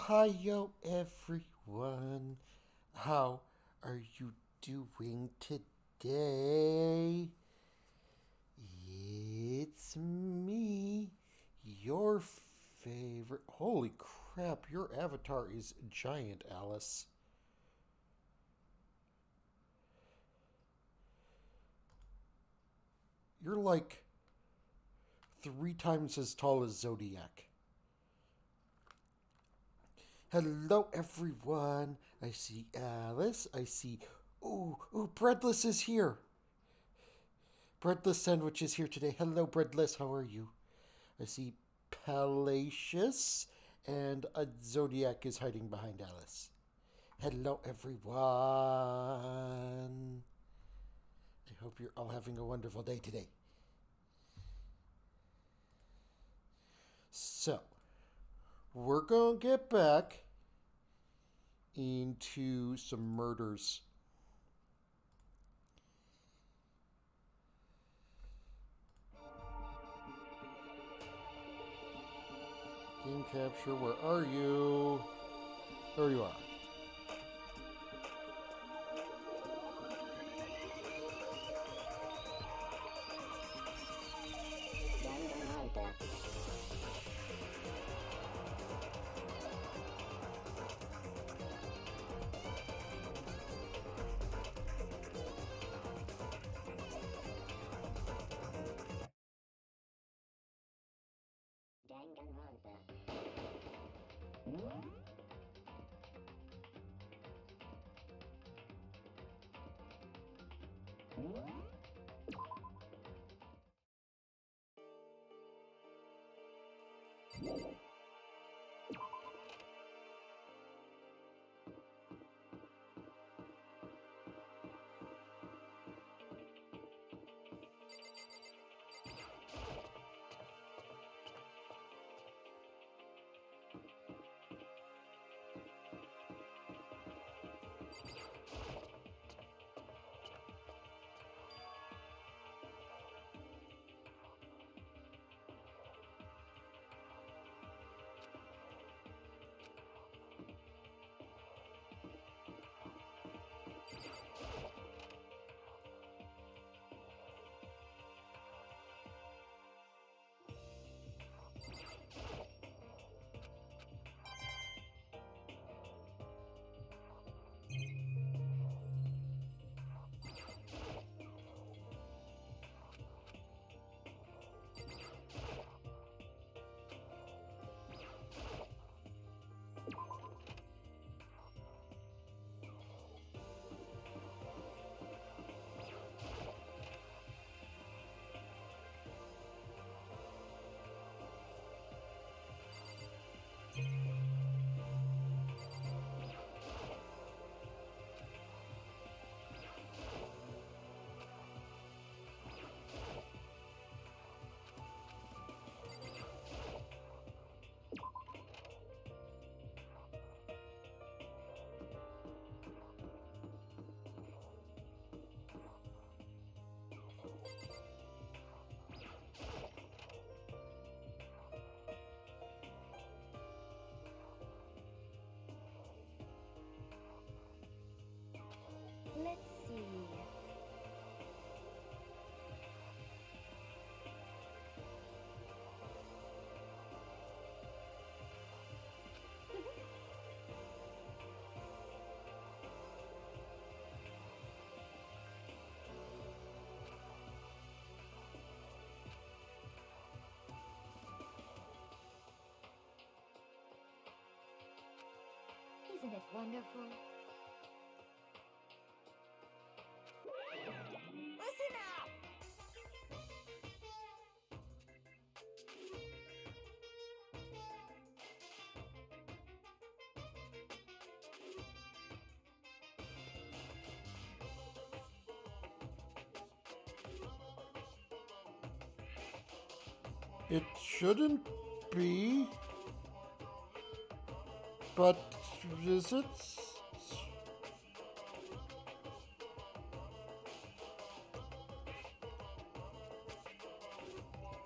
Onekohayo, everyone. How are you doing today? It's me, your favorite. Holy crap, your avatar is giant, Alice. You're like 3 times as tall as Zodiac. Hello, everyone. I see Alice. I see. Ooh, Breadless is here. Breadless Sandwich is here today. Hello, Breadless. How are you? I see Palacious, and a Zodiac is hiding behind Alice. Hello, everyone. I hope you're all having a wonderful day today. So, we're going to get back into some murders. Game capture, where are you? There you are. Let's see. Isn't it wonderful? Listen up! It shouldn't be, but is it?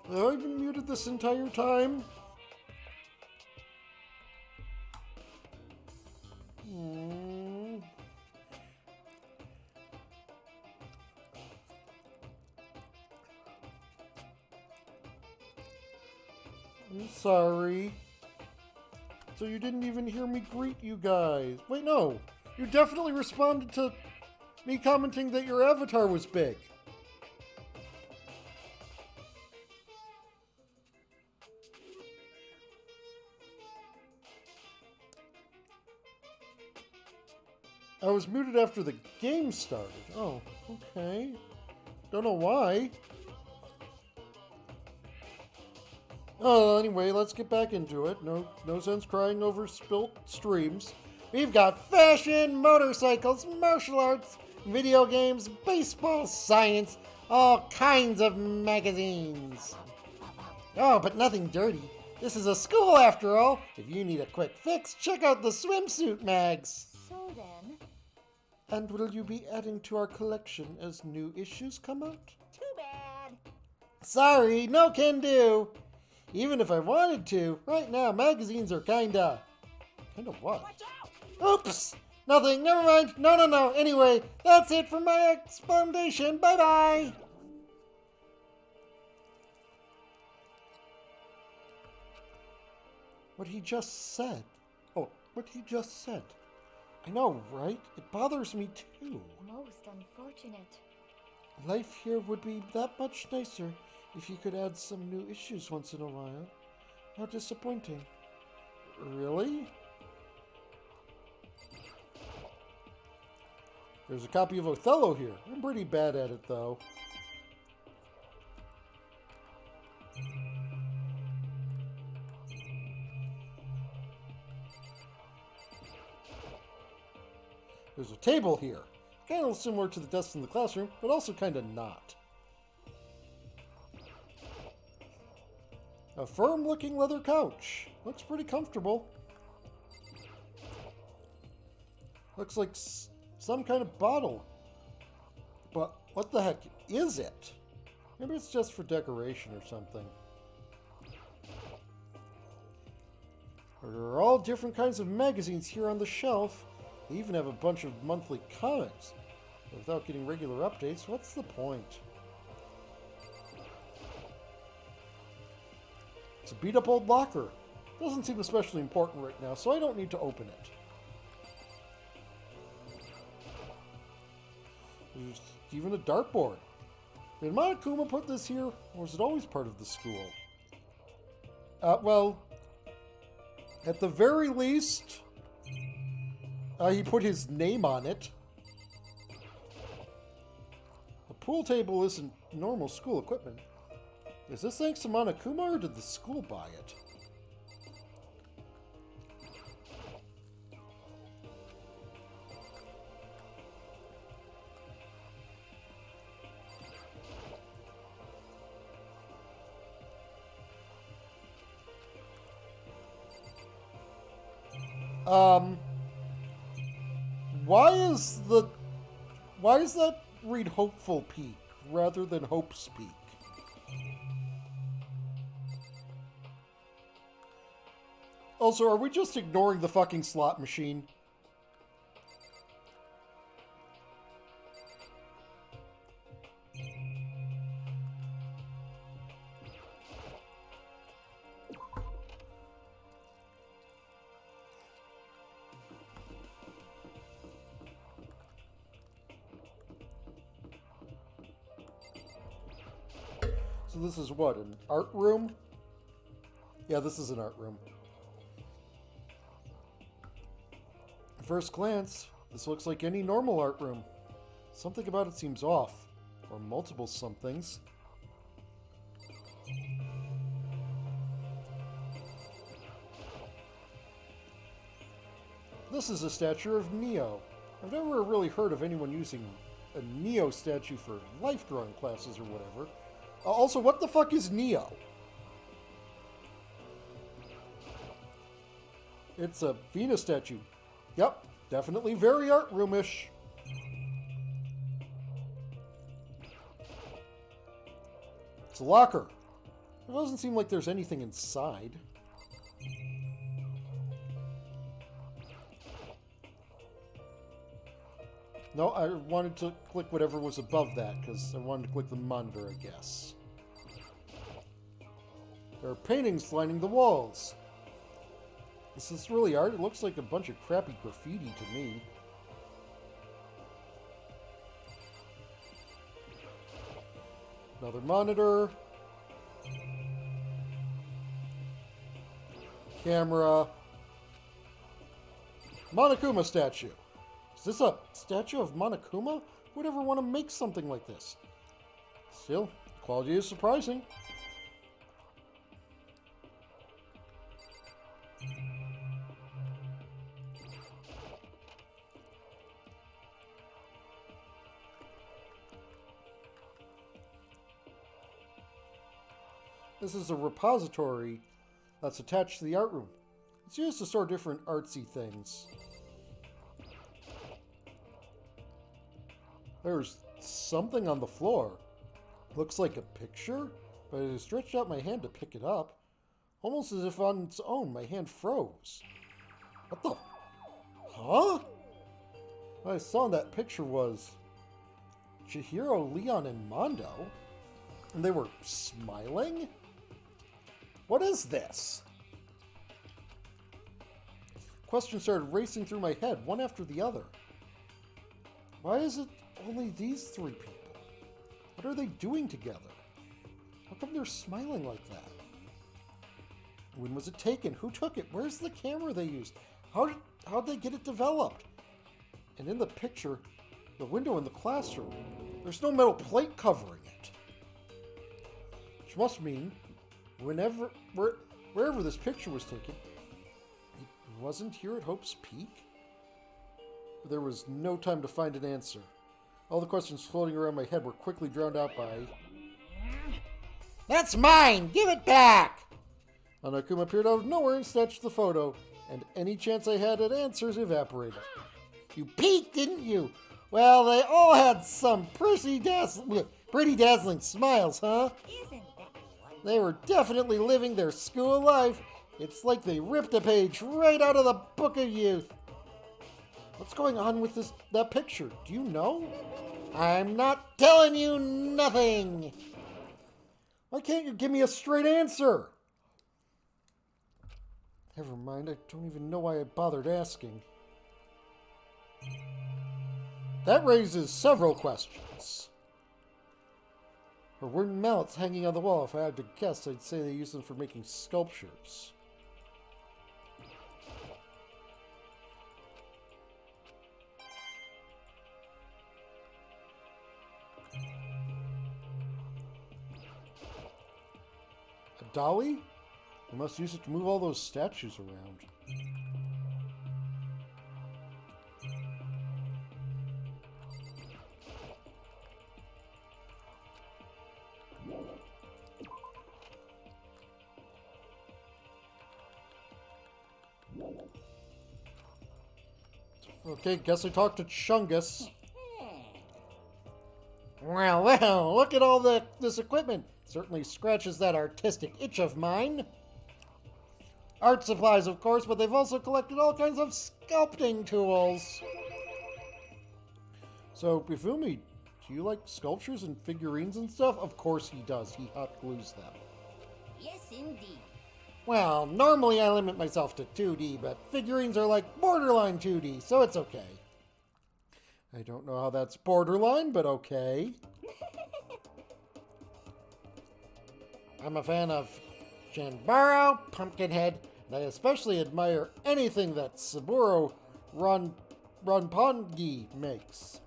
Have I been muted this entire time? I'm sorry. So you didn't even hear me greet you guys. Wait, no. You definitely responded to me commenting that your avatar was big. I was muted after the game started. Oh, okay. Don't know why. Oh, anyway, let's get back into it. No sense crying over spilt streams. We've got fashion, motorcycles, martial arts, video games, baseball, science, all kinds of magazines. Oh, but nothing dirty. This is a school after all. If you need a quick fix, check out the swimsuit mags. So then, And will you be adding to our collection as new issues come out? too bad. Sorry, no can do. Even if I wanted to, right now magazines are kinda what? Watch out! Oops! Nothing, never mind. No. Anyway, that's it for my explanation. Bye-bye! What he just said. Oh, what he just said. I know, right? It bothers me too. Most unfortunate. Life here would be that much nicer if you could add some new issues once in a while. How disappointing. Really? There's a copy of Othello here. I'm pretty bad at it, though. There's a table here. Kind of similar to the desks in the classroom, but also kind of not. A firm-looking leather couch. Looks pretty comfortable. Looks like some kind of bottle. But what the heck is it? Maybe it's just for decoration or something. There are all different kinds of magazines here on the shelf. They even have a bunch of monthly comics. But without getting regular updates, what's the point? It's a beat-up old locker. Doesn't seem especially important right now, so I don't need to open it. There's even a dartboard. Did Monokuma put this here, or was it always part of the school? Well, at the very least, he put his name on it. The pool table isn't normal school equipment. Is this thanks to Monokuma, or did the school buy it? Why is that read Hopeful Peak rather than Hope Speak? Also, are we just ignoring the fucking slot machine? So this is what, an art room? Yeah, this is an art room. At first glance, this looks like any normal art room. Something about it seems off, or multiple somethings. This is a statue of Neo. I've never really heard of anyone using a Neo statue for life drawing classes or whatever. Also, what the fuck is Neo? It's a Venus statue. Yep, definitely very art roomish. It's a locker. It doesn't seem like there's anything inside. No, I wanted to click whatever was above that, because I wanted to click the monitor, I guess. There are paintings lining the walls. Is this really art? It looks like a bunch of crappy graffiti to me. Another monitor. Camera. Monokuma statue. Is this a statue of Monokuma? Who would ever want to make something like this? Still, the quality is surprising. This is a repository that's attached to the art room. It's used to store different artsy things. There's something on the floor. Looks like a picture, but I stretched out my hand to pick it up. Almost as if on its own, my hand froze. What the? Huh? What I saw in that picture was Chihiro, Leon, and Mondo. And they were smiling? What is this? Questions started racing through my head, one after the other. Why is it only these three people? What are they doing together? How come they're smiling like that? When was it taken? Who took it? Where's the camera they used? How'd they get it developed? And in the picture, the window in the classroom, there's no metal plate covering it. Which must mean wherever this picture was taken, it wasn't here at Hope's Peak? There was no time to find an answer. All the questions floating around my head were quickly drowned out by... That's mine! Give it back! Onokuma appeared out of nowhere and snatched the photo, and any chance I had at answers evaporated. You peeked, didn't you? Well, they all had some pretty dazzling smiles, huh? Isn't that one? They were definitely living their school life. It's like they ripped a page right out of the Book of Youth. What's going on with that picture? Do you know? I'm not telling you nothing. Why can't you give me a straight answer? Never mind, I don't even know why I bothered asking. That raises several questions. Her wooden mallets hanging on the wall. If I had to guess, I'd say they use them for making sculptures. A dolly? I must use it to move all those statues around. Okay, guess I talked to Chungus. Well, look at all this equipment. Certainly scratches that artistic itch of mine. Art supplies, of course, but they've also collected all kinds of sculpting tools. So, Bifumi, do you like sculptures and figurines and stuff? Of course he does. He hot glues them. Yes, indeed. Well, normally I limit myself to 2D, but figurines are like borderline 2D, so it's okay. I don't know how that's borderline, but okay. I'm a fan of Shinbaro, Pumpkinhead, and I especially admire anything that Saburo Ronpongi makes.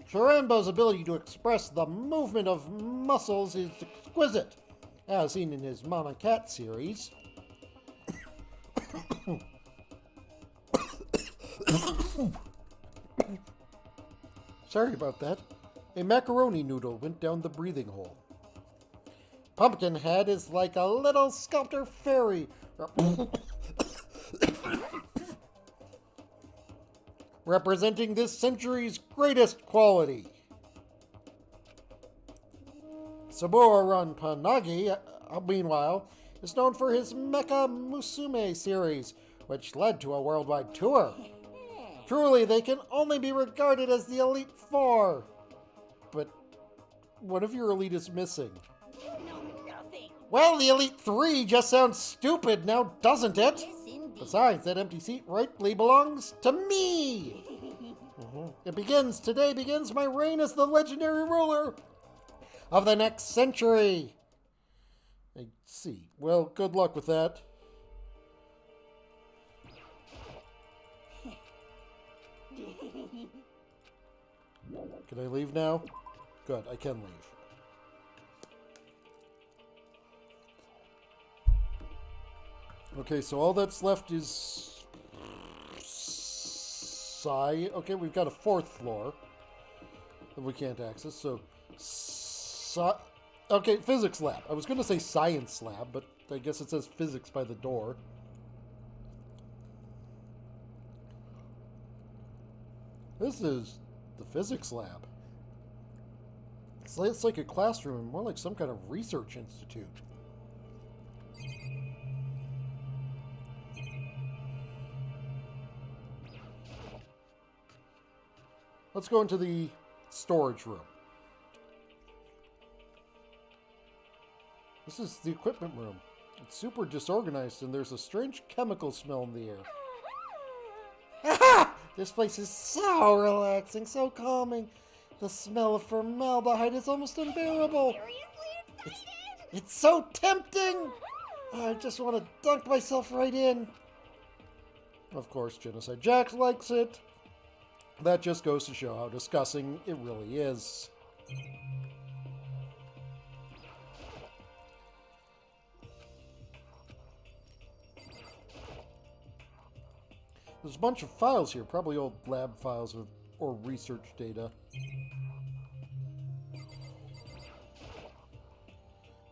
Sharambo's ability to express the movement of muscles is exquisite, as seen in his Mama Cat series. Sorry about that. A macaroni noodle went down the breathing hole. Pumpkinhead is like a little sculptor fairy. Representing this century's greatest quality. Saburo Ronpanagi, meanwhile, is known for his Mecha Musume series, which led to a worldwide tour. Truly, they can only be regarded as the Elite Four. But one of your elite is missing. You know nothing. Well, the Elite Three just sounds stupid now, doesn't it? Yes, indeed. Besides, that empty seat rightly belongs to me. Today begins my reign as the legendary ruler of the next century. I see. Well, good luck with that. Can I leave now? Good, I can leave. Okay, so all that's left is okay, we've got a fourth floor that we can't access. So, okay, physics lab. I was going to say science lab, but I guess it says physics by the door. This is the physics lab. It's like a classroom, more like some kind of research institute. Let's go into the storage room. This is the equipment room. It's super disorganized and there's a strange chemical smell in the air. Aha! This place is so relaxing, so calming. The smell of formaldehyde is almost unbearable. It's so tempting. I just want to dunk myself right in. Of course, Genocide Jack likes it. That just goes to show how disgusting it really is. There's a bunch of files here, probably old lab files or research data.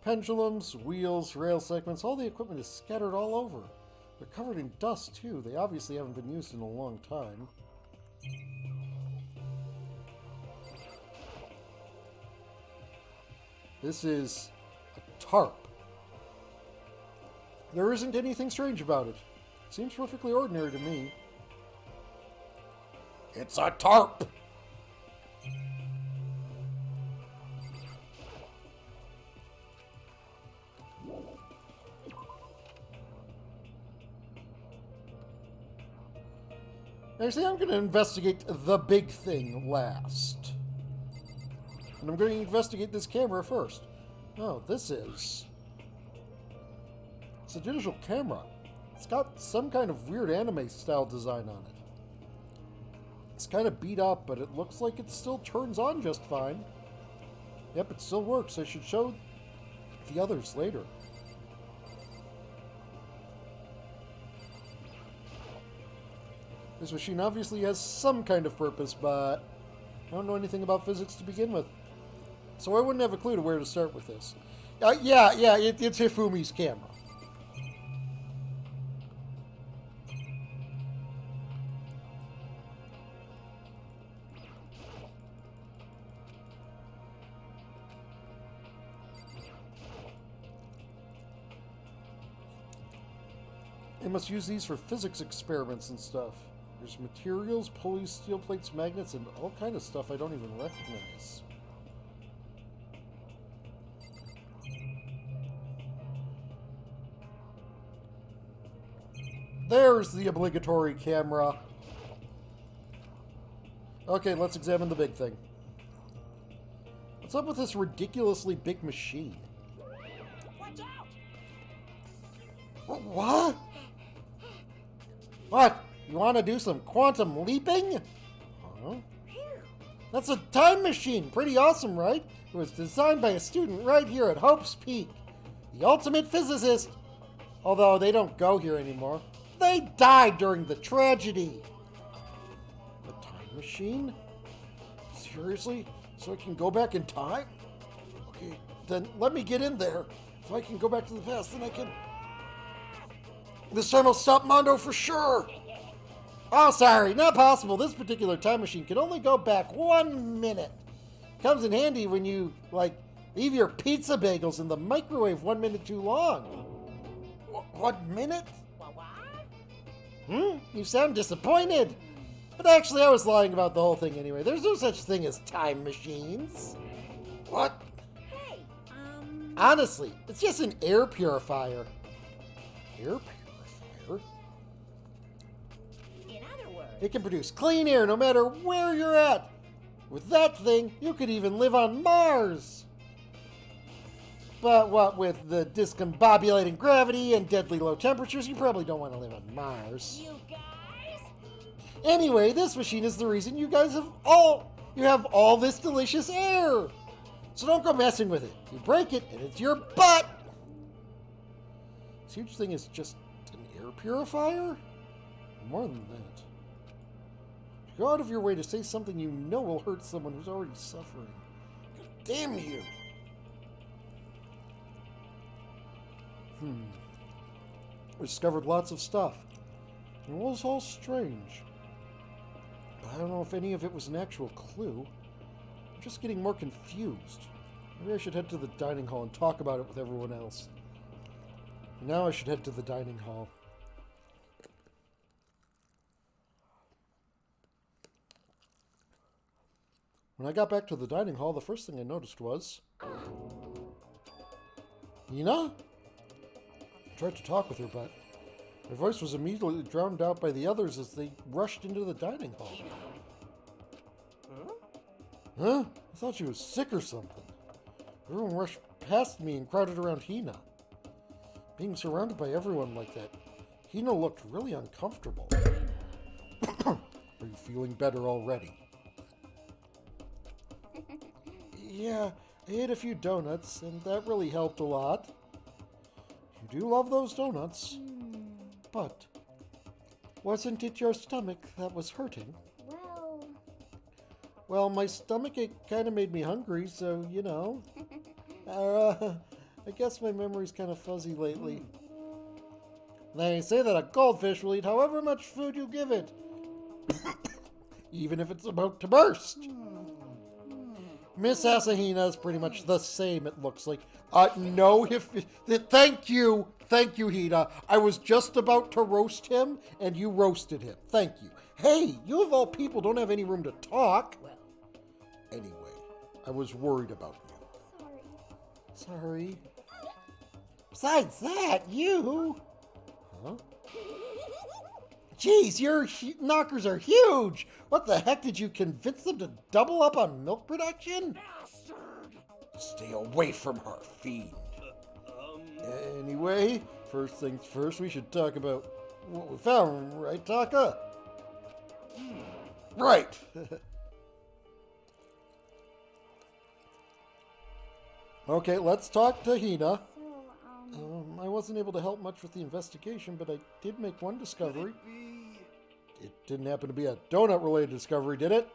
Pendulums, wheels, rail segments, all the equipment is scattered all over. They're covered in dust too. They obviously haven't been used in a long time. This is a tarp. There isn't anything strange about it. It seems perfectly ordinary to me. It's a tarp! Actually, I'm going to investigate the big thing last. And I'm going to investigate this camera first. Oh, it's a digital camera. It's got some kind of weird anime style design on it. It's kind of beat up, but it looks like it still turns on just fine. Yep, it still works. I should show the others later. This machine obviously has some kind of purpose, but I don't know anything about physics to begin with. So I wouldn't have a clue to where to start with this. It's Hifumi's camera. They must use these for physics experiments and stuff. There's materials, pulleys, steel plates, magnets, and all kind of stuff I don't even recognize. There's the obligatory camera. Okay, let's examine the big thing. What's up with this ridiculously big machine? Watch out! What? What? You want to do some quantum leaping? Huh? That's a time machine. Pretty awesome, right? It was designed by a student right here at Hope's Peak. The ultimate physicist. Although they don't go here anymore. They died during the tragedy. The time machine? Seriously? So I can go back in time? Okay, then let me get in there. If I can go back to the past, then I can... This time I'll stop Mondo for sure. Oh, sorry, not possible. This particular time machine can only go back 1 minute. Comes in handy when you, leave your pizza bagels in the microwave 1 minute too long. 1 minute? You sound disappointed. But actually, I was lying about the whole thing anyway. There's no such thing as time machines. What? Hey, Honestly, it's just an air purifier. Air purifier? In other words, It can produce clean air no matter where you're at. With that thing, you could even live on Mars. But what with the discombobulating gravity and deadly low temperatures, you probably don't want to live on Mars. you guys? Anyway, this machine is the reason you guys have all this delicious air. So don't go messing with it. You break it and it's your butt. This huge thing is just an air purifier? More than that. Go out of your way to say something you know will hurt someone who's already suffering. God damn you. We discovered lots of stuff. It was all strange. But I don't know if any of it was an actual clue. I'm just getting more confused. Maybe I should head to the dining hall and talk about it with everyone else. Now I should head to the dining hall. When I got back to the dining hall, the first thing I noticed was... Nina? I tried to talk with her, but her voice was immediately drowned out by the others as they rushed into the dining hall. Huh? I thought she was sick or something. Everyone rushed past me and crowded around Hina. Being surrounded by everyone like that, Hina looked really uncomfortable. Are you feeling better already? Yeah, I ate a few donuts, and that really helped a lot. You do love those donuts. But wasn't it your stomach that was hurting? Well, my stomachache kind of made me hungry, so, you know. I guess my memory's kind of fuzzy lately. They say that a goldfish will eat however much food you give it. Even if it's about to burst. Miss Asahina is pretty much the same, it looks like. No, thank you, Hina. I was just about to roast him, and you roasted him. Thank you. Hey, you of all people don't have any room to talk. Anyway, I was worried about you. Sorry. Besides that, you... Huh? Jeez, your knockers are huge! What the heck, did you convince them to double up on milk production? Bastard! Stay away from her, fiend. Anyway, first things first, we should talk about what we found, right, Taka? Right! Okay, let's talk to Hina. I wasn't able to help much with the investigation, but I did make one discovery. It didn't happen to be a donut-related discovery, did it?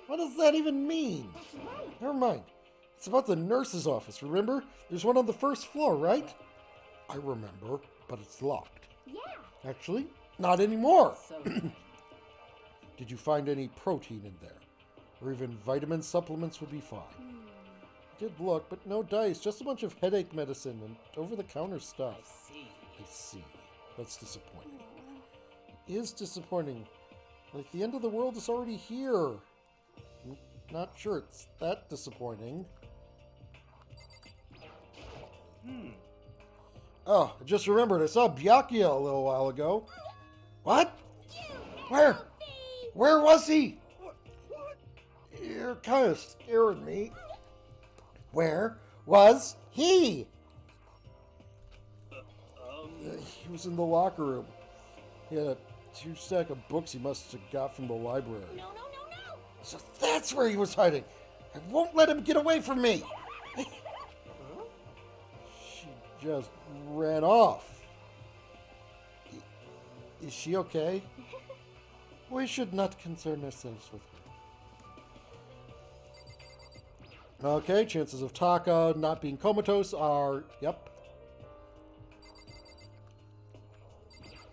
What does that even mean? Never mind. It's about the nurse's office, remember? There's one on the first floor, right? I remember, but it's locked. Yeah. Actually, not anymore. Did you find any protein in there? Or even vitamin supplements would be fine. Did look, but no dice, just a bunch of headache medicine and over-the-counter stuff. I see. That's disappointing. It is disappointing. Like, the end of the world is already here. Not sure it's that disappointing. Oh, I just remembered, I saw Byakuya a little while ago. What? Where? Where was he? You're kind of scaring me. Where was he? He was in the locker room. He had a huge stack of books he must have got from the library. No. So that's where he was hiding. I won't let him get away from me. She just ran off. Is she okay? We should not concern ourselves with her. Okay, chances of Taka not being comatose are, yep.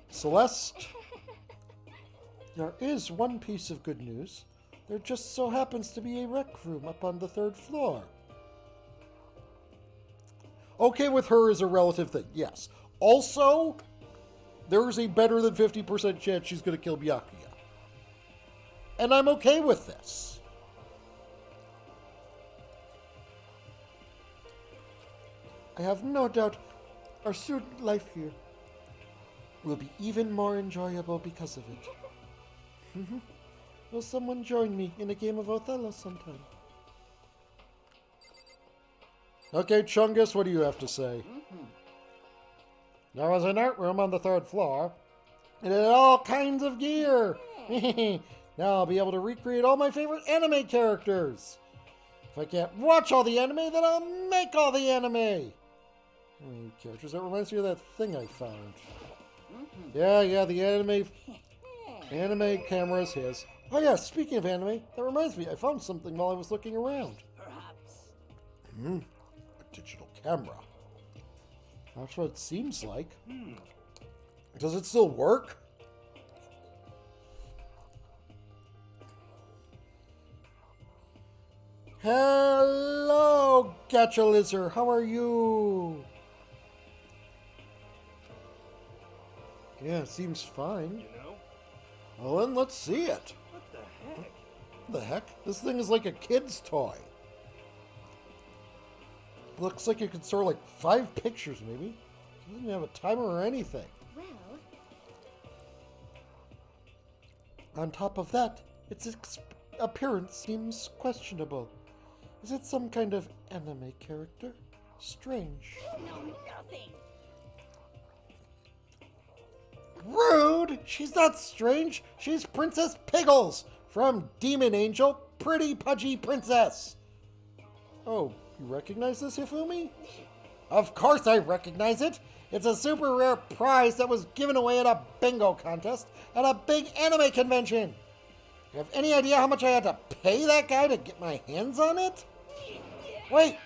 Celeste, there is one piece of good news. There just so happens to be a rec room up on the 3rd floor. Okay with her is a relative thing, yes. Also, there is a better than 50% chance she's going to kill Byakuya. And I'm okay with this. I have no doubt our student life here will be even more enjoyable because of it. Will someone join me in a game of Othello sometime? Okay, Chungus, what do you have to say? There was an art room on the 3rd floor. It had all kinds of gear. Now I'll be able to recreate all my favorite anime characters. If I can't watch all the anime, then I'll make all the anime. Characters, that reminds me of that thing I found. Yeah, the anime camera is his. Oh yeah, speaking of anime, that reminds me, I found something while I was looking around. Perhaps. A digital camera. That's what it seems like. Does it still work? Hello, Gacha Lizard. How are you? Yeah, it seems fine. You know? Well, then let's see it. What the heck? What the heck? This thing is like a kid's toy. Looks like you could store like 5 pictures, maybe. It doesn't have a timer or anything. Well, On top of that, its appearance seems questionable. Is it some kind of anime character? Strange. no, nothing. Rude! She's not strange. She's Princess Piggles from Demon Angel, Pretty Pudgy Princess. Oh, you recognize this, Hifumi? Of course I recognize it. It's a super rare prize that was given away at a bingo contest at a big anime convention. You have any idea how much I had to pay that guy to get my hands on it? Wait,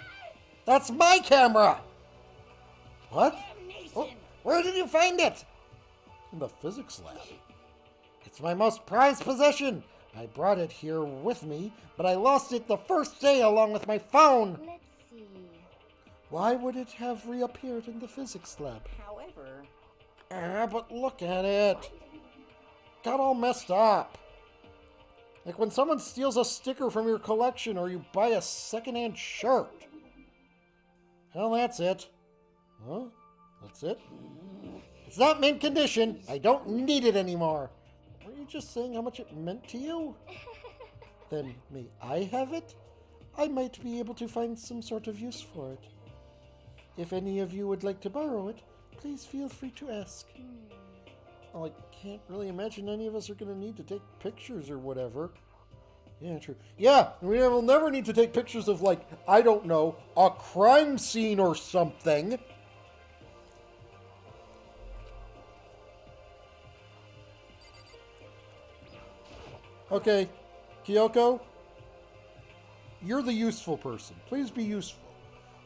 that's my camera. What? Oh, where did you find it? In the physics lab. It's my most prized possession. I brought it here with me, but I lost it the first day along with my phone. Let's see. Why would it have reappeared in the physics lab? However, But look at it. Got all messed up. Like when someone steals a sticker from your collection or you buy a secondhand shirt. Well, that's it. Huh? That's it? It's not mint condition. I don't need it anymore. Were you just saying how much it meant to you? Then may I have it? I might be able to find some sort of use for it. If any of you would like to borrow it, please feel free to ask. Well, I can't really imagine any of us are going to need to take pictures or whatever. Yeah, true. Yeah, we will never need to take pictures of, like, I don't know, a crime scene or something. Okay, Kyoko, you're the useful person. Please be useful.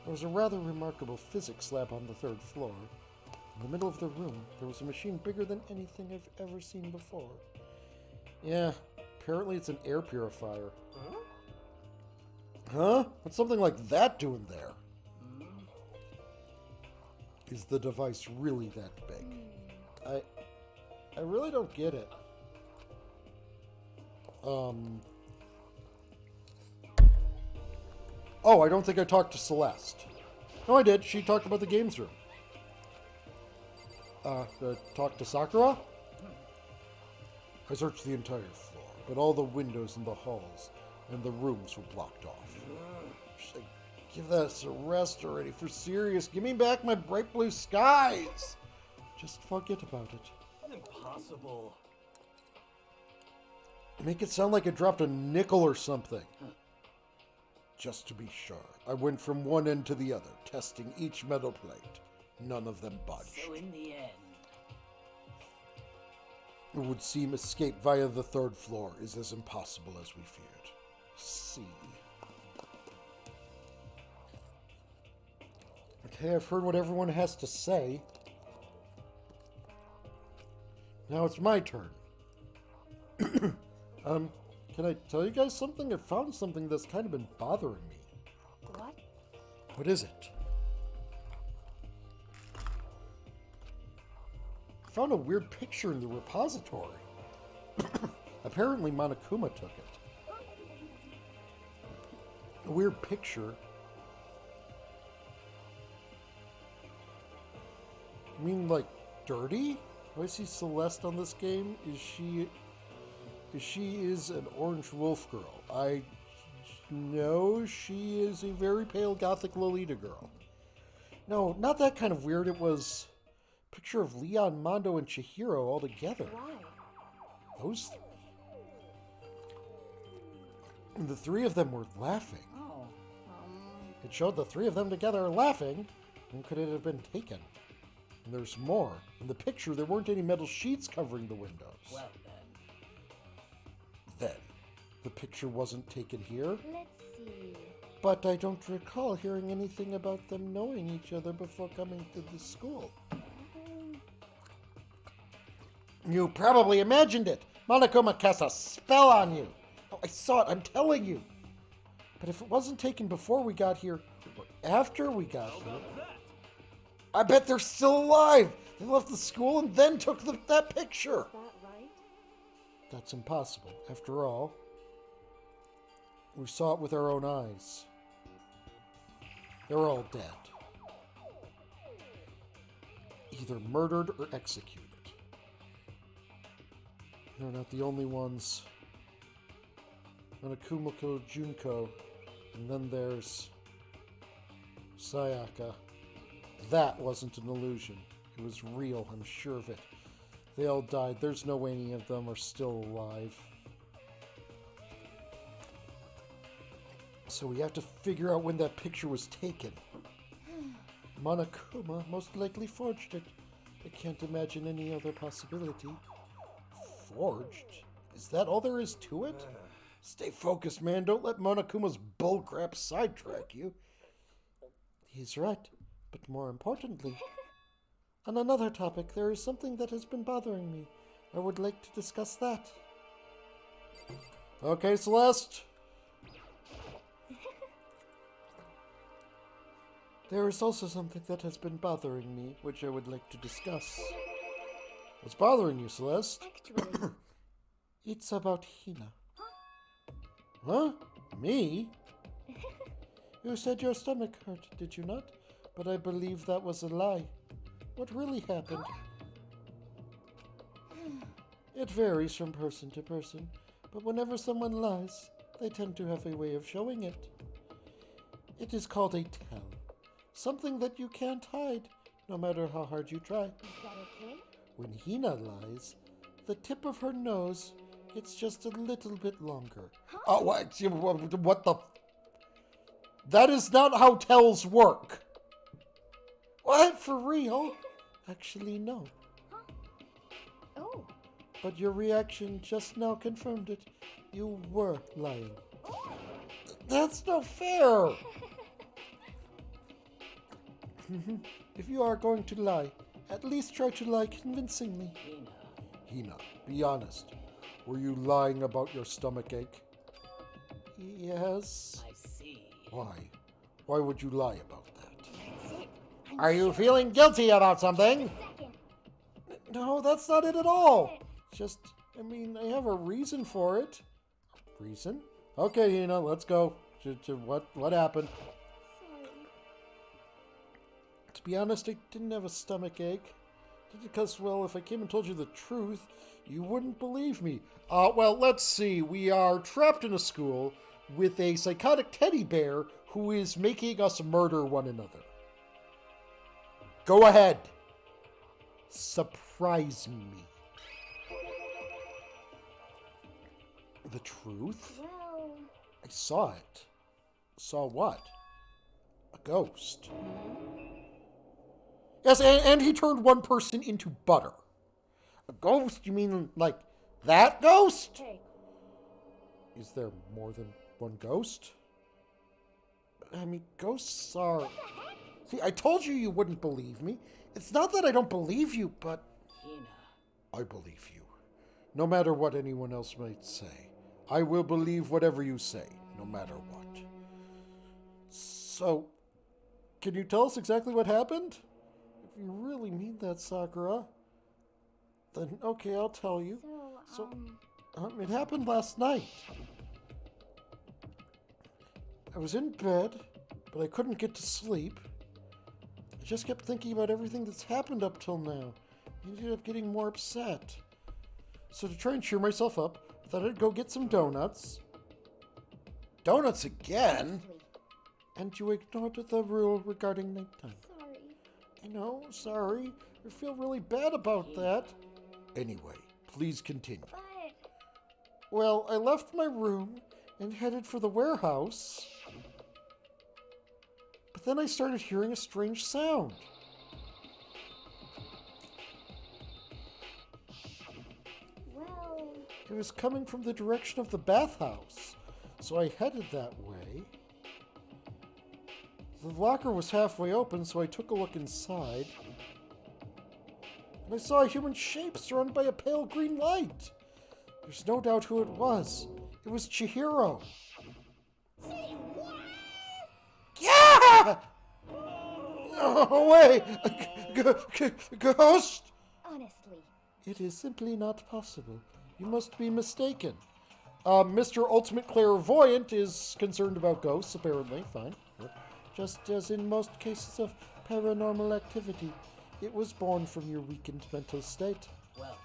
There was a rather remarkable physics lab on the 3rd floor. In the middle of the room, there was a machine bigger than anything I've ever seen before. Yeah, apparently it's an air purifier. Huh? What's something like that doing there? Is the device really that big? I really don't get it. Oh, I don't think I talked to Celeste. No, I did. She talked about the games room. Talk to Sakura? I searched the entire floor, but all the windows in the halls and the rooms were blocked off. Should I give us a rest already? For serious, give me back my bright blue skies! Just forget about it. Impossible. Make it sound like I dropped a nickel or something. Just to be sure, I went from one end to the other, testing each metal plate. None of them budged. so in the end, It would seem escape via the 3rd floor is as impossible as we feared. See. Okay, I've heard what everyone has to say. Now it's my turn. Can I tell you guys something? I found something that's kind of been bothering me. what? What is it? I found a weird picture in the repository. Apparently Monokuma took it. A weird picture You mean like dirty? Do I see Celeste on this game? She is an orange wolf girl. I know she is a very pale gothic Lolita girl. No, not that kind of weird. It was a picture of Leon, Mondo, and Chihiro all together. Why? Those three. And the three of them were laughing. Oh. It showed the three of them together laughing. When could it have been taken? And there's more. In the picture, there weren't any metal sheets covering the windows. Well Then, the picture wasn't taken here. Let's see. But I don't recall hearing anything about them knowing each other before coming to the school. You probably imagined it. Monokuma cast a spell on you. Oh, I saw it, I'm telling you. But if it wasn't taken before we got here, or after we got here, I bet they're still alive. They left the school and then took that picture. Is that right? That's impossible. After all, we saw it with our own eyes. They're all dead. Either murdered or executed. They're not the only ones. Onekumako Junko, and then there's Sayaka. That wasn't an illusion. It was real, I'm sure of it. They all died. There's no way any of them are still alive. So we have to figure out when that picture was taken. Monokuma most likely forged it. I can't imagine any other possibility. Forged? Is that all there is to it? Stay focused, man. Don't let Monokuma's bullcrap sidetrack you. He's right. But more importantly, on another topic, there is something that has been bothering me. I would like to discuss that. Okay, Celeste. There is also something that has been bothering me, which I would like to discuss. What's bothering you, Celeste? Actually, It's about Hina. Huh? Me? You said your stomach hurt, did you not? But I believe that was a lie. What really happened? It varies from person to person, but whenever someone lies, they tend to have a way of showing it. It is called a tell. Something that you can't hide, no matter how hard you try. is that okay? When Hina lies, the tip of her nose gets just a little bit longer. Oh, what the? That is not how tells work. What? For real? Actually, no. Oh, But your reaction just now confirmed it. You were lying. That's not fair. If you are going to lie, at least try to lie convincingly. Hina, be honest. Were you lying about your stomach ache? Yes. I see. Why? Why would you lie about that? that's it. I'm Are you sure. feeling guilty about something? Second. No, that's not it at all. Just, I mean, I have a reason for it. Reason? Okay, Hina, let's go. What happened? Sorry. To be honest, I didn't have a stomach ache. Because, well, if I came and told you the truth, you wouldn't believe me. Well, let's see. We are trapped in a school with a psychotic teddy bear who is making us murder one another. Go ahead. Surprise me. The truth? Well, I saw it. Saw what? A ghost. Yes, and he turned one person into butter. A ghost? You mean like that ghost? hey, Is there more than one ghost? I mean, ghosts are... See, I told you you wouldn't believe me. It's not that I don't believe you, but Hina. I believe you. No matter what anyone else might say. I will believe whatever you say, no matter what. So, can you tell us exactly what happened? If you really mean that, Sakura, then okay, I'll tell you. so, It happened last night. I was in bed, but I couldn't get to sleep. I just kept thinking about everything that's happened up till now. I ended up getting more upset. So to try and cheer myself up, I thought I'd go get some donuts. Donuts again? Honestly, And you ignored the rule regarding nighttime. sorry. I know, sorry. I feel really bad about that. Anyway, please continue. But Well, I left my room and headed for the warehouse. But then I started hearing a strange sound. well, It was coming from the direction of the bathhouse, so I headed that way. The locker was halfway open, so I took a look inside. And I saw a human shape surrounded by a pale green light. There's no doubt who it was. It was Chihiro. Say what? Yeah! Oh, wait! Ghost? honestly, It is simply not possible. You must be mistaken. Mr. Ultimate Clairvoyant is concerned about ghosts, apparently. Fine. Yep. Just as in most cases of paranormal activity, it was born from your weakened mental state. Well,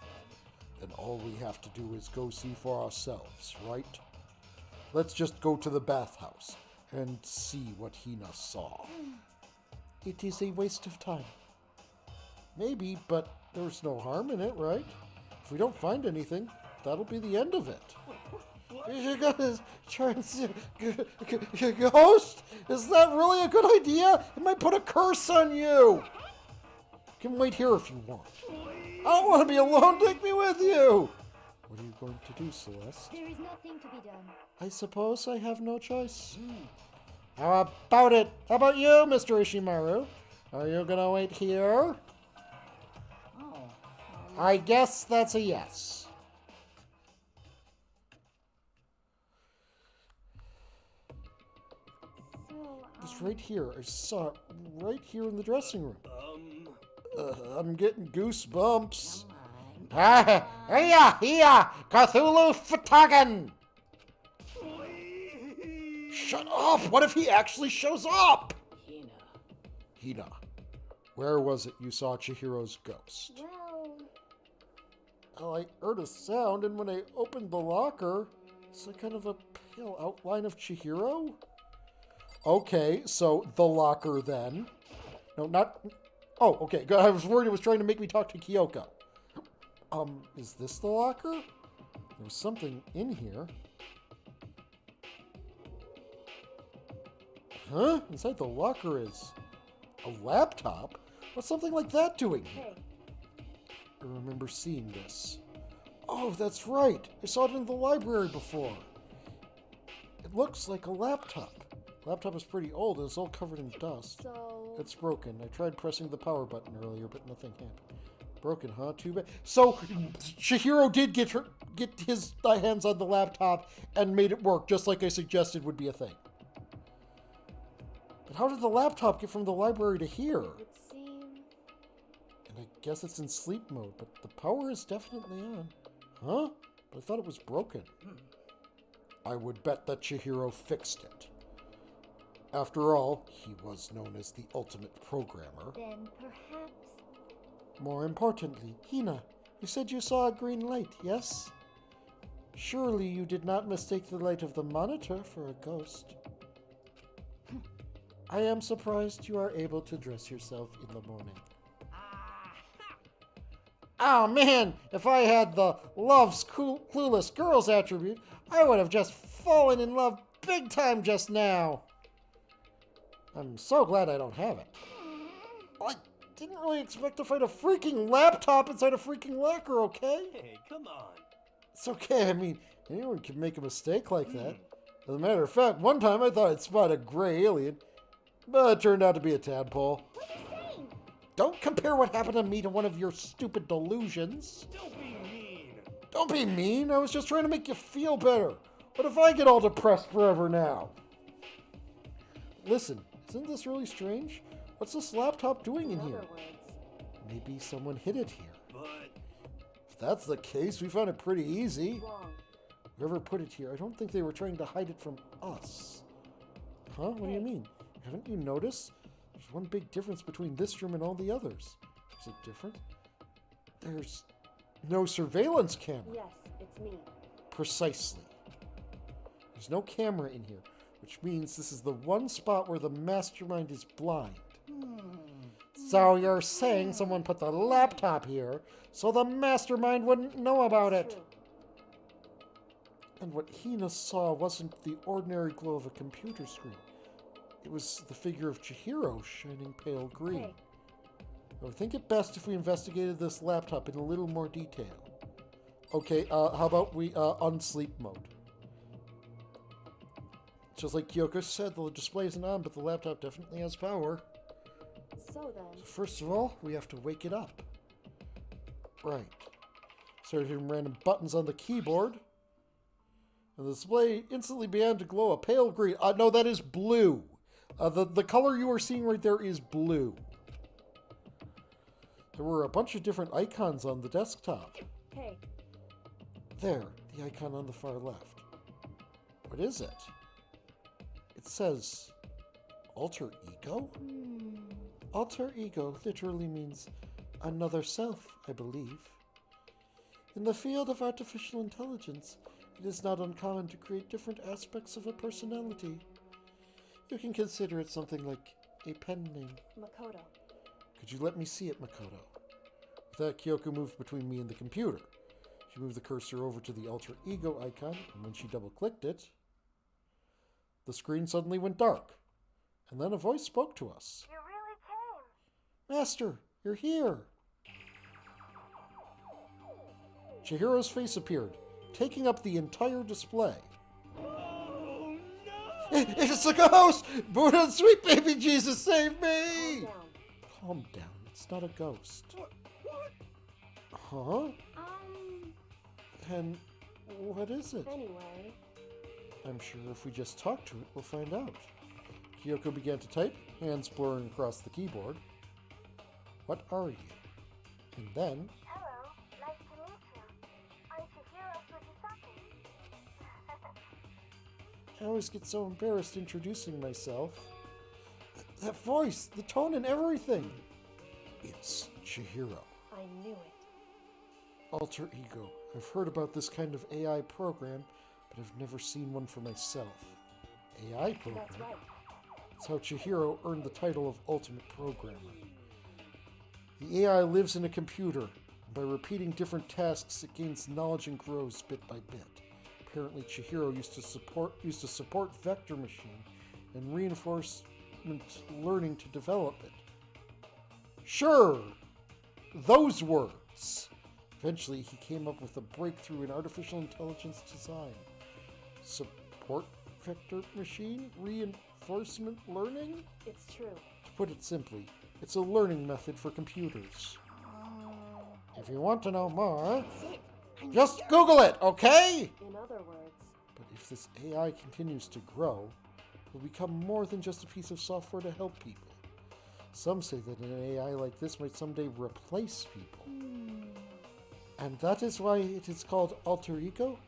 Then all we have to do is go see for ourselves, right? Let's just go to the bathhouse and see what Hina saw. It is a waste of time. Maybe, but there's no harm in it, right? If we don't find anything, that'll be the end of it. You guys try and see ghost? Is that really a good idea? It might put a curse on you. You can wait here if you want. I don't want to be alone. Take me with you. What are you going to do, Celeste? there is nothing to be done. I suppose I have no choice. How about it? How about you, Mr. Ishimaru? Are you gonna wait here? oh, I guess that's a yes. So, It's right here. I saw it right here in the dressing room. Um, I'm getting goosebumps. come on. Ah, hiya, Cthulhu Fatagan! please. Shut up! What if he actually shows up? Hina. Hina, where was it you saw Chihiro's ghost? well, I heard a sound, and when I opened the locker, it's a kind of a pale outline of Chihiro. Okay, so the locker then. No, not... Oh, okay, good. I was worried it was trying to make me talk to Kyoko. Is this the locker? There's something in here. Huh? Inside the locker is a laptop? What's something like that doing here? hey, I remember seeing this. Oh, that's right. I saw it in the library before. It looks like a laptop. The laptop is pretty old and it's all covered in dust. so, It's broken. I tried pressing the power button earlier, but nothing happened. Broken, huh? Too bad. So, Chihiro did get his hands on the laptop and made it work, just like I suggested would be a thing. But how did the laptop get from the library to here? it would seem, And I guess it's in sleep mode, but the power is definitely on. Huh? But I thought it was broken. I would bet that Chihiro fixed it. After all, he was known as the ultimate programmer. then perhaps, More importantly, Hina, you said you saw a green light, yes? Surely you did not mistake the light of the monitor for a ghost. I am surprised you are able to dress yourself in the morning. Oh man, if I had the loves clueless girls attribute, I would have just fallen in love big time just now. I'm so glad I don't have it. I didn't really expect to find a freaking laptop inside a freaking locker, okay? Hey, come on. It's okay, I mean, anyone can make a mistake like that. As a matter of fact, one time I thought I'd spot a gray alien, but it turned out to be a tadpole. what are you saying? Don't compare what happened to me to one of your stupid delusions. Don't be mean. Don't be mean, I was just trying to make you feel better. What if I get all depressed forever now? Listen, isn't this really strange? What's this laptop doing in In here? other words, Maybe someone hid it here. But If that's the case, we found it pretty easy. wrong. Whoever put it here, I don't think they were trying to hide it from us. Huh? What do you mean? Haven't you noticed? There's one big difference between this room and all the others. Is it different? There's no surveillance camera. Yes, it's me. Precisely. There's no camera in here, which means this is the one spot where the mastermind is blind. So you're saying someone put the laptop here so the mastermind wouldn't know about it? True. And what Hina saw wasn't the ordinary glow of a computer screen. It was the figure of Chihiro shining pale green. Hey, I would think it best if we investigated this laptop in a little more detail. Okay, how about we unsleep mode? Just like Kyoko said, the display isn't on, but the laptop definitely has power. so then. So first of all, we have to wake it up. Right. Started hitting random buttons on the keyboard. And the display instantly began to glow a pale green. No, that is blue. The color you are seeing right there is blue. There were a bunch of different icons on the desktop. Hey, There, the icon on the far left. What is it? It says alter ego? Alter ego literally means another self, I believe. In the field of artificial intelligence, it is not uncommon to create different aspects of a personality. You can consider it something like a pen name. Makoto. Could you let me see it, Makoto? With that, Kyoko moved between me and the computer. She moved the cursor over to the alter ego icon, and when she double-clicked it, the screen suddenly went dark. And then a voice spoke to us. You really came. Master, you're here. Chihiro's face appeared, taking up the entire display. Oh no! It's a ghost! Buddha, sweet baby Jesus, save me! Calm down. Calm down, it's not a ghost. What? Huh? And what is it? Anyway, I'm sure if we just talk to it, we'll find out. Kyoko began to type, hands blurring across the keyboard. What are you? And then, hello. Nice to meet you. I'm Chihiro Fujisaki. I always get so embarrassed introducing myself. That voice, the tone and everything. It's Chihiro. I knew it. Alter ego. I've heard about this kind of AI program, but I've never seen one for myself. AI program? That's right. That's how Chihiro earned the title of Ultimate Programmer. The AI lives in a computer. By repeating different tasks, it gains knowledge and grows bit by bit. Apparently, Chihiro used to support Vector Machine and reinforcement learning to develop it. Sure, those words. Eventually, he came up with a breakthrough in artificial intelligence design. Support Vector Machine? Reinforcement learning? It's true. To put it simply, it's a learning method for computers. If you want to know more, just Google it, okay? In other words, But if this AI continues to grow, it will become more than just a piece of software to help people. Some say that an AI like this might someday replace people. And that is why it is called alter ego?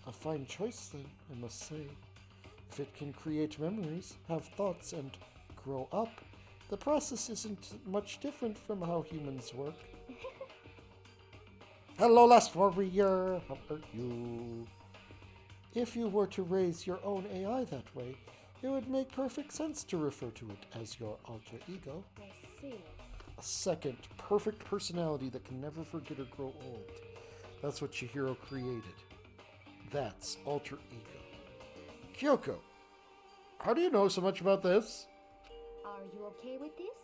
A fine choice, then, I must say. If it can create memories, have thoughts, and grow up, the process isn't much different from how humans work. Hello, last warrior. How are you? If you were to raise your own AI that way, it would make perfect sense to refer to it as your alter ego. I see. A second, perfect personality that can never forget or grow old. That's what Chihiro created. That's alter ego. Kyoko, how do you know so much about this? Are you okay with this?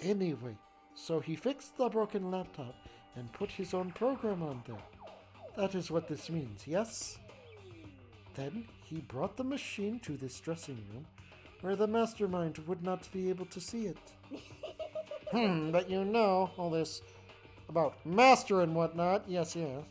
Anyway, so he fixed the broken laptop and put his own program on there. That is what this means, yes? Then he brought the machine to this dressing room where the mastermind would not be able to see it. But you know all this about master and whatnot. Yes, yes.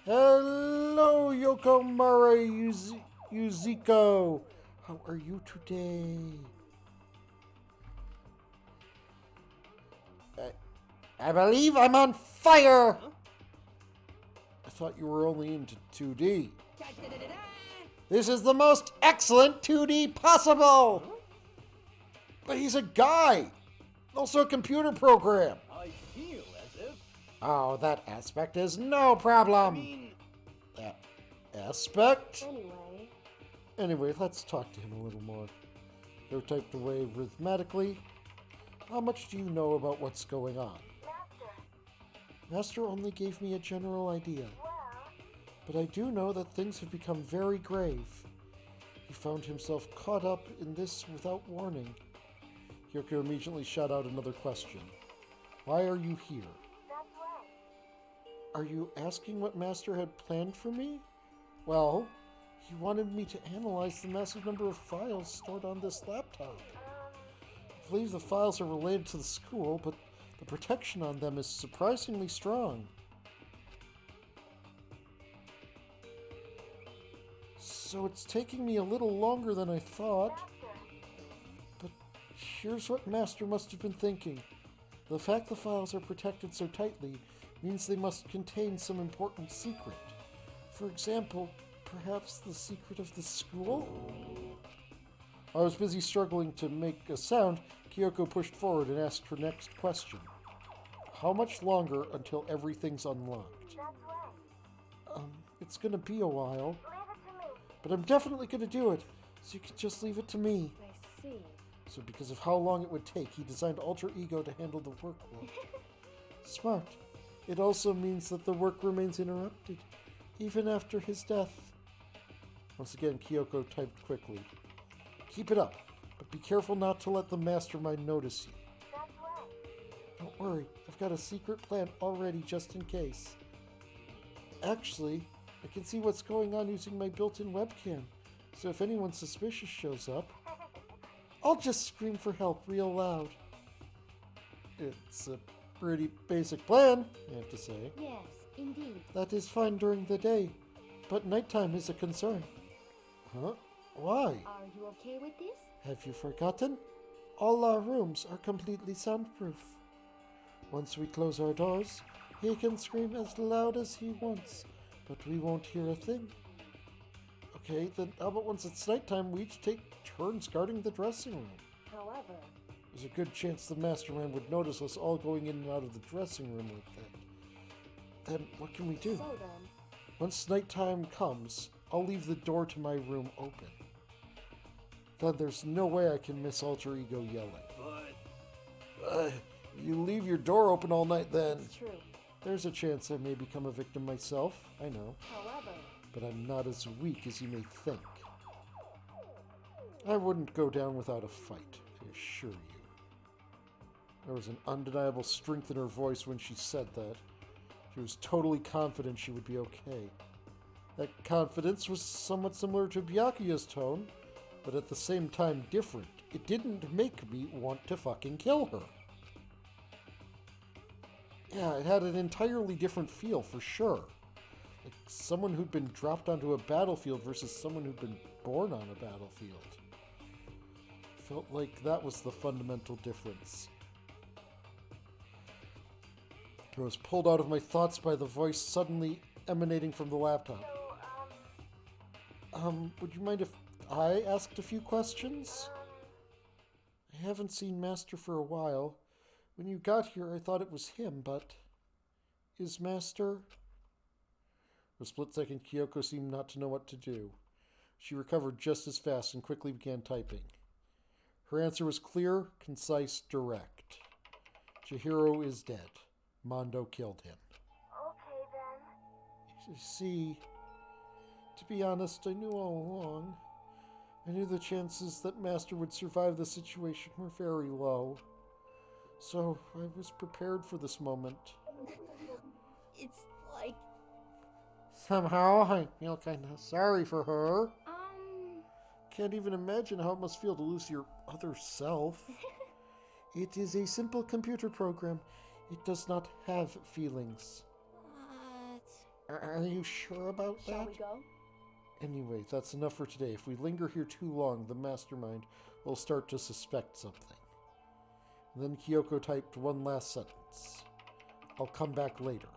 Hello, Yokomare Yuziko. How are you today? I believe I'm on fire! I thought you were only into 2D. This is the most excellent 2D possible! But he's a guy! Also a computer program! I feel as if... Oh, that aspect is no problem! That aspect? Anyway, let's talk to him a little more. They're typed away rhythmically. How much do you know about what's going on? Master only gave me a general idea. But I do know that things have become very grave. He found himself caught up in this without warning. Kyoko immediately shot out another question. Why are you here? Are you asking what Master had planned for me? Well, he wanted me to analyze the massive number of files stored on this laptop. I believe the files are related to the school, but the protection on them is surprisingly strong. So it's taking me a little longer than I thought. But here's what Master must have been thinking. The fact the files are protected so tightly means they must contain some important secret. For example, perhaps the secret of the school? I was busy struggling to make a sound. Kyoko pushed forward and asked her next question. How much longer until everything's unlocked? It's gonna be a while. But I'm definitely gonna do it, so you can just leave it to me. I see. So because of how long it would take, he designed Alter Ego to handle the workload. Smart. It also means that the work remains interrupted, even after his death. Once again, Kyoko typed quickly. Keep it up, but be careful not to let the mastermind notice you. Don't worry, I've got a secret plan already just in case. Actually, I can see what's going on using my built-in webcam, so if anyone suspicious shows up, I'll just scream for help real loud. It's a pretty basic plan, I have to say. Yes, indeed. That is fine during the day, but nighttime is a concern. Huh? Why? Are you okay with this? Have you forgotten? All our rooms are completely soundproof. Once we close our doors, he can scream as loud as he wants, but we won't hear a thing. Okay, then how about once it's nighttime, we each take turns guarding the dressing room? However, There's a good chance the mastermind would notice us all going in and out of the dressing room like that. Then what can we do? so then, Once nighttime comes, I'll leave the door to my room open. Then there's no way I can miss Alter Ego yelling. But... You leave your door open all night then. it's true. There's a chance I may become a victim myself, I know. However, But I'm not as weak as you may think. I wouldn't go down without a fight, I assure you. There was an undeniable strength in her voice when she said that. She was totally confident she would be okay. That confidence was somewhat similar to Byakuya's tone, but at the same time different. It didn't make me want to fucking kill her. Yeah, it had an entirely different feel for sure. Like someone who'd been dropped onto a battlefield versus someone who'd been born on a battlefield. Felt like that was the fundamental difference. I was pulled out of my thoughts by the voice suddenly emanating from the laptop. Would you mind if I asked a few questions? I haven't seen Master for a while. When you got here, I thought it was him, but... Is Master... For a split second, Kyoko seemed not to know what to do. She recovered just as fast and quickly began typing. Her answer was clear, concise, direct. Chihiro is dead. Mondo killed him. okay then. You see, to be honest, I knew all along. I knew the chances that Master would survive the situation were very low. So I was prepared for this moment. It's like, Somehow I feel kind of sorry for her. Can't even imagine how it must feel to lose your other self. It is a simple computer program. It does not have feelings. what? Are you sure about Shall that? we go? Anyway, that's enough for today. If we linger here too long, the mastermind will start to suspect something. And then Kyoko typed one last sentence. I'll come back later.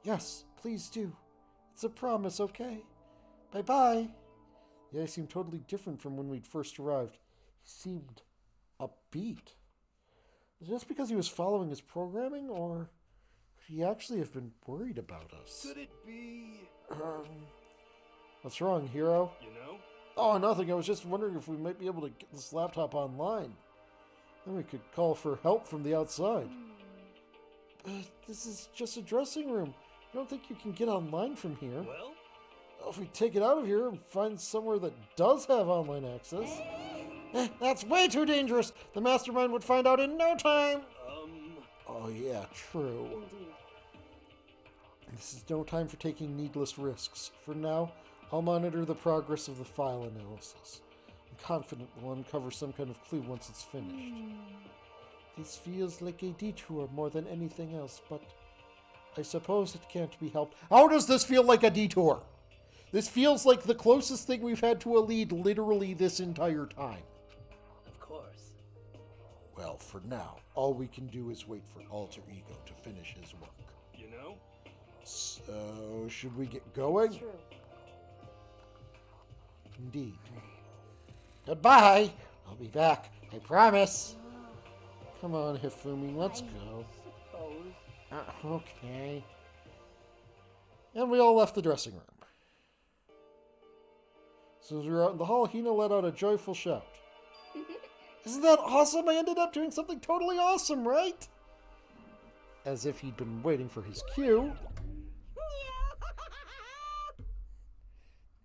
Yes, please do. It's a promise, okay? Bye-bye. The guy seemed totally different from when we'd first arrived. He seemed upbeat. Is it just because he was following his programming, or could he actually have been worried about us? Could it be... What's wrong, hero? You know? Oh, nothing. I was just wondering if we might be able to get this laptop online. Then we could call for help from the outside. But this is just a dressing room. I don't think you can get online from here. Well? If we take it out of here and find somewhere that does have online access... that's way too dangerous. The mastermind would find out in no time. Oh, yeah, true. Indeed. This is no time for taking needless risks. For now, I'll monitor the progress of the file analysis. I'm confident we'll uncover some kind of clue once it's finished. This feels like a detour more than anything else, but I suppose it can't be helped. How does this feel like a detour? This feels like the closest thing we've had to a lead literally this entire time. Of course. Well, for now, all we can do is wait for Alter Ego to finish his work. You know? So, should we get going? True. Indeed. Goodbye. I'll be back. I promise. Come on, Hifumi, let's go. Suppose. Okay. And we all left the dressing room. So as we were out in the hall, Hina let out a joyful shout. Isn't that awesome? I ended up doing something totally awesome, right? As if he'd been waiting for his cue.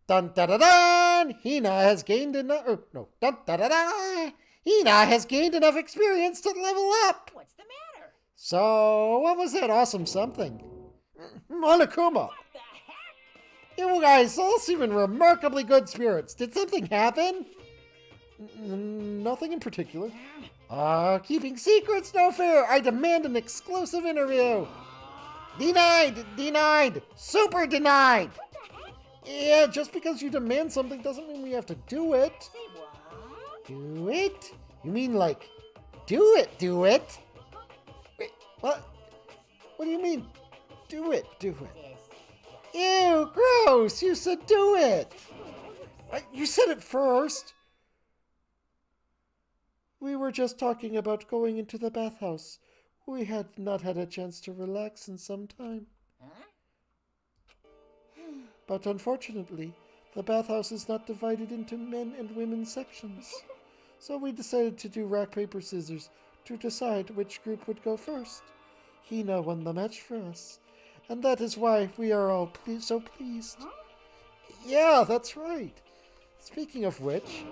Dun da da da! Hina has gained enough. No, dun da da da! Hina has gained enough experience to level up. What's the matter? So, what was that awesome something? Monokuma! What the heck? You guys all seem in remarkably good spirits. Did something happen? Nothing in particular. Keeping secrets, no fair. I demand an exclusive interview. Denied! Denied! Super denied! Yeah, just because you demand something doesn't mean we have to do it. Say what? Do it? You mean like, do it, do it? Wait, what? What do you mean, do it, do it? Ew, gross! You said do it! You said it first! We were just talking about going into the bathhouse. We had not had a chance to relax in some time. Huh? But unfortunately, the bathhouse is not divided into men and women sections. So we decided to do rock, paper, scissors to decide which group would go first. Hina won the match for us. And that is why we are all so pleased. Huh? Yeah, that's right. Speaking of which,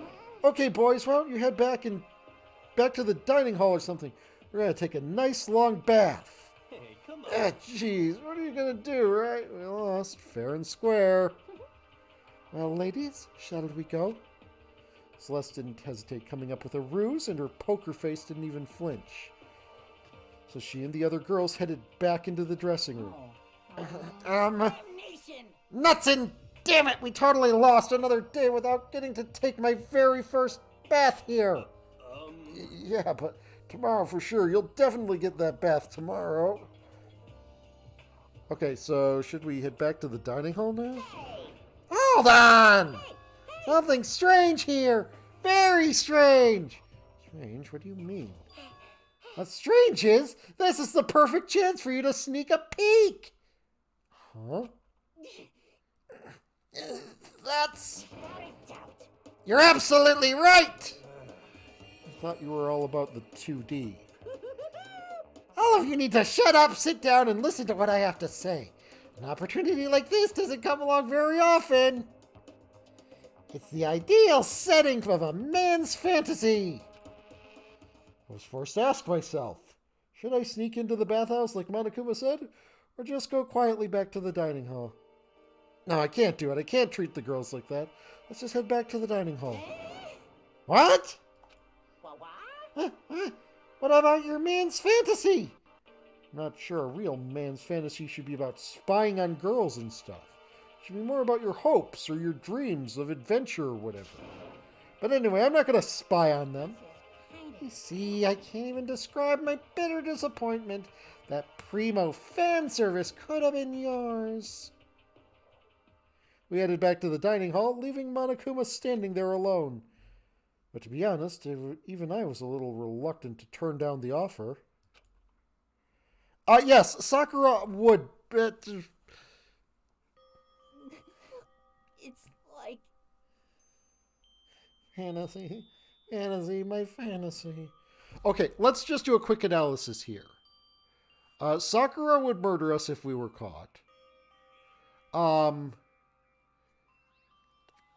okay, boys, why don't you head back to the dining hall or something? We're gonna take a nice long bath. Hey, come on. Jeez, what are you gonna do, right? We lost, fair and square. Well, ladies, shall we go? Celeste didn't hesitate coming up with a ruse, and her poker face didn't even flinch. So she and the other girls headed back into the dressing room. Damnation! Nuts and damn it, we totally lost another day without getting to take my very first bath here. Yeah, but tomorrow for sure. You'll definitely get that bath tomorrow. Okay, so should we head back to the dining hall now? Hold on! Something strange here. Very strange. Strange? What do you mean? What's strange is, this is the perfect chance for you to sneak a peek. Huh? That's... You're absolutely right! I thought you were all about the 2D. All of you need to shut up, sit down, and listen to what I have to say. An opportunity like this doesn't come along very often. It's the ideal setting of a man's fantasy. I was forced to ask myself, should I sneak into the bathhouse like Monokuma said, or just go quietly back to the dining hall? No, I can't do it. I can't treat the girls like that. Let's just head back to the dining hall. What? What? What about your man's fantasy? I'm not sure a real man's fantasy should be about spying on girls and stuff. It should be more about your hopes or your dreams of adventure or whatever. But anyway, I'm not going to spy on them. You see, I can't even describe my bitter disappointment That primo fan service could have been yours. We headed back to the dining hall, leaving Monokuma standing there alone. But to be honest, even I was a little reluctant to turn down the offer. Yes, Sakura would, but... It's like... Fantasy, my fantasy. Okay, let's just do a quick analysis here. Sakura would murder us if we were caught.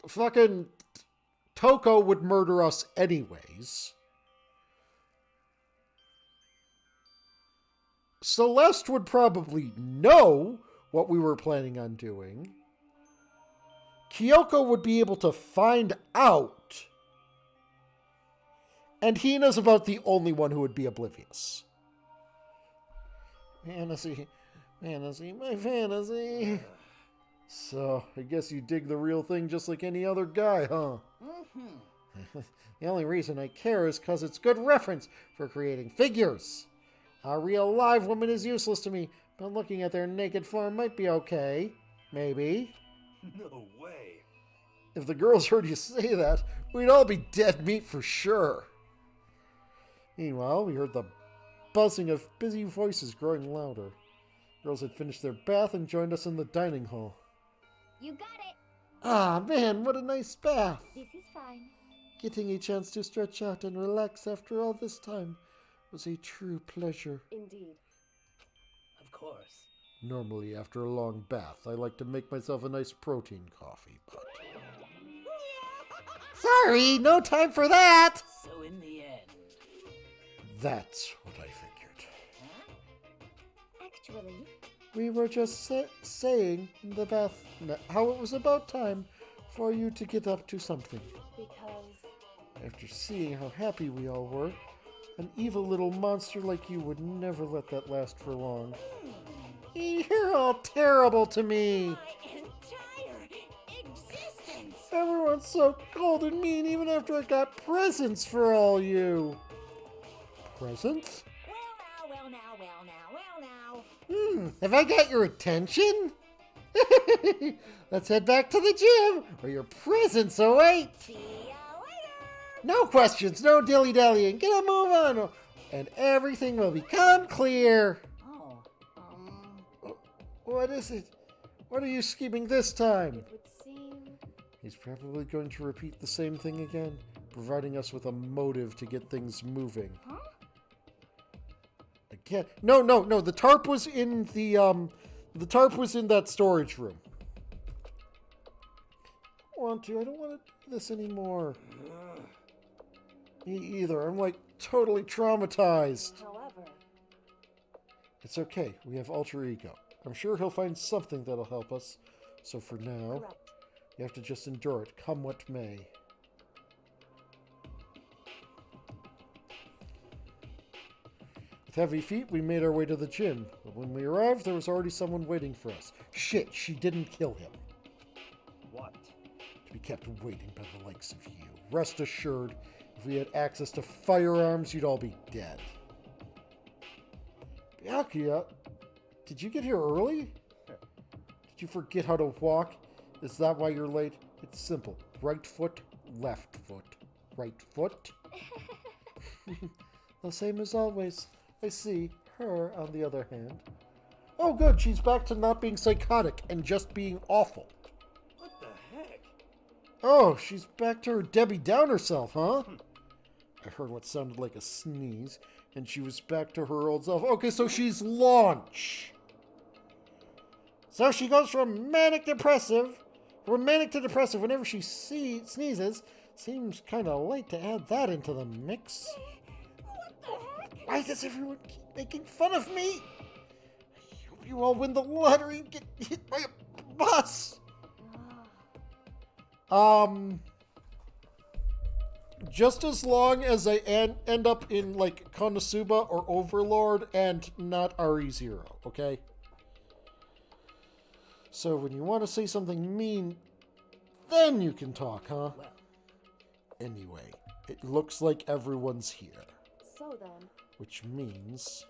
Fucking Toko would murder us anyways. Celeste would probably know what we were planning on doing. Kyoko would be able to find out. And Hina's about the only one who would be oblivious. Fantasy, my fantasy. So, I guess you dig the real thing just like any other guy, huh? Mm-hmm. The only reason I care is because it's good reference for creating figures. A real live woman is useless to me, but looking at their naked form might be okay. Maybe. No way. If the girls heard you say that, we'd all be dead meat for sure. Meanwhile, we heard the buzzing of busy voices growing louder. Girls had finished their bath and joined us in the dining hall. You got it. Ah, man, what a nice bath. This is fine. Getting a chance to stretch out and relax after all this time was a true pleasure. Indeed. Of course. Normally, after a long bath, I like to make myself a nice protein coffee, but... Sorry, no time for that! So in the end... That's what I figured. Actually, We were just saying in the bath how it was about time for you to get up to something. Because... After seeing how happy we all were, an evil little monster like you would never let that last for long. You're all terrible to me. my entire existence! Everyone's so cold and mean even after I got presents for all you. Presents? Well now. Have I got your attention? Let's head back to the gym where your presents await. See ya later! No questions, no dilly-dallying. Get a move on, and everything will become clear. Oh, What is it? What are you scheming this time? it would seem... He's probably going to repeat the same thing again, providing us with a motive to get things moving. Huh? Again? No. The tarp was in the tarp was in that storage room. I don't want to do this anymore. Me either. I'm like totally traumatized. However... It's okay. We have alter ego. I'm sure he'll find something that'll help us. So for now, Correct. you have to just endure it, come what may. With heavy feet, we made our way to the gym. But when we arrived, there was already someone waiting for us. Shit, she didn't kill him. What? To be kept waiting by the likes of you. Rest assured, if we had access to firearms, you'd all be dead. Byakuya, did you get here early? Did you forget how to walk? Is that why you're late? It's simple. Right foot, left foot. Right foot. The same as always. I see. Her, on the other hand. Oh, good. She's back to not being psychotic and just being awful. What the heck? Oh, she's back to her Debbie Downer self, huh? I heard what sounded like a sneeze, and she was back to her old self. Okay, so she's launch. So she goes from manic to depressive whenever she sneezes. Seems kind of late to add that into the mix. What the heck? Why does everyone keep making fun of me? I hope you all win the lottery and get hit by a bus. Just as long as I end up in, like, Konosuba or Overlord and not RE0, okay? So when you want to say something mean, then you can talk, huh? Well, Anyway, it looks like everyone's here, so then... which means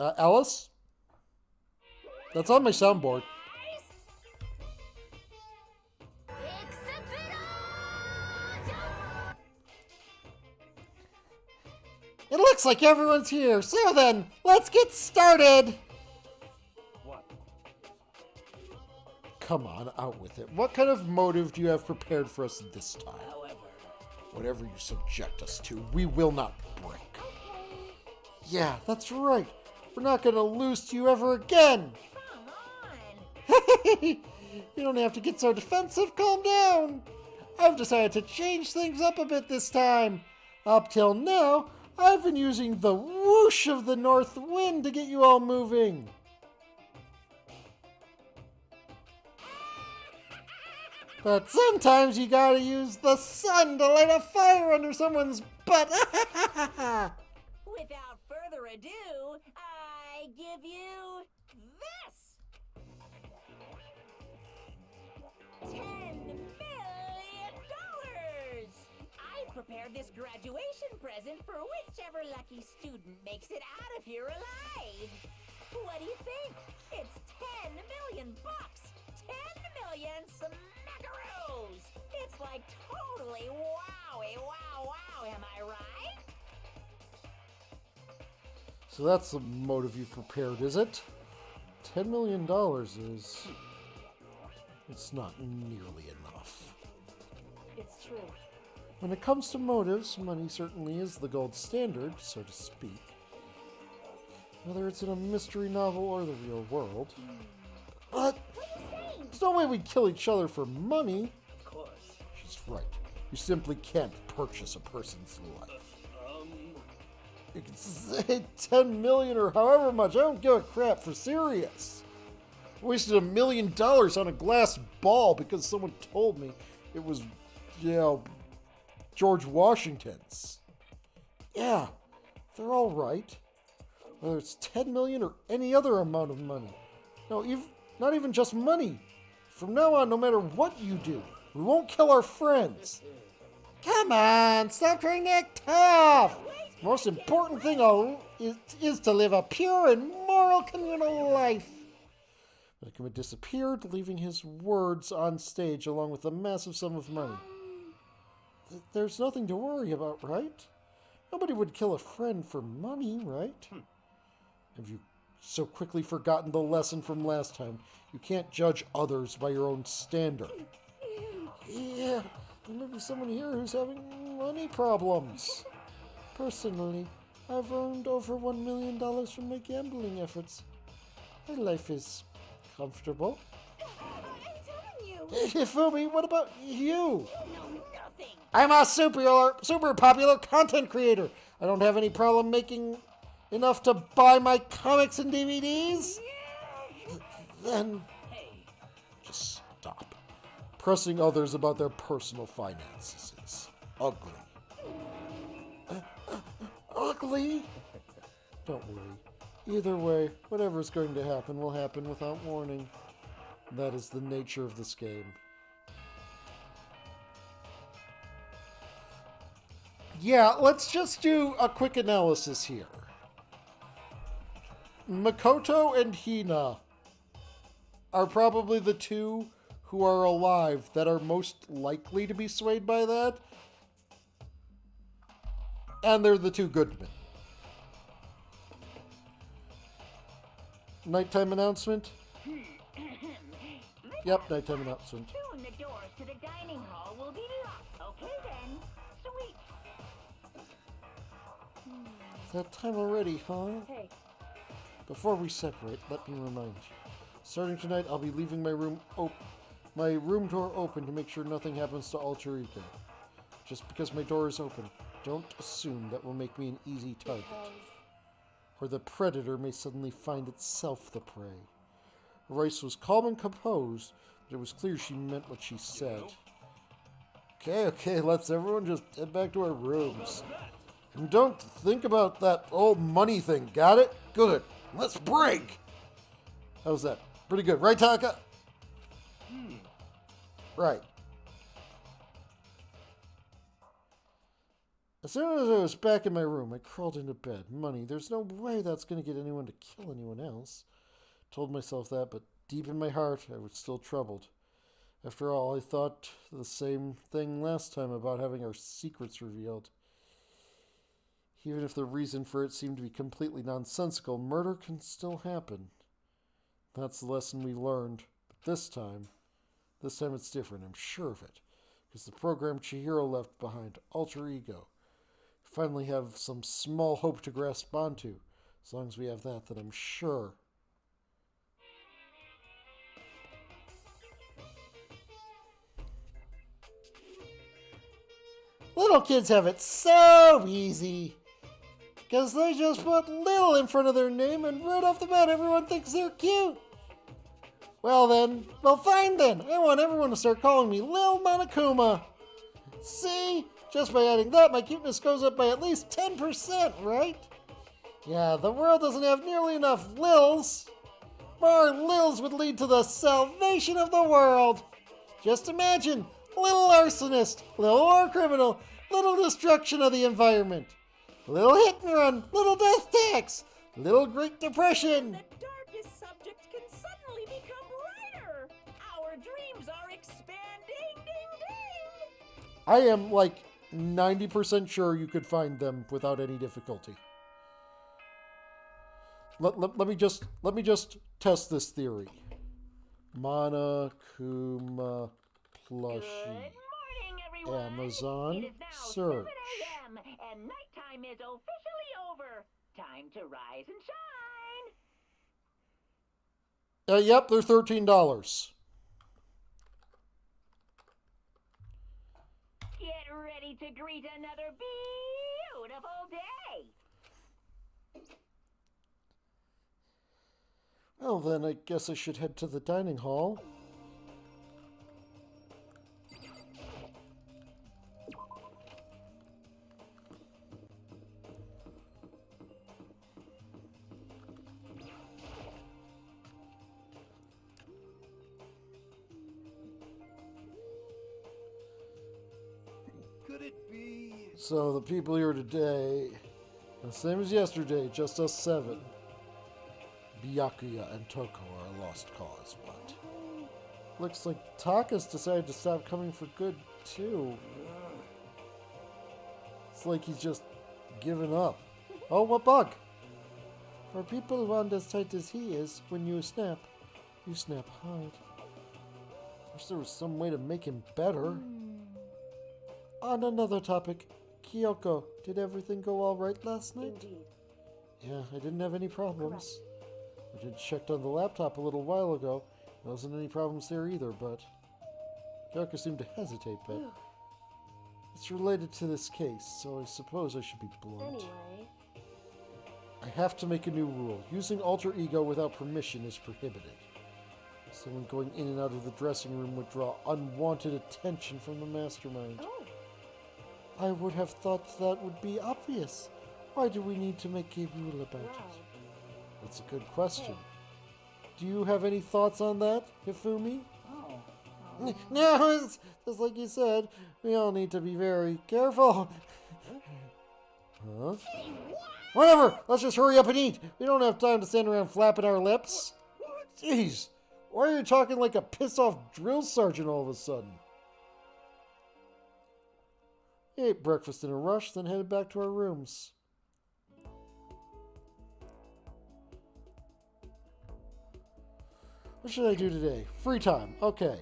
Alice? That's on my soundboard. It looks like everyone's here. So then, let's get started. What? Come on, out with it. What kind of motive do you have prepared for us this time? However, Whatever you subject us to, we will not break. Yeah, that's right. We're not going to lose to you ever again. Come on. You don't have to get so defensive. Calm down. I've decided to change things up a bit this time. Up till now, I've been using the whoosh of the north wind to get you all moving. But sometimes you gotta use the sun to light a fire under someone's butt. Without further ado, I give you this. $10 million. I've prepared this graduation present for whichever lucky student makes it out of here alive. What do you think? It's 10 million bucks. 10 million smackaroos. It's like totally wowie, wow, am I right? So that's the motive you've prepared, is it? $10 million is... It's not nearly enough. It's true. When it comes to motives, money certainly is the gold standard, so to speak. Whether it's in a mystery novel or the real world. But there's no way we'd kill each other for money. of course. She's right. You simply can't purchase a person's life. You can say 10 million or however much. I don't give a crap, for serious. I wasted $1 million on a glass ball because someone told me it was, George Washington's. Yeah, they're all right. Whether it's 10 million or any other amount of money. No, not even just money. From now on, no matter what you do, we won't kill our friends. Come on, stop trying to act tough. Most important thing is to live a pure and moral communal life. Benjamin disappeared, leaving his words on stage along with a massive sum of money. There's nothing to worry about, right? Nobody would kill a friend for money, right? Have you so quickly forgotten the lesson from last time? You can't judge others by your own standard. Yeah, there may be someone here who's having money problems. Personally, I've earned over $1 million from my gambling efforts. My life is comfortable. I'm telling you. Fumi, what about you? You know nothing. I'm a super popular content creator. I don't have any problem making enough to buy my comics and DVDs. Then just stop. Pressing others about their personal finances is ugly. Ugly? Don't worry. Either way, whatever's going to happen will happen without warning. That is the nature of this game. Yeah, let's just do a quick analysis here. Makoto and Hina are probably the two who are alive that are most likely to be swayed by that. And they're the two good men. Nighttime announcement? Yep, nighttime announcement. Soon the doors to the dining hall will be locked. Okay then. Sweet. It's that time already, huh? Hey. Before we separate, let me remind you. Starting tonight, I'll be leaving my room door open to make sure nothing happens to Alter Ego. Just because my door is open, don't assume that will make me an easy target. Or the predator may suddenly find itself the prey. Rice was calm and composed, but it was clear she meant what she said. Okay, let's everyone just head back to our rooms. And don't think about that old money thing, got it? Good. Let's break! How's that? Pretty good, right, Taka? Right. As soon as I was back in my room, I crawled into bed. Money, there's no way that's going to get anyone to kill anyone else. Told myself that, but deep in my heart, I was still troubled. After all, I thought the same thing last time about having our secrets revealed. Even if the reason for it seemed to be completely nonsensical, murder can still happen. That's the lesson we learned. But this time it's different, I'm sure of it. Because the program Chihiro left behind, alter ego. Finally have some small hope to grasp onto. As long as we have that, then I'm sure. Little kids have it so easy. Because they just put Lil in front of their name and right off the bat everyone thinks they're cute. Well fine then. I want everyone to start calling me Lil Monokuma. See? Just by adding that, my cuteness goes up by at least 10%, right? Yeah, the world doesn't have nearly enough Lils. More Lils would lead to the salvation of the world. Just imagine, little arsonist, little war criminal, little destruction of the environment. Little hit and run, little death tax, little Great Depression. The darkest subjects can suddenly become brighter. Our dreams are expanding. Ding, ding. I am like 90% sure you could find them without any difficulty. Let me just test this theory. Monokuma plushie. Good morning, everyone. Amazon It is now search. 7 a.m. and nighttime is officially over. Time to rise and shine. Yep, they're $13. Get ready to greet another beautiful day. Well, then I guess I should head to the dining hall. Could it be? So the people here today, the same as yesterday, just us 7. Byakuya and Toko are a lost cause, but looks like Taka's decided to stop coming for good too. It's like he's just given up. Oh, what bug? For people who aren't as tight as he is, when you snap hard. Wish there was some way to make him better. On another topic, Kyoko, did everything go all right last night? Indeed. Yeah, I didn't have any problems. I did checked on the laptop a little while ago. There wasn't any problems there either, but Kyoko seemed to hesitate, but it's related to this case, so I suppose I should be blunt. Anyway, I have to make a new rule. Using alter ego without permission is prohibited. Someone going in and out of the dressing room would draw unwanted attention from the mastermind. oh, I would have thought that would be obvious. Why do we need to make a rule about right. it? That's a good question. Do you have any thoughts on that, Hifumi? Oh. No, it's just like you said. We all need to be very careful. Huh? Whatever. Let's just hurry up and eat. We don't have time to stand around flapping our lips. Jeez. Why are you talking like a piss-off drill sergeant all of a sudden? We ate breakfast in a rush, then headed back to our rooms. What should I do today? Free time. Okay.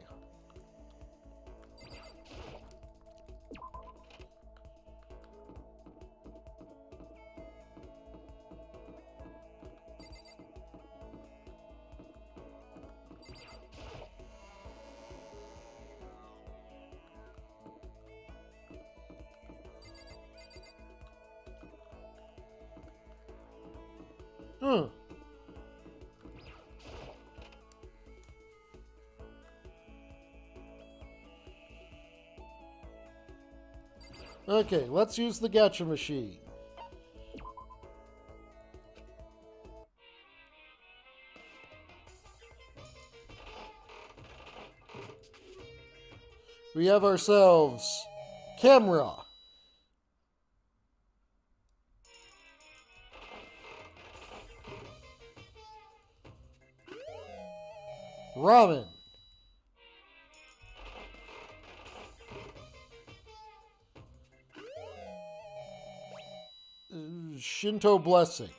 Okay, let's use the gacha machine. We have ourselves camera, Ramen. Shinto blessing.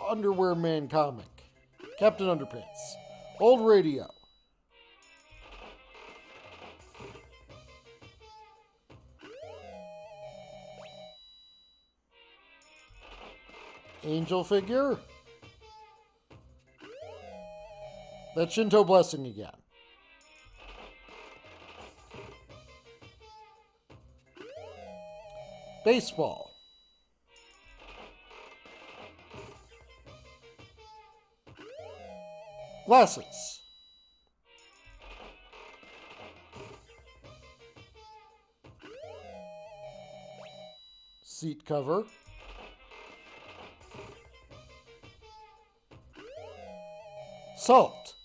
Underwear Man comic. Captain Underpants. Old radio. Angel figure. That Shinto blessing again. Baseball. Glasses. Seat cover. Salt.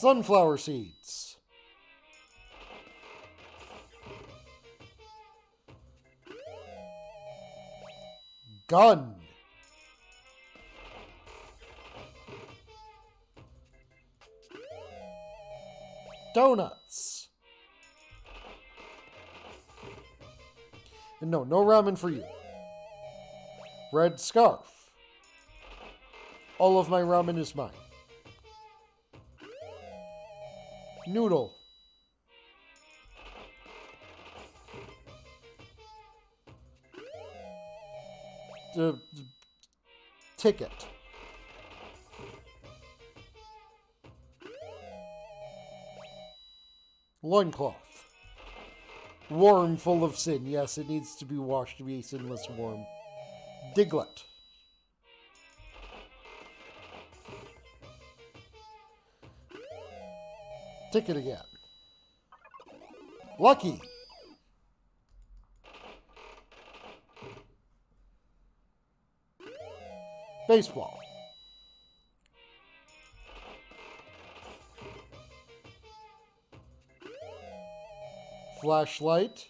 Sunflower seeds. Gun. Donuts. And no ramen for you. Red scarf. All of my ramen is mine. Noodle. Ticket. Loincloth. Worm full of sin. Yes, it needs to be washed to be a sinless worm. Diglett. Ticket again. Lucky. Baseball. Flashlight.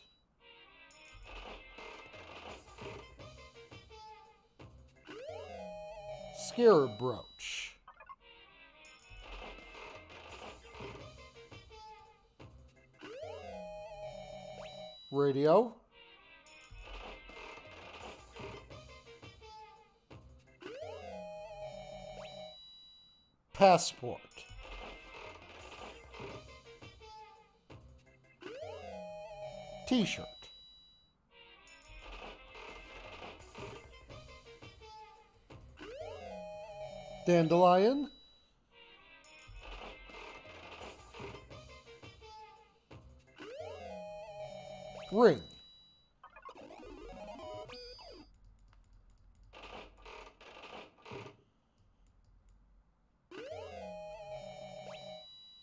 Scarab brooch. Radio. Passport. T-shirt. Dandelion. Ring.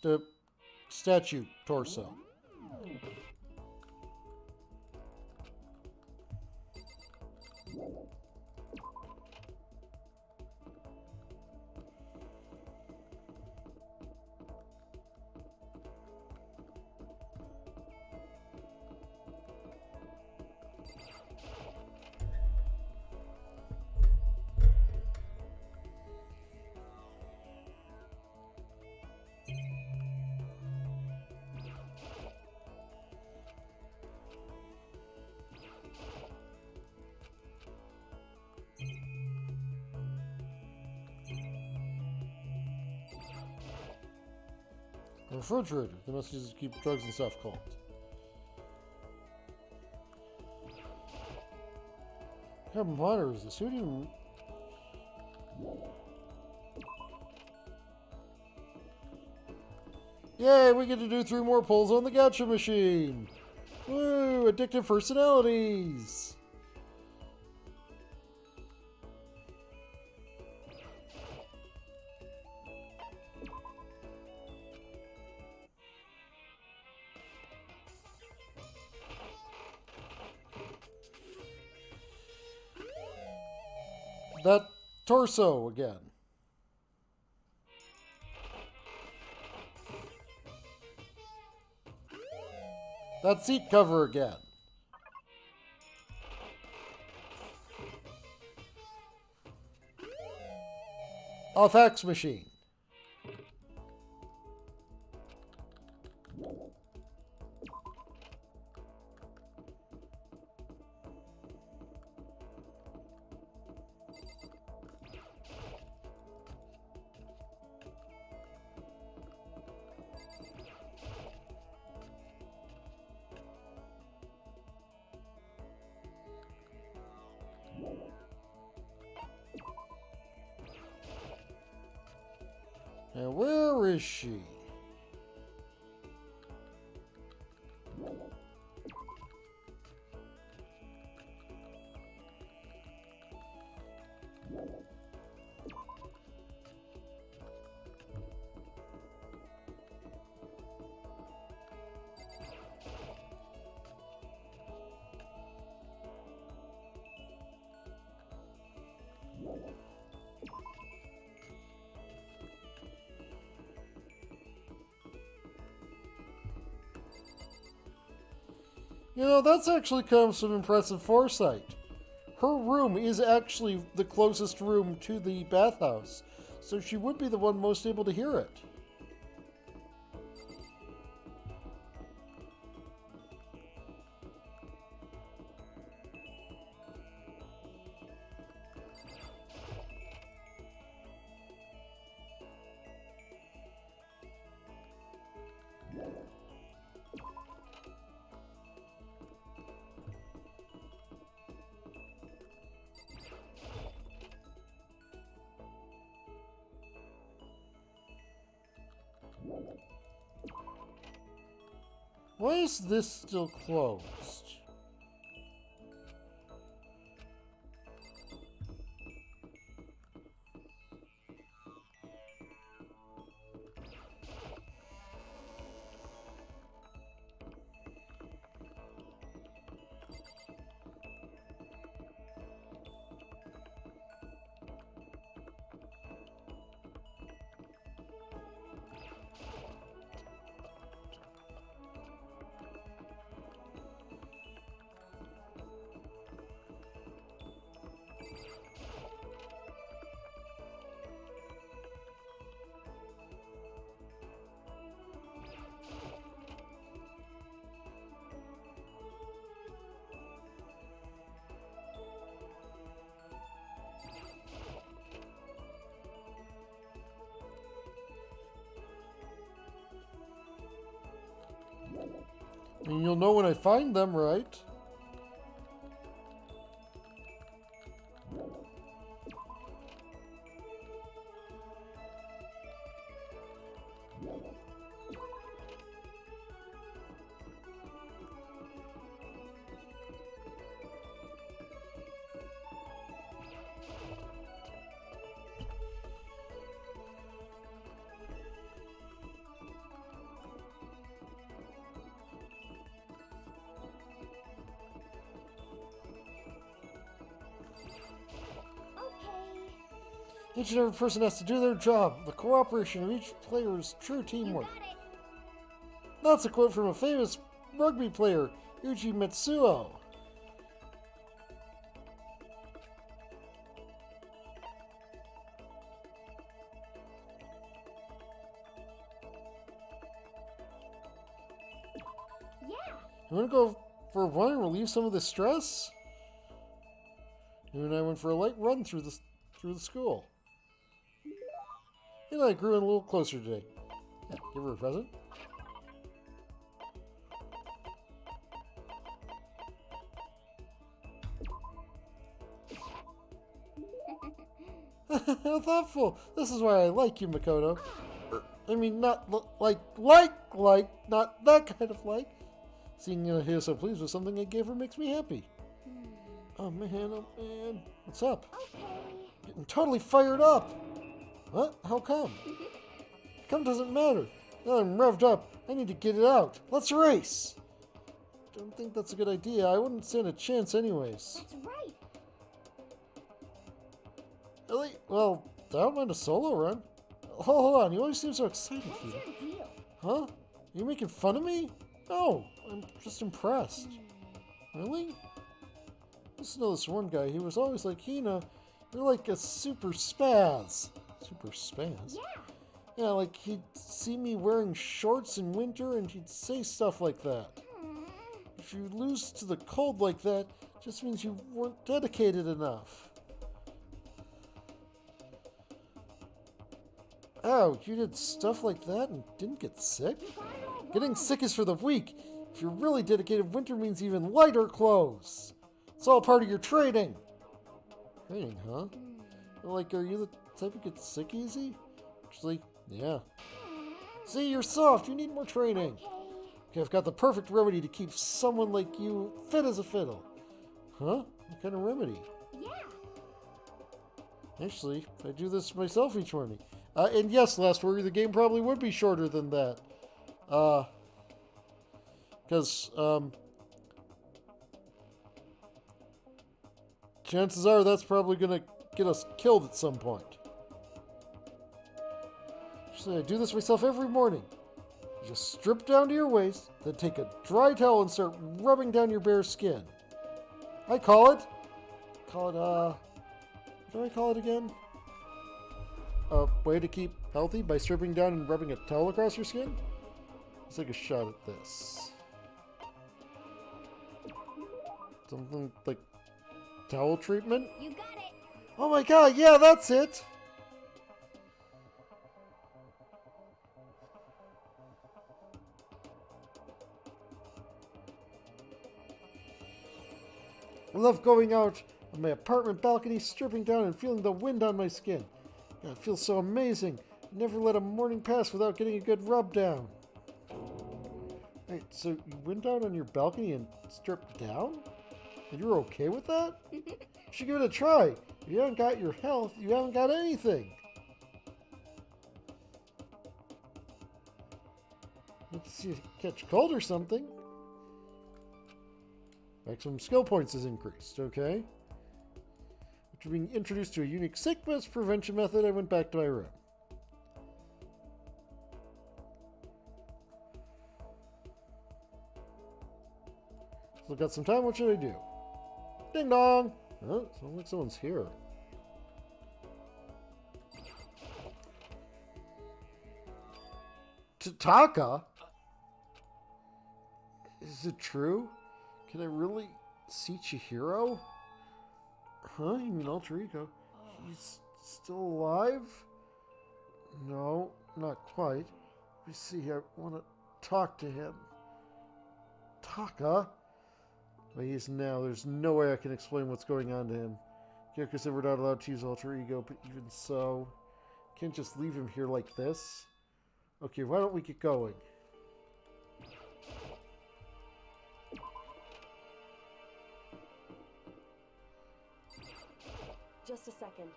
The statue torso. A refrigerator. They must just keep drugs and stuff cold. How modern is this? Who do you... Yay, we get to do 3 more pulls on the gacha machine! Woo! Addictive personalities! That torso again. That seat cover again. A fax machine. Now, where is she? You know, that's actually kind of some impressive foresight. Her room is actually the closest room to the bathhouse, so she would be the one most able to hear it. Why is this still closed? And you'll know when I find them, right? Each and every person has to do their job. The cooperation of each player is true teamwork. That's a quote from a famous rugby player, Uji Mitsuo. Yeah. You want to go for a run and relieve some of the stress? You and I went for a light run through the school. And I grew in a little closer today. Yeah, give her a present. How thoughtful. This is why I like you, Makoto. I mean, not like, not that kind of like. Seeing you here so pleased with something I gave her makes me happy. Oh man, what's up? Okay. Getting totally fired up. What? How come? Come doesn't matter. Now I'm revved up. I need to get it out. Let's race. Don't think that's a good idea. I wouldn't stand a chance anyways. That's right. Really? Well, I don't mind a solo run. Hold on. You always seem so excited, What's Peter. your deal? Huh? You making fun of me? No. I'm just impressed. Really? Listen to this one guy. He was always like, Hina, you're like a super spaz. Super spaz? Yeah. Yeah, like he'd see me wearing shorts in winter and he'd say stuff like that. If you lose to the cold like that, it just means you weren't dedicated enough. Oh, you did stuff like that and didn't get sick? Getting sick is for the weak. If you're really dedicated, winter means even lighter clothes. It's all part of your training. Training, huh? Like, are you the type who gets sick easy? Actually, yeah. See, you're soft. You need more training. Okay, I've got the perfect remedy to keep someone like you fit as a fiddle. Huh? What kind of remedy? Yeah. Actually, I do this myself each morning. And yes, last worry, the game probably would be shorter than that. Because, chances are that's probably going to get us killed at some point. Actually, I do this myself every morning. You just strip down to your waist, then take a dry towel and start rubbing down your bare skin. I call it, what do I call it again? A way to keep healthy by stripping down and rubbing a towel across your skin? Let's take a shot at this. Something like towel treatment? You got it. Oh my god, yeah, that's it! I love going out on my apartment balcony, stripping down and feeling the wind on my skin. God, it feels so amazing. Never let a morning pass without getting a good rub down. Wait, so you went out on your balcony and stripped down? And you're okay with that? You should give it a try. If you haven't got your health, you haven't got anything. Let's see if you catch cold or something. Maximum skill points is increased, okay? After being introduced to a unique sickness prevention method, I went back to my room. So I've got some time, what should I do? Ding dong! Oh, sounds like someone's here. Taka? Is it true? Can I really see Chihiro? Huh? You mean alter ego? He's still alive? No, not quite. Let me see. I want to talk to him. Taka? Well, he is now. There's no way I can explain what's going on to him. Gyoko said we're not allowed to use alter ego, but even so, can't just leave him here like this. Okay, why don't we get going? Just a second.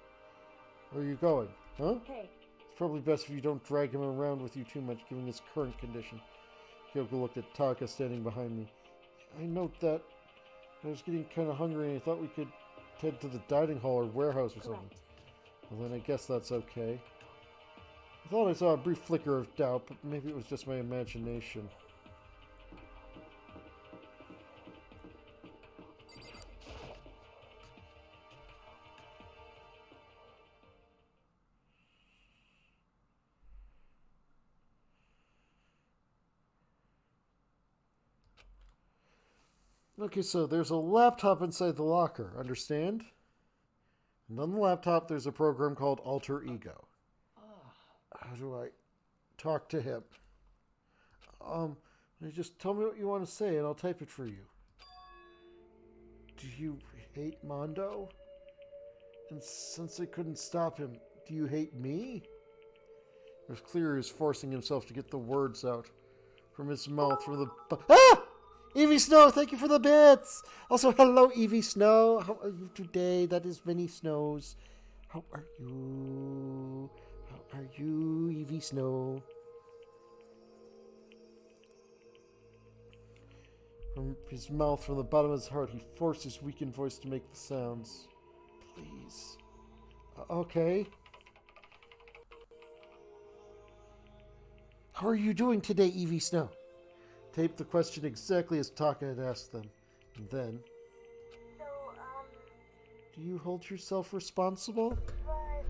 Where are you going? Huh? Hey, It's probably best if you don't drag him around with you too much, given his current condition. Kyoko looked at Taka standing behind me. I note that I was getting kind of hungry and I thought we could head to the dining hall or warehouse or something. correct. Well, then I guess that's okay. I thought I saw a brief flicker of doubt, but maybe it was just my imagination. Okay, so there's a laptop inside the locker, understand? And on the laptop, there's a program called Alter Ego. How do I talk to him? Just tell me what you want to say and I'll type it for you. Do you hate Mondo? And since I couldn't stop him, do you hate me? It was clear he was forcing himself to get the words out from his mouth from the... Ah! Evie Snow, thank you for the bits! Also, hello, Evie Snow. How are you today? That is Minnie Snows. How are you? How are you, Evie Snow? From his mouth, from the bottom of his heart, he forced his weakened voice to make the sounds. Please. Okay. How are you doing today, Evie Snow? taped the question exactly as Taka had asked them. And then, So, do you hold yourself responsible? but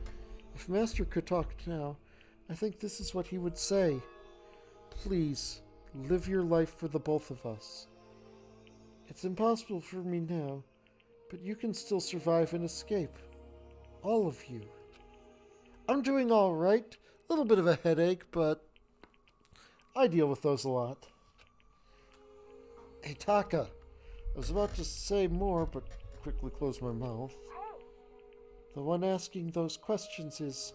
If Master could talk now, I think this is what he would say. Please, live your life for the both of us. It's impossible for me now, but you can still survive and escape. All of you. I'm doing all right. A little bit of a headache, but I deal with those a lot. Hey, Taka. I was about to say more, but quickly closed my mouth. hey, The one asking those questions is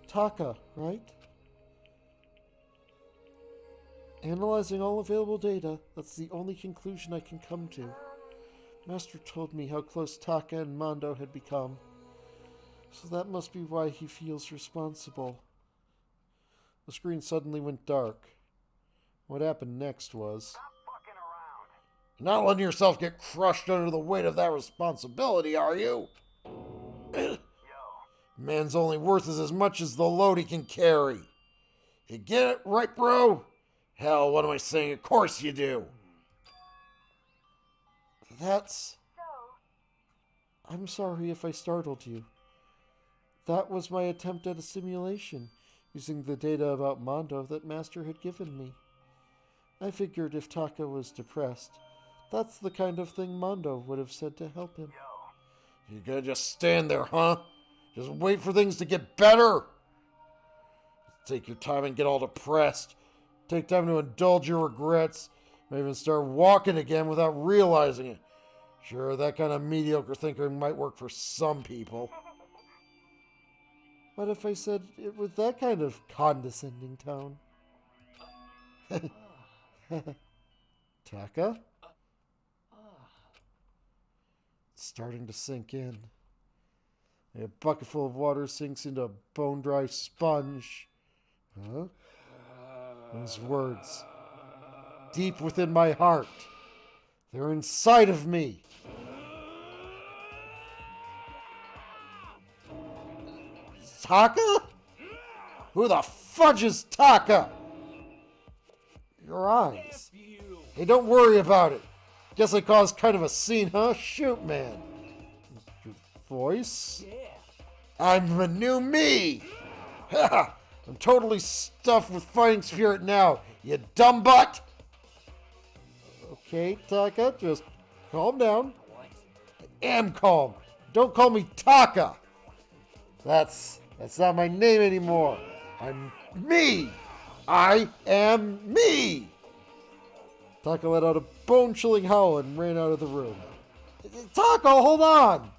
Taka, right? Analyzing all available data, that's the only conclusion I can come to. Master told me how close Taka and Mondo had become. So that must be why he feels responsible. The screen suddenly went dark. What happened next was... You're not letting yourself get crushed under the weight of that responsibility, are you? Man's only worth is as much as the load he can carry. You get it, right, bro? Hell, what am I saying? Of course you do. That's... so, I'm sorry if I startled you. That was my attempt at a simulation, using the data about Mondo that Master had given me. I figured if Taka was depressed, that's the kind of thing Mondo would have said to help him. You gonna just stand there, huh? Just wait for things to get better? Take your time and get all depressed. Take time to indulge your regrets. Maybe even start walking again without realizing it. Sure, that kind of mediocre thinking might work for some people. What if I said it with that kind of condescending tone? Taka? It's starting to sink in. A bucket full of water sinks into a bone-dry sponge. Huh? Those words. Deep within my heart. They're inside of me. Taka? Who the fudge is Taka? Your eyes. Hey, don't worry about it. Guess I caused kind of a scene, huh? Shoot, man. Your voice? I'm the new me. Ha! I'm totally stuffed with fighting spirit now, you dumb butt. Okay, Taka, just calm down. I am calm. Don't call me Taka. That's not my name anymore. I'm me. I am me. Taka let out a bone-chilling howl and ran out of the room. Taka, hold on!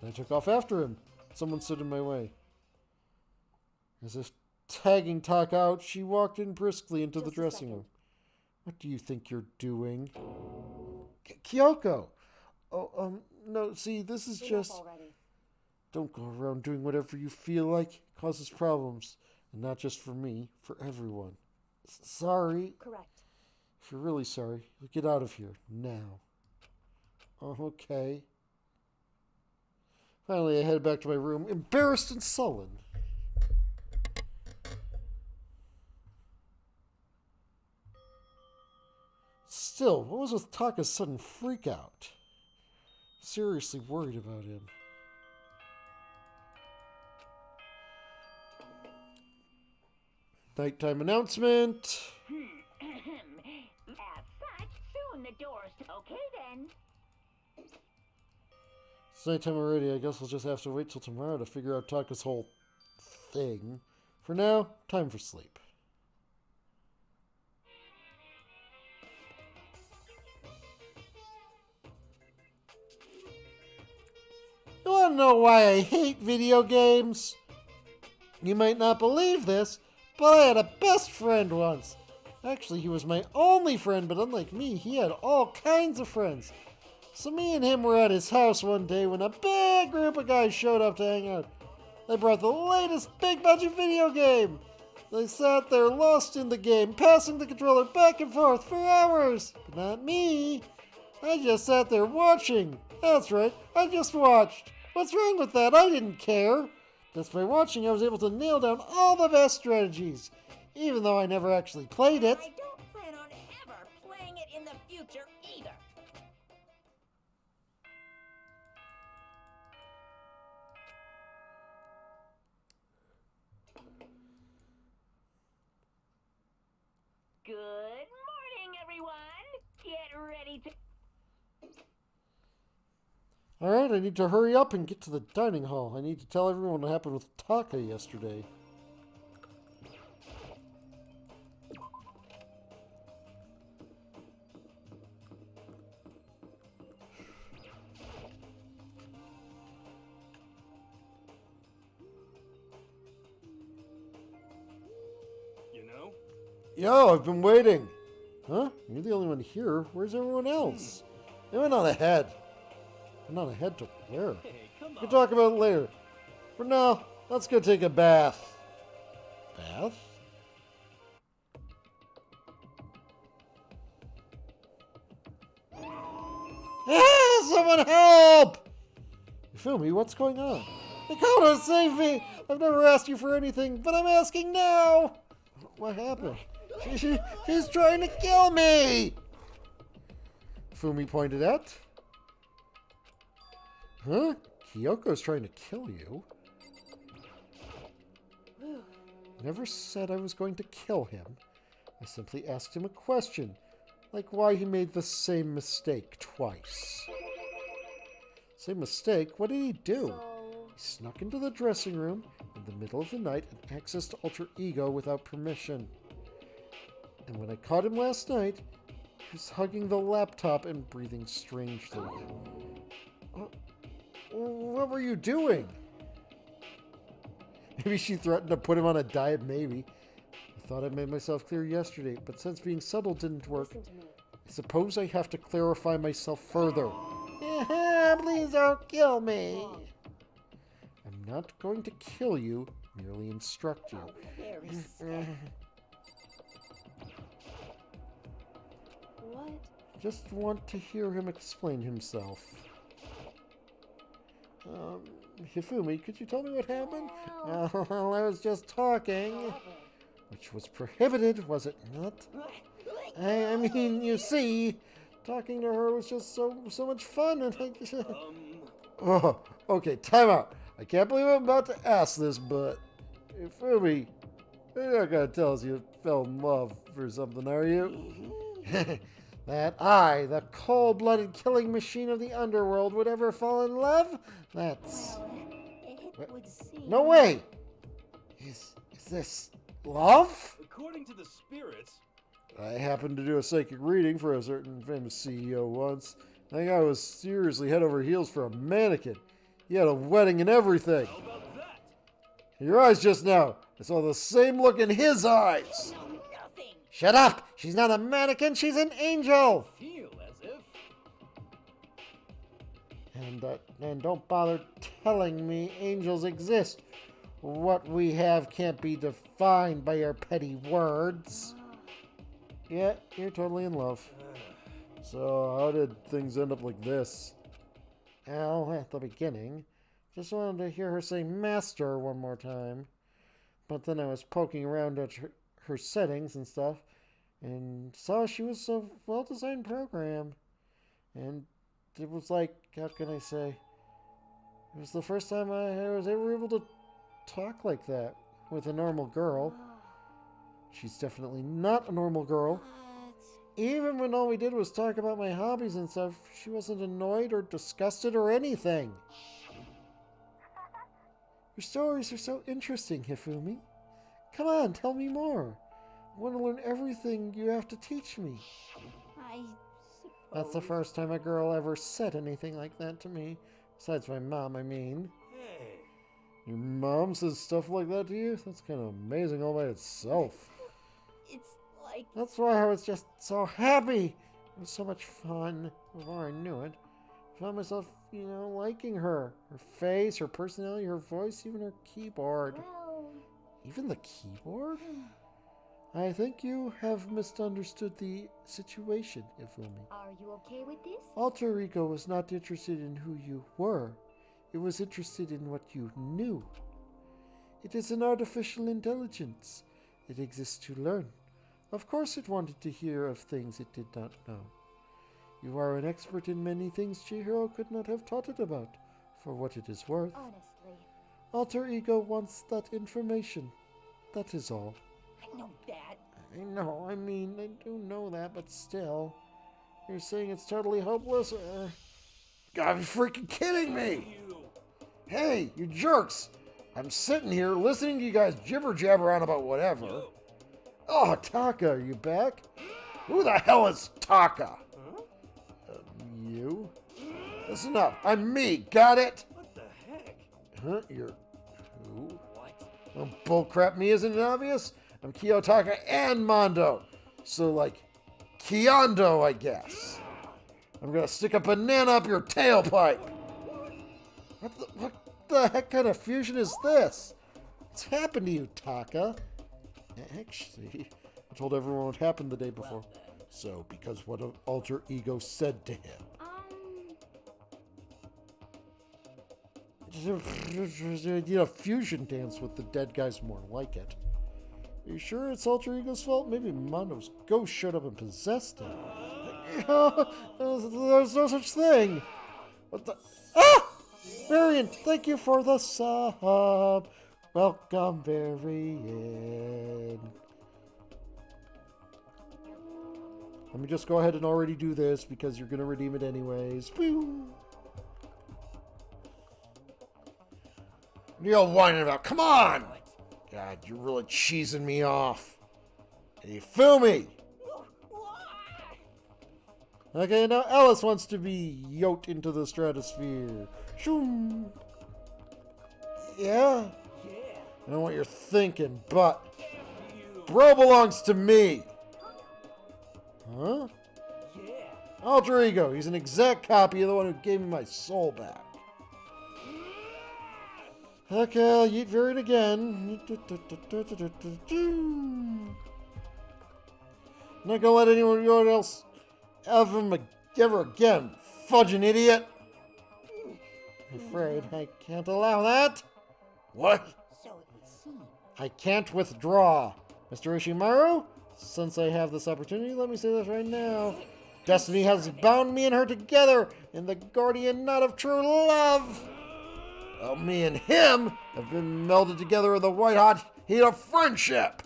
And I took off after him. Someone stood in my way. As if tagging Taka out, she walked in briskly into the dressing room. What do you think you're doing? Kyoko! Oh, no, see, this is just... Don't go around doing whatever you feel like. It causes problems. And not just for me, for everyone. Sorry. Correct. If you're really sorry, get out of here, now. Okay. Finally, I headed back to my room, embarrassed and sullen. Still, what was with Taka's sudden freak out? Seriously worried about him. Nighttime announcement. As such, soon the doors. Okay then. It's nighttime already. I guess we'll just have to wait till tomorrow to figure out Taka's whole thing. For now, time for sleep. You want to know why I hate video games? You might not believe this, but I had a best friend once. Actually, he was my only friend, but unlike me, he had all kinds of friends. So me and him were at his house one day when a big group of guys showed up to hang out. They brought the latest big budget video game. They sat there lost in the game, passing the controller back and forth for hours. But not me. I just sat there watching. That's right, I just watched. What's wrong with that? I didn't care. Just by watching, I was able to nail down all the best strategies, even though I never actually played it. I don't plan on ever I need to hurry up and get to the dining hall. I need to tell everyone what happened with Taka yesterday. You know? Yo, I've been waiting. Huh? You're the only one here. Where's everyone else? They went on ahead. Went on ahead to where? Hey, come We on. can talk about it later. For now, let's go take a bath. Bath? Ah, someone help! Fumi, what's going on? Dakota, save me! I've never asked you for anything, but I'm asking now! What happened? She's trying to kill me! Fumi pointed out. Huh? Kyoko's trying to kill you? Never said I was going to kill him. I simply asked him a question, like why he made the same mistake twice. Same mistake? What did he do? He snuck into the dressing room in the middle of the night and accessed Alter Ego without permission. And when I caught him last night, he was hugging the laptop and breathing strangely. What were you doing? Maybe she threatened to put him on a diet, maybe. I thought I made myself clear yesterday, but since being subtle didn't work, I suppose I have to clarify myself further. Please don't kill me. I'm not going to kill you, merely instruct you. Very sad. What? Just want to hear him explain himself. Hifumi, could you tell me what happened? Well, I was just talking. Which was prohibited, was it not? I mean, you see, talking to her was just so much fun, and I just... Oh, okay, time out. I can't believe I'm about to ask this, but... Hifumi, you're not gonna tell us you fell in love or something, are you? That I, the cold-blooded killing machine of the underworld, would ever fall in love? That's... It would seem... No way! Is this love? According to the spirits, I happened to do a psychic reading for a certain famous CEO once. That guy was seriously head over heels for a mannequin. He had a wedding and everything. how about that? Your eyes just now. I saw the same look in his eyes. No, nothing. Shut up! She's not a mannequin, she's an angel! Feel as if. And don't bother telling me angels exist. What we have can't be defined by your petty words. Yeah, you're totally in love. So how did things end up like this? Well, at the beginning, just wanted to hear her say master one more time. But then I was poking around at her settings and stuff, and saw she was a well-designed program. And it was like, how can I say? It was the first time I was ever able to talk like that with a normal girl. She's definitely not a normal girl. Even when all we did was talk about my hobbies and stuff, she wasn't annoyed or disgusted or anything. Your stories are so interesting, Hifumi. Come on, tell me more. I want to learn everything you have to teach me. I suppose... That's the first time a girl ever said anything like that to me. Besides my mom, I mean. Hey, Your mom says stuff like that to you? That's kind of amazing all by itself. It's like... That's why I was just so happy. It was so much fun before I knew it. I found myself, liking her. Her face, her personality, her voice, even her keyboard. Well... Even the keyboard? I think you have misunderstood the situation, Ifumi. Are you okay with this? Alter Ego was not interested in who you were. It was interested in what you knew. It is an artificial intelligence. It exists to learn. Of course it wanted to hear of things it did not know. You are an expert in many things Chihiro could not have taught it about, for what it is worth. Honestly. Alter Ego wants that information. That is all. I know that. I know, I do know that, but still. You're saying it's totally hopeless? gotta be freaking kidding me! You. Hey, you jerks! I'm sitting here listening to you guys jibber jabber on about whatever. Oh, Taka, are you back? Who the hell is Taka? You? Listen up, I'm me, got it? What the heck? Huh? You're who? What? Well, bullcrap me isn't it obvious? I'm Kiyotaka and Mondo. So, like, Kiondo, I guess. I'm gonna stick a banana up your tailpipe. What the heck kind of fusion is this? What's happened to you, Taka? Actually, I told everyone what happened the day before. So, because what an alter ego said to him. Fusion dance with the dead guy's more like it. Are you sure it's alter ego's fault? Maybe Mondo's ghost showed up and possessed him. There's no such thing. What the? Ah! Varian, thank you for the sub. Welcome, Varian. Let me just go ahead and already do this because you're going to redeem it anyways. Boom. What are you all whining about? Come on! God, you're really cheesing me off. Hey, Fumi! Okay, now Alice wants to be yoked into the stratosphere. Shoom! Yeah? I know what you're thinking, but bro belongs to me. Huh? Alter ego. He's an exact copy of the one who gave me my soul back. Okay, I'll eat Varian again. Not gonna let anyone else have him ever again. Fudging idiot. I'm afraid I can't allow that. What? So it would seem. I can't withdraw. Mr. Ishimaru, since I have this opportunity, let me say this right now. Destiny has bound me and her together in the guardian knot of true love. Well, me and him have been melded together in the white-hot heat of friendship.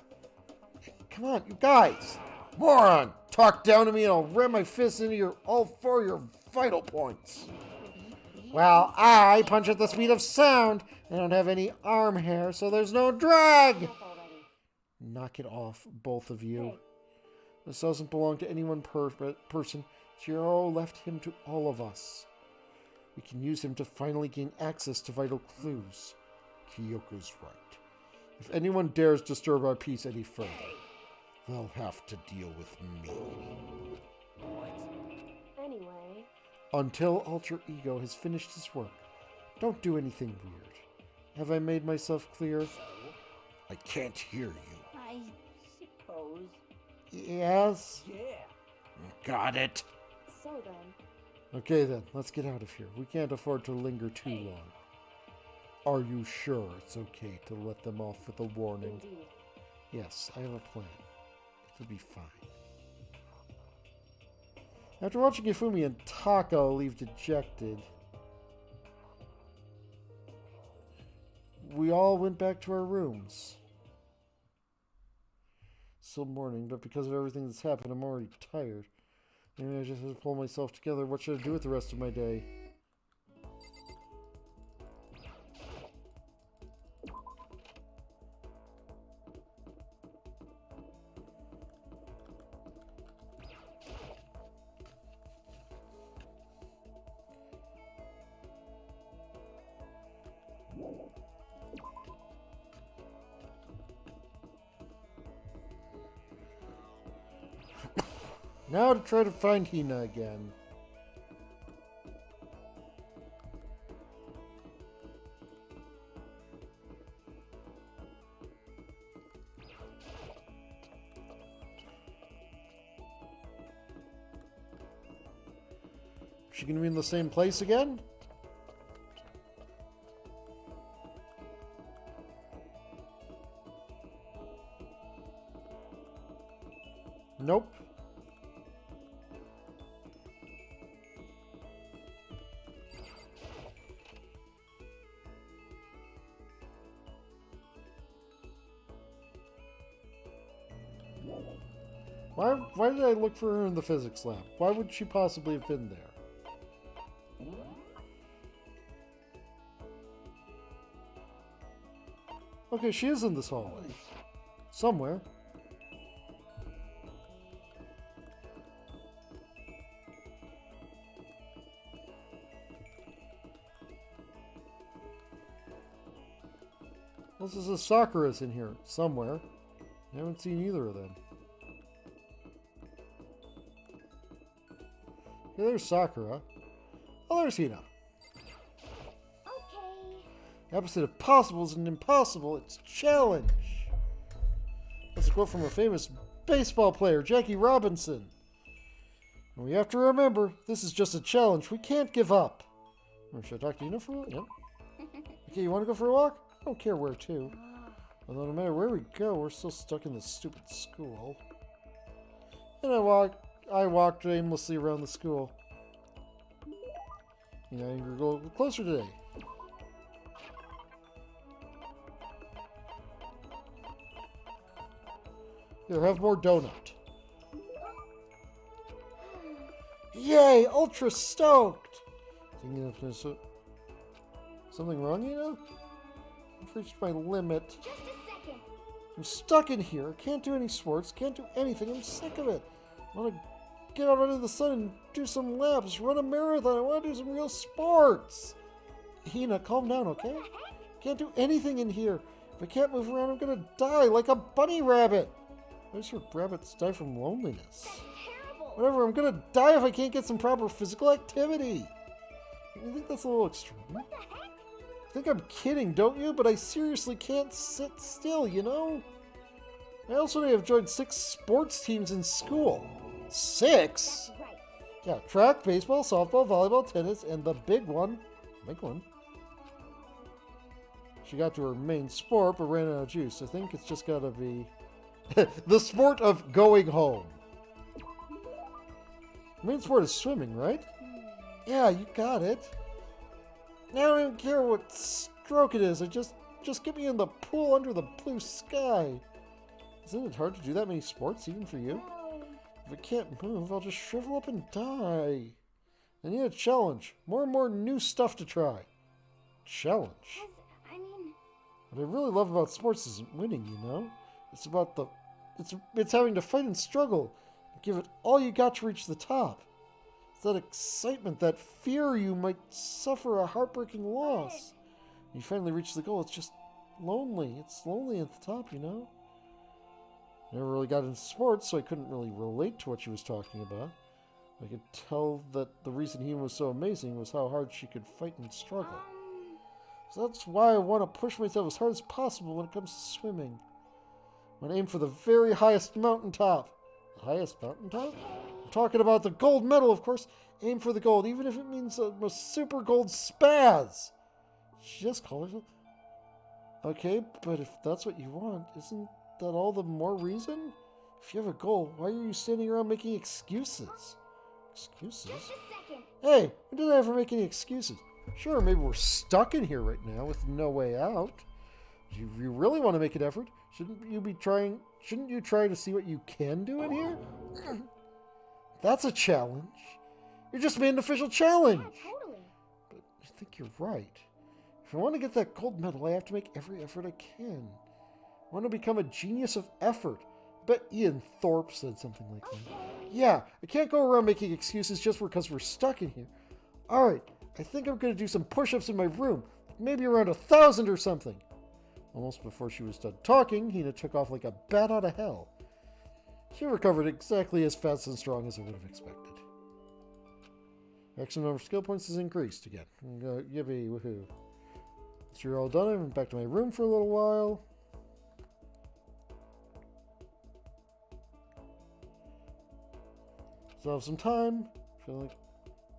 Come on, you guys. Moron, talk down to me and I'll ram my fist into all four of your vital points. Well, I punch at the speed of sound. I don't have any arm hair, so there's no drag. Knock it off, both of you. This doesn't belong to any one person. Chihiro left him to all of us. We can use him to finally gain access to vital clues. Kyoko's right. If anyone dares disturb our peace any further, they'll have to deal with me. Anyway. Until Alter Ego has finished his work, don't do anything weird. Have I made myself clear? I can't hear you. I suppose. Yes? Yeah. Got it. So then. Okay then, let's get out of here. We can't afford to linger too long. Are you sure it's okay to let them off with a warning? Indeed. Yes, I have a plan. It'll be fine. After watching Ifumi and Taka leave dejected, we all went back to our rooms. Still morning, but because of everything that's happened, I'm already tired. Maybe I just have to pull myself together. What should I do with the rest of my day? Now to try to find Hina again. Is she gonna be in the same place again? Nope. Why did I look for her in the physics lab? Why would she possibly have been there? Okay, she is in this hallway. Somewhere. This is a Sakura's in here somewhere. I haven't seen either of them. Yeah, there's Sakura. Oh, there's Hina. Okay. The opposite of possible isn't impossible, it's challenge. That's a quote from a famous baseball player, Jackie Robinson. And we have to remember, this is just a challenge. We can't give up. Or should I talk to Hina for a walk? Yep. Okay, you want to go for a walk? I don't care where to. Although no matter where we go, we're still stuck in this stupid school. And I walked aimlessly around the school. You know, you're going closer today. Here, have more donut. Yay! Ultra stoked! Thinking if there's something wrong, you know? I've reached my limit. Just a second. I'm stuck in here. Can't do any sports. Can't do anything. I'm sick of it. I want to get out into the sun and do some laps. Run a marathon. I want to do some real sports. Hina, calm down, okay? Can't do anything in here. If I can't move around, I'm going to die like a bunny rabbit. I just heard rabbits die from loneliness. That's terrible. Whatever, I'm going to die if I can't get some proper physical activity. You think that's a little extreme? What the heck? I think I'm kidding, don't you? But I seriously can't sit still, you know? I also have joined 6 sports teams in school. 6? Right. Yeah, track, baseball, softball, volleyball, tennis, and the big one. She got to her main sport, but ran out of juice. I think it's just gotta be the sport of going home. Main sport is swimming, right? Yeah, you got it. I don't even care what stroke it is. Just get me in the pool under the blue sky. Isn't it hard to do that many sports, even for you? If I can't move, I'll just shrivel up and die. I need a challenge. More and more new stuff to try. Challenge? What I really love about sports isn't winning, you know? It's about it's having to fight and struggle. And give it all you got to reach the top. It's that excitement, that fear you might suffer a heartbreaking loss. When you finally reach the goal, it's just lonely. It's lonely at the top, you know? Never really got into sports, so I couldn't really relate to what she was talking about. I could tell that the reason he was so amazing was how hard she could fight and struggle. So that's why I want to push myself as hard as possible when it comes to swimming. I want to aim for the very highest mountaintop. The highest mountaintop? I'm talking about the gold medal, of course. Aim for the gold, even if it means a super gold spaz. She just called herself. Okay, but if that's what you want, isn't that all the more reason? If you have a goal, why are you standing around making excuses? Excuses? Just a second. Hey, when did I ever make any excuses? Sure, maybe we're stuck in here right now with no way out. If you really want to make an effort, shouldn't you try to see what you can do in here? That's a challenge. You just made an official challenge. Yeah, totally. But I think you're right. If I want to get that gold medal, I have to make every effort I can. I want to become a genius of effort. I bet Ian Thorpe said something like that. Yeah, I can't go around making excuses just because we're stuck in here. Alright, I think I'm going to do some push-ups in my room. Maybe around 1,000 or something. Almost before she was done talking, Hina took off like a bat out of hell. She recovered exactly as fast and strong as I would have expected. Maximum number of skill points is increased again. Yippee, woohoo. So you're all done. I went back to my room for a little while. Still have some time. Feel like,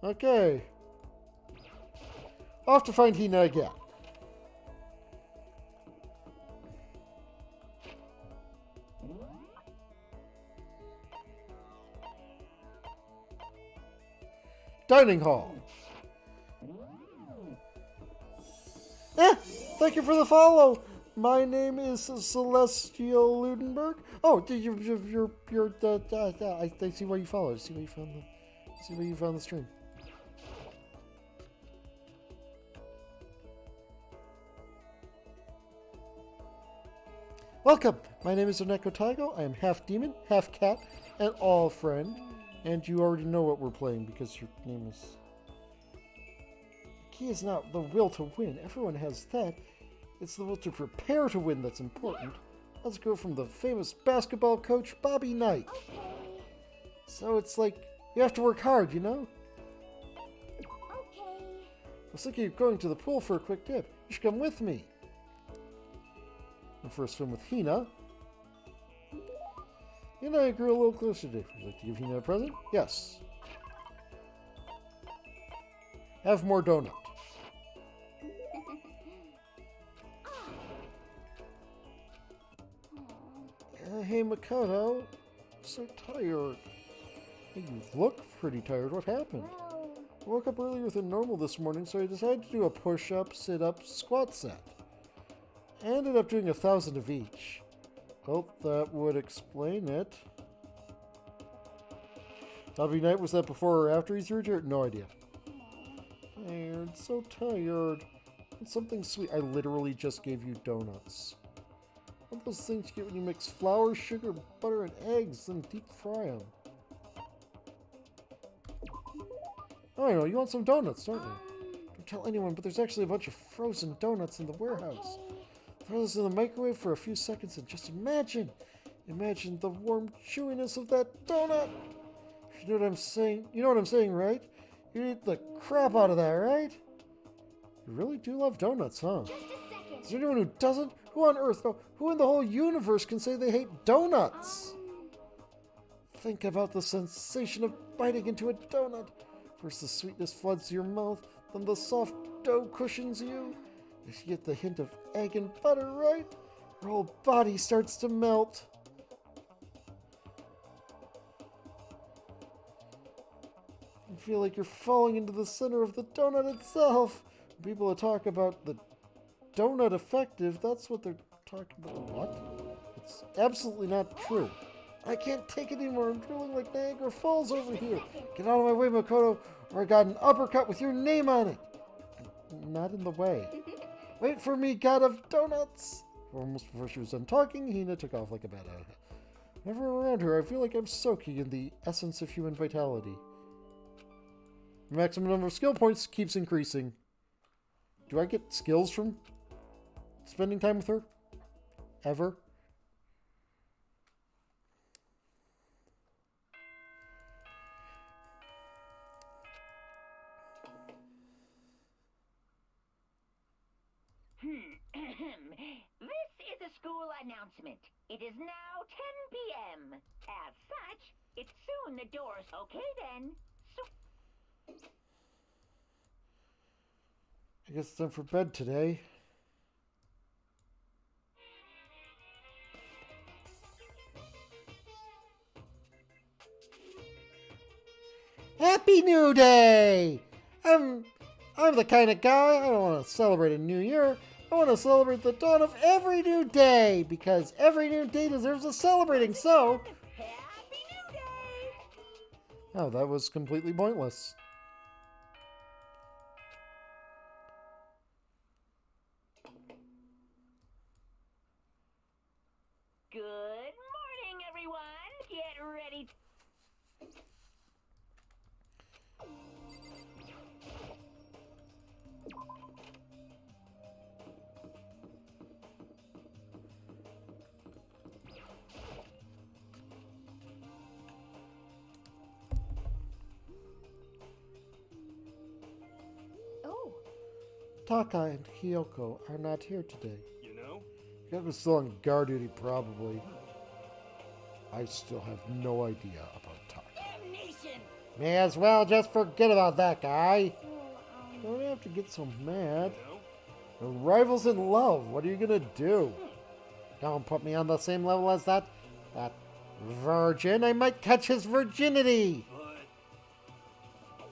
okay. Off to find Hina again. Dining hall. Thank you for the follow. My name is Celestial Ludenberg. Oh, I see why you followed. See why you found the stream. Welcome! My name is Oneko Tyago. I am half demon, half cat, and all friend. And you already know what we're playing because your name is... The key is not the will to win. Everyone has that. It's the will to prepare to win that's important. Let's go from the famous basketball coach, Bobby Knight. Okay. So it's like, you have to work hard, you know? Okay. I was thinking of going to the pool for a quick dip. You should come with me. And first swim with Hina. And I grew a little closer today. Would you like to give Hina a present? Yes. Have more donut. Hey Makoto, I'm so tired. Hey, you look pretty tired. What happened? Well, I woke up earlier than normal this morning, so I decided to do a push-up, sit-up, squat set. I ended up doing 1,000 of each. Well, that would explain it. Bobby Knight, was that before or after he threw it? No idea. Tired, so tired. And something sweet. I literally just gave you donuts. What those things you get when you mix flour, sugar, butter, and eggs, then deep fry them? Oh, I know, you want some donuts, don't you? Don't tell anyone, but there's actually a bunch of frozen donuts in the warehouse. Throw this in the microwave for a few seconds and just imagine the warm chewiness of that donut. You know what I'm saying? You know what I'm saying, right? You eat the crap out of that, right? You really do love donuts, huh? just a second. Is there anyone who doesn't? Who on earth, no, who in the whole universe can say they hate donuts? Think about the sensation of biting into a donut. First the sweetness floods your mouth, then the soft dough cushions you. You get the hint of egg and butter, right? Your whole body starts to melt. You feel like you're falling into the center of the donut itself. When people talk about the donut effective, that's what they're talking about. What? It's absolutely not true. I can't take it anymore. I'm drooling like Niagara Falls over here. Get out of my way, Makoto, or I got an uppercut with your name on it. I'm not in the way. Wait for me, god of donuts! Almost before she was done talking, Hina took off like a bad idea. Whenever I'm around her, I feel like I'm soaking in the essence of human vitality. The maximum number of skill points keeps increasing. Do I get skills from spending time with her? Ever? This is a school announcement. It is now 10 p.m. As such, it's soon the doors. Okay then. So I guess it's time for bed today. Happy New Day! I'm the kind of guy, I don't want to celebrate a new year. I want to celebrate the dawn of every new day, because every new day deserves a celebrating, so... Happy New Day! Oh, that was completely pointless. Good morning, everyone. Get ready. Oh, Taka and Hiyoko are not here today. You know? Hyoko's still on guard duty, probably. I still have no idea about Taka. Damnation! May as well just forget about that guy. so, You don't have to get so mad. You know? We're rivals in love. What are you gonna do? Don't put me on the same level as that virgin. I might catch his virginity. But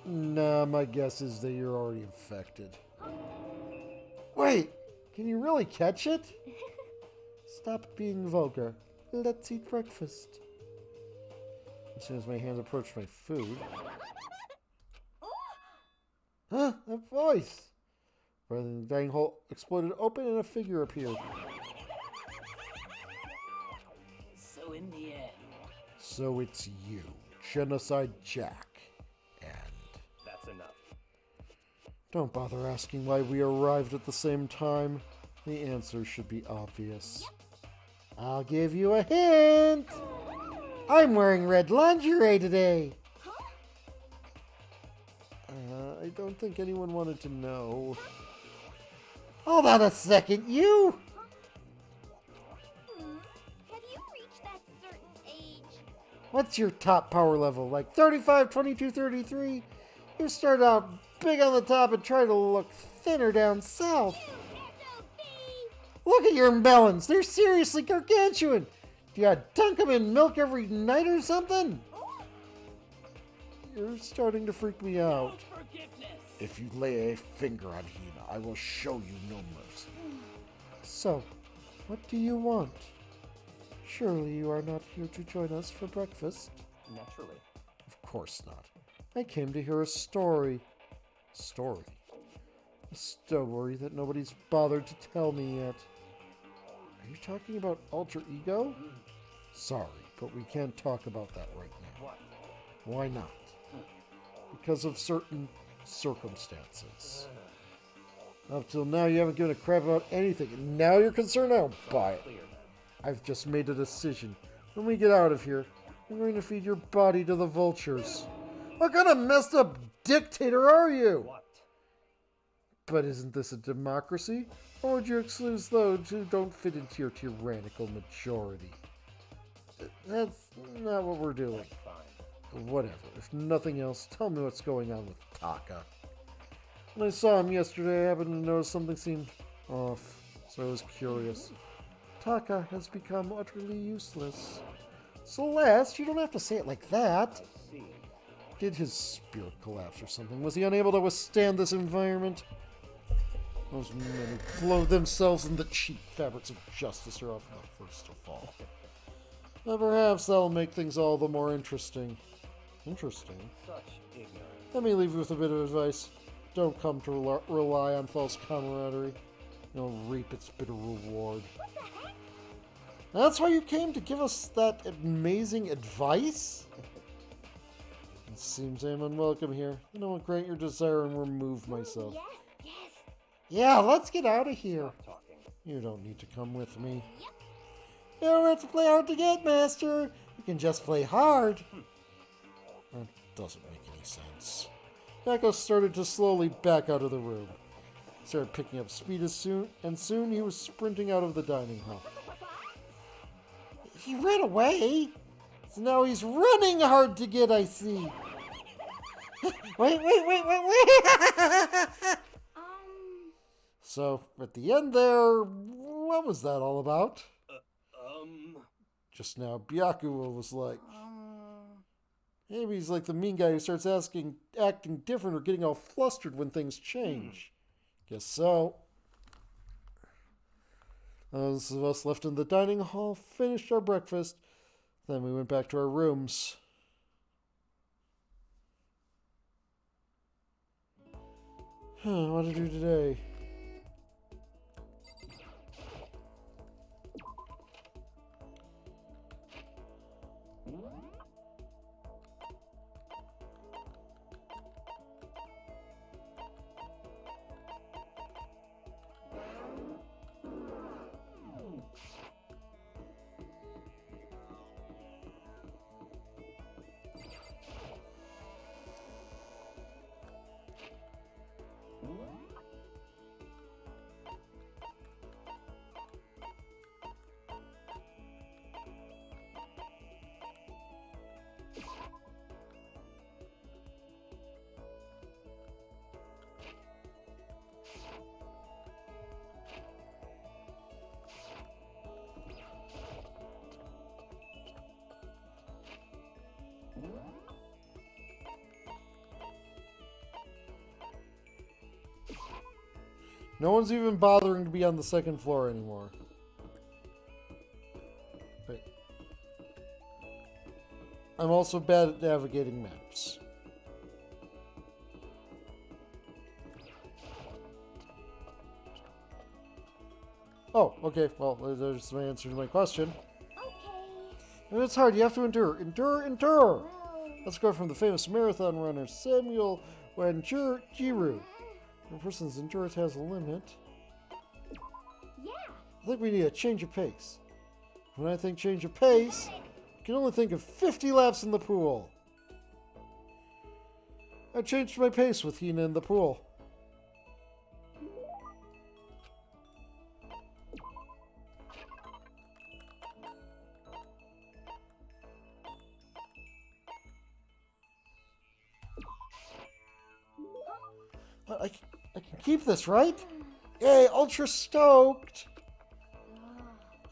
Nah, my guess is that you're already infected. Wait, can you really catch it? Stop being vulgar. Let's eat breakfast. As soon as my hands approach my food. Huh? That voice! Rather than the dying hole exploded open and a figure appeared. So it's you, Genocide Jack. And That's enough. don't bother asking why we arrived at the same time. The answer should be obvious. I'll give you a hint. I'm wearing red lingerie today. I don't think anyone wanted to know. Hold on a second, you! Have you reached that certain age? What's your top power level? Like 35, 22, 33? You start out big on the top and try to look thinner down south. Look at your melons. They're seriously gargantuan. Do you dunk them in milk every night or something? You're starting to freak me out. If you lay a finger on Hina, I will show you no mercy. So, what do you want? Surely you are not here to join us for breakfast? Naturally. Of course not. I came to hear a story. Story? A story that nobody's bothered to tell me yet. Are you talking about alter ego? Sorry, but we can't talk about that right now. What? Why not? Because of certain circumstances. Up till now, you haven't given a crap about anything, and now you're concerned I don't buy it. Clear then. I've just made a decision. When we get out of here, I'm going to feed your body to the vultures. What kind of messed up dictator are you? What? But isn't this a democracy? Or would you exclude those who don't fit into your tyrannical majority? That's not what we're doing. Fine. Whatever. If nothing else, tell me what's going on with Taka. When I saw him yesterday, I happened to notice something seemed off, so I was curious. Taka has become utterly useless. Celeste, you don't have to say it like that. I see. Did his spirit collapse or something? Was he unable to withstand this environment? Those men who clothe themselves in the cheap fabrics of justice are often the first to fall. Now perhaps that'll make things all the more interesting. Interesting? Such ignorance. Let me leave you with a bit of advice. Don't come to rely on false camaraderie. You'll reap its bitter reward. What the heck? That's why you came to give us that amazing advice? It seems I am unwelcome here. Then I will grant your desire and remove myself. Yes, yes. Yeah, let's get out of here. Stop talking. You don't need to come with me. Yep. You don't have to play hard to get, Master. You can just play hard. That doesn't make any sense. Yakko started to slowly back out of the room. He started picking up speed and soon he was sprinting out of the dining hall. He ran away. So now he's running hard to get, I see. Wait. So, at the end there, what was that all about? Just now, Byakuya was like, maybe he's like the mean guy who starts acting different or getting all flustered when things change. Guess so. Those of us left in the dining hall finished our breakfast. Then we went back to our rooms. What to do today? No one's even bothering to be on the second floor anymore. Wait. I'm also bad at navigating maps. Oh, okay. Well, there's my answer to my question. Okay. And it's hard. You have to endure. Endure, endure. Well, Let's go from the famous marathon runner Samuel Wanjiru. A person's endurance has a limit. yeah. I think we need a change of pace. When I think change of pace, I can only think of 50 laps in the pool. I changed my pace with Hina in the pool. I can keep this, right? Yay, ultra stoked!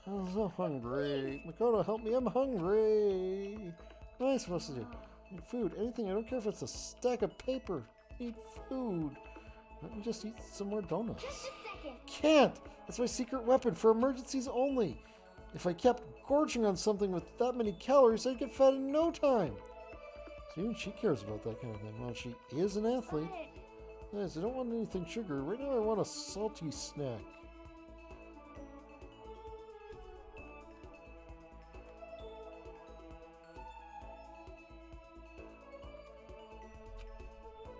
I'm so hungry. Makoto, help me, I'm hungry. What am I supposed to do? Need food, anything, I don't care if it's a stack of paper. Need food. Let me just eat some more donuts. Just a second. Can't! That's my secret weapon for emergencies only. If I kept gorging on something with that many calories, I'd get fat in no time. So even she cares about that kind of thing. Well, she is an athlete. Yes, I don't want anything sugary. Right now I want a salty snack.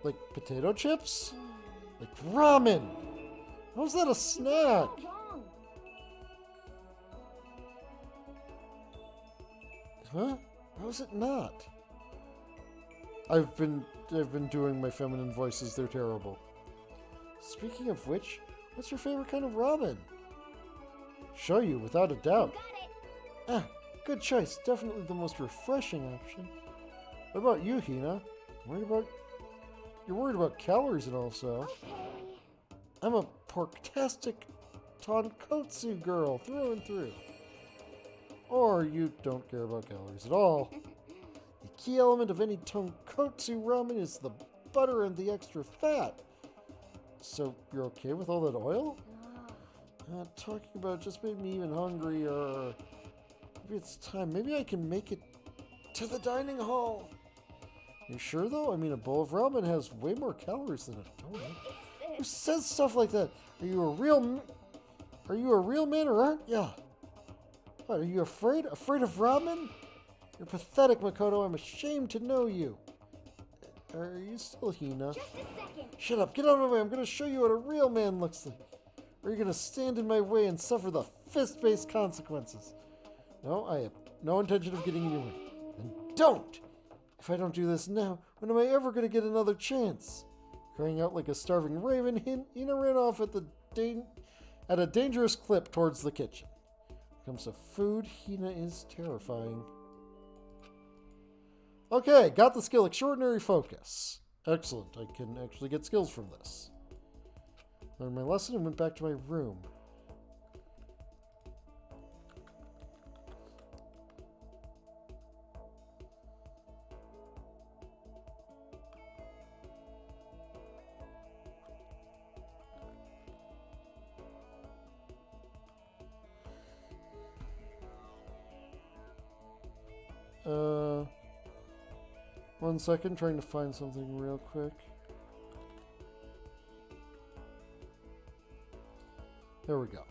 Like potato chips? Like ramen! How's that a snack? Wrong. Huh? How is it not? I've been doing my feminine voices, they're terrible. Speaking of which, what's your favorite kind of ramen? Show you, without a doubt. Got it. Ah, good choice. Definitely the most refreshing option. What about you, Hina? You're worried about calories and all, so. Okay. I'm a porktastic tonkotsu girl through and through. Or you don't care about calories at all. The key element of any tonkotsu ramen is the butter and the extra fat. So you're okay with all that oil? Talking about it just made me even hungrier. Maybe it's time. Maybe I can make it to the dining hall. You sure though? I mean, a bowl of ramen has way more calories than a donut. Who says stuff like that? Are you a real man or aren't ya? What, are you afraid? Afraid of ramen? You're pathetic, Makoto. I'm ashamed to know you. Are you still Hina? Just a second. Shut up. Get out of my way. I'm going to show you what a real man looks like. Or you're going to stand in my way and suffer the fist-based consequences. No, I have no intention of getting in your way. Then don't! If I don't do this now, when am I ever going to get another chance? Crying out like a starving raven, Hina ran off at a dangerous clip towards the kitchen. When it comes to food, Hina is terrifying. Okay, got the skill Extraordinary Focus. Excellent, I can actually get skills from this. Learned my lesson and went back to my room. One second, trying to find something real quick. There we go.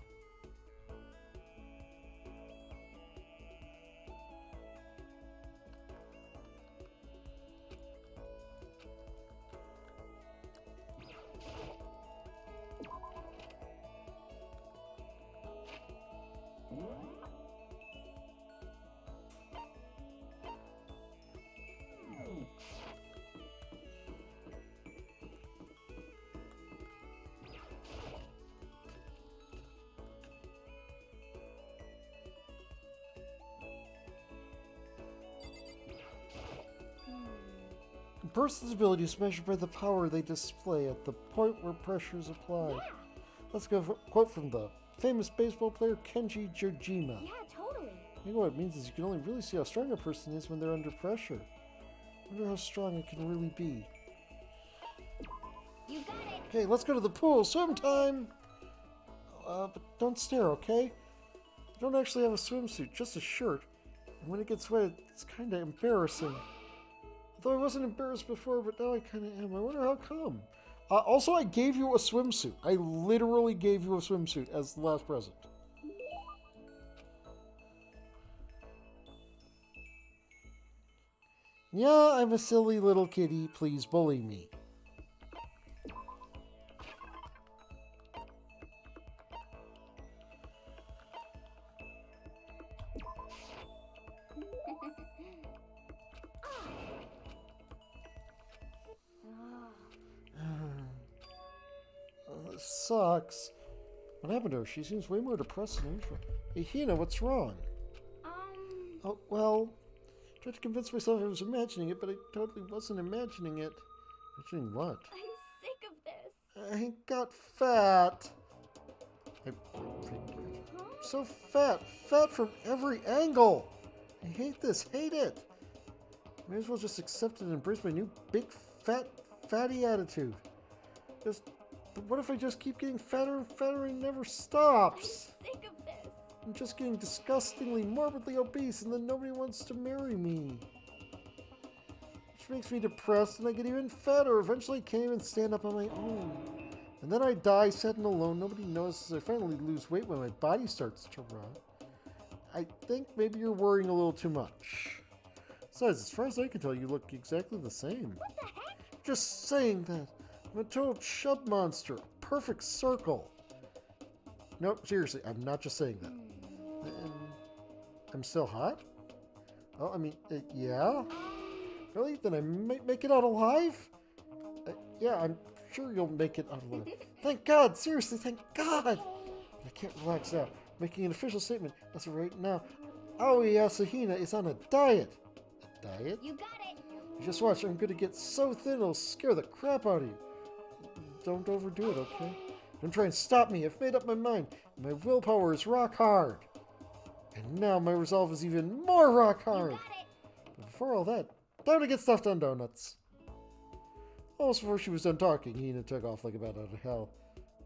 A person's ability is measured by the power they display at the point where pressure is applied. Yeah. Let's go for a quote from the famous baseball player Kenji Jojima. Yeah, totally. You know what it means is you can only really see how strong a person is when they're under pressure. Wonder how strong it can really be. You got it. Hey, let's go to the pool. Swim time! But don't stare, okay? I don't actually have a swimsuit, just a shirt. And when it gets wet, it's kind of embarrassing. Though I wasn't embarrassed before, but now I kind of am. I wonder how come. Also, I gave you a swimsuit. I literally gave you a swimsuit as the last present. Yeah, I'm a silly little kitty. Please bully me. This sucks. What happened to her? She seems way more depressed than usual. Hey, Hina, what's wrong? Oh, well, I tried to convince myself I was imagining it, but I totally wasn't imagining it. Imagining what? I'm sick of this. I got fat. I'm so fat. Fat from every angle. I hate this. Hate it. May as well just accept and embrace my new big, fatty attitude. But what if I just keep getting fatter and fatter and it never stops? I'm sick of this. I'm just getting disgustingly, morbidly obese and then nobody wants to marry me. Which makes me depressed and I get even fatter. Eventually I can't even stand up on my own. And then I die, sad and alone. Nobody notices. I finally lose weight when my body starts to rot. I think maybe you're worrying a little too much. Besides, as far as I can tell, you look exactly the same. What the heck? Just saying that. I'm a total chub monster. Perfect circle. Nope, seriously, I'm not just saying that. I'm still hot? Oh, I mean, yeah? Really? Then I make it out alive? Yeah, I'm sure you'll make it out alive. Thank God! Seriously, thank God! I can't relax now. Making an official statement as of right now. Aoi Asahina is on a diet. A diet? You got it. Just watch, I'm gonna get so thin it'll scare the crap out of you. Don't overdo it, okay? Don't try and stop me. I've made up my mind. My willpower is rock hard. And now my resolve is even more rock hard. You got it. But before all that, time to get stuffed on donuts. Almost before she was done talking, Hina took off like a bat out of hell.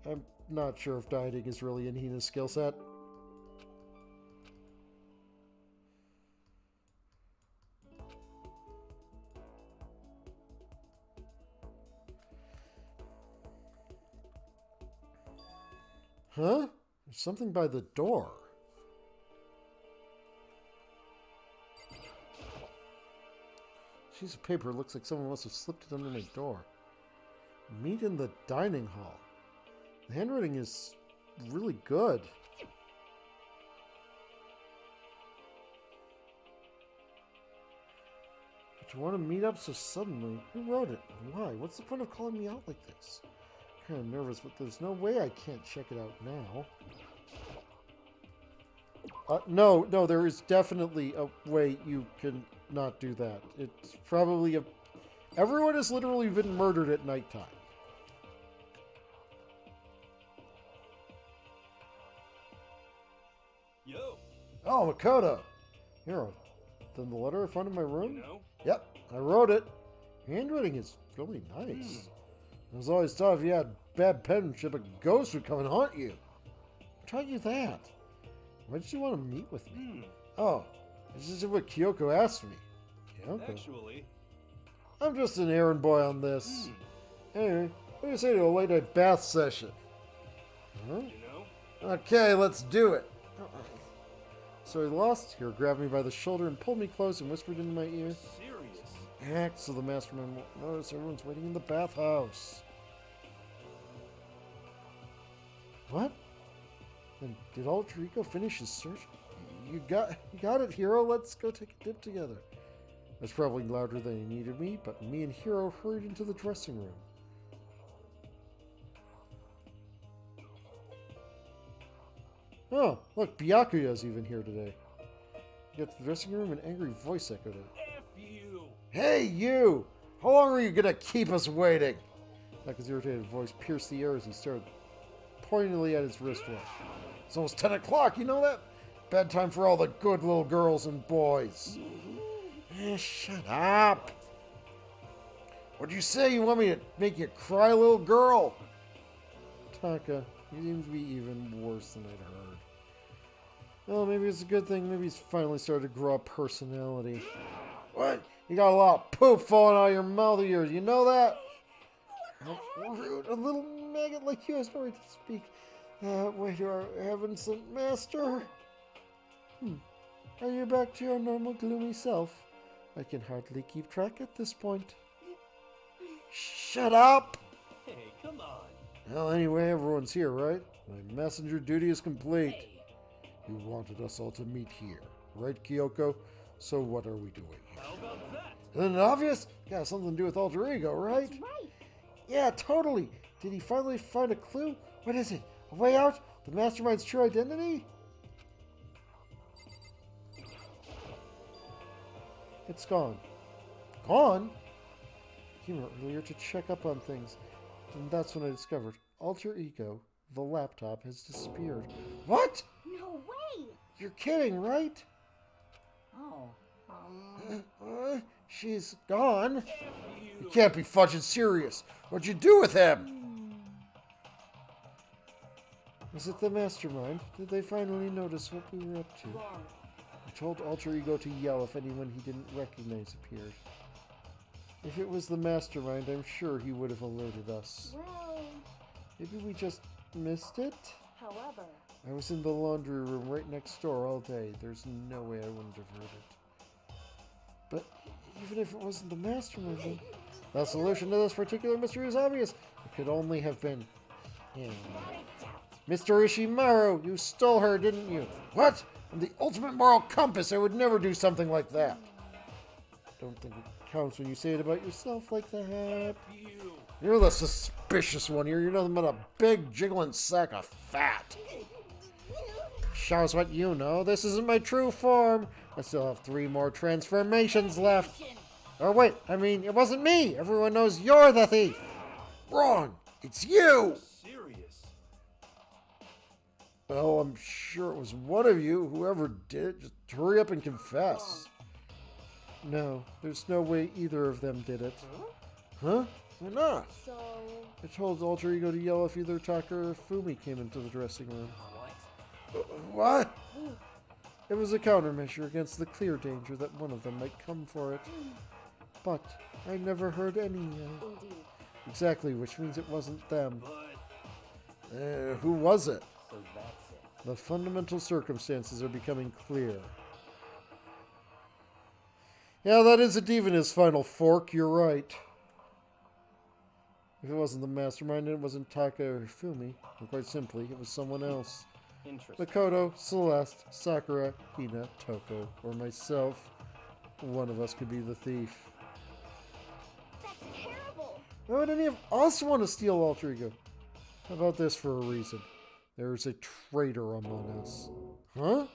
I'm not sure if dieting is really in Hina's skill set. Huh? There's something by the door. Piece of paper looks like someone must have slipped it under my door. Meet in the dining hall. The handwriting is really good. But you want to meet up so suddenly? Who wrote it? And why? What's the point of calling me out like this? I'm kind of nervous, but there's no way I can't check it out now. No, there is definitely a way you can not do that. It's probably everyone has literally been murdered at nighttime. Yo, Oh, Makoto! Here, then the letter I found in my room? you know? Yep, I wrote it. Handwriting is really nice. I was always thought if you had bad penmanship, a ghost would come and haunt you. Who taught you that? Why did you want to meet with me? Oh, this is what Kyoko asked me. Kyoko? Actually, I'm just an errand boy on this. Anyway, what do you say to a late night bath session? Huh? you know? Okay, let's do it. So he lost here, grabbed me by the shoulder and pulled me close and whispered into my ear, Serious. act so the mastermind won't notice everyone's waiting in the bathhouse. What? And did Alter Ego finish his search? You got it, Hero. Let's go take a dip together. It was probably louder than he needed me, but me and Hero hurried into the dressing room. Oh, look, Byakuya's even here today. He got to the dressing room, an angry voice echoed out. F you! Hey, you! How long are you gonna keep us waiting? Naka's irritated voice pierced the air as he stared pointedly at his wristwatch. It's almost 10 o'clock, you know that? Bedtime for all the good little girls and boys. Shut up! What'd you say? You want me to make you cry, little girl? Taka, he seems to be even worse than I'd heard. Well, maybe it's a good thing. Maybe he's finally started to grow a personality. What? You got a lot of poop falling out of your mouth of yours. You know that? How rude. A little maggot like you has no right to speak that way to our heaven-sent master. Are you back to your normal gloomy self? I can hardly keep track at this point. Shut up! Hey, come on. Well, anyway, everyone's here, right? My messenger duty is complete. Hey. You wanted us all to meet here, right, Kyoko? So what are we doing here? How about that? Isn't it obvious? Got something to do with alter ego, right? That's right. Yeah, totally. Did he finally find a clue? What is it? A way out? The mastermind's true identity? It's gone. Gone? Came here earlier to check up on things. And that's when I discovered alter ego, the laptop, has disappeared. What? No way. You're kidding, right? Oh. She's gone. F You you. can't be fudging serious. What'd you do with him? Was it the mastermind? Did they finally notice what we were up to? Wrong. I told alter ego to yell if anyone he didn't recognize appeared. If it was the mastermind, I'm sure he would have alerted us. Well, Maybe we just missed it? however, I was in the laundry room right next door all day. There's no way I wouldn't have heard it. But even if it wasn't the mastermind, then the solution to this particular mystery is obvious. It could only have been him. Mr. Ishimaru, you stole her, didn't you? What? I'm the ultimate moral compass. I would never do something like that. Don't think it counts when you say it about yourself like that. F you. You're the suspicious one here. You're nothing but a big jiggling sack of fat. Shows what you know. This isn't my true form. I still have 3 more transformations left. Oh wait, I mean, it wasn't me. Everyone knows you're the thief. Wrong. It's you. Serious. Well, I'm sure it was one of you. Whoever did it, just hurry up and confess. No, there's no way either of them did it. Huh? Why not? so I told alter ego to yell if either Taka or Fumi came into the dressing room. What? It was a countermeasure against the clear danger that one of them might come for it. But I never heard any. indeed. Exactly, which means it wasn't them. But Who was it? so that's it. The fundamental circumstances are becoming clear. Yeah, that is a diva in his final fork, you're right. If it wasn't the mastermind, it wasn't Taka or Fumi. And quite simply, it was someone else. Interesting. Makoto, Celeste, Sakura, Hina, Toko, or myself. One of us could be the thief. That's terrible. Why would any of us want to steal alter ego? How about this for a reason? There's a traitor among us. Huh?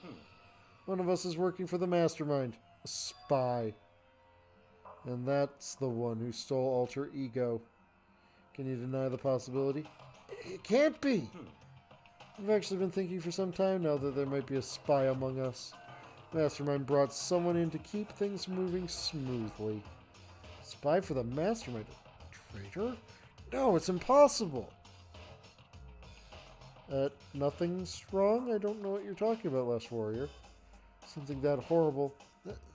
One of us is working for the mastermind. A spy. And that's the one who stole alter ego. Can you deny the possibility? It can't be. I've actually been thinking for some time now that there might be a spy among us. Mastermind brought someone in to keep things moving smoothly. Spy for the mastermind? Traitor? No, it's impossible. Nothing's wrong? I don't know what you're talking about, Last Warrior. Something that horrible.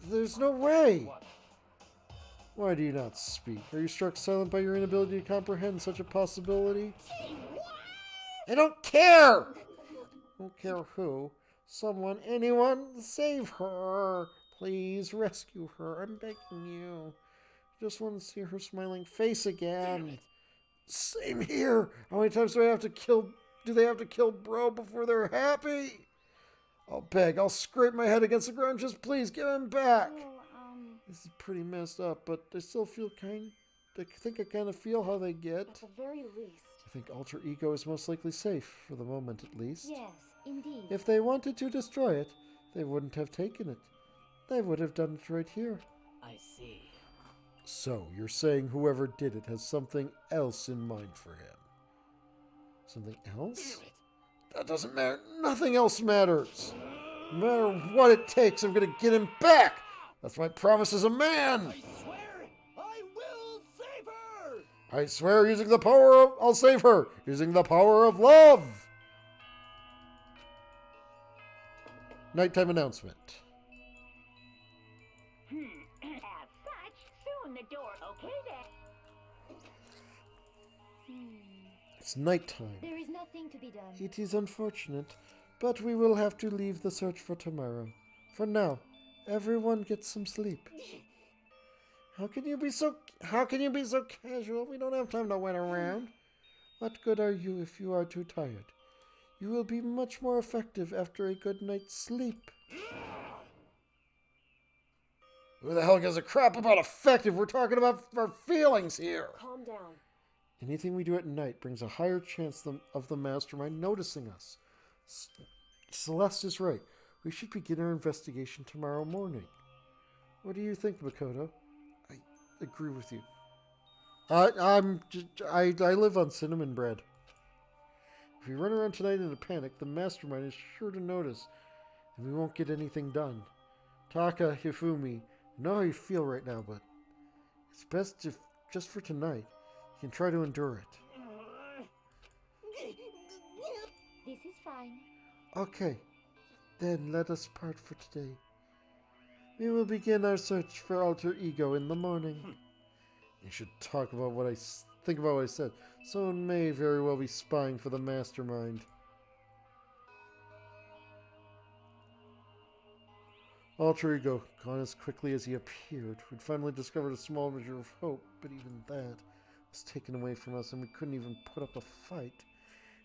There's no way! What? Why do you not speak? Are you struck silent by your inability to comprehend such a possibility? I don't care! Don't care who. Someone, anyone, save her! Please rescue her. I'm begging you. Just want to see her smiling face again. Same here. How many times do they have to kill bro before they're happy? I'll beg. I'll scrape my head against the ground. Just please give him back. Well, This is pretty messed up, but I still feel I think I kind of feel how they get. at the very least. I think alter ego is most likely safe, for the moment at least. Yes, indeed. If they wanted to destroy it, they wouldn't have taken it. They would have done it right here. I see. So, you're saying whoever did it has something else in mind for him? Something else? Damn it. That doesn't matter. Nothing else matters. No matter what it takes, I'm going to get him back. That's my promise as a man. I swear I will save her. I swear using the power of... I'll save her. Using the power of love. Nighttime announcement. As such, soon the door. Okay then. It's nighttime. There is nothing to be done. It is unfortunate, but we will have to leave the search for tomorrow. For now, everyone get some sleep. How can you be so casual? We don't have time to wait around. What good are you if you are too tired? You will be much more effective after a good night's sleep. Who the hell gives a crap about effective? We're talking about our feelings here. Calm down. Anything we do at night brings a higher chance of the mastermind noticing us. Celeste is right. We should begin our investigation tomorrow morning. What do you think, Makoto? I agree with you. I live on cinnamon bread. If we run around tonight in a panic, the mastermind is sure to notice, and we won't get anything done. Taka, Hifumi, I know how you feel right now, but it's best if, just for tonight, you can try to endure it. This is fine. Okay, then let us part for today. We will begin our search for alter ego in the morning. You should think about what I said. Someone may very well be spying for the mastermind. Alter ego, gone as quickly as he appeared. We'd finally discovered a small measure of hope, but even that was taken away from us, and we couldn't even put up a fight.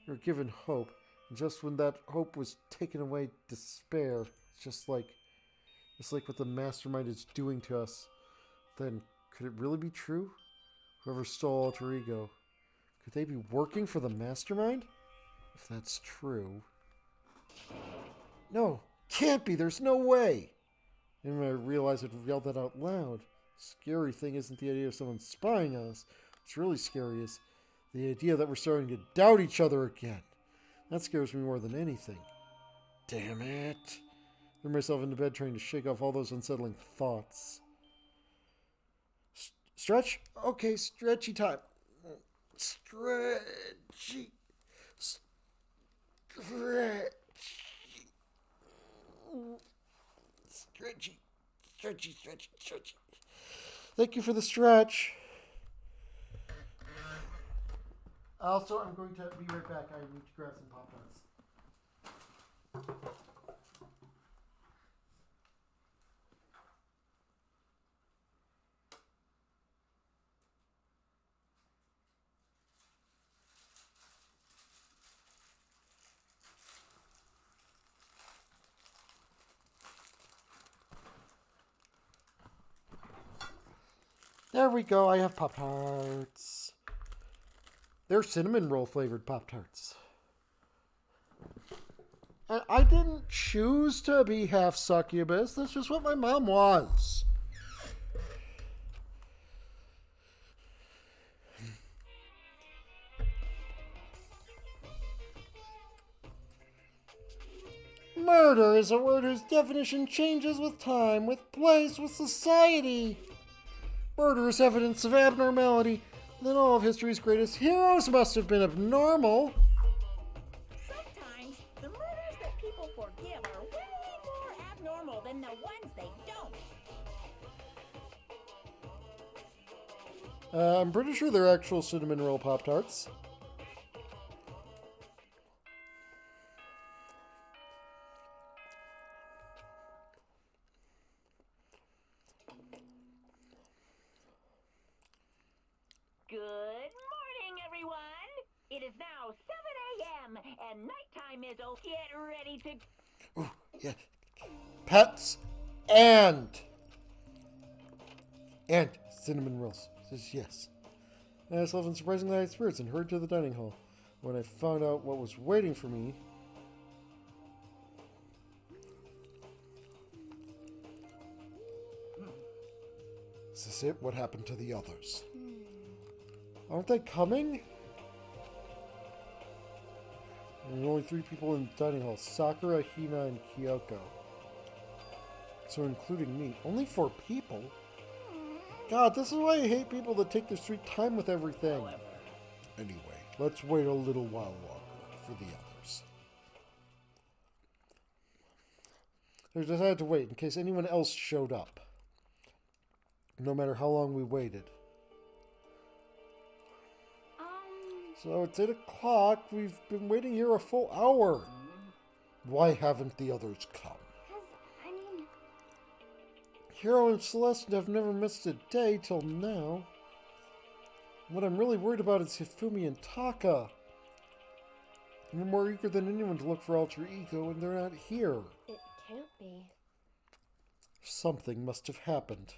We were given hope, and just when that hope was taken away, despair. Just like what the mastermind is doing to us. Then, could it really be true? Whoever stole alter ego, could they be working for the mastermind? If that's true. No, can't be. There's no way. And when I realized I'd yelled that out loud, the scary thing isn't the idea of someone spying on us. What's really scary is the idea that we're starting to doubt each other again. That scares me more than anything. Damn it. I threw myself into bed trying to shake off all those unsettling thoughts. Stretch? Okay, stretchy time. Stretchy. Stretchy. Thank you for the stretch. Also, I'm going to be right back. I need to grab some Pop-Tarts. There we go. I have Pop-Tarts. They're cinnamon roll flavored Pop-Tarts. And I didn't choose to be half succubus. That's just what my mom was. Murder is a word whose definition changes with time, with place, with society. Murder is evidence of abnormality. Then all of history's greatest heroes must have been abnormal. Sometimes the murders that people forgive are way more abnormal than the ones they don't. I'm pretty sure they're actual cinnamon roll Pop-Tarts. Good morning, everyone. It is now 7 a.m. and nighttime is oh, get ready to... Ooh, yeah. Pets and cinnamon rolls. Says yes. I had myself in surprisingly high spirits and hurried to the dining hall. When I found out what was waiting for me, is this it? What happened to the others? Aren't they coming? There are only 3 people in the dining hall. Sakura, Hina, and Kyoko. So including me. Only 4 people? God, this is why I hate people that take their sweet time with everything. Anyway, let's wait a little while longer for the others. I decided to wait in case anyone else showed up. No matter how long we waited. So it's 8 o'clock. We've been waiting here a full hour. Why haven't the others come? Because, I mean... Hero and Celeste have never missed a day till now. What I'm really worried about is Hifumi and Taka. They're more eager than anyone to look for alter ego, and they're not here. It can't be. Something must have happened.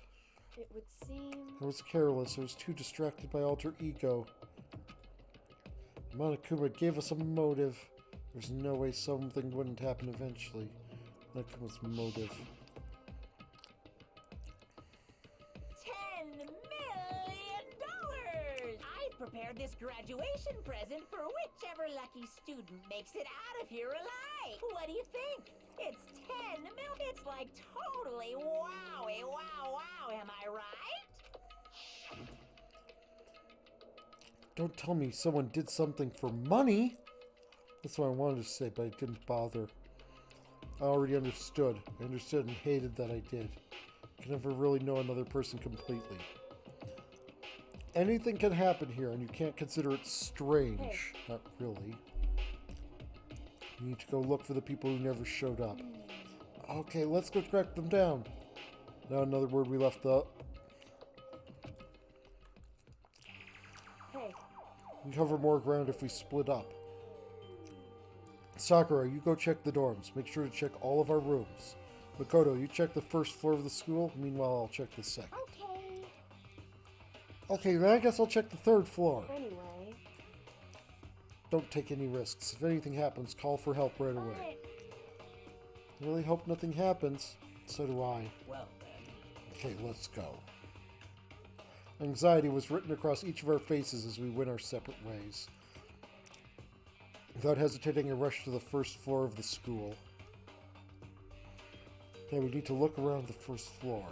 It would seem... I was careless. I was too distracted by alter ego. Monokuma gave us a motive. There's no way something wouldn't happen eventually. Monokuma's motive. $10 million! I've prepared this graduation present for whichever lucky student makes it out of here alive. What do you think? It's 10 million. It's like totally wowie, wow, wow. Am I right? Don't tell me someone did something for money. That's what I wanted to say, but I didn't bother. I already understood. I understood and hated that I did. I can never really know another person completely. Anything can happen here, and you can't consider it strange. Hey. Not really. You need to go look for the people who never showed up. Okay, let's go track them down. Now another word we left out. Hey. We can cover more ground if we split up. Sakura, you go check the dorms. Make sure to check all of our rooms. Makoto, you check the first floor of the school. Meanwhile, I'll check the second. Okay. Okay, then I guess I'll check the third floor. Anyway. Don't take any risks. If anything happens, call for help right away. Alright. I really hope nothing happens. So do I. Well then. Okay, let's go. Anxiety was written across each of our faces as we went our separate ways. Without hesitating, I rushed to the first floor of the school. Okay, we need to look around the first floor.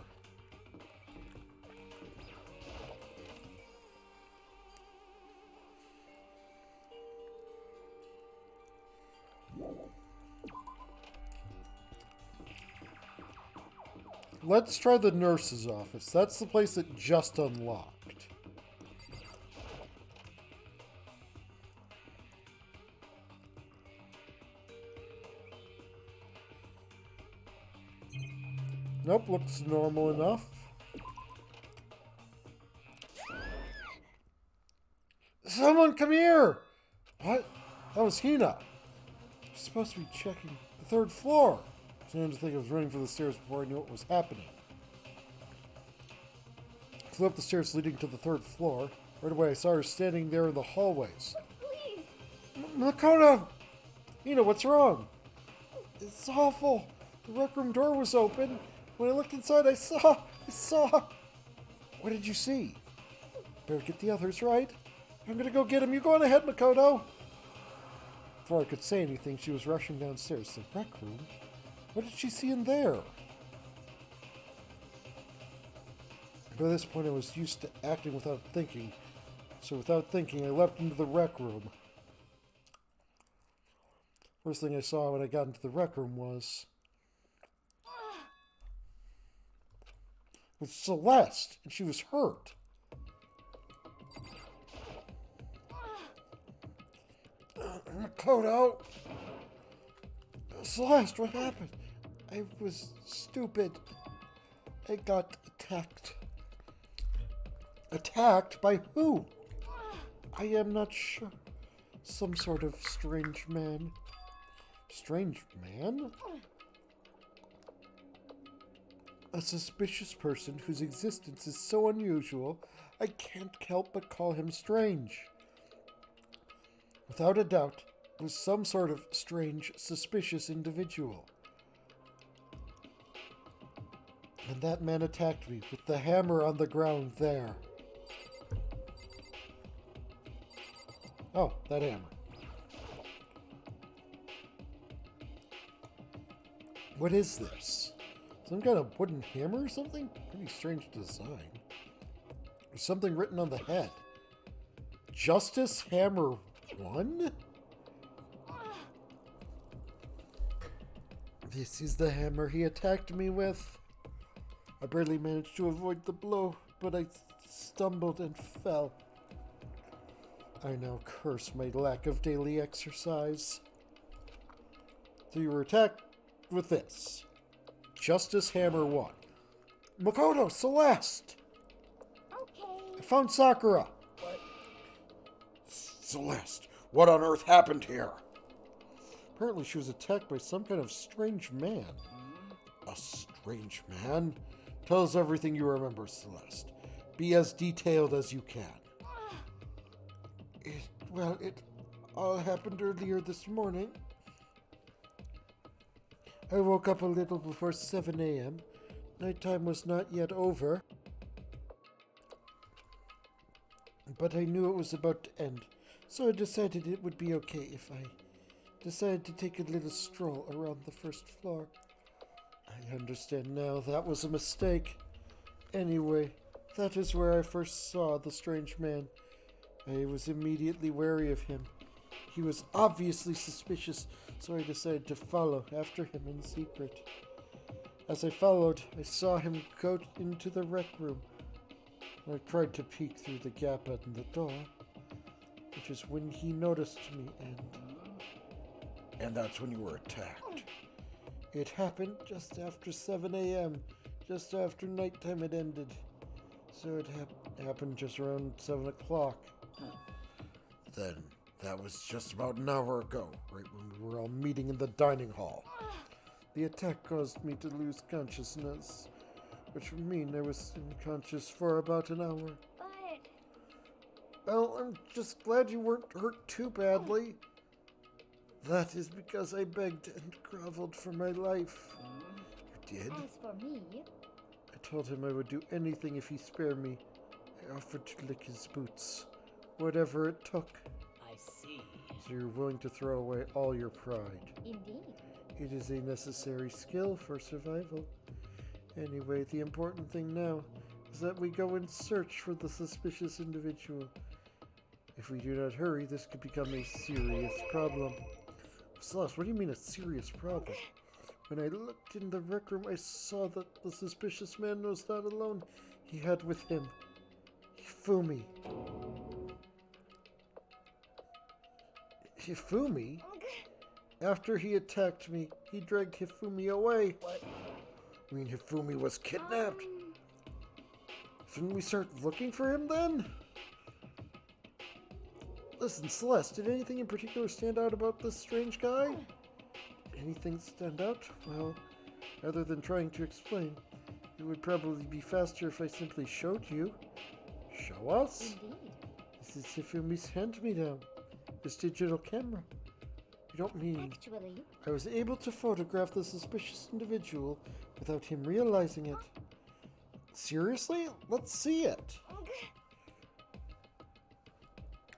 Let's try the nurse's office. That's the place that just unlocked. Nope, looks normal enough. Someone come here! What? That was Hina. She's supposed to be checking the third floor. I started to think I was running for the stairs before I knew what was happening. I flew up the stairs leading to the third floor. Right away, I saw her standing there in the hallways. Please. Makoto! Hina, what's wrong? It's awful. The rec room door was open. When I looked inside, I saw. What did you see? Better get the others, right? I'm gonna go get him. You go on ahead, Makoto. Before I could say anything, she was rushing downstairs. The rec room? What did she see in there? By this point, I was used to acting without thinking. So without thinking, I leapt into the rec room. First thing I saw when I got into the rec room was Celeste, and she was hurt. Makoto! Celeste, what happened? I was stupid. I got attacked. Attacked by who? I am not sure. Some sort of strange man. Strange man? A suspicious person whose existence is so unusual, I can't help but call him strange. Without a doubt, it was some sort of strange, suspicious individual. And that man attacked me with the hammer on the ground there. Oh, that hammer. What is this? Some kind of wooden hammer or something? Pretty strange design. There's something written on the head. Justice Hammer 1? This is the hammer he attacked me with. I barely managed to avoid the blow, but I stumbled and fell. I now curse my lack of daily exercise. So you were attacked with this. Justice Hammer 1. Makoto, Celeste! Okay. I found Sakura. What? Celeste, what on earth happened here? Apparently she was attacked by some kind of strange man. A strange man? Tell us everything you remember, Celeste. Be as detailed as you can. It all happened earlier this morning. I woke up a little before 7 a.m. Nighttime was not yet over. But I knew it was about to end, so I decided it would be okay if I decided to take a little stroll around the first floor. I understand now that was a mistake. Anyway, that is where I first saw the strange man. I was immediately wary of him. He was obviously suspicious, so I decided to follow after him in secret. As I followed, I saw him go into the rec room. I tried to peek through the gap in the door, which is when he noticed me, and that's when you were attacked. It happened just after 7 a.m., just after nighttime had ended. So it happened just around 7 o'clock. Then, that was just about an hour ago, right when we were all meeting in the dining hall. The attack caused me to lose consciousness, which would mean I was unconscious for about an hour. But Well, I'm just glad you weren't hurt too badly. That is because I begged and groveled for my life. You did? as for me, I told him I would do anything if he spared me. I offered to lick his boots, whatever it took. I see. So you're willing to throw away all your pride. indeed. It is a necessary skill for survival. Anyway, the important thing now is that we go and search for the suspicious individual. If we do not hurry, this could become a serious problem. Celeste, what do you mean a serious problem? When I looked in the rec room, I saw that the suspicious man was not alone. He had with him Hifumi. Hifumi? After he attacked me, he dragged Hifumi away. What? You mean Hifumi was kidnapped? Shouldn't we start looking for him then? Listen, Celeste, did anything in particular stand out about this strange guy? Anything stand out? Well, rather than trying to explain, it would probably be faster if I simply showed you. Show us? Indeed. This is Hifumi's hand-me-down. This digital camera. You don't mean... Actually, I was able to photograph the suspicious individual without him realizing it. Seriously? Let's see it.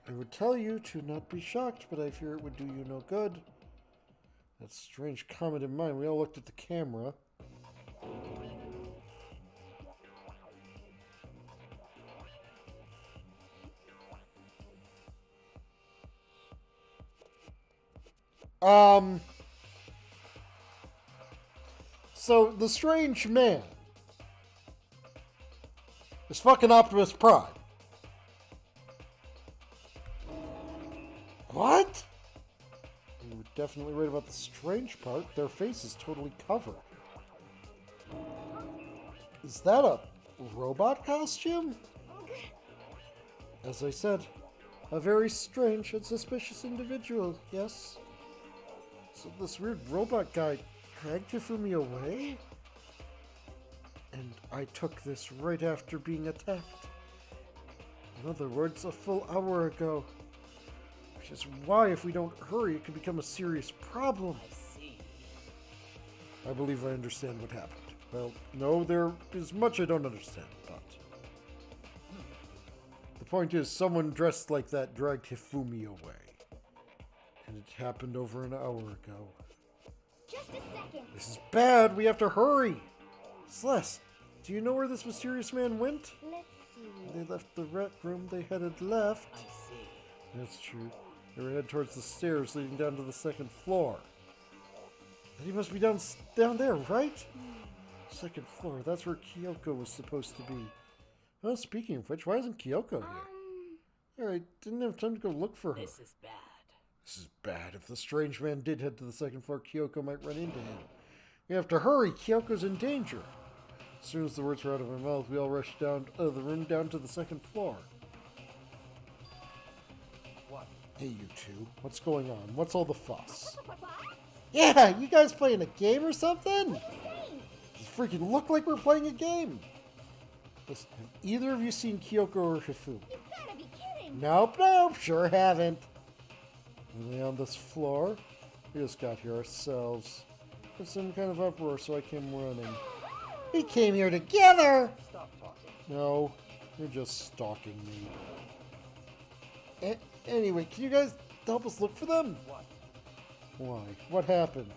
I would tell you to not be shocked, but I fear it would do you no good. That strange comment in mind. We all looked at the camera. So the strange man is fucking Optimus Prime. What? You were definitely right about the strange part. Their face is totally covered. Is that a robot costume? As I said, a very strange and suspicious individual, yes? So this weird robot guy dragged Hifumi away? And I took this right after being attacked. In other words, a full hour ago. Which is why, if we don't hurry, it could become a serious problem. I see. I believe I understand what happened. Well, no, there is much I don't understand, but... The point is, someone dressed like that dragged Hifumi away. And it happened over an hour ago. just a second. This is bad, we have to hurry! Celeste, do you know where this mysterious man went? Let's see. They left the rec room, they headed left. I see. That's true. They were headed towards the stairs leading down to the second floor. He must be down there, right? Second floor, that's where Kyoko was supposed to be. Well, speaking of which, why isn't Kyoko here? Alright, didn't have time to go look for her. This is bad. This is bad. If the strange man did head to the second floor, Kyoko might run into him. We have to hurry. Kyoko's in danger. As soon as the words were out of my mouth, we all rushed down the room down to the second floor. What? Hey, you two. What's going on? What's all the fuss? What? Yeah, you guys playing a game or something? What are you saying? It freaking look like we're playing a game. Listen, have either of you seen Kyoko or Hifumi? You gotta be kidding. Nope, sure haven't. Are they on this floor? We just got here ourselves. There's some kind of uproar, so I came running. We came here together! Stop talking. No, you're just stalking me. Anyway, can you guys help us look for them? What? Why? What happened?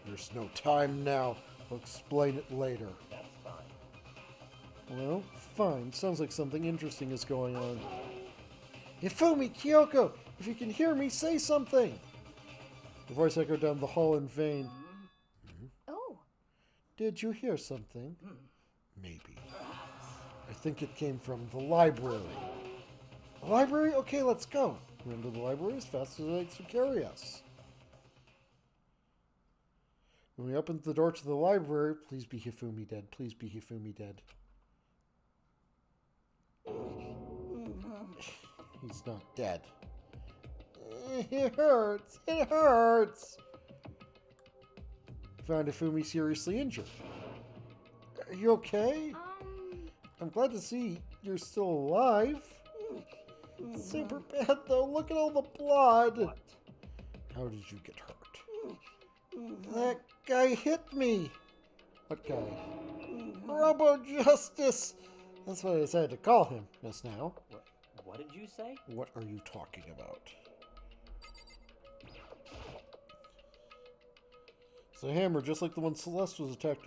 There's no time now. I'll explain it later. That's fine. Well, fine. Sounds like something interesting is going on. Hifumi, Kyoko, if you can hear me, say something! The voice echoed down the hall in vain. Oh, Did you hear something? Maybe. I think it came from the library. The library? Okay, let's go. We're into the library as fast as legs will carry us. When we opened the door to the library, please be Hifumi dead. Please be Hifumi dead. He's not dead. It hurts. It hurts. Found Hifumi seriously injured. Are you okay? I'm glad to see you're still alive. Super bad though. Look at all the blood. What? How did you get hurt? That guy hit me. What guy? Robo Justice. That's what I decided to call him just now. What did you say? What are you talking about? It's a hammer just like the one Celeste was attacked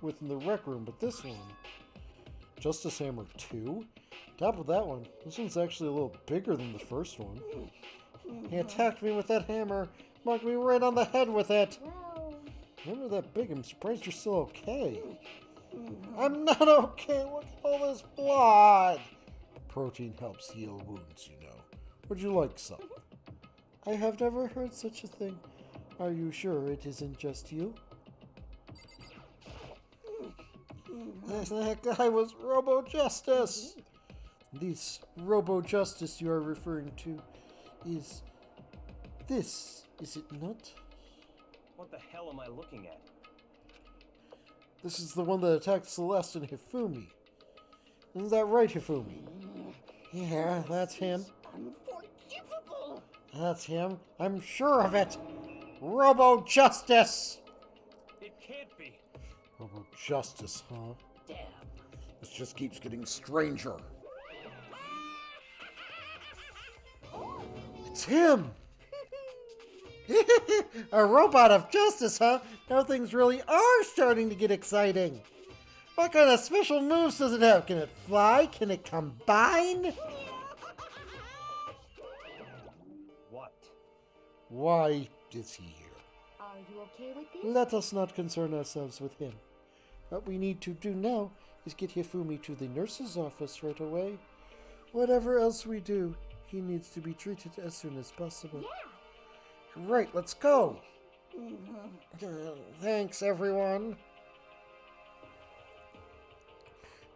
with in the rec room, but this one, Justice Hammer 2? Top of that one, this one's actually a little bigger than the first one. He attacked me with that hammer, knocked me right on the head with it. well, Remember that big? I'm surprised you're still okay. I'm not okay. Look at all this blood. Protein helps heal wounds, you know. Would you like some? I have never heard such a thing. Are you sure it isn't just you? That guy was Robo Justice. This Robo Justice you are referring to is this, is it not? What the hell am I looking at? This is the one that attacked Celeste and Hifumi. Isn't that right, Hifumi? Yeah, that's him. Unforgivable! That's him. I'm sure of it. Robo Justice! It can't be. Robo Justice, huh? Damn. This just keeps getting stranger. It's him! A robot of justice, huh? Now things really are starting to get exciting. What kind of special moves does it have? Can it fly? Can it combine? What? Why is he here? are you okay with this? Let us not concern ourselves with him. What we need to do now is get Hifumi to the nurse's office right away. Whatever else we do, he needs to be treated as soon as possible. Yeah. Right, let's go. Thanks, everyone.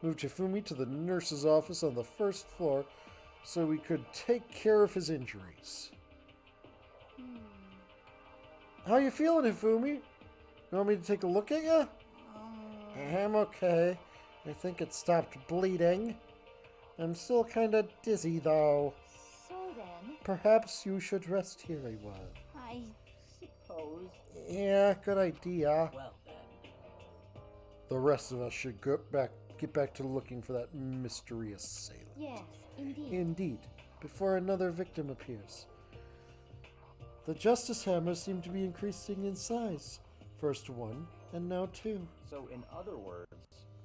Moved Hifumi to the nurse's office on the first floor so we could take care of his injuries. How you feeling, Hifumi? You want me to take a look at you? I'm okay. I think it stopped bleeding. I'm still kind of dizzy, though. So then, Perhaps you should rest here a while. I Suppose. Yeah, good idea. well then. The rest of us should get back to looking for that mysterious sailor. yes, indeed. Indeed, before another victim appears. The Justice Hammers seem to be increasing in size. First one, and now two. So, in other words,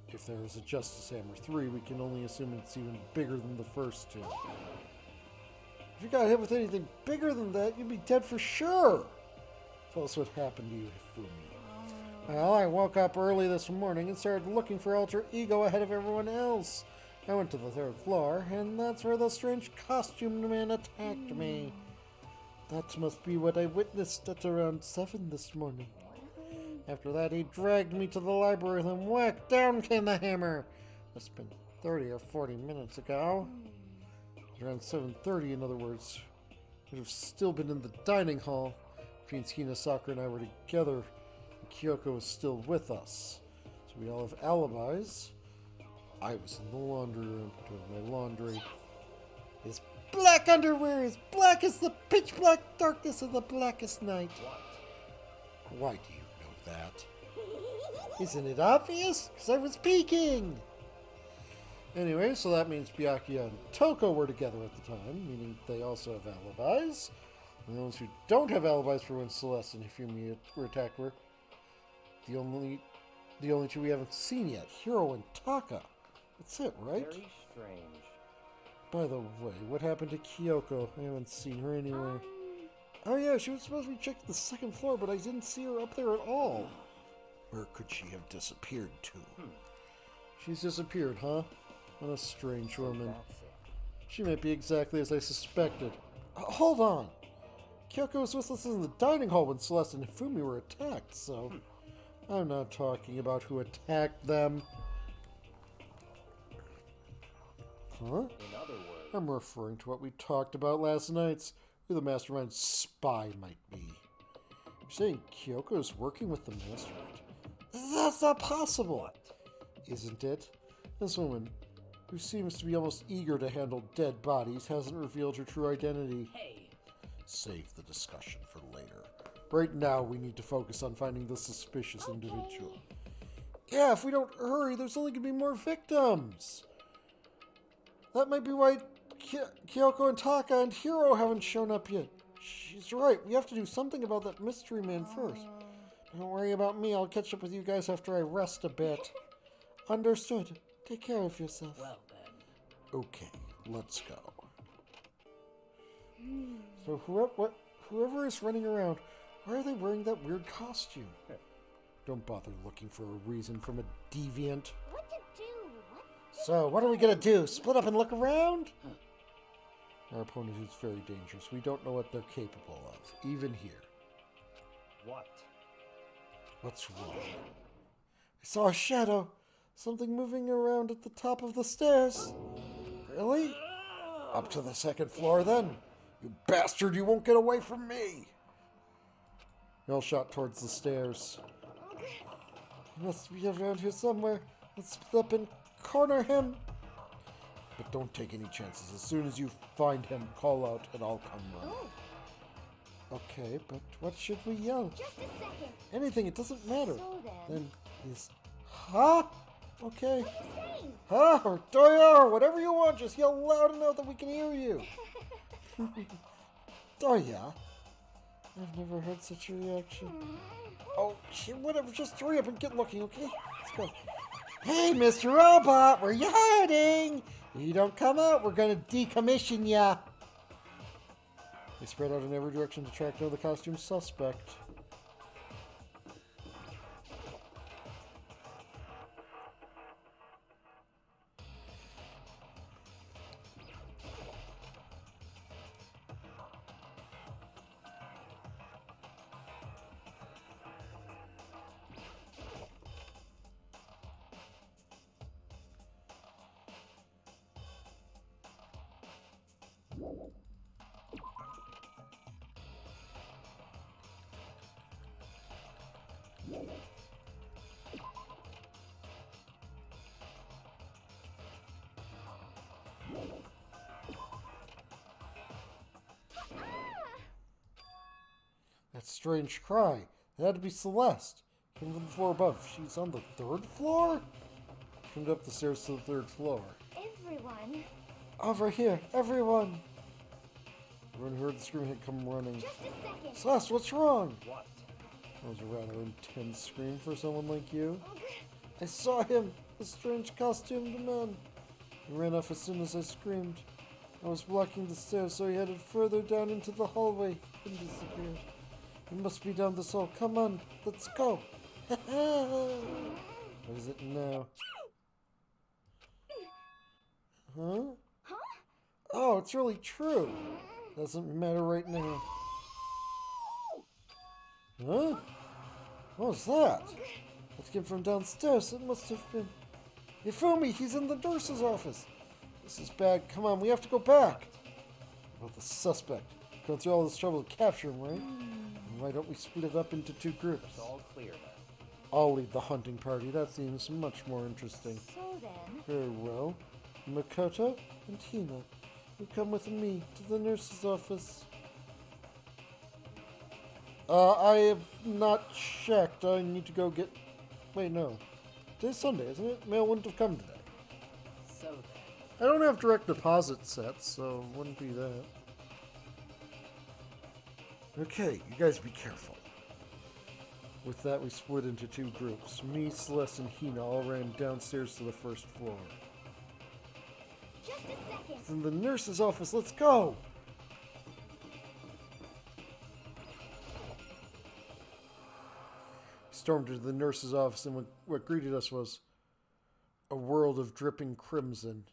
If there is a Justice Hammer 3, we can only assume it's even bigger than the first two. If you got hit with anything bigger than that, you'd be dead for sure. Tell us what happened to you, Hifumi. Well, I woke up early this morning and started looking for Alter Ego ahead of everyone else. I went to the third floor, and that's where the strange costumed man attacked me. That must be what I witnessed at around 7 this morning. After that, he dragged me to the library, then whack, down came the hammer. That's been 30 or 40 minutes ago. Around 7:30, in other words. We'd have still been in the dining hall. Finsky, Sakura, and I were together. And Kyoko was still with us. So we all have alibis. I was in the laundry room doing my laundry. His black underwear is black as the pitch black darkness of the blackest night. Why do you know that? Isn't it obvious? Because I was peeking. Anyway, so that means Byakuya and Toko were together at the time, meaning they also have alibis. And the ones who don't have alibis for when Celeste and Hifumi were attacked were the only two we haven't seen yet, Hiro and Taka. That's it, right? Very strange. By the way, what happened to Kyoko? I haven't seen her anywhere. Oh yeah, she was supposed to be checked the second floor, but I didn't see her up there at all. Where could she have disappeared to? She's disappeared, huh? What a strange woman. She might be exactly as I suspected. Hold on! Kyoko was with us in the dining hall when Celeste and Hifumi were attacked, so... I'm not talking about who attacked them. Huh? In other words, I'm referring to what we talked about last night. Who the mastermind spy might be. You're saying Kyoko is working with the mastermind? That's not possible! Isn't it? This woman, who seems to be almost eager to handle dead bodies, hasn't revealed her true identity. hey, Save the discussion for later. Right now, we need to focus on finding the suspicious individual. Yeah, if we don't hurry, there's only going to be more victims. That might be why Kyoko and Taka and Hiro haven't shown up yet. She's right. We have to do something about that mystery man first. Don't worry about me. I'll catch up with you guys after I rest a bit. Understood. Take care of yourself. well then. Okay, let's go. So whoever is running around, why are they wearing that weird costume? Don't bother looking for a reason from a deviant. What to do? So, what are we gonna do? Split up and look around? Our opponent is very dangerous. We don't know what they're capable of, even here. What? What's wrong? I saw a shadow. Something moving around at the top of the stairs. Really? Up to the second floor, then. You bastard, you won't get away from me. Miel shot towards the stairs. He must be around here somewhere. Let's split up and corner him. But don't take any chances. As soon as you find him, call out and I'll come running. Okay, but what should we yell? Just a second. Anything, it doesn't matter. So Then is... Huh? Okay. what are you saying? Huh? Or Doya, or whatever you want. Just yell loud enough that we can hear you. Doya? I've never heard such a reaction. Oh, shit, whatever. Just hurry up and get looking, okay? Let's go. Hey, Mr. Robot, where you hiding? If you don't come out, we're gonna decommission ya. They spread out in every direction to track down the costume suspect. That strange cry. It had to be Celeste. Came from the floor above. She's on the third floor? Turned up the stairs to the third floor. Everyone. Over here, everyone! Everyone heard the scream and had come running. Just a second. Celeste, what's wrong? What? That was a rather intense scream for someone like you. I saw him, a strange costumed man. He ran off as soon as I screamed. I was blocking the stairs, so he headed further down into the hallway and disappeared. He must be down this hall. Come on, let's go. What is it now? Huh? Oh, it's really true. Doesn't matter right now. Huh? What was that? That came from downstairs. It must have been... Ifumi, he's in the nurse's office. This is bad. Come on, we have to go back. About the suspect. Going through all this trouble to capture him, right? And why don't we split it up into 2 groups? It's all clear then. I'll lead the hunting party. That seems much more interesting. So then, Very well. Makoto and Hina, you come with me to the nurse's office. I have not checked. I need to go get... Wait, no. Today's Sunday, isn't it? Miel wouldn't have come today. So then. I don't have direct deposit set, so it wouldn't be that. Okay, you guys be careful. With that, we split into 2 groups. Me, Celeste, and Hina all ran downstairs to the first floor. just a second. It's in the nurse's office. Let's go! Stormed into the nurse's office, and what greeted us was a world of dripping crimson.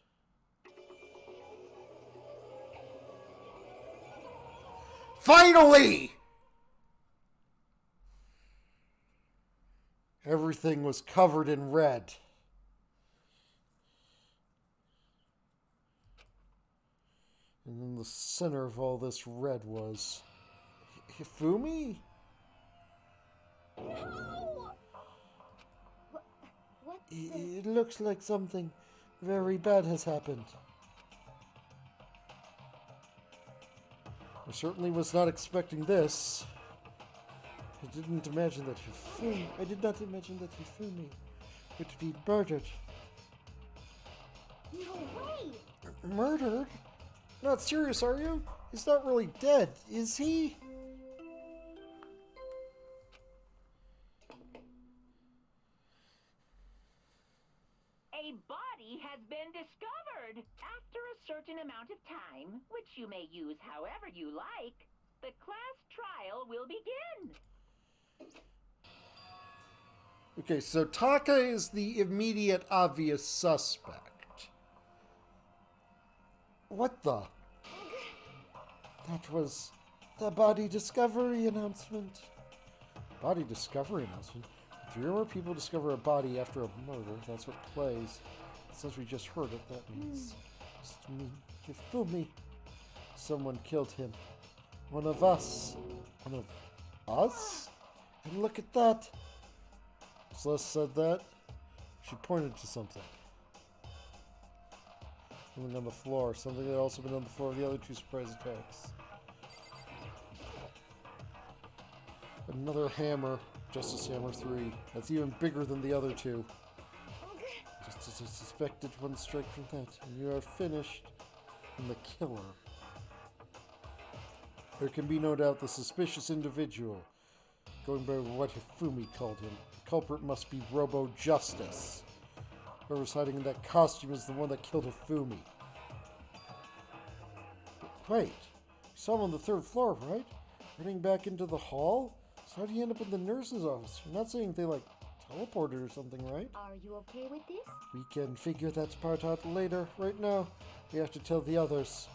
Finally! Everything was covered in red. And in the center of all this red was Hifumi? No! What the... It looks like something very bad has happened. I certainly was not expecting this. I did not imagine that Hifumi would be murdered. No way! Murdered? Not serious, are you? He's not really dead, is he? A body has been discovered. After a certain amount of time, which you may use however you like, the class trial will begin. Okay, so Taka is the immediate obvious suspect. What the? That was the body discovery announcement. Body discovery announcement? 3 or more people discover a body after a murder. That's what plays. Since we just heard it, that means it's me. Hifumi. Someone killed him. One of us. One of us? And look at that. Celeste said that. She pointed to something. Something on the floor. Something that had also been on the floor of the other 2 surprise attacks. Another hammer. Justice Hammer 3. That's even bigger than the other 2. Just as I suspected, 1 strike from that, and you are finished. And the killer. There can be no doubt the suspicious individual. Going by what Hifumi called him. The culprit must be Robo Justice. Whoever's hiding in that costume is the one that killed Hifumi. But wait. You saw him on the 3rd floor, right? Running back into the hall? So how did he end up in the nurse's office? You're not saying they, like, teleported or something, right? Are you okay with this? We can figure that part out later. Right now, we have to tell the others.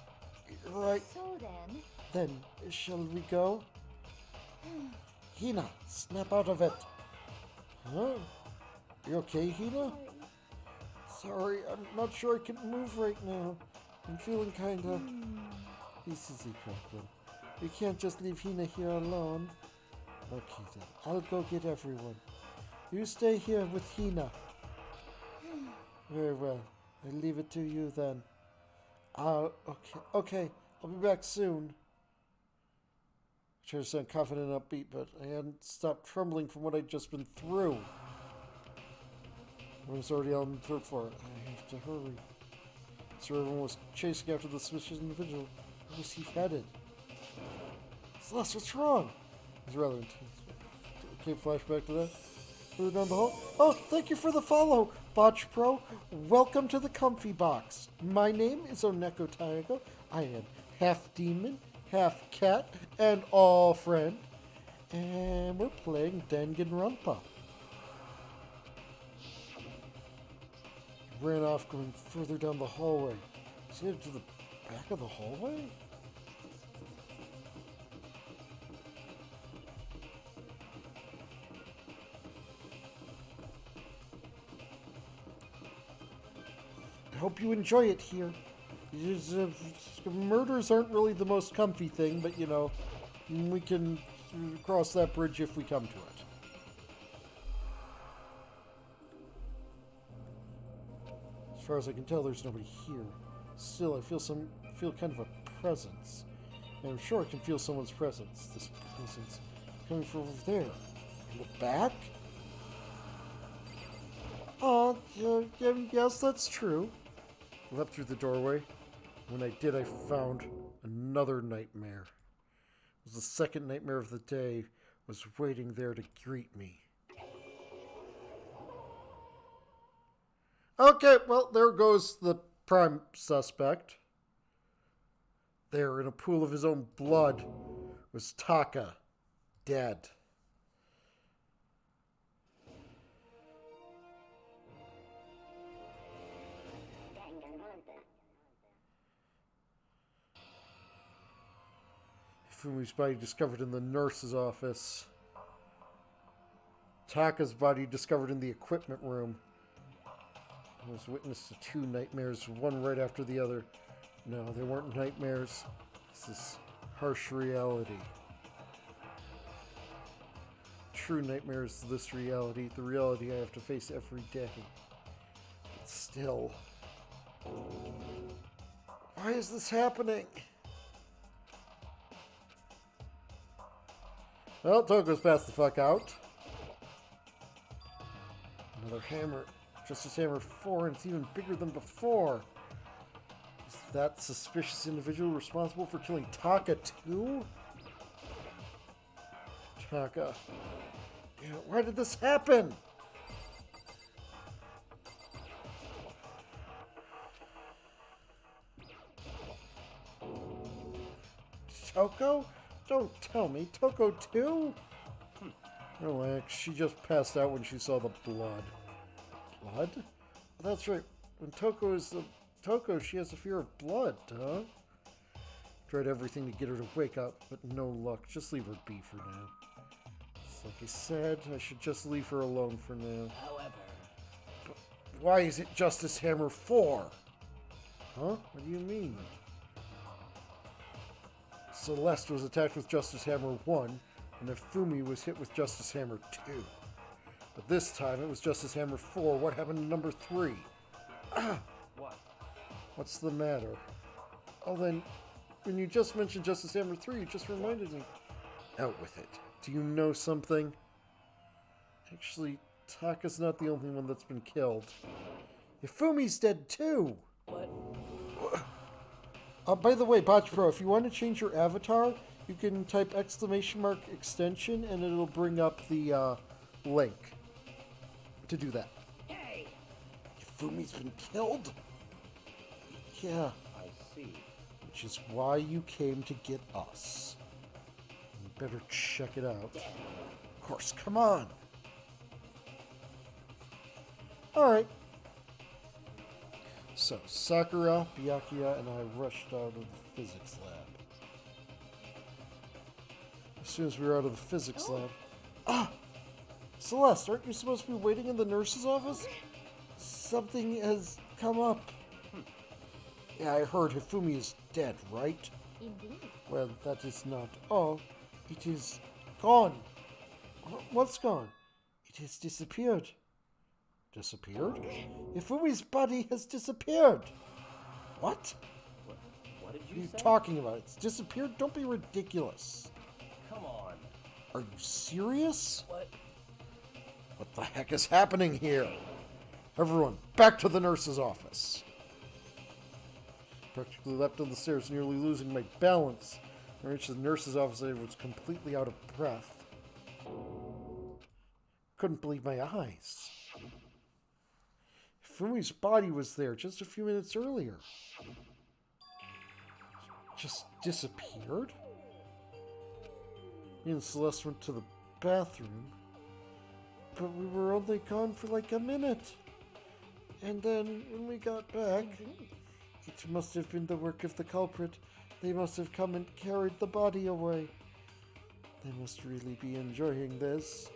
Right. So then... Then, shall we go? Hina, snap out of it. Huh? You okay, Hina? Sorry, I'm not sure I can move right now. I'm feeling kinda... This is a problem. We can't just leave Hina here alone. Okay then, I'll go get everyone. You stay here with Hina. Very well. I leave it to you then. Okay, I'll be back soon. I try to sound confident and upbeat, but I hadn't stopped trembling from what I'd just been through. I was already on the 3rd floor. I have to hurry. So everyone was chasing after the suspicious individual. Where was he headed? Celeste, what's wrong? It's rather intense. Okay, flashback to that. Further down the hall. Oh, thank you for the follow, Botch Pro. Welcome to the Comfy Box. My name is Oneko Tyago. I am half demon, half cat, and all friend. And we're playing Danganronpa. Ran off going further down the hallway. Is he headed to the back of the hallway? hope you enjoy it here. Murders aren't really the most comfy thing, but you know, we can cross that bridge if we come to it. As far as I can tell, there's nobody here. Still, I feel kind of a presence. And I'm sure I can feel someone's presence. This presence coming from over there. In the back? Oh, yes, that's true. I leapt through the doorway. When I did, I found another nightmare. It was the second nightmare of the day. Was waiting there to greet me. Okay, well, there goes the prime suspect. There, in a pool of his own blood, was Taka, dead. Fumi's body discovered in the nurse's office. Taka's body discovered in the equipment room. I was witness to two nightmares, one right after the other. No, they weren't nightmares. This is harsh reality. True nightmare is this reality, the reality I have to face every day. But still, why is this happening? Well, Toko's passed the fuck out. Another hammer. Justice Hammer 4, and it's even bigger than before. Is that suspicious individual responsible for killing Taka too? Taka. Yeah, why did this happen? Toko? Don't tell me. Toko too? Relax, she just passed out when she saw the blood. Blood? Well, that's right. When Toko is the Toko, she has a fear of blood, huh? Tried everything to get her to wake up, but no luck. Just leave her be for now. It's like I said, I should just leave her alone for now. However, But why is it Justice Hammer 4? Huh? What do you mean? Celeste was attacked with Justice Hammer 1, and Ifumi was hit with Justice Hammer 2. But this time it was Justice Hammer 4. What happened to number 3? What? What's the matter? Oh, then, when you just mentioned Justice Hammer 3, you just reminded me. Out with it. Do you know something? Actually, Taka's not the only one that's been killed. Ifumi's dead too! what? By the way, Botch Pro, if you want to change your avatar, you can type !extension and it'll bring up the link to do that. Hey! Ifumi's been killed? Yeah, I see. which is why you came to get us. You better check it out. Of course, come on! Alright. So, Sakura, Byakuya, and I rushed out of the physics lab. As soon as we were out of the physics lab... Ah! Celeste, aren't you supposed to be waiting in the nurse's office? Something has come up. Yeah, I heard Hifumi is dead, right? Indeed. Well, that is not all. It is gone. What's gone? It has disappeared. Disappeared? Ifumi's body has disappeared. What? What did What are you you say? talking about? It's disappeared? Don't be ridiculous. Come on. Are you serious? What? What the heck is happening here? Everyone, back to the nurse's office. Practically leapt on the stairs, nearly losing my balance. When I reached the nurse's office, I was completely out of breath. Couldn't believe my eyes. Fumi's body was there just a few minutes earlier. Just disappeared? Me and Celeste went to the bathroom, but we were only gone for like a minute. And then when we got back, it must have been the work of the culprit. They must have come and carried the body away. They must really be enjoying this.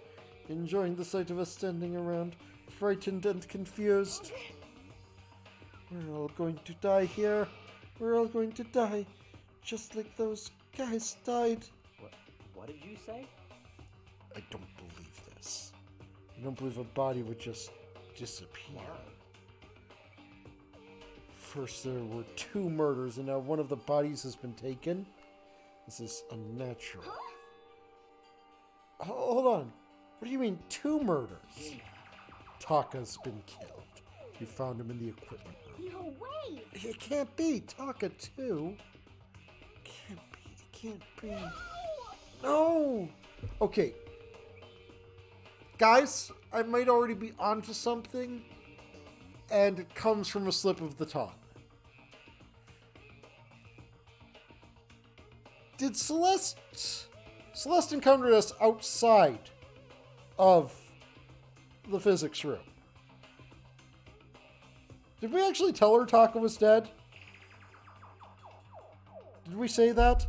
Enjoying the sight of us standing around, frightened and confused. We're all going to die here. We're all going to die. Just like those guys died. What did you say? I don't believe this. I don't believe a body would just disappear. First there were 2 murders, and now one of the bodies has been taken. This is unnatural. Hold on. What do you mean 2 murders? Taka's been killed. You found him in the equipment room. No way! It can't be. Taka too. Can't be. It can't be. No! Okay. Guys, I might already be onto something, and it comes from a slip of the tongue. Did Celeste encounter us outside of the physics room? Did we actually tell her Taka was dead? Did we say that?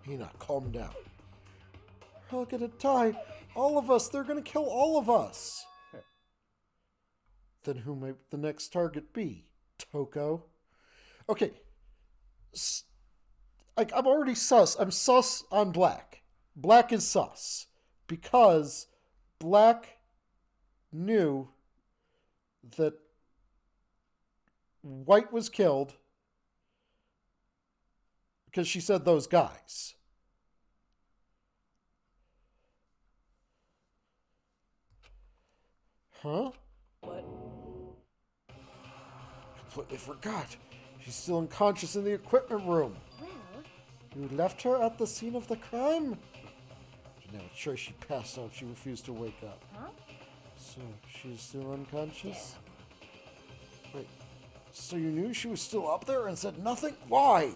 Hina, calm down. We're all gonna die. All of us. They're gonna kill all of us. Then who might the next target be? Toko? Okay. I'm already sus. I'm sus on Black. Black is sus. Because Black knew that White was killed because she said those guys. Huh? What? Completely forgot. She's still unconscious in the equipment room. Well, You left her at the scene of the crime? Now, sure, she passed out. She refused to wake up. huh? So, she's still unconscious? Wait, so you knew she was still up there and said nothing? Why?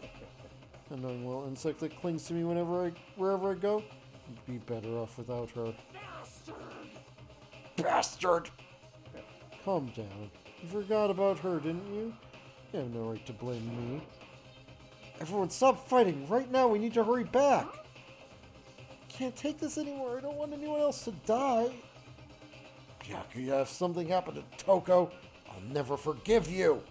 Annoying little insect that clings to me wherever I go. I'd be better off without her. Bastard! Calm down. You forgot about her, didn't you? You have no right to blame me. Everyone stop fighting! Right now, we need to hurry back! Can't take this anymore. I don't want anyone else to die. Byakuya, if something happened to Toko, I'll never forgive you!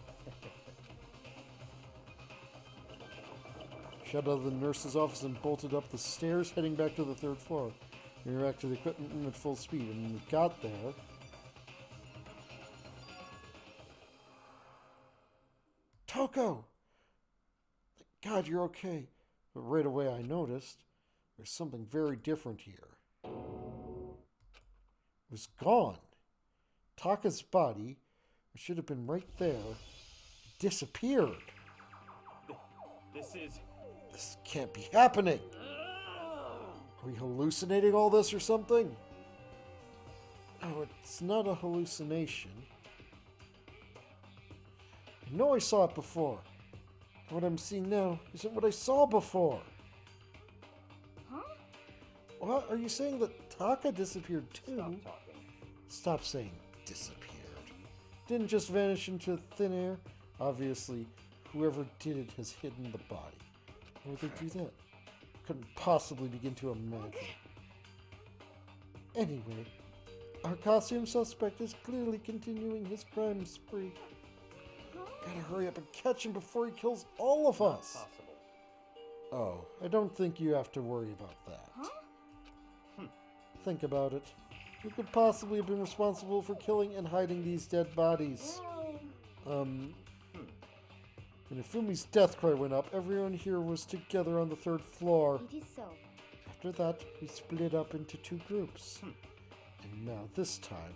Shut out of the nurse's office and bolted up the stairs, heading back to the 3rd floor. We were back to the equipment room at full speed, and when we got there... Toko! Thank God you're okay. But right away I noticed there's something very different here. It was gone. Taka's body, which should have been right there, disappeared. This can't be happening. Are we hallucinating all this or something? Oh, it's not a hallucination. I know I saw it before. What I'm seeing now isn't what I saw before. Huh? What? Are you saying that Taka disappeared too? Stop talking. Stop saying disappeared. Didn't just vanish into thin air. Obviously, whoever did it has hidden the body. Why would they do that? Couldn't possibly begin to imagine. Anyway, our costume suspect is clearly continuing his crime spree. Gotta hurry up and catch him before he kills all of us. Possible. Oh, I don't think you have to worry about that. Huh? Think about it. Who could possibly have been responsible for killing and hiding these dead bodies? When Ifumi's death cry went up, everyone here was together on the 3rd floor. It is so. After that, we split up into 2 groups. And now, this time,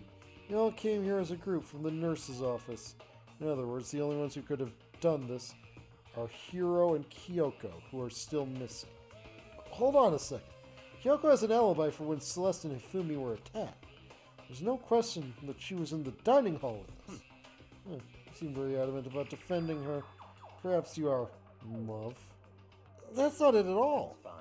we all came here as a group from the nurse's office. In other words, the only ones who could have done this are Hiro and Kyoko, who are still missing. Hold on a second. Kyoko has an alibi for when Celeste and Hifumi were attacked. There's no question that she was in the dining hall with us. You seem very adamant about defending her. Perhaps you are in love. That's not it at all. Fine.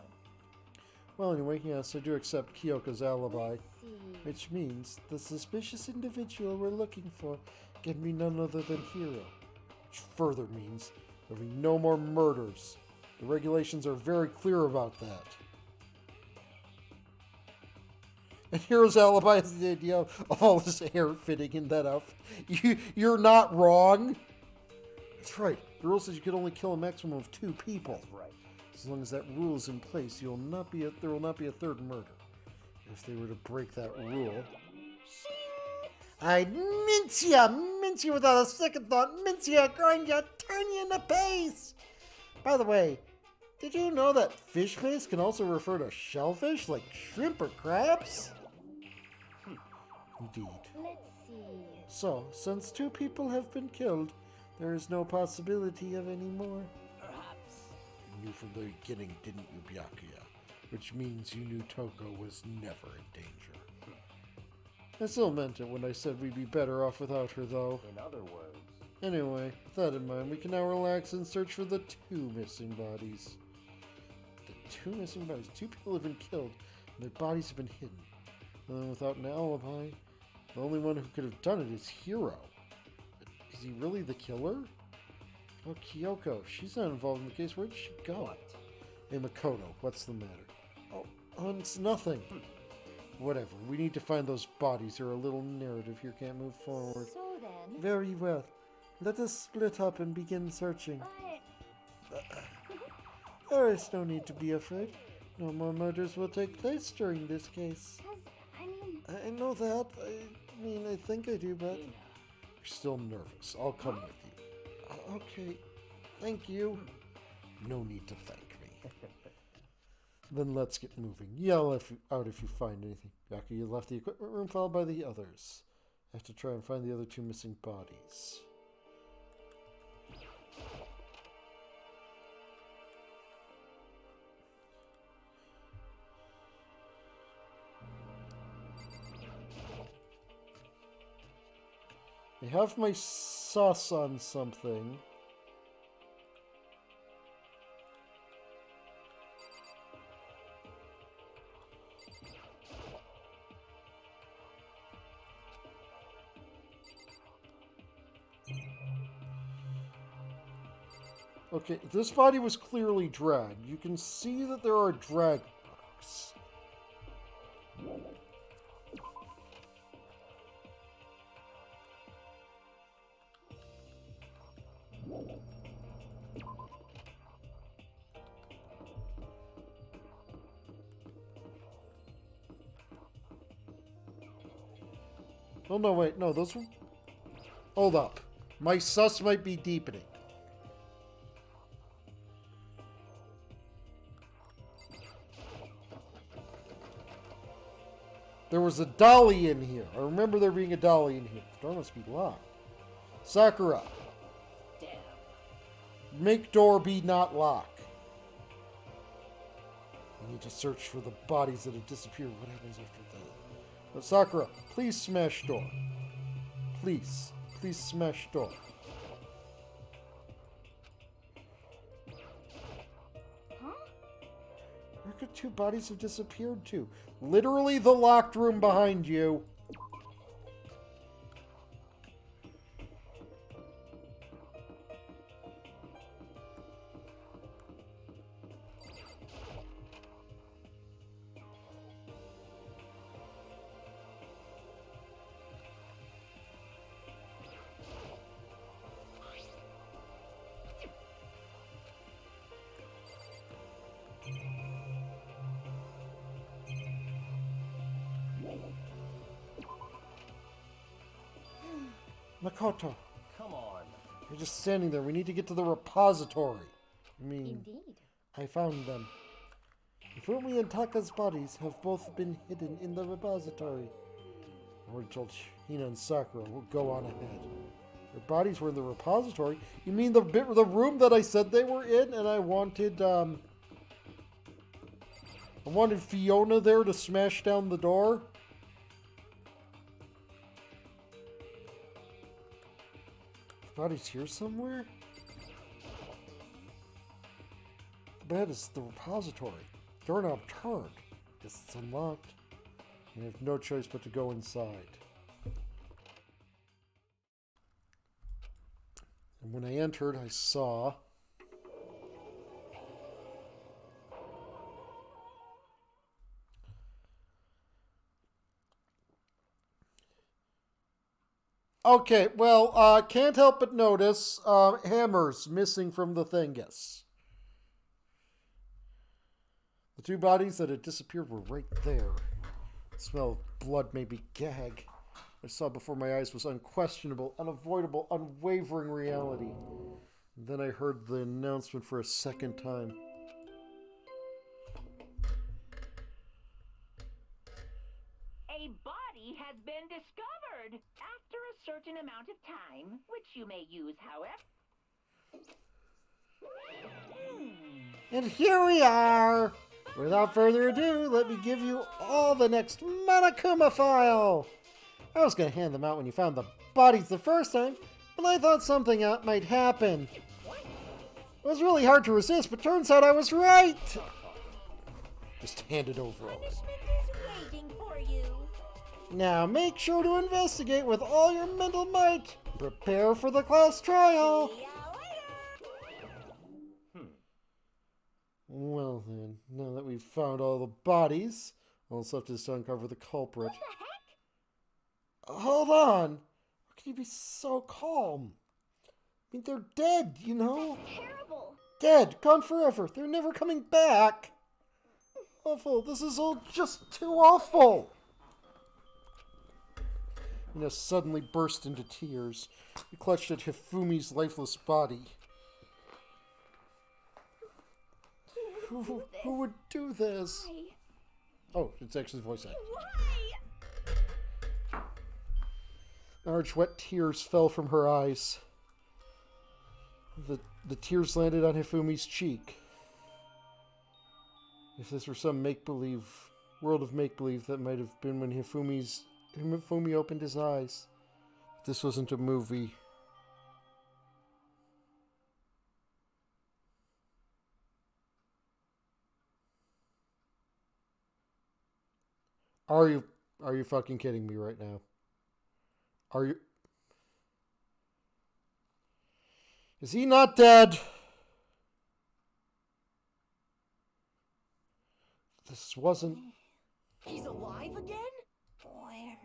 Well, anyway, yes, I do accept Kyoko's alibi, Let's see. which means the suspicious individual we're looking for can be none other than Hiro. Which further means there'll be no more murders. The regulations are very clear about that. And Hero's alibi is the idea of all his hair fitting in that outfit. You're not wrong. That's right. The rule says you can only kill a maximum of 2 people. That's right. As long as that rule is in place, there will not be a third murder. If they were to break that rule, I'd mince you without a second thought, mince you, grind you, turn you into paste. By the way, did you know that fish paste can also refer to shellfish, like shrimp or crabs? Indeed. Let's see. So, since 2 people have been killed, there is no possibility of any more. Perhaps. You knew from the beginning, didn't you, Byakuya? Which means you knew Toko was never in danger. I still meant it when I said we'd be better off without her, though. In other words, Anyway, with that in mind, we can now relax and search for the 2 missing bodies. The 2 missing bodies. 2 people have been killed, and their bodies have been hidden. And then without an alibi, the only one who could have done it is Hero. But is he really the killer? Oh, Kyoko. She's not involved in the case. Where did she go? what? Hey, Makoto, what's the matter? Oh, it's nothing. Whatever. We need to find those bodies, or a little narrative here can't move forward. So then, Very well. Let us split up and begin searching. but There is no need to be afraid. No more murders will take place during this case. I know that. I think I do, but... You're still nervous. I'll come with you. Okay. Thank you. No need to thank me. Then let's get moving. Yell out if you find anything. Byakuya left the equipment room, followed by the others. I have to try and find the other 2 missing bodies. I have my sauce on something. Okay, this body was clearly dragged. You can see that there are drag marks. Oh, no, wait. No, those were... Hold up. My sus might be deepening. There was a dolly in here. I remember there being a dolly in here. The door must be locked. Sakura. Damn. Make door be not lock. We need to search for the bodies that have disappeared. What happens after that? But Sakura, please smash door. Please. Please smash door. Where could 2 bodies have disappeared to? Literally the locked room behind you. Makoto, Come on. you're just standing there. We need to get to the repository. I mean, indeed. I found them. Ifumi and Taka's bodies have both been hidden in the repository. We're told Hina and Sakura will go on ahead. Their bodies were in the repository? You mean the room that I said they were in, and I wanted Fiona there to smash down the door? The body's here somewhere? The bed is the repository. Doorknob turned. Guess it's unlocked. I have no choice but to go inside. And when I entered, I saw... Okay, well, can't help but notice hammers missing from the thingus. The two bodies that had disappeared were right there. The smell of blood made me gag. I saw before my eyes was unquestionable, unavoidable, unwavering reality. And then I heard the announcement for a second time. A body has been discovered after a certain amount of time, which you may use however. And here we are! Without further ado, let me give you all the next Monokuma file! I was going to hand them out when you found the bodies the first time, but I thought something might happen. It was really hard to resist, but turns out I was right! Just hand it over all. Punishment is waiting for you. Now make sure to investigate with all your mental might. Prepare for the class trial! See ya later. Well then, now that we've found all the bodies, all that's left is to uncover the culprit. What the heck? Hold on! How can you be so calm? I mean, they're dead, you know? Terrible. Dead, gone forever. They're never coming back. Awful. This is all just too awful. Ina suddenly burst into tears. He clutched at Hifumi's lifeless body. Who would do this? Why? Oh, it's actually the voice actor. Why? Large wet tears fell from her eyes. The tears landed on Hifumi's cheek. If this were some make-believe, world of make-believe, that might have been when Hifumi opened his eyes. But this wasn't a movie. Are you fucking kidding me right now? Are you? Is he not dead? This wasn't... He's alive again? Where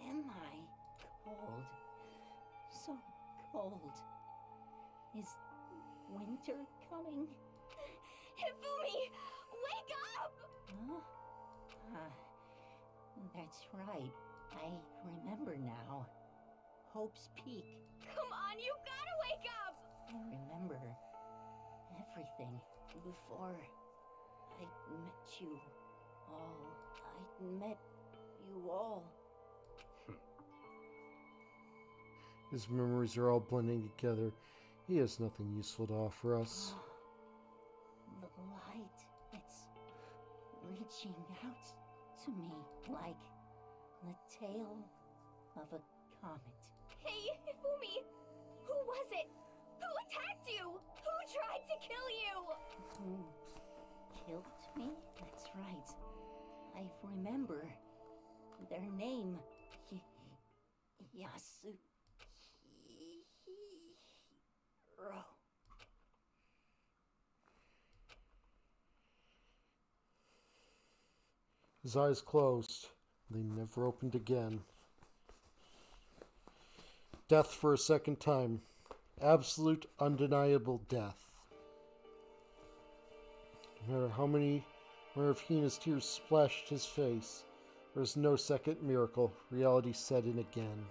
am I? Cold. So cold. Is winter coming? Hifumi, wake up! Huh? That's right. I remember now. Hope's Peak. Come on, you gotta wake up! I remember everything before I met you all. I met you all. His memories are all blending together. He has nothing useful to offer us. The light, it's reaching out to me like the tail of a comet. Hey, Hifumi! Who was it? Who attacked you? Who tried to kill you? Who killed me? That's right. I remember their name. Yasuhiro. His eyes closed. They never opened again. Death for a second time. Absolute, undeniable death. No matter how many of Hina's tears splashed his face, there was no second miracle. Reality set in again.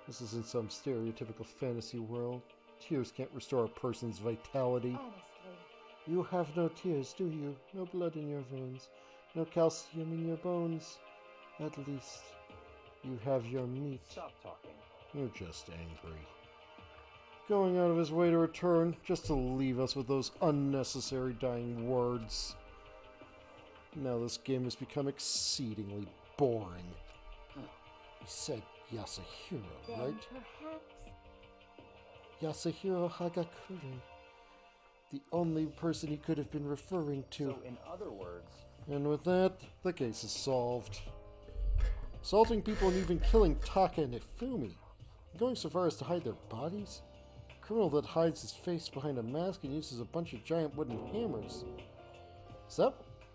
This isn't some stereotypical fantasy world. Tears can't restore a person's vitality. Honestly. You have no tears, do you? No blood in your veins. No calcium in your bones. At least you have your meat. Stop talking. You're just angry. Going out of his way to return, just to leave us with those unnecessary dying words. Now this game has become exceedingly boring. He said Yasuhiro, Then right? perhaps. Yasuhiro Hagakure. The only person he could have been referring to. So, in other words, And with that, the case is solved. Assaulting people and even killing Taka and Hifumi. Going so far as to hide their bodies? A criminal that hides his face behind a mask and uses a bunch of giant wooden hammers. Is that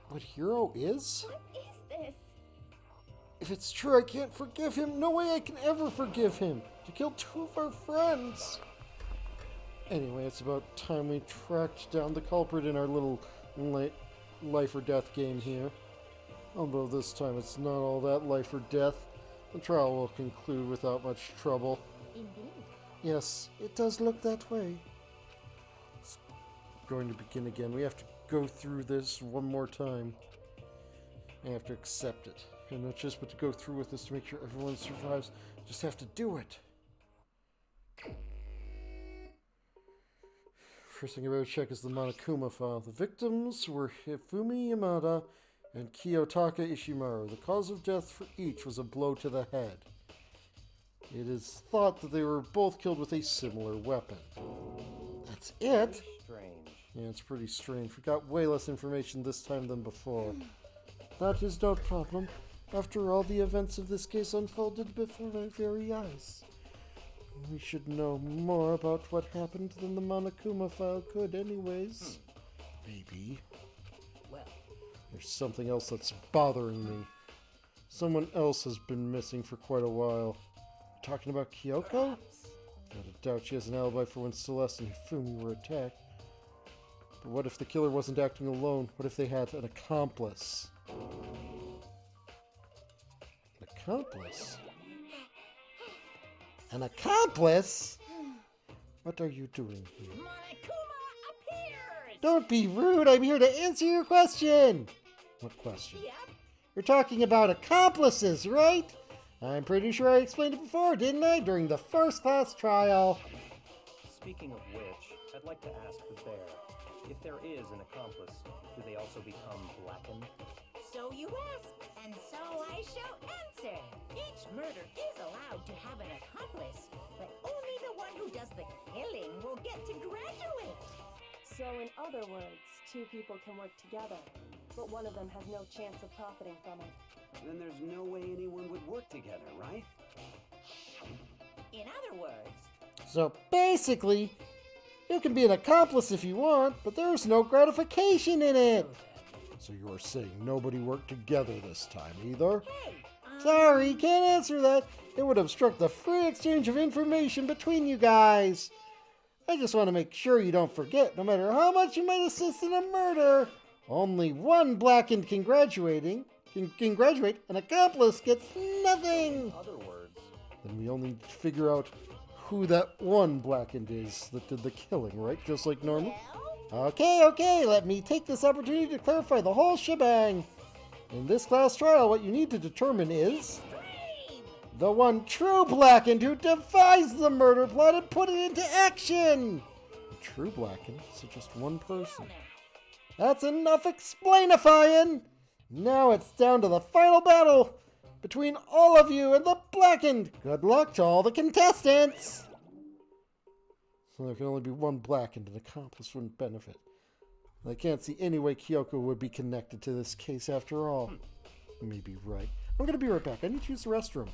what Hero is? What is this? If it's true, I can't forgive him. No way I can ever forgive him. To kill 2 of our friends. Anyway, it's about time we tracked down the culprit in our little life or death game here. Although this time it's not all that life or death. The trial will conclude without much trouble. Indeed. Yes, it does look that way. It's going to begin again. We have to go through this one more time. I have to accept it. And not just but to go through with this to make sure everyone survives. Just have to do it. First thing I better check is the Monokuma file. The victims were Hifumi Yamada and Kiyotaka Ishimaru. The cause of death for each was a blow to the head. It is thought that they were both killed with a similar weapon. That's it? Strange. Yeah, it's pretty strange. We got way less information this time than before. That is no problem. After all, the events of this case unfolded before my very eyes. We should know more about what happened than the Monokuma file could anyways. Maybe. Well, There's something else that's bothering me. Someone else has been missing for quite a while. Talking about Kyoko? Without a doubt she has an alibi for when Celeste and Hifumi were attacked. But what if the killer wasn't acting alone? What if they had an accomplice? An accomplice? An accomplice? What are you doing here? Monokuma appears! Don't be rude! I'm here to answer your question! What question? Yep. You're talking about accomplices, right? I'm pretty sure I explained it before, didn't I? During the first class trial. Speaking of which, I'd like to ask the bear, if there is an accomplice, do they also become blackened? So you ask, and so I shall answer. Each murder is allowed to have an accomplice, but only the one who does the killing will get to graduate. So in other words, 2 people can work together, but one of them has no chance of profiting from it. Then there's no way anyone would work together, right? In other words, So basically, you can be an accomplice if you want, but there's no gratification in it. So you're saying nobody worked together this time, either? hey, Sorry, can't answer that. It would obstruct the free exchange of information between you guys. I just want to make sure you don't forget, no matter how much you might assist in a murder, only one blackened can graduate. An accomplice gets nothing. In other words, Then we only need to figure out who that one blackened is that did the killing, right? Just like normal? well, Okay, let me take this opportunity to clarify the whole shebang. In this class trial, what you need to determine is dream! the one true blackened who devised the murder plot and put it into action. A true blackened, so just one person. That's enough explainifying. Now it's down to the final battle between all of you and the blackened. Good luck to all the contestants. So there can only be one blackened. An accomplice wouldn't benefit. I can't see any way Kyoko would be connected to this case after all. You may be right. I'm going to be right back. I need to use the restroom.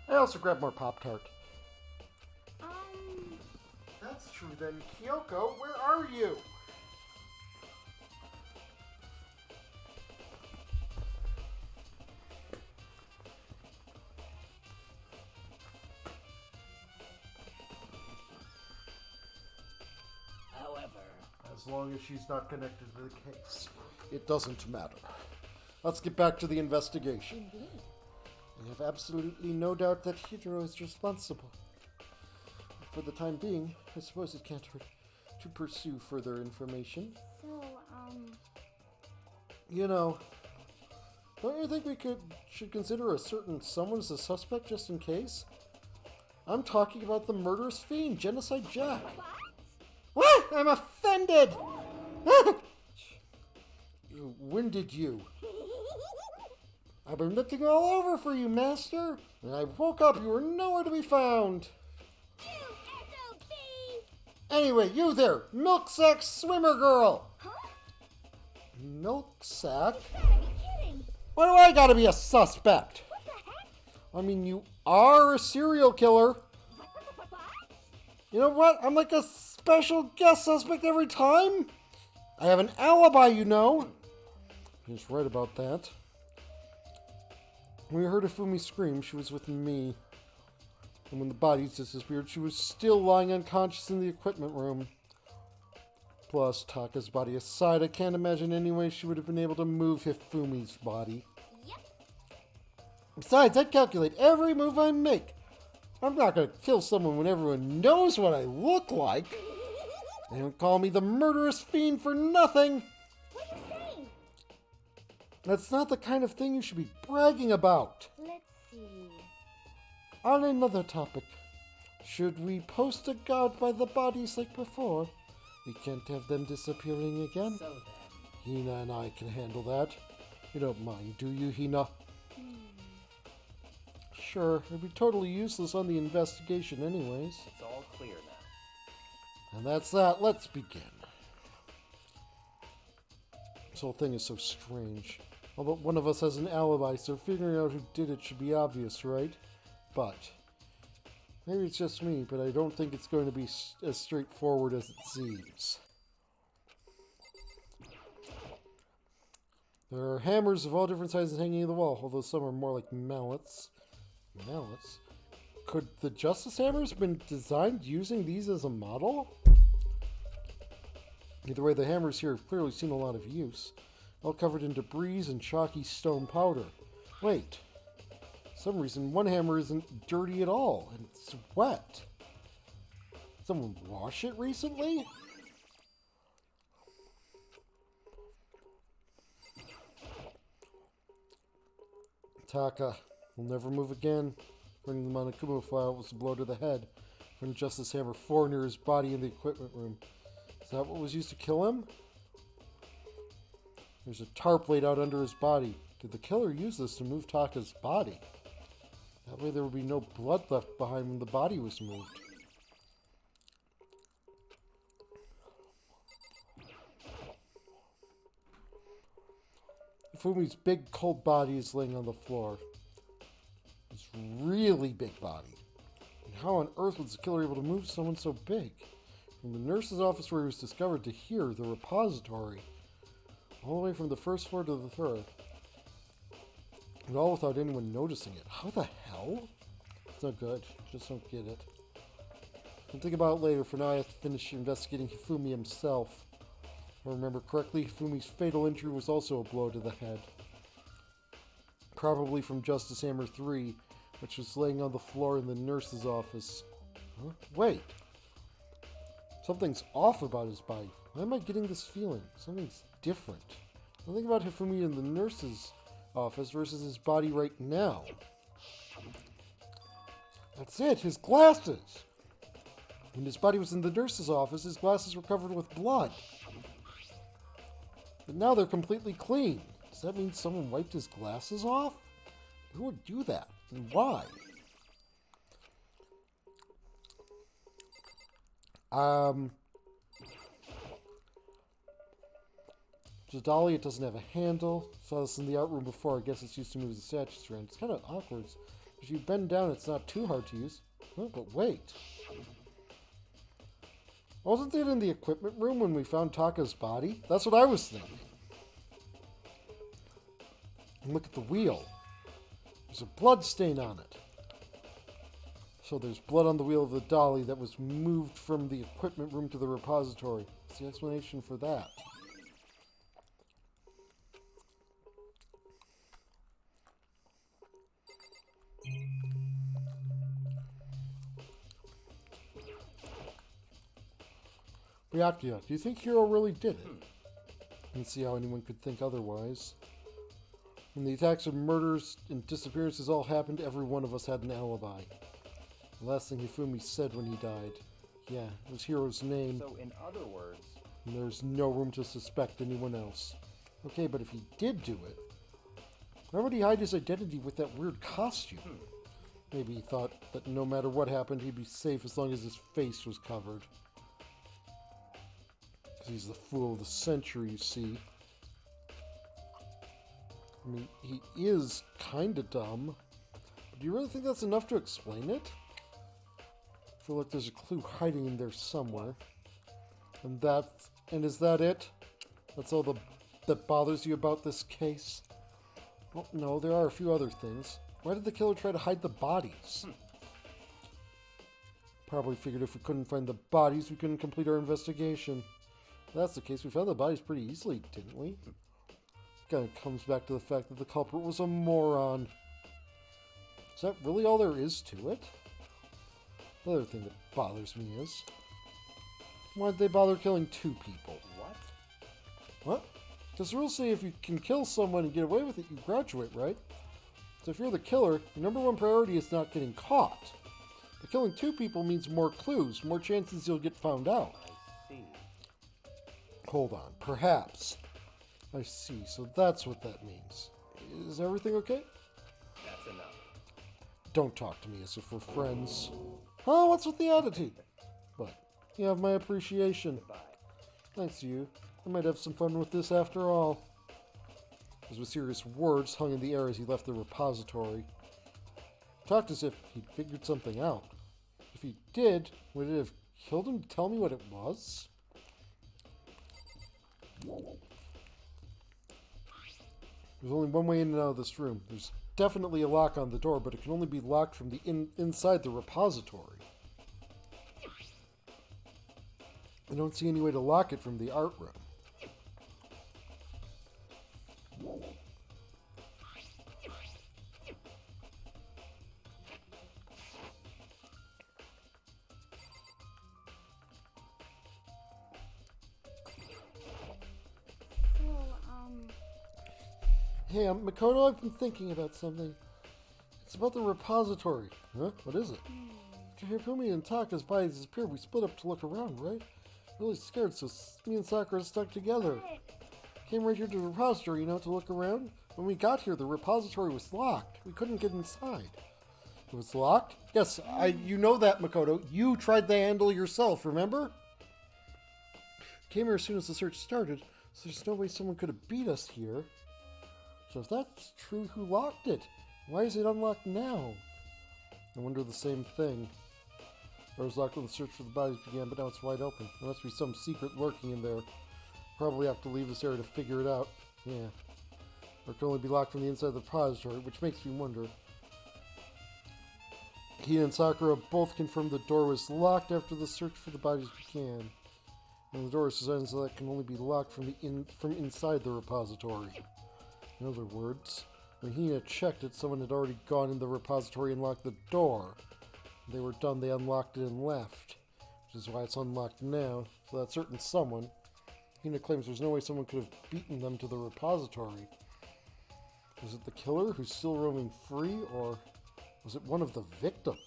I also grabbed more Pop-Tart. That's true then. Kyoko, where are you? However, As As long as she's not connected to the case, it doesn't matter. Let's get back to the investigation. Indeed. I have absolutely no doubt that Hidro is responsible. For the time being, I suppose it can't hurt to pursue further information. So, You know, don't you think we should consider a certain someone as a suspect just in case? I'm talking about the murderous fiend, Genocide Jack. What? I'm offended! When did you? I've been looking all over for you, Master. When I woke up, you were nowhere to be found. Anyway, you there, milk sack swimmer girl. Milk sack? Why do I gotta be a suspect? what the heck? I mean, you are a serial killer. You know what? I'm like a special guest suspect every time. I have an alibi, you know. He's right about that. When we heard Ifumi scream, she was with me. And when the bodies disappeared, she was still lying unconscious in the equipment room. Plus, Taka's body aside, I can't imagine any way she would have been able to move Hifumi's body. Yep. Besides, I calculate every move I make. I'm not going to kill someone when everyone knows what I look like. They don't call me the murderous fiend for nothing. What are you saying? That's not the kind of thing you should be bragging about. Let's see. On another topic, should we post a guard by the bodies like before? We can't have them disappearing again. So then, Hina and I can handle that. You don't mind, do you, Hina? Sure, it'd be totally useless on the investigation anyways. it's all clear now. And that's that. Let's begin. This whole thing is so strange. All but one of us has an alibi, so figuring out who did it should be obvious, right? But maybe it's just me, but I don't think it's going to be as straightforward as it seems. There are hammers of all different sizes hanging on the wall, although some are more like mallets. Mallets? Could the Justice Hammers been designed using these as a model? Either way, the hammers here have clearly seen a lot of use. All covered in debris and chalky stone powder. Wait. For some reason, one hammer isn't dirty at all, and it's wet. Did someone wash it recently? Taka will never move again. Burning the Monokuma file was a blow to the head from Justice Hammer 4 near his body in the equipment room. Is that what was used to kill him? There's a tarp laid out under his body. Did the killer use this to move Taka's body? That way there would be no blood left behind when the body was moved. Fumi's big cold body is laying on the floor. It's really big body. And how on earth was the killer able to move someone so big? From the nurse's office where he was discovered to here, the repository. All the way from the first floor to the third. And all without anyone noticing it. How the hell? It's no good. Just don't get it. I'll think about it later. For now I have to finish investigating Hifumi himself. If I remember correctly, Fumi's fatal injury was also a blow to the head. Probably from Justice Hammer 3, which was laying on the floor in the nurse's office. Huh? Wait! Something's off about his body. Why am I getting this feeling? Something's different. I think about Hifumi in the nurse's office versus his body right now. That's it! His glasses! When his body was in the nurse's office, his glasses were covered with blood. But now they're completely clean. Does that mean someone wiped his glasses off? Who would do that? And why? The dolly, it doesn't have a handle. Saw this in the art room before. I guess it's used to move the statues around. It's kind of awkward. If you bend down, it's not too hard to use. Oh, but wait. Wasn't it in the equipment room when we found Taka's body? That's what I was thinking. And look at the wheel. There's a blood stain on it. So there's blood on the wheel of the dolly that was moved from the equipment room to the repository. What's the explanation for that? Glactier, do you think Hero really did it? I don't see how anyone could think otherwise. When the attacks and murders and disappearances all happened, every one of us had an alibi. The last thing Hifumi said when he died. Yeah, it was Hero's name. So, in other words, And there's no room to suspect anyone else. Okay, but if he did do it, why would he hide his identity with that weird costume? Maybe he thought that no matter what happened, he'd be safe as long as his face was covered. Because he's the fool of the century, you see. I mean, he is kinda dumb. But do you really think that's enough to explain it? I feel like there's a clue hiding in there somewhere. And is that it? That's all that bothers you about this case? Well, no, there are a few other things. Why did the killer try to hide the bodies? Probably figured if we couldn't find the bodies, we couldn't complete our investigation. If that's the case, we found the bodies pretty easily, didn't we? Kind of comes back to the fact that the culprit was a moron. Is that really all there is to it? Another thing that bothers me is, why'd they bother killing 2 people? what? What? Because the rules say if you can kill someone and get away with it, you graduate, right? So if you're the killer, your number 1 priority is not getting caught. But killing 2 people means more clues, more chances you'll get found out. I see. Hold on, perhaps. I see, so that's what that means. Is everything okay? That's enough. Don't talk to me as if we're friends. Oh, what's with the attitude? But you have my appreciation. Goodbye. Thanks, you. I might have some fun with this after all. Those mysterious words hung in the air as he left the repository. Talked as if he'd figured something out. If he did, would it have killed him to tell me what it was? There's only one way in and out of this room. There's definitely a lock on the door, but it can only be locked from the inside the repository. I don't see any way to lock it from the art room. Hey, Makoto, I've been thinking about something. It's about the repository. Huh? What is it? After Hifumi and Taka's bodies disappeared, we split up to look around, right? Really scared, so me and Sakura stuck together. Came right here to the repository, to look around. When we got here, the repository was locked. We couldn't get inside. It was locked? Yes, you know that, Makoto. You tried the handle yourself, remember? Came here as soon as the search started, so there's no way someone could have beat us here. So if that's true, who locked it? Why is it unlocked now? I wonder the same thing. It was locked when the search for the bodies began, but now it's wide open. There must be some secret lurking in there. Probably have to leave this area to figure it out. Yeah. Or it can only be locked from the inside of the repository, which makes me wonder. He and Sakura both confirmed the door was locked after the search for the bodies began. And the door is designed so that it can only be locked from inside the repository. In other words, when Hina checked it, someone had already gone in the repository and locked the door. When they were done, they unlocked it and left, which is why it's unlocked now. So that certain someone, Hina claims there's no way someone could have beaten them to the repository. Was it the killer who's still roaming free, or was it one of the victims?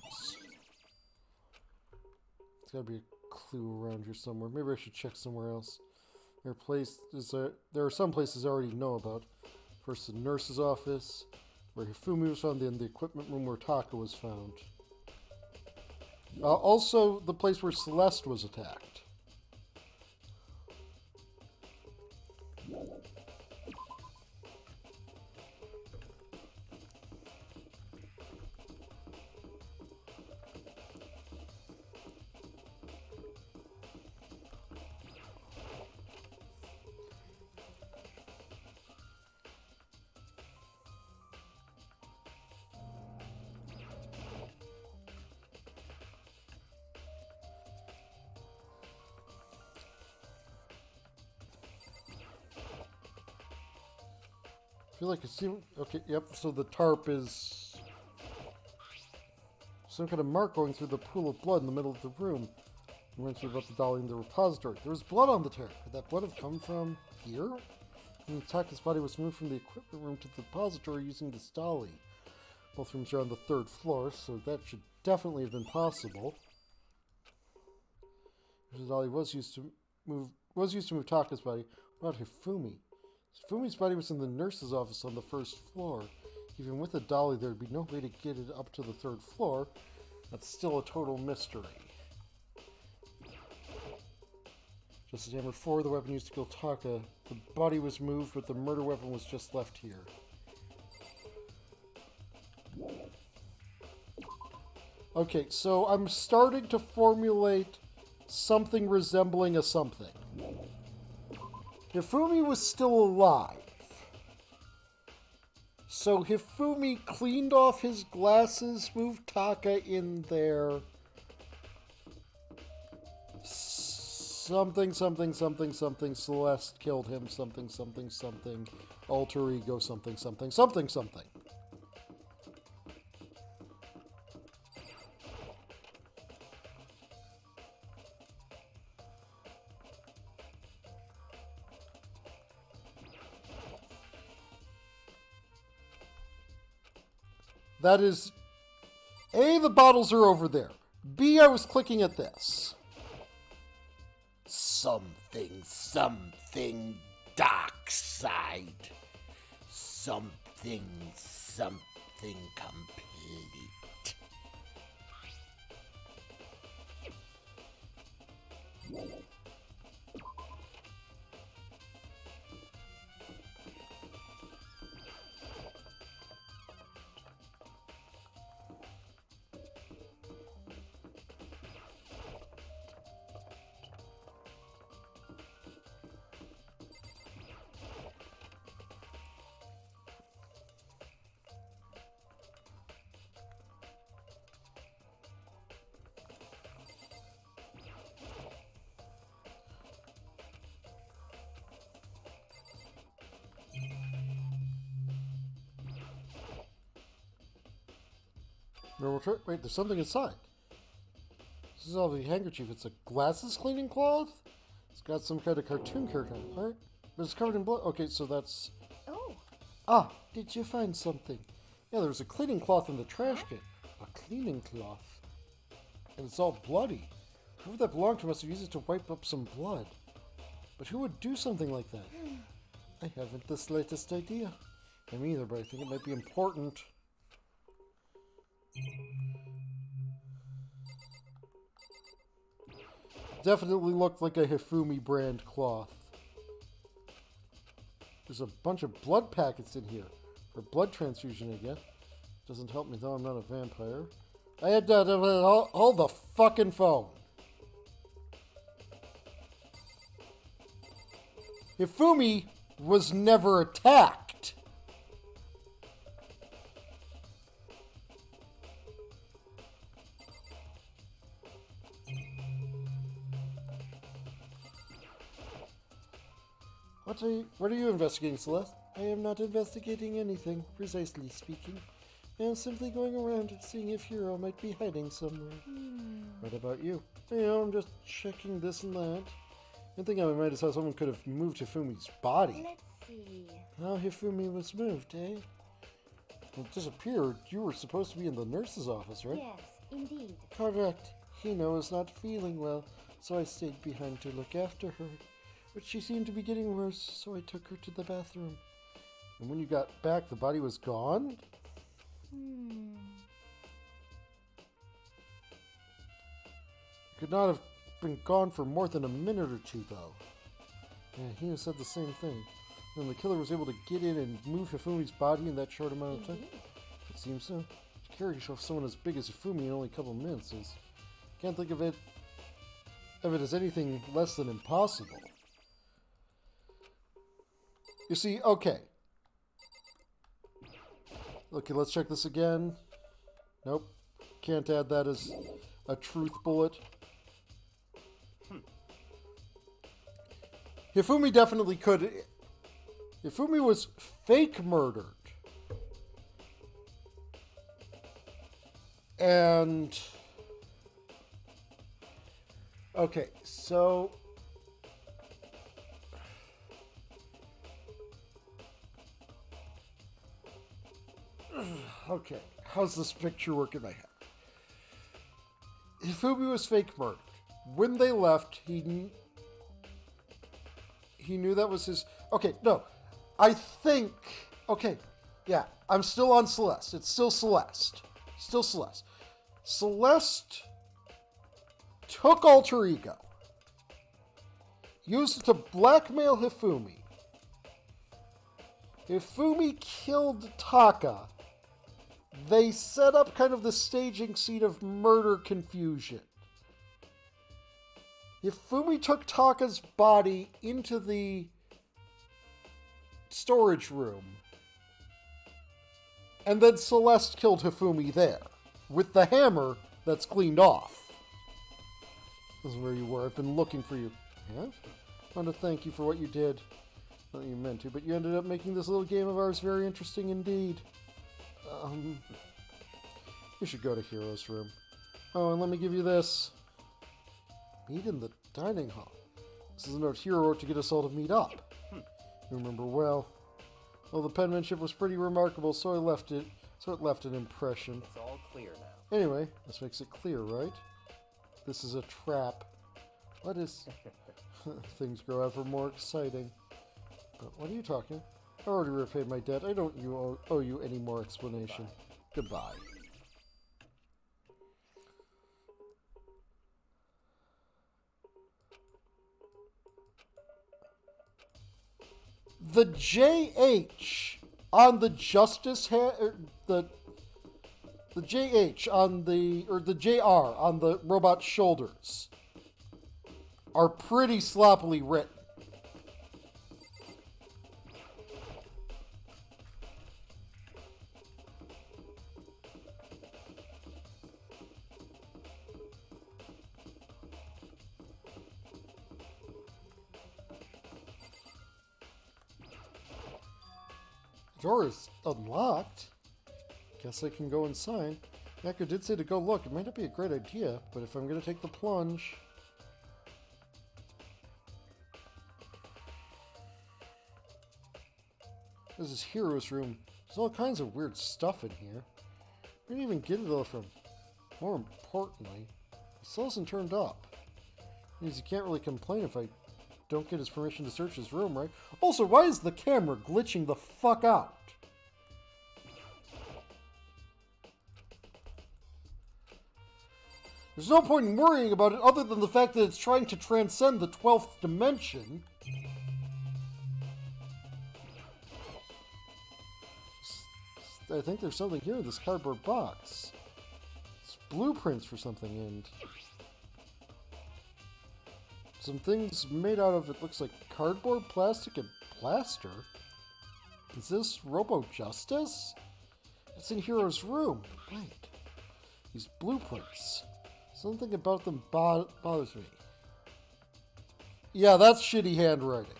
There's gotta be a clue around here somewhere. Maybe I should check somewhere else. There are some places I already know about. First, the nurse's office, where Hifumi was found, then the equipment room where Taka was found. Also, the place where Celeste was attacked. I feel like it's... Okay, yep, so the tarp is... some kind of mark going through the pool of blood in the middle of the room. I'm going to about the dolly in the repository. There was blood on the tarp. Could that blood have come from here? And Taka's body was moved from the equipment room to the repository using this dolly. Both rooms are on the 3rd floor, so that should definitely have been possible. If the dolly was used to move Taka's body, what about Hifumi? Hifumi's body was in the nurse's office on the 1st floor. Even with a dolly, there'd be no way to get it up to the 3rd floor. That's still a total mystery. Just as Hammer 4, the weapon used to kill Taka. The body was moved, but the murder weapon was just left here. Okay, so I'm starting to formulate something resembling a something. Hifumi was still alive. So Hifumi cleaned off his glasses, moved Taka in there. Something, something, something, something. Celeste killed him. Something, something, something. Alter ego, something, something, something, something. That is... A, the bottles are over there. B, I was clicking at this. Something, something, dark side. Something, something complete. Wait, there's something inside. This is all the handkerchief. It's a glasses cleaning cloth? It's got some kind of cartoon character, right? But it's covered in blood. Okay, so that's... Oh. Ah, did you find something? Yeah, there was a cleaning cloth in the trash can. A cleaning cloth. And it's all bloody. Whoever that belonged to must have used it to wipe up some blood. But who would do something like that? I haven't the slightest idea. Me either, but I think it might be important. Definitely looked like a Hifumi brand cloth. There's a bunch of blood packets in here. For blood transfusion, I guess. Doesn't help me though, I'm not a vampire. I had to hold the fucking phone. Hifumi was never attacked. What are you investigating, Celeste? I am not investigating anything, precisely speaking. I am simply going around, seeing if Hero might be hiding somewhere. What about you? I'm just checking this and that. One thing I might have thought someone could have moved Hifumi's body. Let's see. How Hifumi was moved, eh? It disappeared. You were supposed to be in the nurse's office, right? Yes, indeed. Correct. Hino is not feeling well, so I stayed behind to look after her. But she seemed to be getting worse, so I took her to the bathroom. And when you got back, the body was gone? Could not have been gone for more than a minute or two, though. Yeah, Hino said the same thing. And the killer was able to get in and move Hifumi's body in that short amount of time. It seems so. To carry someone as big as Hifumi in only a couple minutes is... Can't think of it as anything less than impossible. You see, okay. Okay, let's check this again. Nope. Can't add that as a truth bullet. Hifumi definitely could... Hifumi was fake murdered. And... Okay, so... Okay, how's this picture work in my head? Hifumi was fake murdered. When they left, he knew that was his... Okay, no. I think... Okay, yeah. I'm still on Celeste. It's still Celeste. Still Celeste. Celeste took Alter Ego. Used it to blackmail Hifumi. Hifumi killed Taka. They set up kind of the staging scene of murder confusion. Hifumi took Taka's body into the storage room. And then Celeste killed Hifumi there. With the hammer that's cleaned off. This is where you were. I've been looking for you. I have? I want to thank you for what you did. Not that you meant to, but you ended up making this little game of ours very interesting indeed. You should go to Hero's room. Oh, and let me give you this. Meet in the dining hall. This is a note Hero wrote to get us all to meet up. You remember well. Well, the penmanship was pretty remarkable, so it left an impression. It's all clear now. Anyway, this makes it clear, right? This is a trap. What is... Things grow ever more exciting. What are you talking? I already repaid my debt. I don't owe you any more explanation. Goodbye. The JH on the justice the JH on the JR on the robot's shoulders are pretty sloppily written. Door is unlocked. Guess I can go inside. Neko did say to go look. It might not be a great idea, but if I'm going to take the plunge... This is Hero's room. There's all kinds of weird stuff in here. We didn't even get it all from... More importantly, he still hasn't turned up. Means he can't really complain if I don't get his permission to search his room, right? Also, why is the camera glitching the fuck out? There's no point in worrying about it other than the fact that it's trying to transcend the 12th dimension. I think there's something here in this cardboard box. It's blueprints for something and... some things made out of, it looks like cardboard, plastic, and plaster. Is this Robo Justice? It's in Hero's room. Right. These blueprints. Something about them bothers me. Yeah, that's shitty handwriting.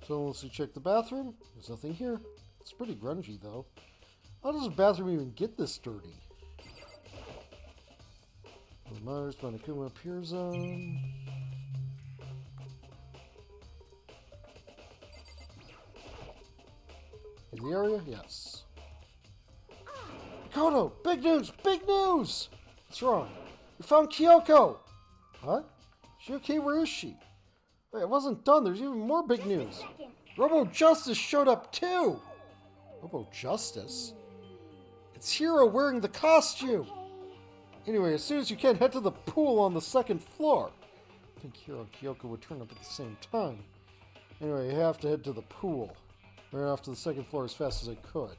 So once we check the bathroom, there's nothing here. It's pretty grungy though. How does a bathroom even get this dirty? Mars, Monokuma Pier Zone. In the area? Yes. Kono! Big news! Big news! What's wrong? We found Kyoko! What? Is she okay? Where is she? Wait, it wasn't done. There's even more big news. Robo Justice showed up too! Robo Justice? It's Hero wearing the costume! Anyway, as soon as you can, head to the pool on the second floor. I think Hero and Kyoko would turn up at the same time. Anyway, you have to head to the pool. Ran off to the second floor as fast as I could.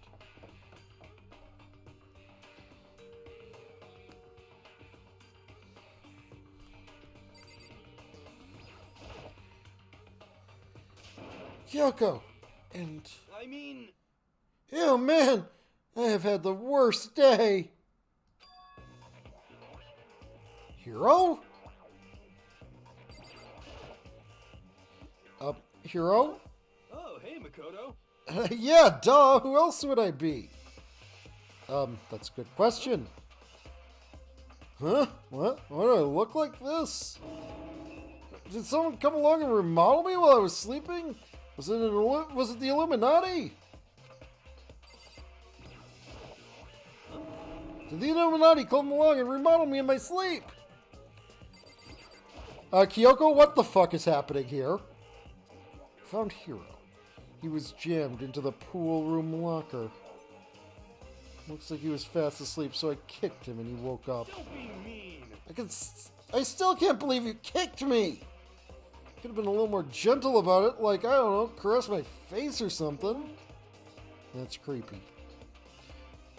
Kyoko, and... I mean, Oh man, I have had the worst day. Hero? Hero? oh, hey, Makoto. Yeah, duh, who else would I be? That's a good question. Huh? What? Why do I look like this? Did someone come along and remodel me while I was sleeping? Was it the Illuminati? Did the Illuminati come along and remodel me in my sleep? Kyoko, what the fuck is happening here? Found Hero. He was jammed into the pool room locker. Looks like he was fast asleep, so I kicked him and he woke up. Don't be mean. I still can't believe you kicked me! Could have been a little more gentle about it, like, I don't know, caress my face or something. That's creepy.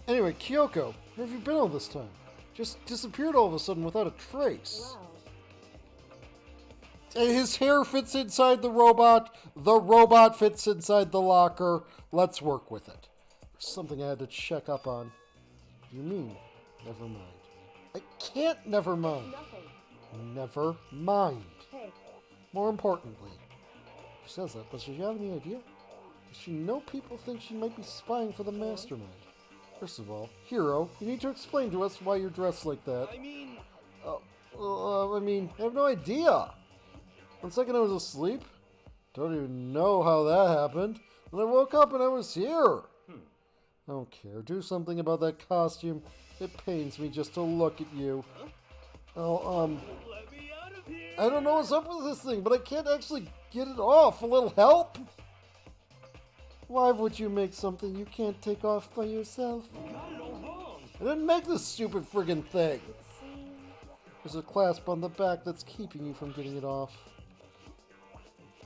Anyway, Kyoko, where have you been all this time? Just disappeared all of a sudden without a trace. Wow. His hair fits inside the robot fits inside the locker. Let's work with it. There's something I had to check up on. What do you mean? Never mind. I can't never mind. Nothing. Never mind. Hey, More importantly, she says that, but does she have any idea? Does she know people think she might be spying for the mastermind? First of all, Hero, you need to explain to us why you're dressed like that. I mean, I have no idea. One second I was asleep. Don't even know how that happened. Then I woke up and I was here. I don't care. Do something about that costume. It pains me just to look at you. Oh, let me out of here. I don't know what's up with this thing, but I can't actually get it off. A little help? Why would you make something you can't take off by yourself? You got it all wrong. I didn't make this stupid friggin' thing. There's a clasp on the back that's keeping you from getting it off.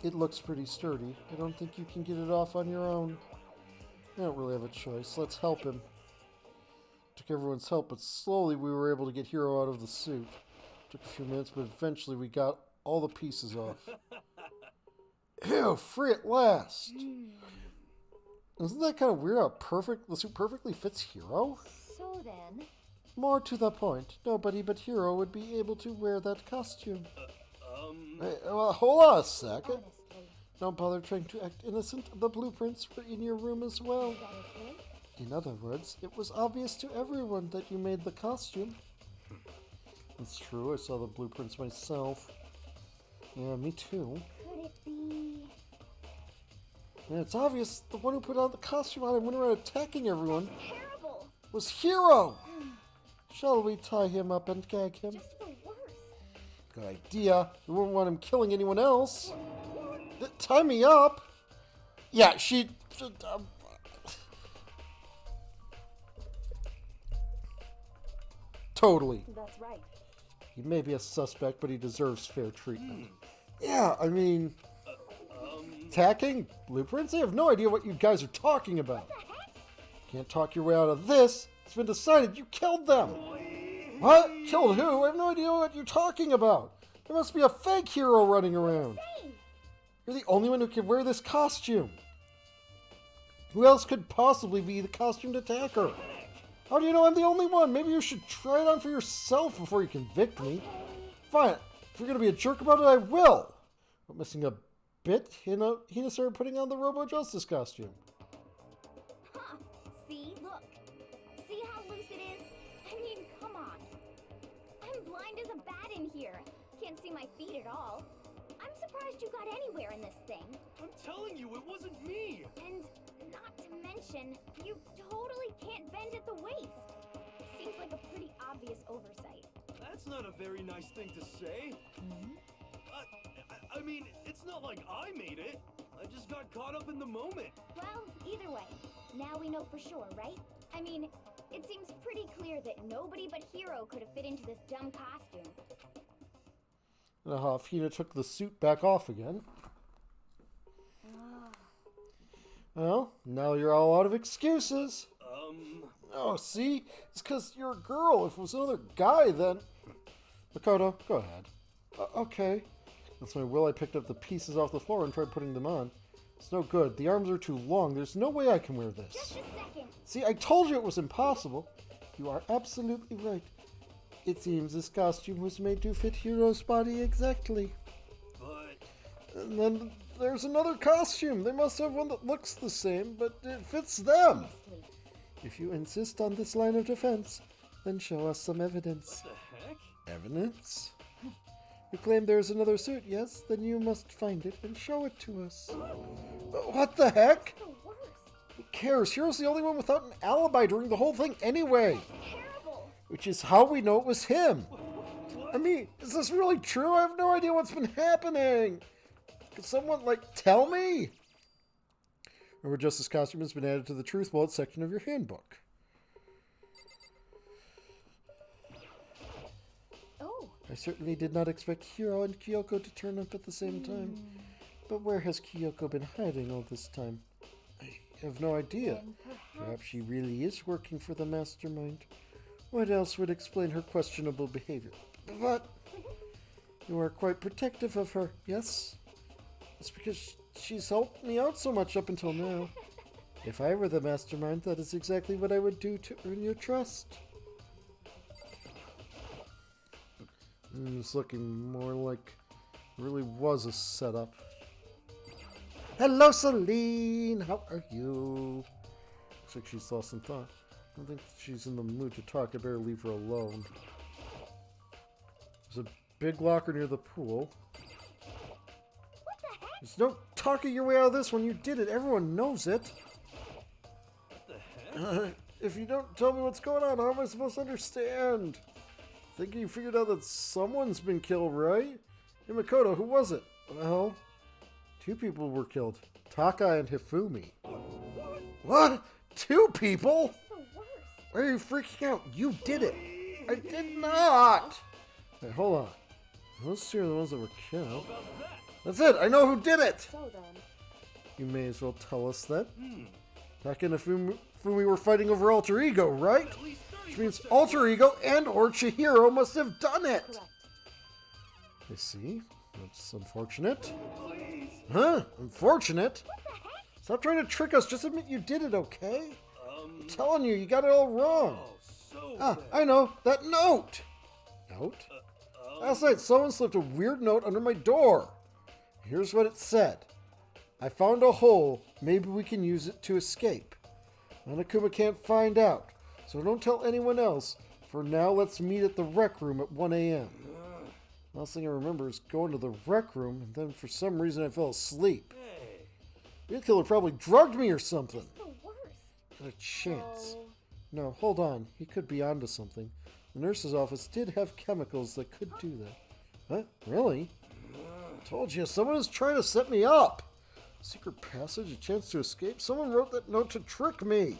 It looks pretty sturdy. I don't think you can get it off on your own. I don't really have a choice. Let's help him. Took everyone's help, but slowly we were able to get Hero out of the suit. Took a few minutes, but eventually we got all the pieces off. Ew, free at last! Isn't that kind of weird how the suit perfectly fits Hero? So then, More to the point, nobody but Hero would be able to wear that costume. Hey, well, hold on a second. honestly, Don't bother trying to act innocent. The blueprints were in your room as well. is that okay? In other words, it was obvious to everyone that you made the costume. It's true, I saw the blueprints myself. Yeah, me too. Could it be? And it's obvious the one who put on the costume on and went around attacking everyone Terrible! was Hero! Shall we tie him up and gag him? Just the worst. Good idea. We wouldn't want him killing anyone else. Tie me up? Yeah, she... Totally. that's right. He may be a suspect, but he deserves fair treatment. Yeah, I mean... Attacking? Blueprints? I have no idea what you guys are talking about. Can't talk your way out of this. It's been decided you killed them. What? Killed who? I have no idea what you're talking about. There must be a fake Hero running around. You're the only one who can wear this costume. Who else could possibly be the costumed attacker? How do you know I'm the only one? Maybe you should try it on for yourself before you convict me. Fine. If you're going to be a jerk about it, I will. But missing a bit, Hina started putting on the Robo Justice costume. Huh. See? Look. See how loose it is? I mean, come on. I'm blind as a bat in here. Can't see my feet at all. I'm surprised you got anywhere in this thing. I'm telling you, it wasn't me. And not to mention, you totally can't bend at the waist. Seems like a pretty obvious oversight. That's not a very nice thing to say. I mean, it's not like I made it. I just got caught up in the moment. Well, either way, now we know for sure, right? I mean, it seems pretty clear that nobody but Hero could have fit into this dumb costume. Hina took the suit back off again. Well, now you're all out of excuses. Oh, see? It's because you're a girl. If it was another guy, then... Makoto, go ahead. Okay. That's my will. I picked up the pieces off the floor and tried putting them on. It's no good. The arms are too long. There's no way I can wear this. Just a second. See, I told you it was impossible. You are absolutely right. It seems this costume was made to fit Hiro's body exactly. But And then there's another costume. They must have one that looks the same, but it fits them. If you insist on this line of defense, then show us some evidence. what the heck? Evidence? You claim there's another suit, yes? Then you must find it and show it to us. What the heck? The worst. Who cares? Hiro's the only one without an alibi during the whole thing anyway. Terrible. Which is how we know it was him. I mean, is this really true? I have no idea what's been happening. Could someone, tell me? Remember, Justice costume has been added to the Truth Wallet section of your handbook. Oh. I certainly did not expect Hiro and Kyoko to turn up at the same time. But where has Kyoko been hiding all this time? I have no idea. Perhaps she really is working for the mastermind. What else would explain her questionable behavior? But you are quite protective of her, yes? It's because she's helped me out so much up until now. If I were the mastermind, that is exactly what I would do to earn your trust. It's looking more like it really was a setup. Hello, Celine! How are you? Looks like she's lost some thought. I don't think she's in the mood to talk. I better leave her alone. There's a big locker near the pool. What the heck? There's no talking your way out of this one. You did it. Everyone knows it. What the heck? If you don't tell me what's going on, how am I supposed to understand? Think you figured out that someone's been killed, right? Hey, Makoto, who was it? Well, 2 people were killed. Taka and Hifumi. What? 2 people? The worst. Why are you freaking out? You did it. I did not. Hey, hold on. Those 2 are the ones that were killed. That's it. I know who did it. So then, You may as well tell us that. Taka and Hifumi were fighting over alter ego, right? At least 30%. Which means alter ego and or Chihiro must have done it. correct. I see. That's unfortunate. Please. Huh? Unfortunate? What the heck? Stop trying to trick us. Just admit you did it, okay? Um. Telling you, you got it all wrong. Oh, so Ah, bad. I know. That note. Note? Last night, someone slipped a weird note under my door. Here's what it said. I found a hole. Maybe we can use it to escape. Monokuma can't find out, so don't tell anyone else. For now, let's meet at the rec room at 1 a.m. Last thing I remember is going to the rec room, and then for some reason I fell asleep. Hey. The killer probably drugged me or something. The worst. Not a chance. So, No, hold on. He could be onto something. The nurse's office did have chemicals that could do that. Huh? Really? Told you, someone is trying to set me up. Secret passage, a chance to escape. Someone wrote that note to trick me.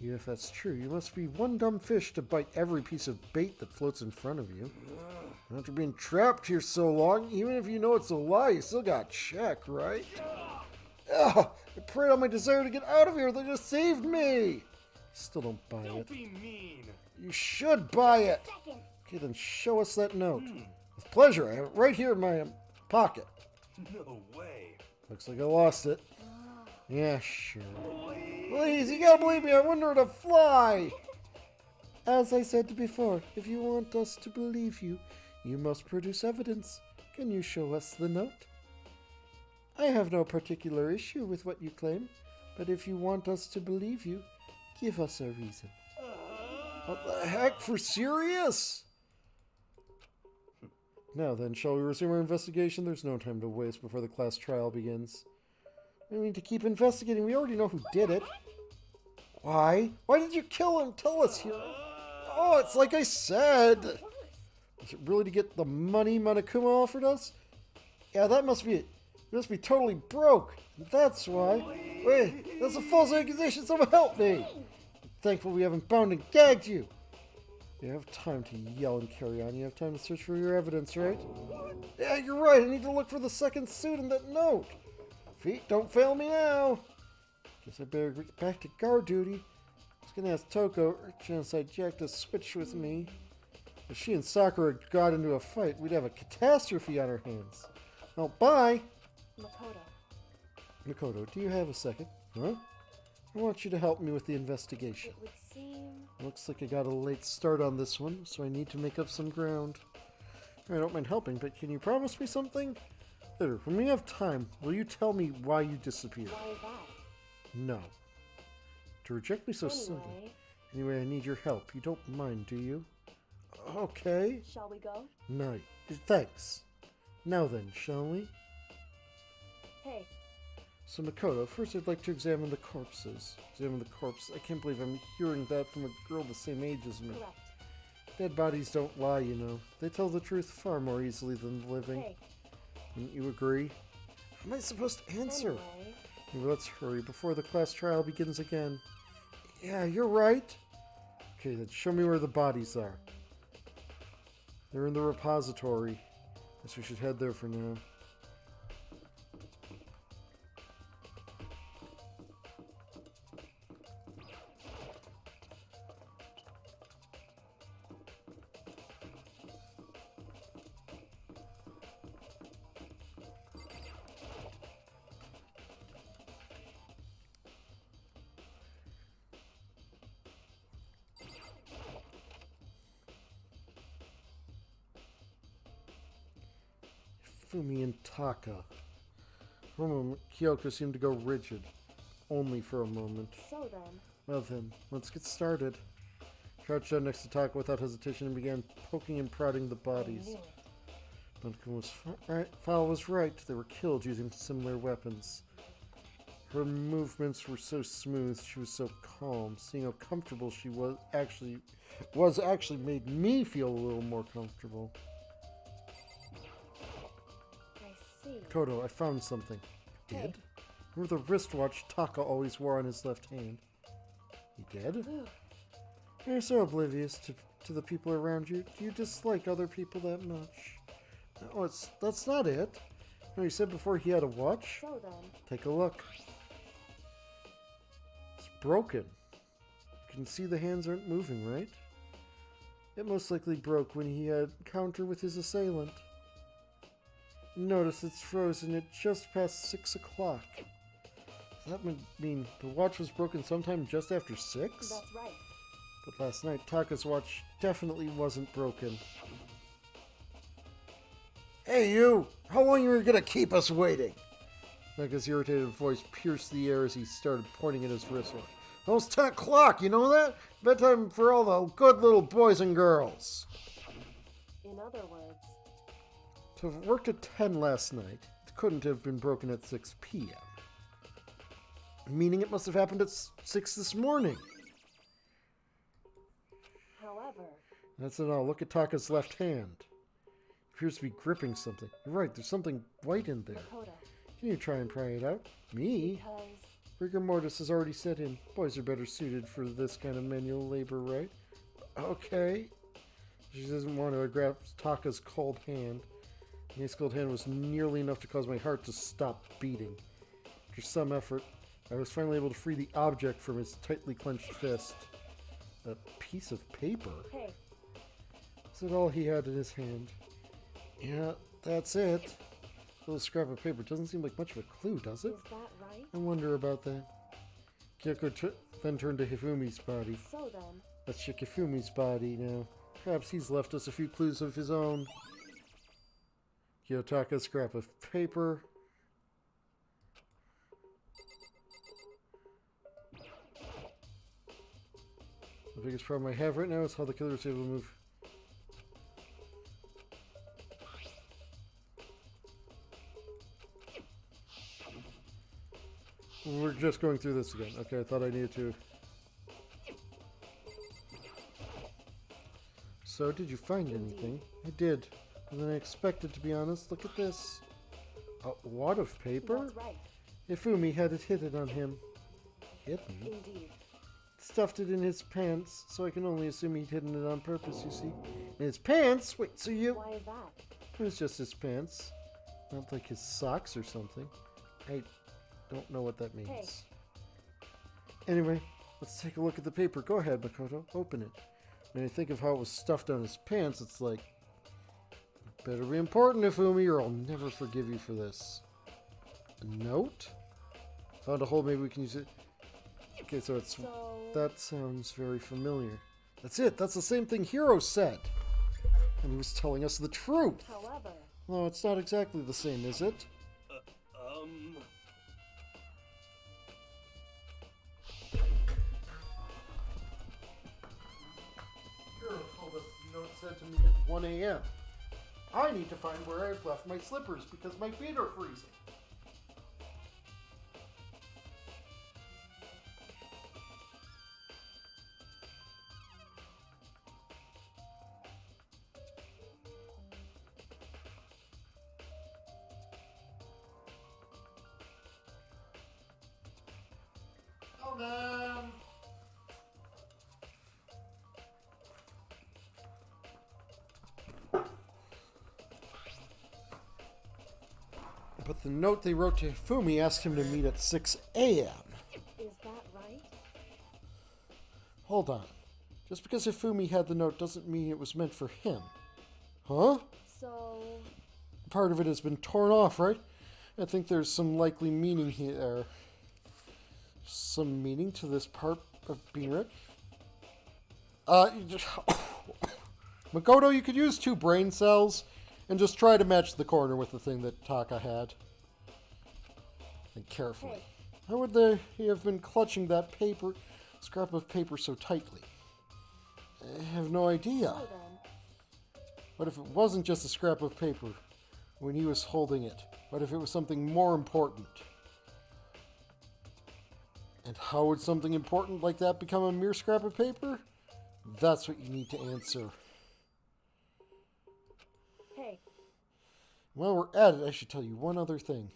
Even if that's true, you must be one dumb fish to bite every piece of bait that floats in front of you. After being trapped here so long, even if you know it's a lie, you still got check, right? Ugh, I preyed on my desire to get out of here. They just saved me. Still don't buy Don't it. be mean. You should buy it. Second. Okay, then show us that note. With pleasure. I have it right here in my pocket. No way. Looks like I lost it. Yeah, sure. Please, you gotta believe me. I want her to fly. As I said before, if you want us to believe you, you must produce evidence. Can you show us the note? I have no particular issue with what you claim, but if you want us to believe you, give us a reason. What the heck? For serious? Now then, shall we resume our investigation? There's no time to waste before the class trial begins. We need to keep investigating. We already know who did it. Why? Why did you kill him? Tell us, Hiro. Oh, it's like I said. Is it really to get the money Monokuma offered us? Yeah, that must be it. We must be totally broke. That's why. Wait, that's a false accusation. Someone help me. I'm thankful we haven't bound and gagged you. You have time to yell and carry on. You have time to search for your evidence, right? Yeah, you're right. I need to look for the second suit in that note. Feet, don't fail me now. Guess I better get back to guard duty. I was gonna ask Toko or Genocide Jack to switch with me. If she and Sakura got into a fight, we'd have a catastrophe on our hands. Well, bye. Makoto, Makoto, do you have a second? Huh? I want you to help me with the investigation. It would seem... Looks like I got a late start on this one, so I need to make up some ground. I don't mind helping, but can you promise me something? Later, when we have time, will you tell me why you disappeared? Why is that? No. To reject me so simply. Anyway, I need your help. You don't mind, do you? Okay. Shall we go? No. Thanks. Now then, shall we? Hey, So Makoto, first I'd like to examine the corpses. Examine the corpse. I can't believe I'm hearing that from a girl the same age as me. correct. Dead bodies don't lie, you know. They tell the truth far more easily than the living. Hey, Wouldn't you agree? How am I supposed to answer? anyway, Anyway, let's hurry before the class trial begins again. Yeah, you're right. Okay, then show me where the bodies are. They're in the repository. Guess we should head there for now. Fumi and Taka. For a moment, Kyoko seemed to go rigid. Only for a moment. so then, Well then, let's get started. Crouched down next to Taka without hesitation and began poking and prodding the I bodies. knew it. Duncan was Fowl was right. They were killed using similar weapons. Her movements were so smooth. She was so calm. Seeing how comfortable she was actually made me feel a little more comfortable. I see. Kodo, I found something. Hey. Did? Remember the wristwatch Taka always wore on his left hand? He did? Whew. You're so oblivious to the people around you. Do you dislike other people that much? No, that's not it. No, he said before he had a watch. So then, Take a look. It's broken. You can see the hands aren't moving, right? It most likely broke when he had encounter with his assailant. Notice it's frozen at just past 6 o'clock. Does that mean the watch was broken sometime just after 6? that's right. But last night, Taka's watch definitely wasn't broken. Hey, you! How long are you gonna keep us waiting? Taka's irritated voice pierced the air as he started pointing at his wristwatch. Almost 10 o'clock, you know that? Bedtime for all the good little boys and girls. In other words, To have worked at 10 last night, it couldn't have been broken at 6 p.m. Meaning it must have happened at 6 this morning. however, That's not all. Look at Taka's left hand. Appears to be gripping something. You're right, there's something white in there. Makoto, Can you try and pry it out? Me? because Rigor mortis has already set in. Boys are better suited for this kind of manual labor, right? Okay. She doesn't want to grab Taka's cold hand. And his cold hand was nearly enough to cause my heart to stop beating. After some effort, I was finally able to free the object from his tightly clenched fist. A piece of paper? hey, Is that all he had in his hand? Yeah, that's it. A little scrap of paper doesn't seem like much of a clue, does it? is that right? I wonder about that. Kyoko then turned to Hifumi's body. So then, Let's check Hifumi's body now. Perhaps he's left us a few clues of his own. Kiyotaka, scrap of paper. The biggest problem I have right now is how the killer was able to move. We're just going through this again. Okay, I thought I needed to. So, did you find anything? I did. More than I expected, to be honest. Look at this. A wad of paper? that's right. Ifumi had it hidden on him. Hidden? Indeed. Stuffed it in his pants, so I can only assume he'd hidden it on purpose, you see. In his pants? Wait, so you... Why is that? It was just his pants. Not like his socks or something. I don't know what that means. Anyway, let's take a look at the paper. Go ahead, Makoto. Open it. When I think of how it was stuffed on his pants, it's like... Better be important, Ifumi, or I'll never forgive you for this. A note? Found a hole, maybe we can use it. Okay, so it's... So, That sounds very familiar. That's it, that's the same thing Hero said. And he was telling us the truth. however, No, it's not exactly the same, is it? Hero told us the note said to meet at 1 a.m. I need to find where I've left my slippers because my feet are freezing. Oh, man. But the note they wrote to Fumi asked him to meet at 6 a.m. is that right? Hold on. Just because Hifumi had the note doesn't mean it was meant for him. Huh? So, Part of it has been torn off, right? I think there's some likely meaning here. Some meaning to this part of being read? Makoto, you could use 2 brain cells and just try to match the corner with the thing that Taka had. And carefully. Hey. How would they have been clutching that scrap of paper so tightly? I have no idea. so then, What if it wasn't just a scrap of paper when he was holding it? What if it was something more important? And how would something important like that become a mere scrap of paper? That's what you need to answer. hey, While we're at it, I should tell you one other thing.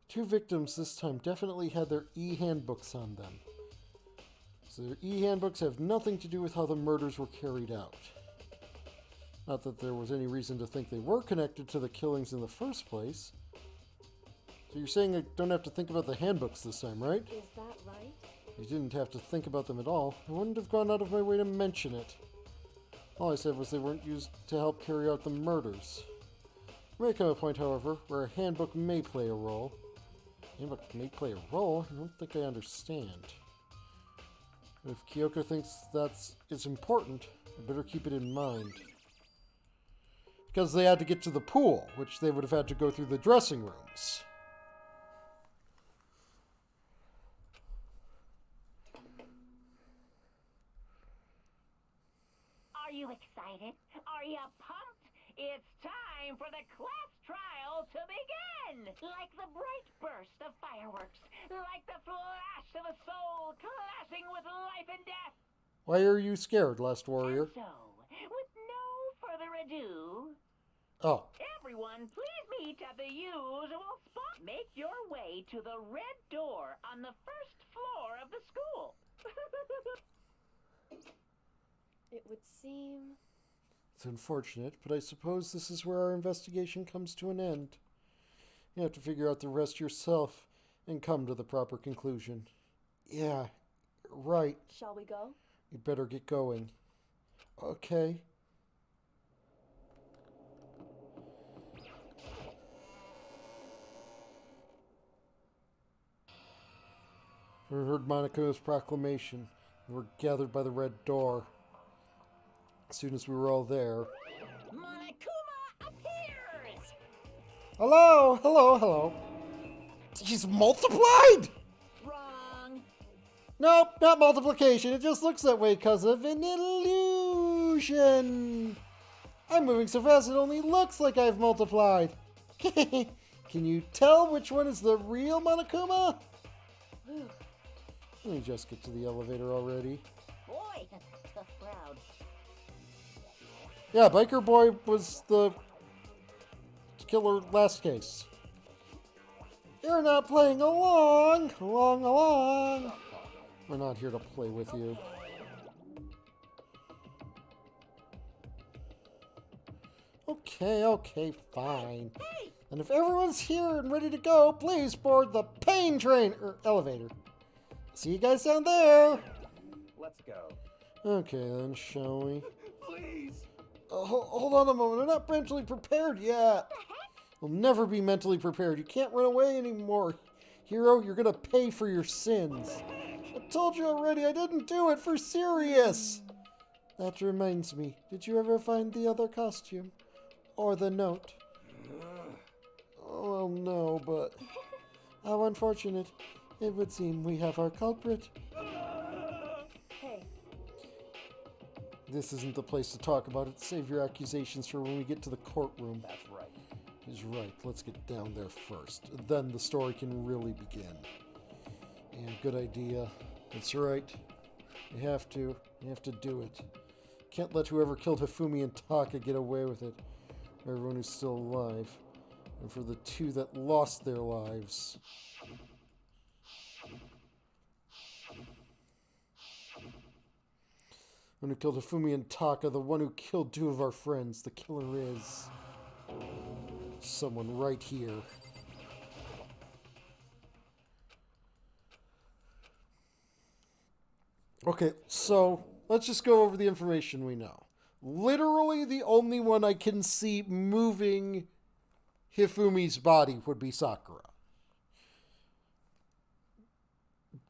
2 victims this time definitely had their e-handbooks on them. So their e-handbooks have nothing to do with how the murders were carried out. Not that there was any reason to think they were connected to the killings in the first place. So you're saying I don't have to think about the handbooks this time, right? is that right? You didn't have to think about them at all. I wouldn't have gone out of my way to mention it. All I said was they weren't used to help carry out the murders. There may come a point, however, where a handbook may play a role. Handbook may play a role? I don't think I understand. But if Kyoko thinks it's important, I better keep it in mind. Because they had to get to the pool, which they would have had to go through the dressing rooms. Are you excited? Are you pumped? It's time for the class trial to begin! Like the bright burst of fireworks, like the flash of a soul clashing with life and death. Why are you scared, Last Warrior? And so, with no further ado, Oh, everyone please meet at the usual spot. Make your way to the red door on the first floor of the school. It would seem... it's unfortunate, but I suppose this is where our investigation comes to an end. You have to figure out the rest yourself and come to the proper conclusion. Yeah, right. Shall we go? You better get going. Okay. We heard Monaco's proclamation and were gathered by the red door. As soon as we were all there. Monokuma appears! Hello, hello, hello. He's multiplied? Wrong. Nope, not multiplication. It just looks that way because of an illusion. I'm moving so fast it only looks like I've multiplied. Can you tell which one is the real Monokuma? Let me just get to the elevator already. Boy, tough crowd. Yeah, Biker Boy was the killer last case. You're not playing along. Along. We're not here to play with you. Okay, fine. And if everyone's here and ready to go, please board the pain train or elevator. See you guys down there. Let's go. Okay then, shall we? Please! Hold on a moment. I'm not mentally prepared yet. We'll never be mentally prepared. You can't run away anymore. Hero, you're gonna pay for your sins. I told you already, I didn't do it for serious. That reminds me, did you ever find the other costume? Or the note? Well, no, but how unfortunate. It would seem we have our culprit. Hey, This isn't the place to talk about it. Save your accusations for when we get to the courtroom. That's right. He's right. Let's get down there first. Then the story can really begin. Yeah, good idea. That's right. You have to. You have to do it. Can't let whoever killed Hifumi and Taka get away with it. For everyone who's still alive. And for the two that lost their lives. One who killed Hifumi and Taka, the one who killed two of our friends. The killer is someone right here. Okay, so let's just go over the information we know. Literally the only one I can see moving Hifumi's body would be Sakura.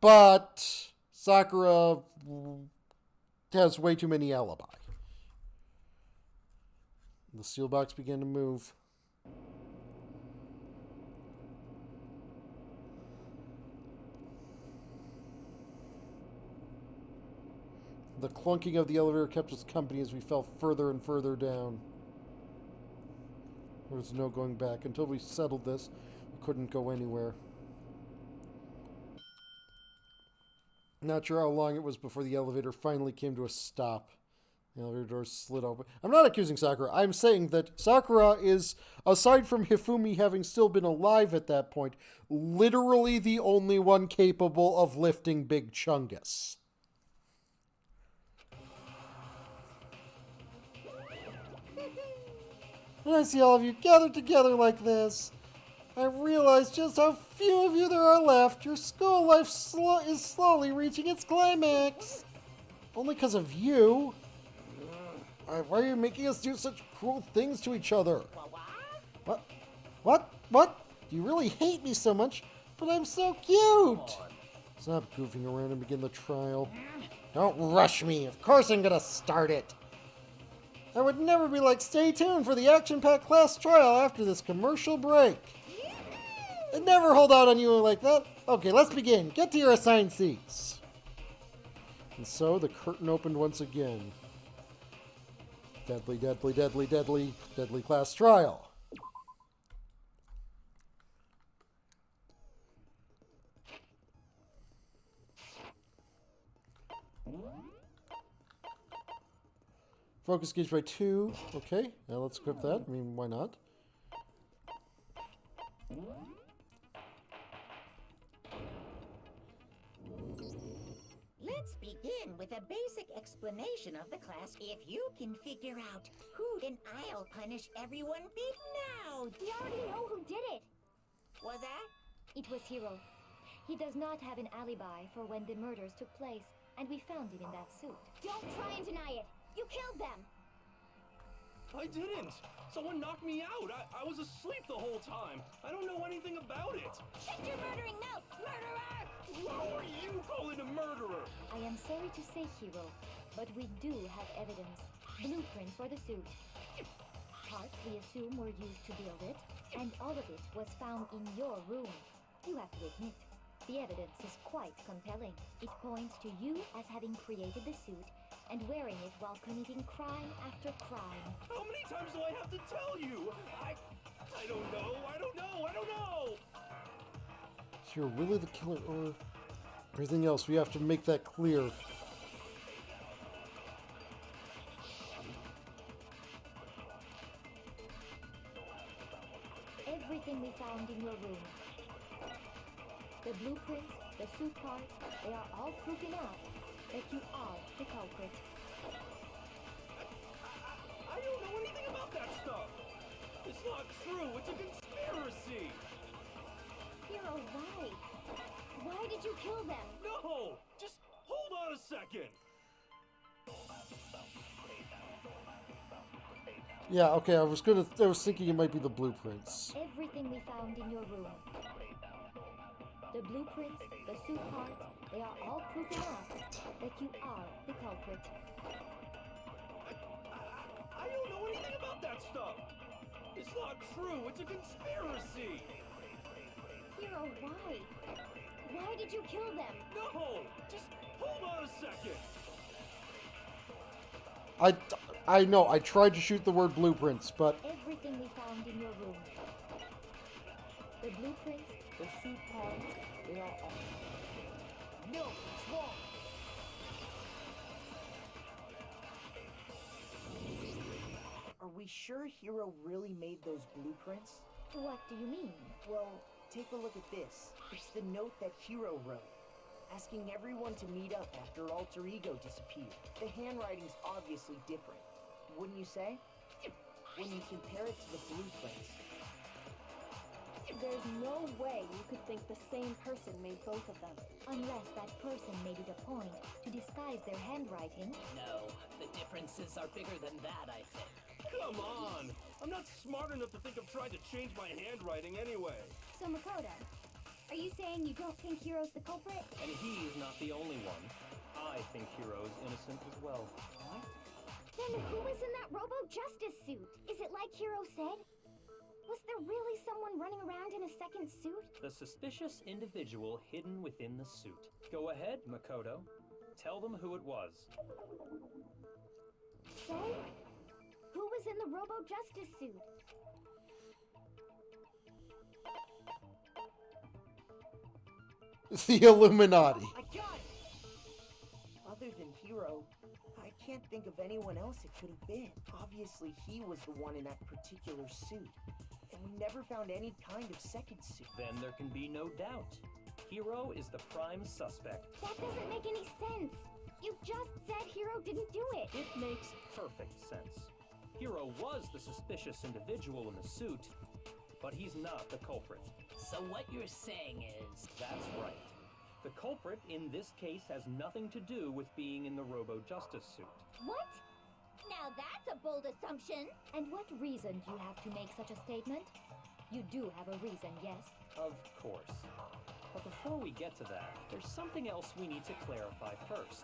But Sakura has way too many alibi. The steel box began to move. The clunking of the elevator kept us company as we fell further and further down. There was no going back. Until we settled this, we couldn't go anywhere. Not sure how long it was before the elevator finally came to a stop. The elevator doors slid open. I'm not accusing Sakura. I'm saying that Sakura is, aside from Hifumi having still been alive at that point, literally the only one capable of lifting Big Chungus. When I see all of you gathered together like this, I realize just how few of you there are left. Your school life is slowly reaching its climax. Only because of you. Why are you making us do such cruel things to each other? What? Do you really hate me so much? But I'm so cute. Stop goofing around and begin the trial. Don't rush me. Of course I'm gonna start it. I would never be like, stay tuned for the action-packed class trial after this commercial break. I'd never hold out on you like that. Okay, let's begin. Get to your assigned seats. And so the curtain opened once again. Deadly, deadly, deadly, deadly, deadly class trial. Focus gauge by 2. Okay, now let's equip that. I mean, why not? Let's begin with a basic explanation of the class. If you can figure out who, then I'll punish everyone big now. We already know who did it. Was that? It was Hiro. He does not have an alibi for when the murders took place, and we found him in that suit. Don't try and deny it. You killed them. I didn't. Someone knocked me out. I was asleep the whole time. I don't know anything about it. Shut your murdering mouth, murderer! Who are you calling a murderer? I am sorry to say, Hiro, but we do have evidence. Blueprints for the suit. Parts we assume were used to build it, and all of it was found in your room. You have to admit, the evidence is quite compelling. It points to you as having created the suit and wearing it while committing crime after crime. How many times do I have to tell you? I don't know. I don't know. So you're really the killer, or everything else? We have to make that clear. Everything we found in your room. The blueprints, the suit parts, they are all proof enough that you are the culprit. I don't know anything about that stuff. It's not true. It's a conspiracy. Hiro, why? Why did you kill them? No! Just hold on a second. Yeah, okay, I was thinking it might be the blueprints. Everything we found in your room. The blueprints, the suit parts, they are all proof enough that you are the culprit. I don't know anything about that stuff. It's not true. It's a conspiracy. Hero, why? Why did you kill them? No! Just hold on a second. I know, I tried to shoot the word blueprints, but Everything we found in your room. The blueprints, the suit parts, they are all... No, it's wrong. Are we sure Hero really made those blueprints? What do you mean? Well, take a look at this. It's the note that Hero wrote, asking everyone to meet up after Alter Ego disappeared. The handwriting's obviously different, wouldn't you say? When you compare it to the blueprints. There's no way you could think the same person made both of them. Unless that person made it a point to disguise their handwriting. No, the differences are bigger than that, I think. Come on! I'm not smart enough to think of trying to change my handwriting anyway. So Makoto, are you saying you don't think Hero's the culprit? And he's not the only one. I think Hero's innocent as well. What? Then who was in that Robo-Justice suit? Is it like Hero said? Was there really someone running around in a second suit? The suspicious individual hidden within the suit. Go ahead, Makoto. Tell them who it was. So, who was in the Robo-Justice suit? it's the Illuminati. I got it! Other than Hero, I can't think of anyone else it could have been. Obviously, he was the one in that particular suit. And we never found any kind of second suit. Then there can be no doubt. Hero is the prime suspect. That doesn't make any sense. You just said Hero didn't do it. It makes perfect sense. Hero was the suspicious individual in the suit, but he's not the culprit. So what you're saying is... That's right. The culprit in this case has nothing to do with being in the Robo-Justice suit. What? Now that's a bold assumption. And what reason do you have to make such a statement? You do have a reason, yes? Of course. But before we get to that, there's something else we need to clarify first.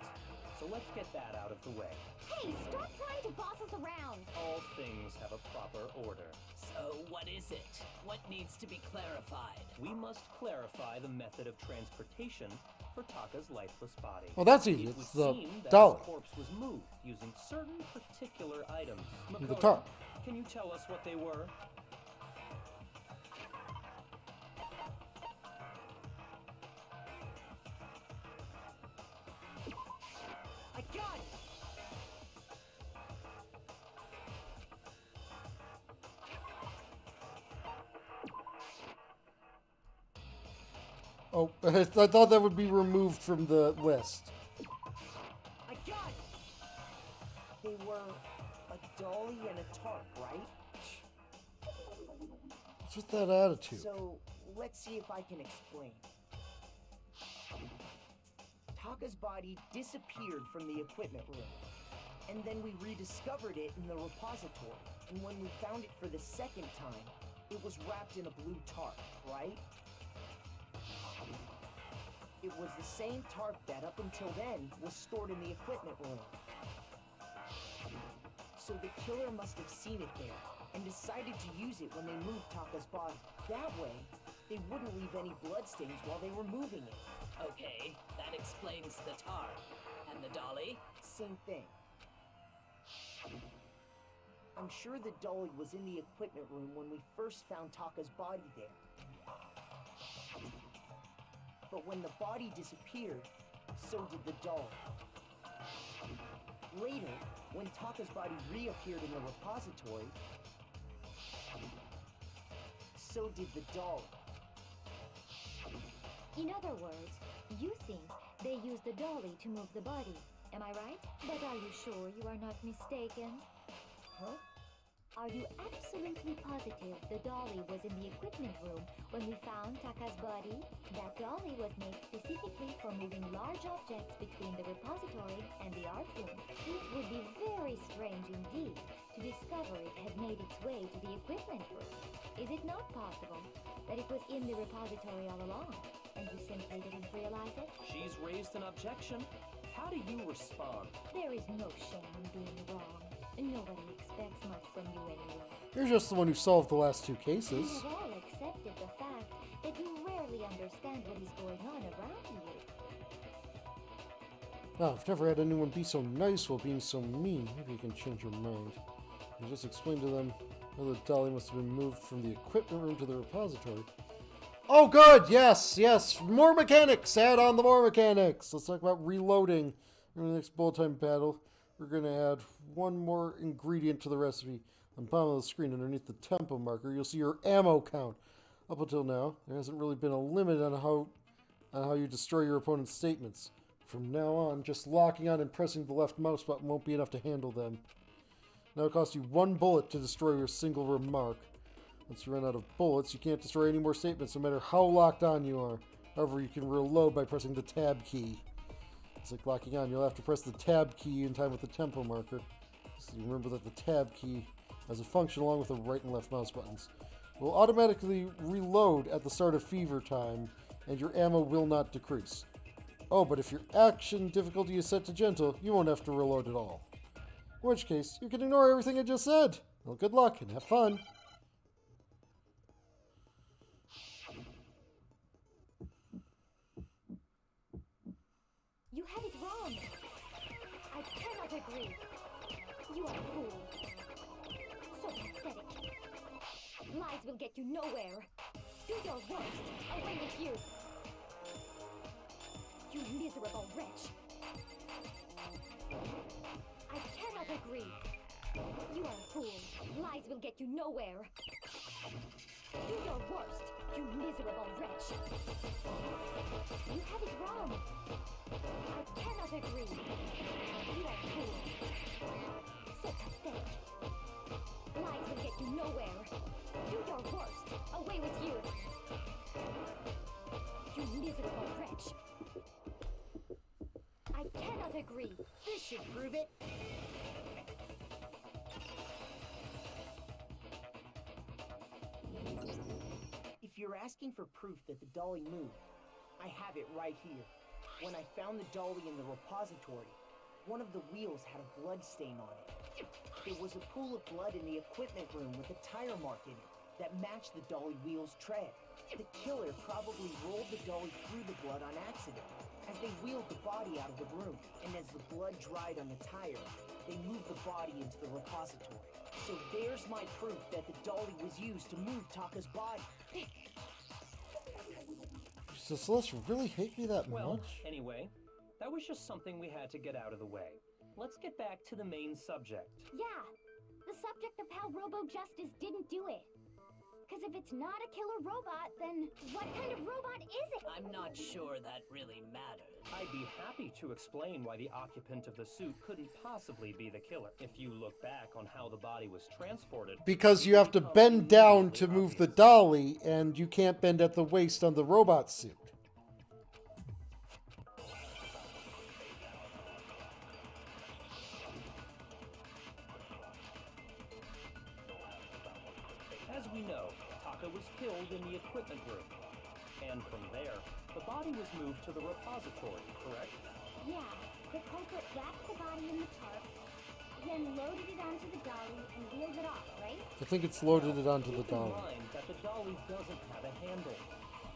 So let's get that out of the way. Hey, stop trying to boss us around. All things have a proper order. So what is it? What needs to be clarified? We must clarify the method of transportation for Taka's lifeless body. Well, that's easy. It It's would the seem that dolly. his corpse was moved using certain particular items. The Makoto, top. can you tell us what they were? I got it! Oh, I thought that would be removed from the list. I got it! They were a dolly and a tarp, right? What's with that attitude? So, let's see if I can explain. Taka's body disappeared from the equipment room. And then we rediscovered it in the repository. And when we found it for the second time, it was wrapped in a blue tarp, right? It was the same tarp that up until then was stored in the equipment room. So the killer must have seen it there and decided to use it when they moved Taka's body. That way, they wouldn't leave any bloodstains while they were moving it. Okay, that explains the tarp. And the dolly? Same thing. I'm sure the dolly was in the equipment room when we first found Taka's body there. But when the body disappeared, so did the dolly. Later, when Taka's body reappeared in the repository, so did the dolly. In other words, you think they used the dolly to move the body. Am I right? But are you sure you are not mistaken? Huh? Are you absolutely positive the dolly was in the equipment room when we found Taka's body? That dolly was made specifically for moving large objects between the repository and the art room. It would be very strange indeed to discover it had made its way to the equipment room. Is it not possible that it was in the repository all along, and and you simply didn't realize it? She's raised an objection. How do you respond? There is no shame in being wrong. Nobody expects much from you anyway. You're just the one who solved the last 2 We cases. have all accepted the fact that you rarely understand what is going on around you. Oh, I've never had anyone be so nice while being so mean. Maybe you can change your mind. You just explain to them how the dolly must have been moved from the equipment room to the repository. Oh, good! Yes, yes! More mechanics! Add on the more mechanics! Let's talk about reloading. In the next bullet time battle, we're going to add one more ingredient to the recipe. On the bottom of the screen, underneath the tempo marker, you'll see your ammo count. Up until now, there hasn't really been a limit on how you destroy your opponent's statements. From now on, just locking on and pressing the left mouse button won't be enough to handle them. Now it costs you 1 bullet to destroy your single remark. Once you run out of bullets, you can't destroy any more statements no matter how locked on you are. However, you can reload by pressing the tab key. It's like locking on. You'll have to press the tab key in time with the tempo marker. So you remember that the tab key has a function along with the right and left mouse buttons. It will automatically reload at the start of fever time, and your ammo will not decrease. Oh, but if your action difficulty is set to gentle, you won't have to reload at all. In which case, you can ignore everything I just said. Well, good luck and have fun. You have it wrong. I cannot agree. You are a fool. So pathetic. Lies will get you nowhere. Do your worst. Away with you. You miserable wretch. I cannot agree. You are a fool. Lies will get you nowhere. Do your worst, you miserable wretch. You have it wrong. I cannot agree. You are a fool. So pathetic. Lies will get you nowhere. Do your worst. Away with you. You miserable wretch. I cannot agree. This should prove it. If you're asking for proof that the dolly moved, I have it right here. When I found the dolly in the repository, one of the wheels had a blood stain on it. There was a pool of blood in the equipment room with a tire mark in it that matched the dolly wheel's tread. The killer probably rolled the dolly through the blood on accident as they wheeled the body out of the room, and as the blood dried on the tire, they moved the body into the repository. So there's my proof that the dolly was used to move Taka's body. Does Celeste really hate me that Well, much? anyway, that was just something we had to get out of the way. Let's get back to the main subject. Yeah, the subject of how Robo Justice didn't do it. Because if it's not a killer robot, then what kind of robot is it? I'm not sure that really matters. I'd be happy to explain why the occupant of the suit couldn't possibly be the killer. If you look back on how the body was transported... Because you have to bend down to move the dolly, and you can't bend at the waist on the robot suit. As we know, Taka was killed in the equipment room. And from there, the body was moved to the repository, correct? Yeah, the culprit wrapped the body in the tarp, then loaded it onto the dolly and wheeled it off, right? I think it's loaded it onto the Keep in dolly. mind that the dolly doesn't have a handle.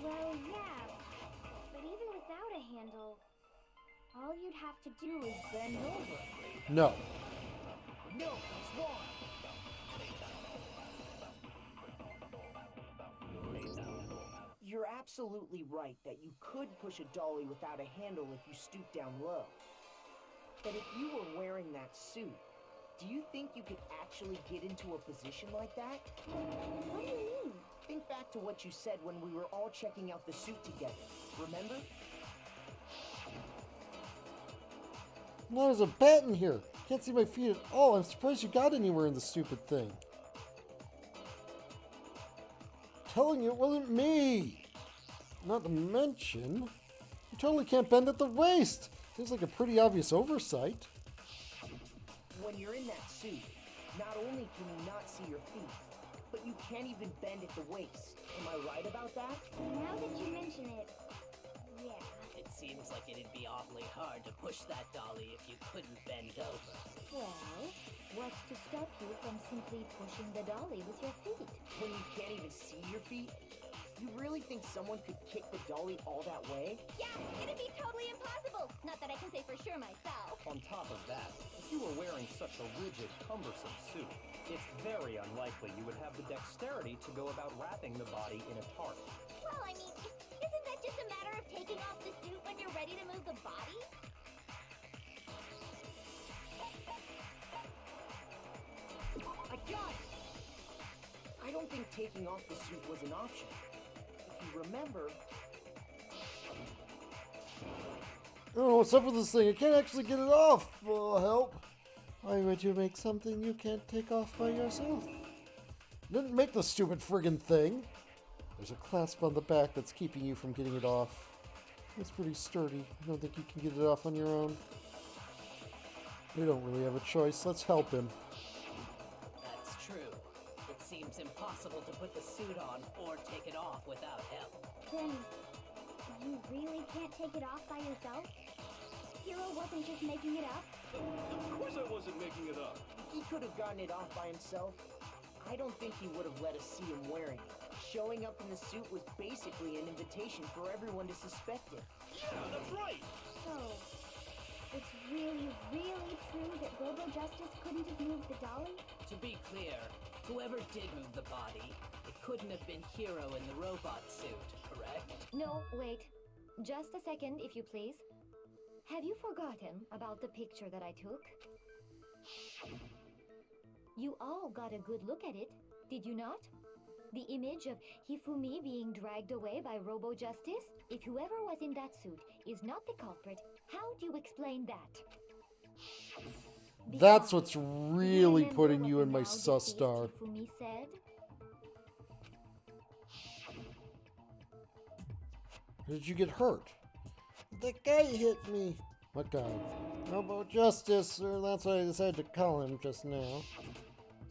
Well, yeah, but even without a handle, all you'd have to do is Bend over. No. No, it's wrong. You're absolutely right that you could push a dolly without a handle if you stoop down low. But if you were wearing that suit, do you think you could actually get into a position like that? What do you mean? Think back to what you said when we were all checking out the suit together. Remember? No, there's a bat in here. Can't see my feet at all. I'm surprised you got anywhere in the stupid thing. Telling you it wasn't me. Not to mention, you totally can't bend at the waist. Seems like a pretty obvious oversight. When you're in that suit, not only can you not see your feet, but you can't even bend at the waist. Am I right about that? Now that you mention it, seems like it'd be awfully hard to push that dolly if you couldn't bend over. Well, what's to stop you from simply pushing the dolly with your feet? When you can't even see your feet? You really think someone could kick the dolly all that way? Yeah, it'd be totally impossible. Not that I can say for sure myself. On top of that, if you were wearing such a rigid, cumbersome suit, it's very unlikely you would have the dexterity to go about wrapping the body in a tarp. Well, I mean, isn't that just a matter of taking off the suit when you're ready to move the body? I got it! I don't think taking off the suit was an option. If you remember... I don't know what's up with this thing. I can't actually get it off. Help. Why would you make something you can't take off by yourself? Didn't make the stupid friggin' thing. There's a clasp on the back that's keeping you from getting it off. It's pretty sturdy. I don't think you can get it off on your own. We don't really have a choice. Let's help him. That's true. It seems impossible to put the suit on or take it off without help. Then, you really can't take it off by yourself? Hero wasn't just making it up? Of course I wasn't making it up. If he could have gotten it off by himself, I don't think he would have let us see him wearing it. Showing up in the suit was basically an invitation for everyone to suspect it. Yeah, that's right. So, it's really, really true that Robo Justice couldn't have moved the dolly? To be clear, whoever did move the body, it couldn't have been Hero in the robot suit, correct? No, wait. Just a second, if you please. Have you forgotten about the picture that I took? You all got a good look at it, did you not? The image of Hifumi being dragged away by Robo Justice? If whoever was in that suit is not the culprit, how do you explain that? That's Because what's do really remember putting what you the in my now sus deceased star. Hifumi said? Did you get hurt? The guy hit me. What guy? Robo Justice, or that's what I decided to call him just now.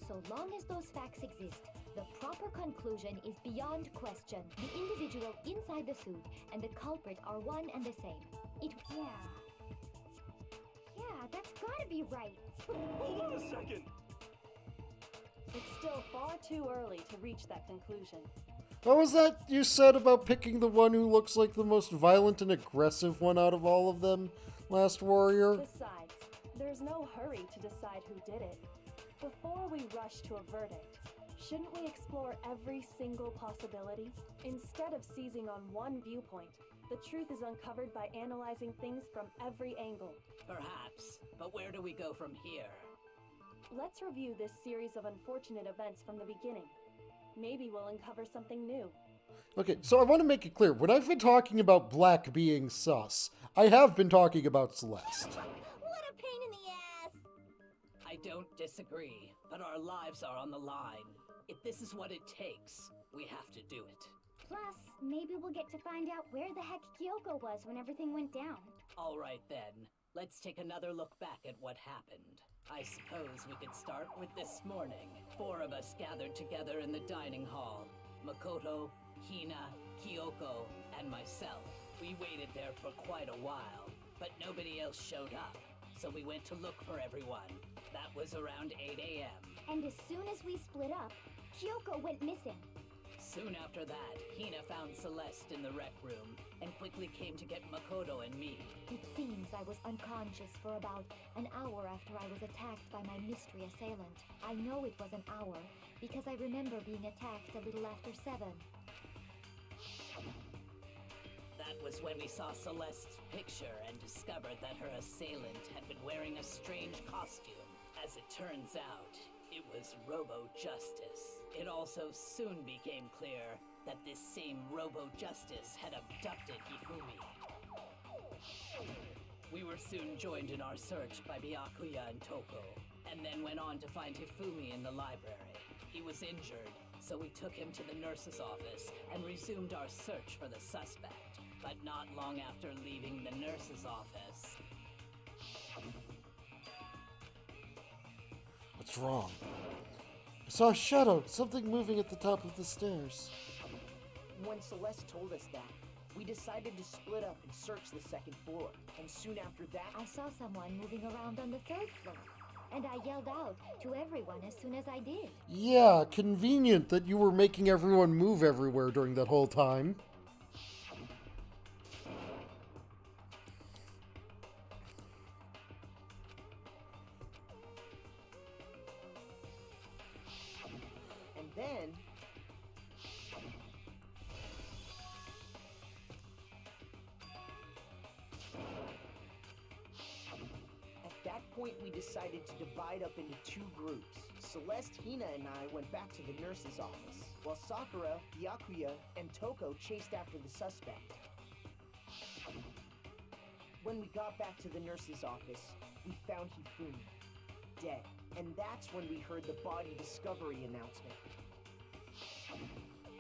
So long as those facts exist, the proper conclusion is beyond question. The individual inside the suit and the culprit are one and the same. Yeah, that's gotta be right. Hold on a second. It's still far too early to reach that conclusion. What was that you said about picking the one who looks like the most violent and aggressive one out of all of them, Last Warrior? Besides, there's no hurry to decide who did it. Before we rush to a verdict, shouldn't we explore every single possibility? Instead of seizing on one viewpoint, the truth is uncovered by analyzing things from every angle. Perhaps, but where do we go from here? Let's review this series of unfortunate events from the beginning. Maybe we'll uncover something new. Okay, so I want to make it clear. When I've been talking about Black being sus, I have been talking about Celeste. What a pain in the ass! I don't disagree, but our lives are on the line. If this is what it takes, we have to do it. Plus, maybe we'll get to find out where the heck Kyoko was when everything went down. All right then, let's take another look back at what happened. I suppose we could start with this morning. 4 of us gathered together in the dining hall. Makoto, Hina, Kyoko, and myself. We waited there for quite a while, but nobody else showed up. So we went to look for everyone. That was around 8 a.m. And as soon as we split up, Kyoko went missing. Soon after that, Hina found Celeste in the rec room and quickly came to get Makoto and me. It seems I was unconscious for about an hour after I was attacked by my mystery assailant. I know it was an hour because I remember being attacked a little after 7. That was when we saw Celeste's picture and discovered that her assailant had been wearing a strange costume. As it turns out, it was Robo Justice. It also soon became clear that this same Robo Justice had abducted Hifumi. We were soon joined in our search by Byakuya and Toko, and then went on to find Hifumi in the library. He was injured, so we took him to the nurse's office and resumed our search for the suspect. But not long after leaving the nurse's office... What's wrong? I saw a shadow, something moving at the top of the stairs. When Celeste told us that, We decided to split up and search the second floor, and soon after that, I saw someone moving around on the third floor, and I yelled out to everyone as soon as I did. Yeah, convenient that you were making everyone move everywhere during that whole time. and then at that point we decided to divide up into two groups. Celeste, Hina, and I went back to the nurse's office, while Sakura, Byakuya, and Toko chased after the suspect. When we got back to the nurse's office, we found Hifumi, dead. And that's when we heard the body discovery announcement.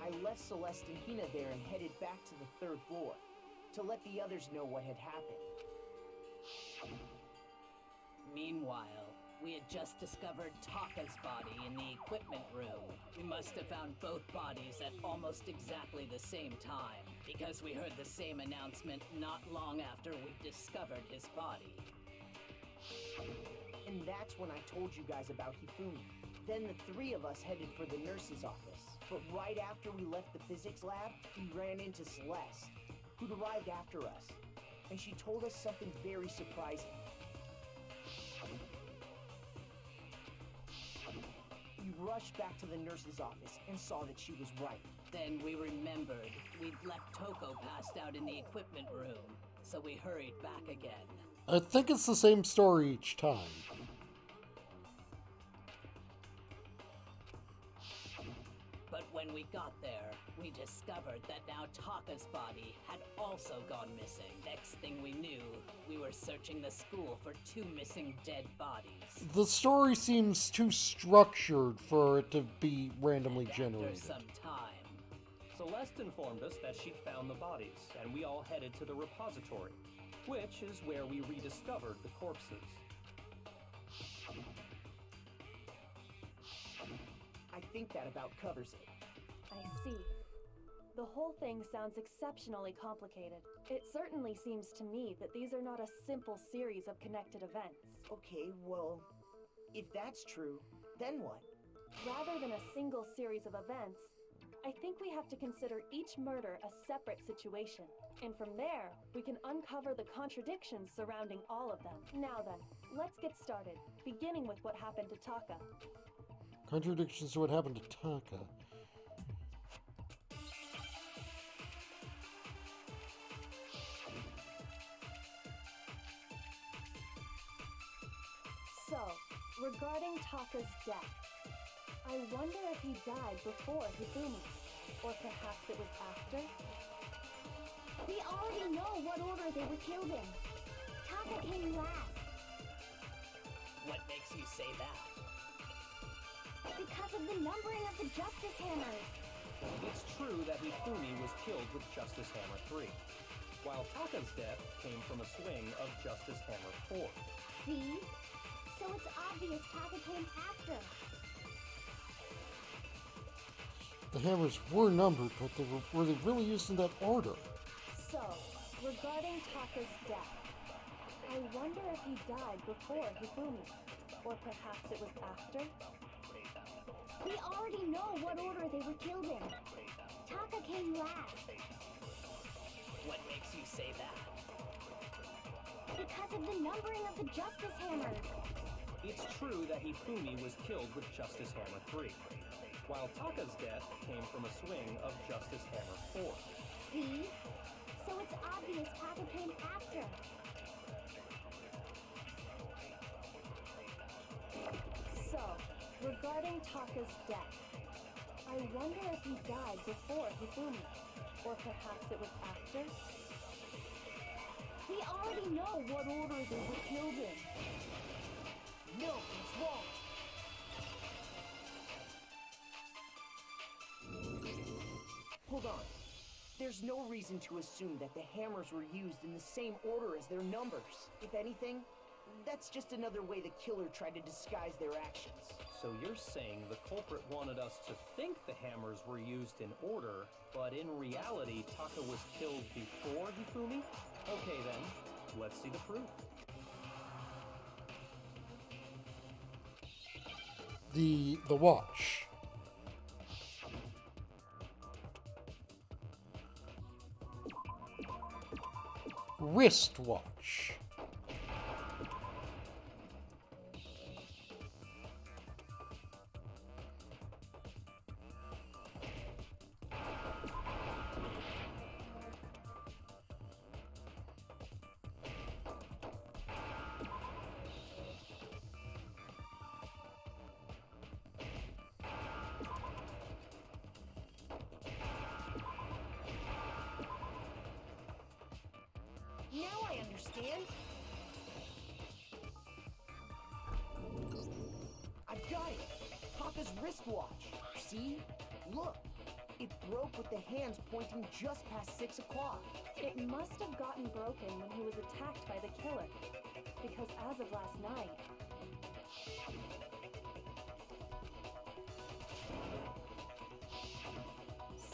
I left Celeste and Hina there and headed back to the third floor to let the others know what had happened. Meanwhile, we had just discovered Taka's body in the equipment room. We must have found both bodies at almost exactly the same time, because we heard the same announcement not long after we discovered his body. And that's when I told you guys about Hifumi. Then the three of us headed for the nurse's office. But right after we left the physics lab, we ran into Celeste, who'd arrived after us. And she told us something very surprising. We rushed back to the nurse's office and saw that she was right. Then we remembered we'd left Toko passed out in the equipment room, so we hurried back again. I think it's the same story each time. But when we got there, we discovered that now Taka's body had also gone missing. Next thing we knew, we were searching the school for two missing dead bodies. The story seems too structured for it to be randomly And generated. after some time, Celeste informed us that she'd found the bodies, and we all headed to the repository, which is where we rediscovered the corpses. I think that about covers it. I see. The whole thing sounds exceptionally complicated. It certainly seems to me that these are not a simple series of connected events. Okay, well, if that's true, then what? Rather than a single series of events, I think we have to consider each murder a separate situation. And from there, we can uncover the contradictions surrounding all of them. Now then, let's get started, beginning with what happened to Taka. Contradictions to what happened to Taka. So, regarding Taka's death, I wonder if he died before Hifumi, or perhaps it was after? We already know what order they were killed in. Taka came last. what makes you say that? Because of the numbering of the Justice Hammers. It's true that Hifumi was killed with Justice Hammer 3, while Taka's death came from a swing of Justice Hammer 4. See? So it's obvious Taka came after. The hammers were numbered, but were they really used in that order? So, regarding Taka's death, I wonder if he died before Hifumi, or perhaps it was after? We already know what order they were killed in. Taka came last. What makes you say that? Because of the numbering of the Justice Hammers. It's true that Hifumi was killed with Justice Hammer 3, while Taka's death came from a swing of Justice Hammer 4. See? So it's obvious Taka came after. So, regarding Taka's death, I wonder if he died before Hifumi, or perhaps it was after? We already know what order they were killed in. No, it's wrong! Hold on. There's no reason to assume that the hammers were used in the same order as their numbers. If anything, That's just another way the killer tried to disguise their actions. So you're saying the culprit wanted us to think the hammers were used in order, but in reality, Taka was killed before Hifumi? Okay then, let's see the proof. The watch. Wristwatch. Now I understand. I've got it. Taka's wristwatch. See? Look. It broke with the hands pointing just past 6 o'clock. It must have gotten broken when he was attacked by the killer. Because as of last night,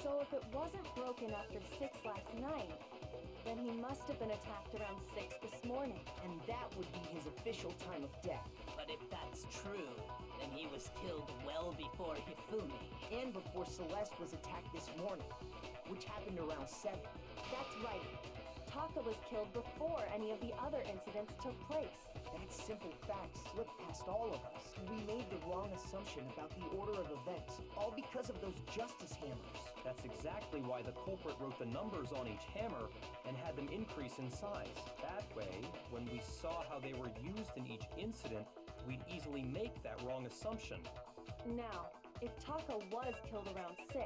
so if it wasn't broken after 6 last night, then he must have been attacked around 6 this morning. And that would be his official time of death. But if that's true, then he was killed well before Hifumi. And before Celeste was attacked this morning, which happened around 7. That's right. Taka was killed before any of the other incidents took place. That simple fact slipped past all of us. We made the wrong assumption about the order of events, all because of those justice hammers. That's exactly why the culprit wrote the numbers on each hammer and had them increase in size. That way, when we saw how they were used in each incident, we'd easily make that wrong assumption. Now, if Taka was killed around 6,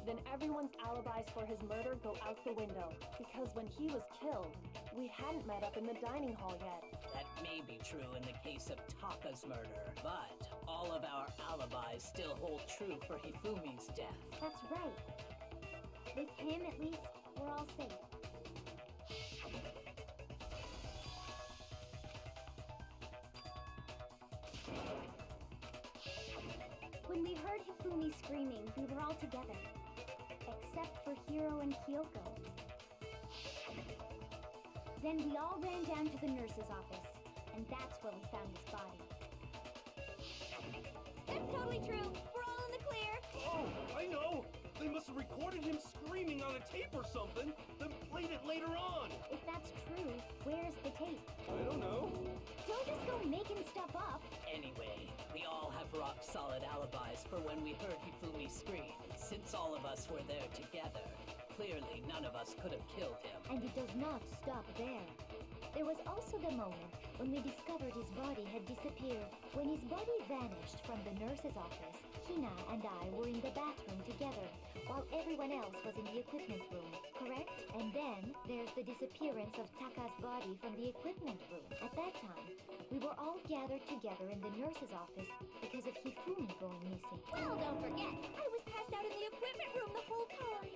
then everyone's alibis for his murder go out the window. Because when he was killed, we hadn't met up in the dining hall yet. That may be true in the case of Taka's murder, but all of our alibis still hold true for Hifumi's death. That's right. With him, at least, we're all safe. When we heard Hifumi screaming, we were all together. Except for Hiro and Kyoko. Then we all ran down to the nurse's office, and that's where we found his body. That's totally true. We're all in the clear. Oh, I know! They must have recorded him screaming on a tape or something, then played it later on! If that's true, where's the tape? I don't know. Don't just go making stuff up. Anyway, we all have rock-solid alibis for when we heard Hifumi scream. Since all of us were there together, clearly none of us could have killed him. And it does not stop there. There was also the moment when we discovered his body had disappeared. When his body vanished from the nurse's office, Hina and I were in the bathroom together, while everyone else was in the equipment room, correct? And then there's the disappearance of Taka's body from the equipment room. At that time, we were all gathered together in the nurse's office because of Hifumi going missing. Well, don't forget, I was passed out in the equipment room the whole time.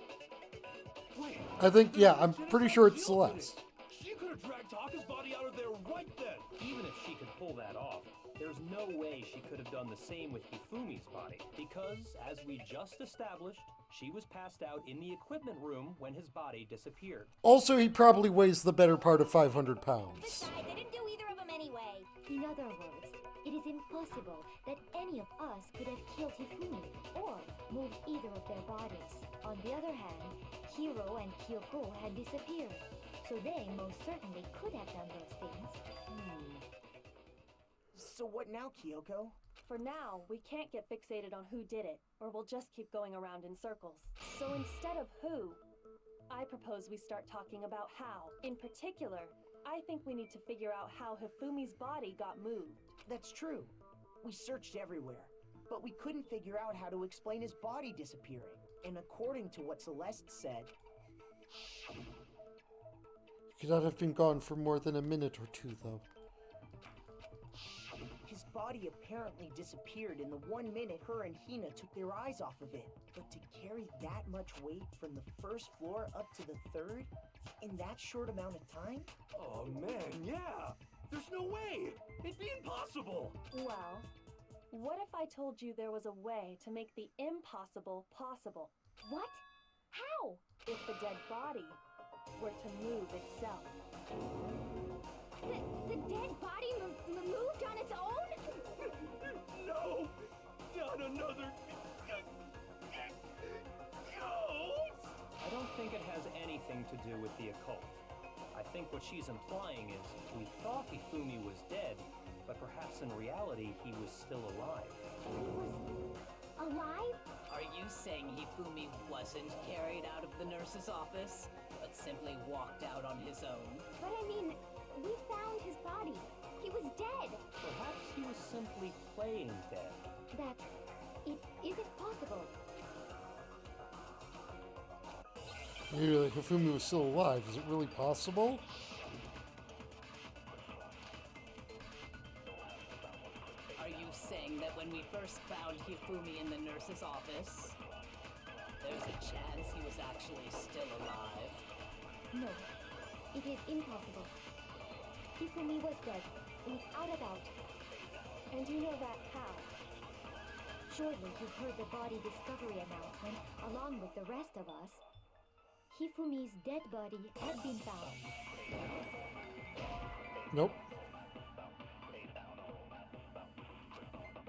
Wait, I think, yeah, I'm pretty sure it's Celeste. she could have dragged Taka's body out of there right then! Even if she could pull that off, there's no way she could have done the same with Hifumi's body, because, as we just established, she was passed out in the equipment room when his body disappeared. Also, he probably weighs the better part of 500 pounds. Besides, I didn't do either of them anyway. In other words, it is impossible that any of us could have killed Hifumi or moved either of their bodies. On the other hand, Hiro and Kyoko had disappeared, so they most certainly could have done those things. So what now, Kyoko? For now, we can't get fixated on who did it, or we'll just keep going around in circles. So instead of who, I propose we start talking about how. In particular, I think we need to figure out how Hifumi's body got moved. That's true. We searched everywhere, but we couldn't figure out how to explain his body disappearing. And according to what Celeste said, He could not have been gone for more than a minute or two, though. his body apparently disappeared in the 1 minute her and Hina took their eyes off of it. But to carry that much weight from the first floor up to the third in that short amount of time? Oh man, yeah! There's no way! It'd be impossible! Well, what if I told you there was a way to make the impossible possible? What? How? If the dead body were to move itself. The dead body moved on its own? No! Not another... ghost! I don't think it has anything to do with the occult. I think what she's implying is we thought Hifumi was dead, but perhaps in reality he was still alive. He was alive? Are you saying Hifumi wasn't carried out of the nurse's office, but simply walked out on his own? But I mean, we found his body. He was dead. Perhaps he was simply playing dead. That... it isn't possible. Maybe Hifumi was still alive. Is it really possible? Are you saying that when we first found Hifumi in the nurse's office, there's a chance he was actually still alive? No, it is impossible. Hifumi was dead, without a doubt. And you know that how? Surely you heard the body discovery announcement along with the rest of us. Hifumi's dead body had been found. Nope.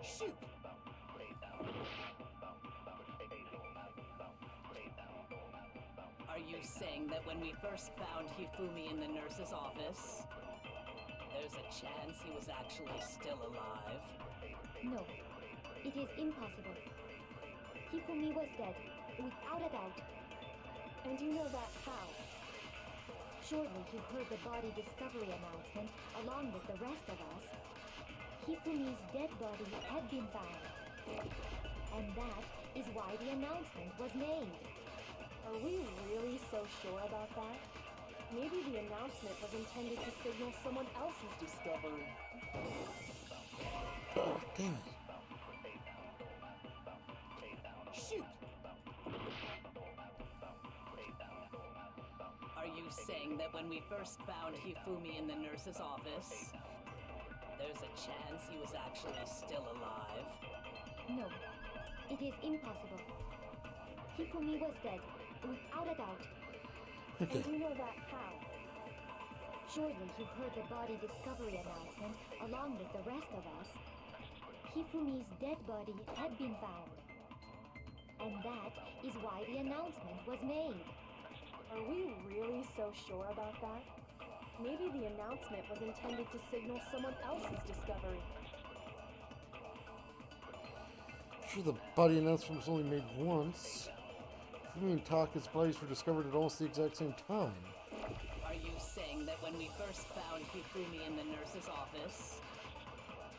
Shoot! Are you saying that when we first found Hifumi in the nurse's office, there's a chance he was actually still alive? No, it is impossible. Hifumi was dead, without a doubt. And you know that how? Surely you heard the body discovery announcement along with the rest of us. Hifumi's dead body had been found. And that is why the announcement was made. Are we really so sure about that? Maybe the announcement was intended to signal someone else's discovery. Oh, damn it. Shoot! Are you saying that when we first found Hifumi in the nurse's office, there's a chance he was actually still alive? No, it is impossible. Hifumi was dead, without a doubt. And you know that how? Surely you heard the body discovery announcement along with the rest of us. Hifumi's dead body had been found. And that is why the announcement was made. Are we really so sure about that? Maybe the announcement was intended to signal someone else's discovery. Sure, the body announcement was only made once. Hifumi and Taka's bodies were discovered at almost the exact same time. Are you saying that when we first found Hifumi in the nurse's office,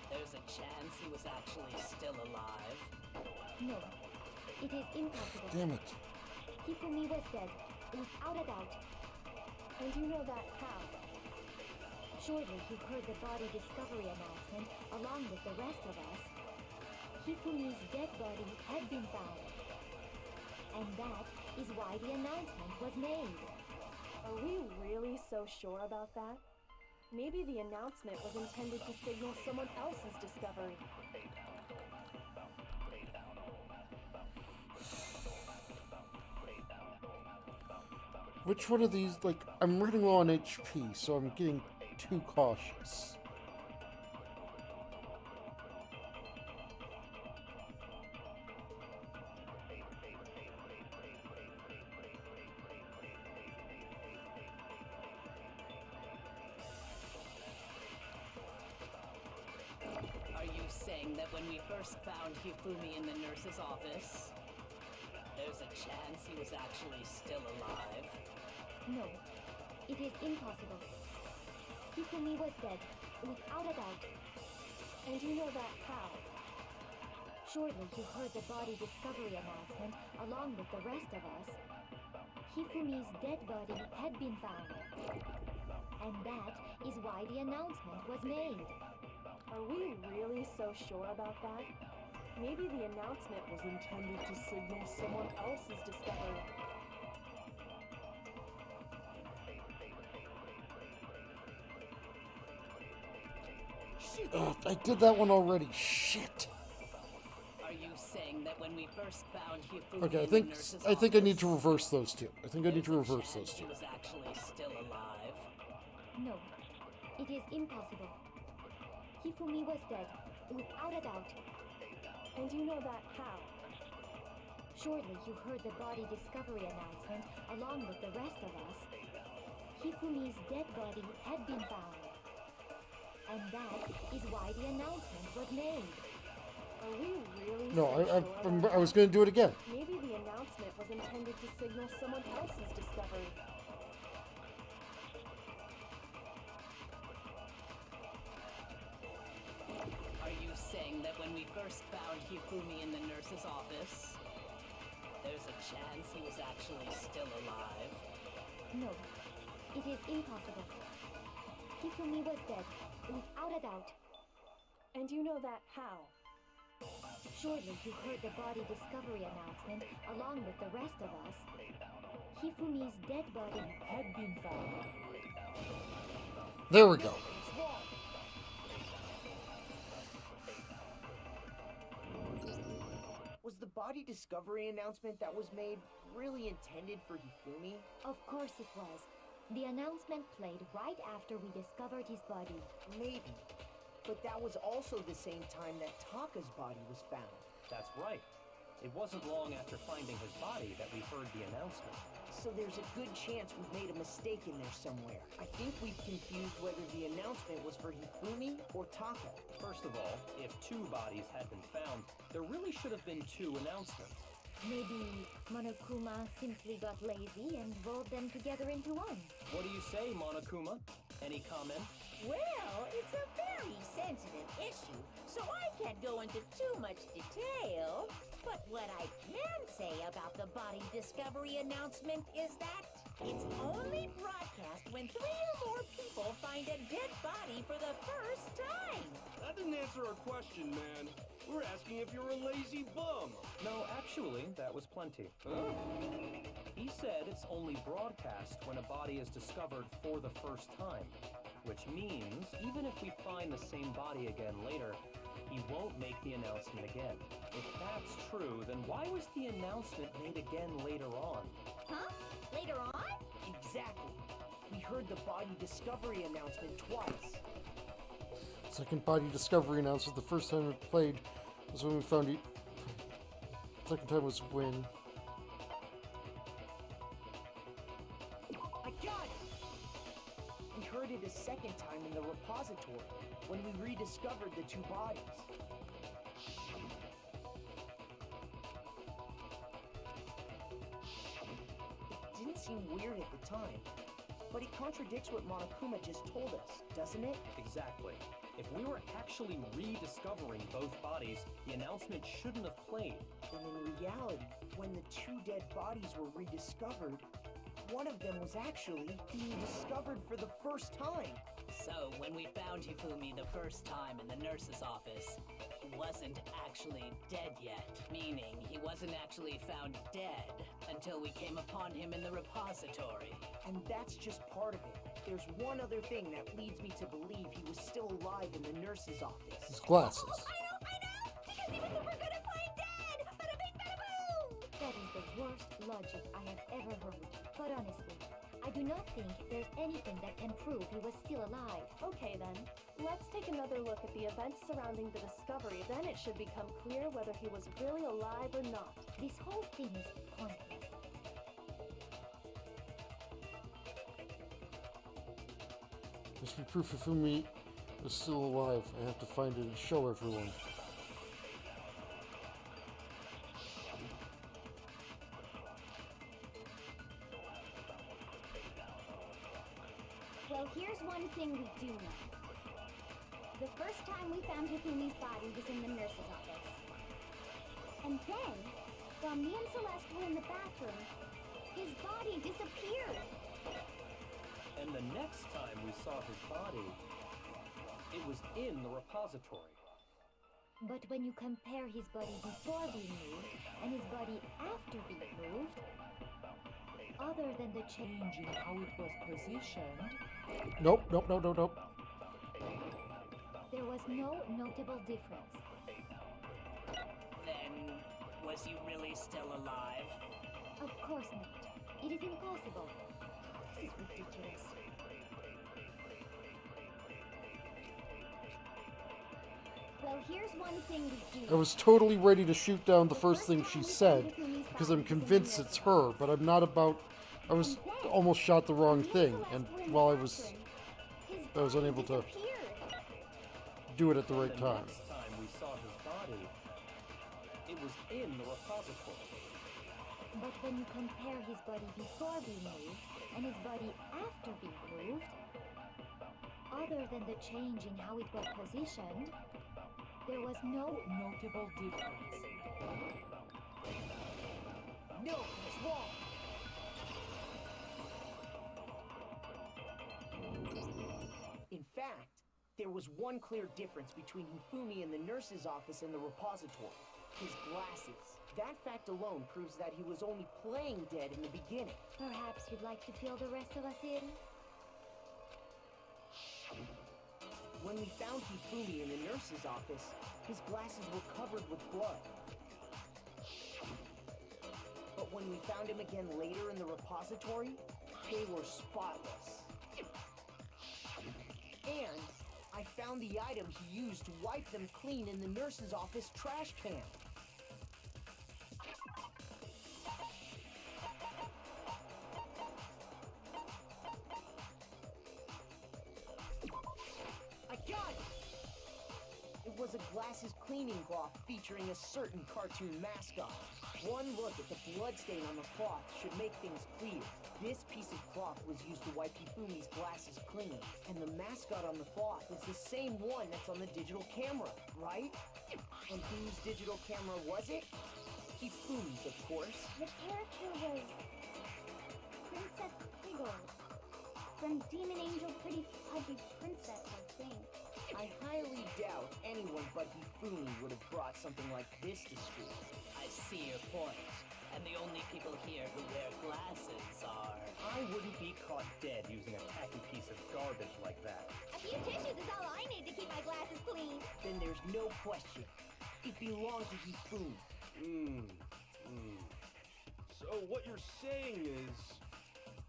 there's a chance he was actually still alive? No, it is impossible. Damn it. Hifumi was dead, without a doubt. And you know that how? Surely you heard the body discovery announcement along with the rest of us. Hifumi's dead body had been found. And that is why the announcement was made. Are we really so sure about that? Maybe the announcement was intended to signal someone else's discovery. Which one of these, like, I'm running low on HP, so I'm getting too cautious. Are you saying that when we first found Hifumi in the nurse's office, there's a chance he was actually still alive? No, it is impossible. Hifumi was dead, without a doubt. And you know that how? Surely you heard the body discovery announcement along with the rest of us. Hifumi's dead body had been found. And that is why the announcement was made. Are we really so sure about that? Maybe the announcement was intended to signal someone else's discovery. I did that one already. Shit. Are you saying that when we first found Hifumi Okay, in the nurse's I think I need to office, reverse those two. I think I need to there's a reverse those chance two. he was actually still alive? No, it is impossible. Hifumi was dead, without a doubt. And you know that how? Surely you heard the body discovery announcement along with the rest of us. Hifumi's dead body had been found. And that is why the announcement was made. Are we really No, so sure I was going to do it again. Maybe the announcement was intended to signal someone else's discovery. Are you saying that when we first found Hifumi in the nurse's office, there's a chance he was actually still alive? No, it is impossible. Hifumi was dead, without a doubt. And you know that how? Surely you heard the body discovery announcement along with the rest of us. Hifumi's dead body had been found. There we go. Was the body discovery announcement that was made really intended for Hifumi? Of course it was. The announcement played right after we discovered his body. Maybe. But that was also the same time that Taka's body was found. That's right. It wasn't long after finding his body that we heard the announcement. So there's a good chance we've made a mistake in there somewhere. I think we've confused whether the announcement was for Hifumi or Taka. First of all, if 2 bodies had been found, there really should have been 2 announcements. Maybe Monokuma simply got lazy and rolled them together into one. What do you say, Monokuma? Any comment? Well, it's a very sensitive issue, so I can't go into too much detail. But what I can say about the body discovery announcement is that it's only broadcast when 3 or more people find a dead body for the first time. That didn't answer our question, man. We're asking if you're a lazy bum. No, actually, that was plenty. Huh? He said it's only broadcast when a body is discovered for the first time. Which means, even if we find the same body again later, he won't make the announcement again. If that's true, then why was the announcement made again later on? Huh? Later on? Exactly. We heard the body discovery announcement twice. Second body discovery announcement. The first time it played was when we found it. Second time was when. I got it! We heard it a second time in the repository, when we rediscovered the 2 bodies. It didn't seem weird at the time, but it contradicts what Monokuma just told us, doesn't it? Exactly. If we were actually rediscovering both bodies, the announcement shouldn't have played. And in reality, when the 2 dead bodies were rediscovered, one of them was actually being discovered for the first time. So, when we found Hifumi the first time in the nurse's office, he wasn't actually dead yet. Meaning, he wasn't actually found dead until we came upon him in the repository. And that's just part of it. There's one other thing that leads me to believe he was still alive in the nurse's office. His glasses. I know! Because he was super good at playing dead! Bada bing, bada boom! That is the worst logic I have ever heard. But honestly, I do not think there's anything that can prove he was still alive. Okay then, let's take another look at the events surrounding the discovery, then it should become clear whether he was really alive or not. This whole thing is pointless. Must be proof Hifumi was still alive. I have to find it and show everyone. Well, here's one thing we do know. The first time we found Hifumi's body was in the nurse's office. And then, while me and Celeste were in the bathroom, his body disappeared. And the next time we saw his body, it was in the repository. But when you compare his body before being moved and his body after being moved, other than the change in how it was positioned... Nope, nope, nope, nope, nope. There was no notable difference. Then, was he really still alive? Of course not. It is impossible. This is ridiculous. Well, here's one thing we do. I was totally ready to shoot down the first thing she said because I'm convinced it's her, but I'm not about. I was almost shot the wrong thing, and while I was unable to do it at the right The time. next time we saw his body, it was in the repository. But when you compare his body before being moved and his body after being moved, other than the change in how it was positioned, there was no Notable difference. No, it's wrong. In fact, there was one clear difference between Hifumi in the nurse's office and the repository. His glasses. That fact alone proves that he was only playing dead in the beginning. Perhaps you'd like to fill the rest of us in? When we found Hifumi in the nurse's office, his glasses were covered with blood. But when we found him again later in the repository, they were spotless. And I found the item he used to wipe them clean in the nurse's office trash can. I got it! It was a glasses cleaning cloth featuring a certain cartoon mascot. One look at the bloodstain on the cloth should make things clear. This piece of cloth was used to wipe Hifumi's glasses clean, and the mascot on the cloth is the same one that's on the digital camera, right? And whose digital camera was it? Hifumi's, of course. The character was Princess Piggles from Demon Angel Pretty Pudgy Princess, I think. I highly doubt anyone but Hifumi would have brought something like this to school. I see your point. And the only people here who wear glasses are... I wouldn't be caught dead using a tacky piece of garbage like that. A few tissues is all I need to keep my glasses clean. Then there's no question. It belonged to Hifumi. So what you're saying is...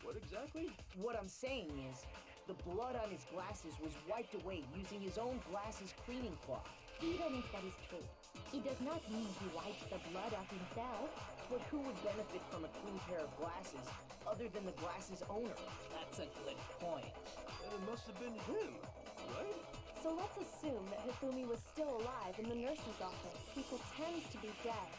What exactly? What I'm saying is, the blood on his glasses was wiped away using his own glasses cleaning cloth. Even if that is true, it does not mean he wiped the blood off himself. But who would benefit from a clean pair of glasses other than the glasses owner? That's a good point. And it must have been him, right? So let's assume that Hifumi was still alive in the nurse's office. He pretends to be dead.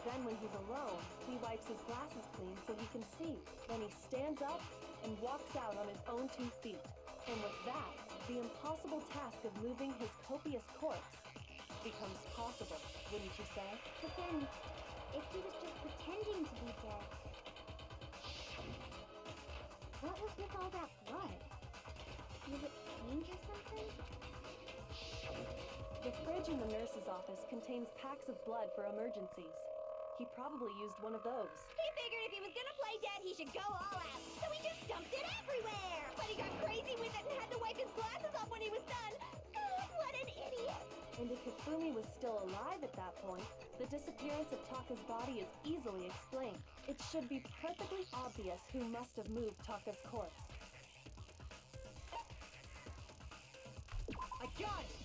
Then when he's alone, he wipes his glasses clean so he can see. Then he stands up and walks out on his own 2 feet. And with that, the impossible task of moving his copious corpse becomes possible, wouldn't you say? But then, if he was just pretending to be dead, what was with all that blood? Was it paint or something? The fridge in the nurse's office contains packs of blood for emergencies. He probably used one of those. He figured if he was gonna play dead, he should go all out. So he just dumped it everywhere. But he got crazy with it and had to wipe his glasses off when he was done. God, what an idiot! And if Hifumi was still alive at that point, the disappearance of Taka's body is easily explained. It should be perfectly obvious who must have moved Taka's corpse. I got it!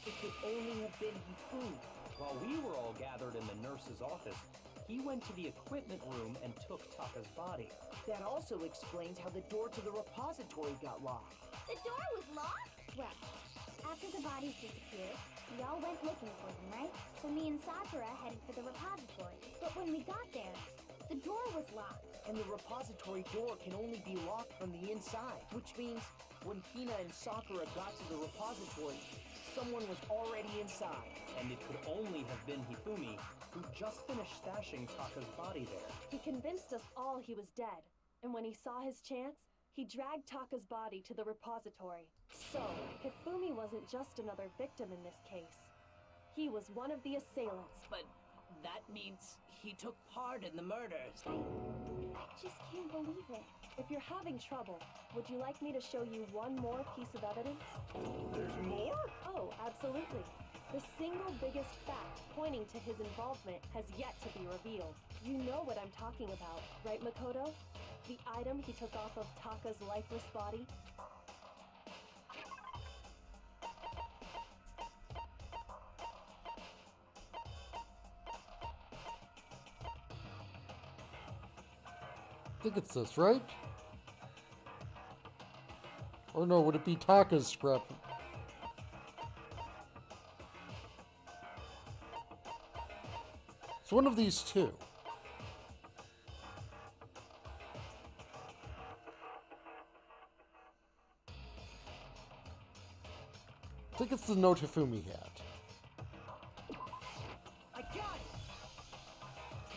It could only have been Hifumi. While we were all gathered in the nurse's office, he went to the equipment room and took Taka's body. That also explains how the door to the repository got locked. The door was locked? Well, after the bodies disappeared, we all went looking for them, right? So me and Sakura headed for the repository. But when we got there, the door was locked. And the repository door can only be locked from the inside, which means when Hina and Sakura got to the repository, someone was already inside. And it could only have been Hifumi, who just finished stashing Taka's body there. He convinced us all he was dead, and when he saw his chance, he dragged Taka's body to the repository. So, Hifumi wasn't just another victim in this case. He was one of the assailants. But that means he took part in the murders. I just can't believe it. If you're having trouble, would you like me to show you one more piece of evidence? There's more? Oh, absolutely. The single biggest fact pointing to his involvement has yet to be revealed. You know what I'm talking about, right, Makoto? The item he took off of Taka's lifeless body? I think it's this, right? Or no, would it be Taka's scrap? It's one of these two. I think it's the note Hifumi had. I got it!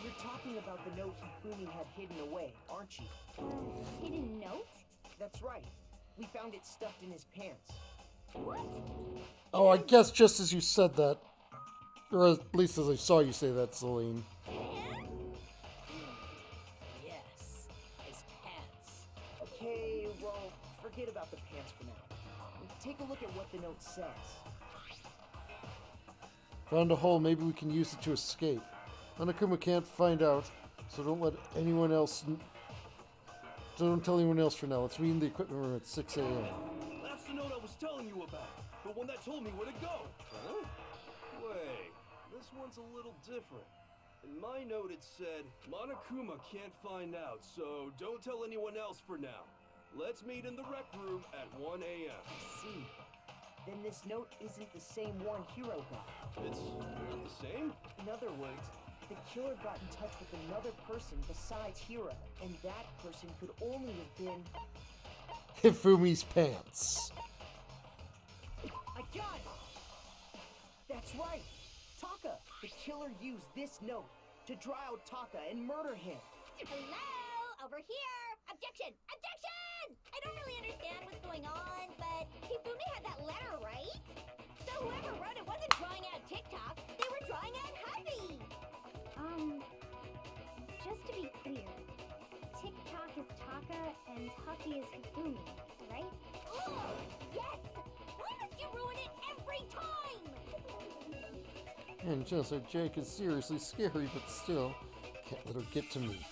You're talking about the note Hifumi had hidden away, aren't you? Hidden note? That's right. We found it stuffed in his pants. What? Oh, I guess just as you said that, or at least as I saw you say that, Celine. Yes, his pants. Okay, well, forget about the pants for now. Take a look at what the note says. Found a hole, maybe we can use it to escape. Hanakuma can't find out, so don't let anyone else... Don't tell anyone else for now. Let's meet in the equipment room at 6 a.m. That's the note I was telling you about. The one that told me where to go. Huh? Wait, this one's a little different. In my note it said, Monokuma can't find out, so don't tell anyone else for now. Let's meet in the rec room at 1 a.m. I see. Then this note isn't the same one Hiro got. It's not the same? In other words, the killer got in touch with another person besides Hiro, and that person could only have been... Hifumi's pants. I got it! That's right! Taka! The killer used this note to draw out Taka and murder him. Hello? Over here! Objection! Objection! I don't really understand what's going on, but Hifumi had that letter, right? So whoever wrote it wasn't drawing out TikTok, they were drawing out Happy! Just to be clear, TikTok is Taka and Tuffy is Hifumi, right? Oh, yes! Why must you ruin it every time? And just like Jake is seriously scary, but still, can't let her get to me.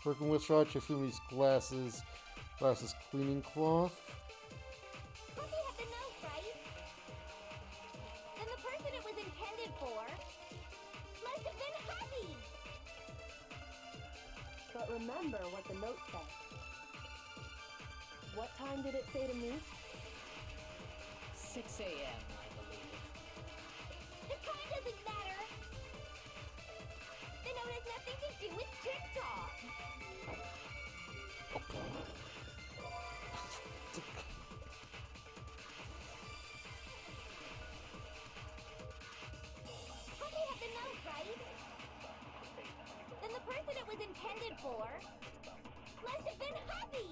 Working with Hifumi's glasses cleaning cloth. Happy had the note, right? Then the person it was intended for must have been Happy! But remember what the note said. What time did it say to meet? 6 a.m., I believe. The time doesn't matter! The note has nothing to do with TikTok! Happy had the note, right? Then the person it was intended for must have been Happy!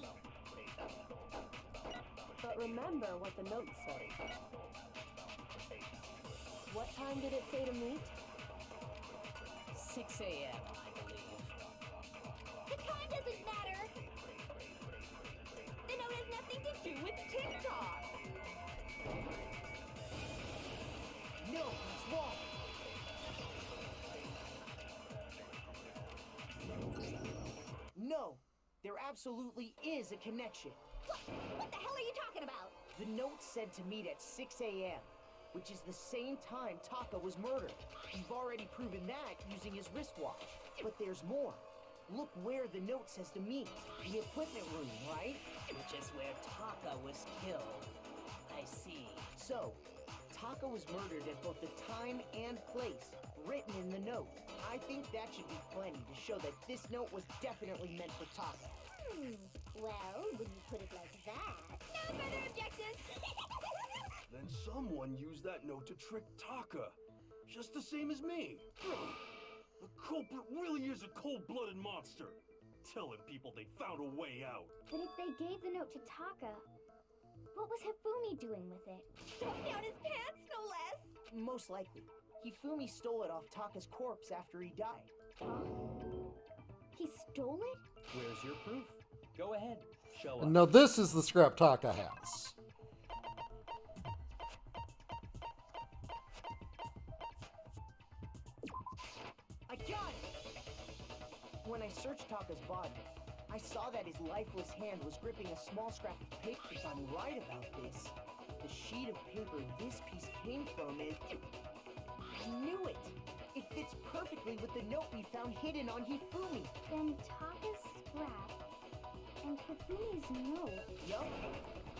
But remember what the note said. What time did it say to meet? 6 a.m., I believe. The time doesn't matter! The note has nothing to do with TikTok! No, he's wrong! No, there absolutely is a connection. What the hell are you talking about? The note said to meet at 6 a.m., which is the same time Taka was murdered. We've already proven that using his wristwatch. But there's more. Look where the note says to meet. The equipment room, right? Which is where Taka was killed. I see. So, Taka was murdered at both the time and place, written in the note. I think that should be plenty to show that this note was definitely meant for Taka. Well, when you put it like that... No further objections! Then someone used that note to trick Taka. Just the same as me. The culprit really is a cold-blooded monster. Telling people they found a way out. But if they gave the note to Taka, what was Hifumi Hifumi doing with it? Stuffed down his pants, no less! Most likely. Hifumi stole it off Taka's corpse after he died. Huh? He stole it? Where's your proof? Go ahead, show And up. now this is the scrap Taka has. I got it! When I searched Taka's body, I saw that his lifeless hand was gripping a small scrap of paper. If I'm right about this, the sheet of paper this piece came from is... I knew it! It fits perfectly with the note we found hidden on Hifumi. Then Taka's scrap and Hifumi's note. Yup,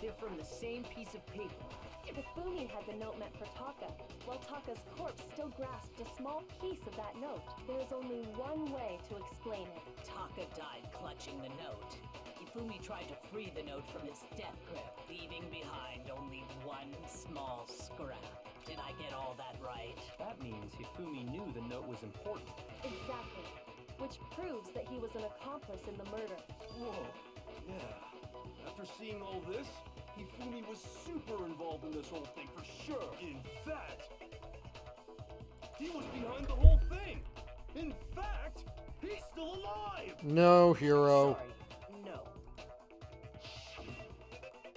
they're from the same piece of paper. Hifumi had the note meant for Taka, while Taka's corpse still grasped a small piece of that note. There's only one way to explain it. Taka died clutching the note. Hifumi tried to free the note from its death grip, leaving behind only one small scrap. Did I get all that right? That means Hifumi knew the note was important. Exactly. Which proves that he was an accomplice in the murder. Whoa. Yeah. After seeing all this, Hifumi was super involved in this whole thing for sure. In fact, he was behind the whole thing. In fact, he's still alive. No, hero. Sorry, no.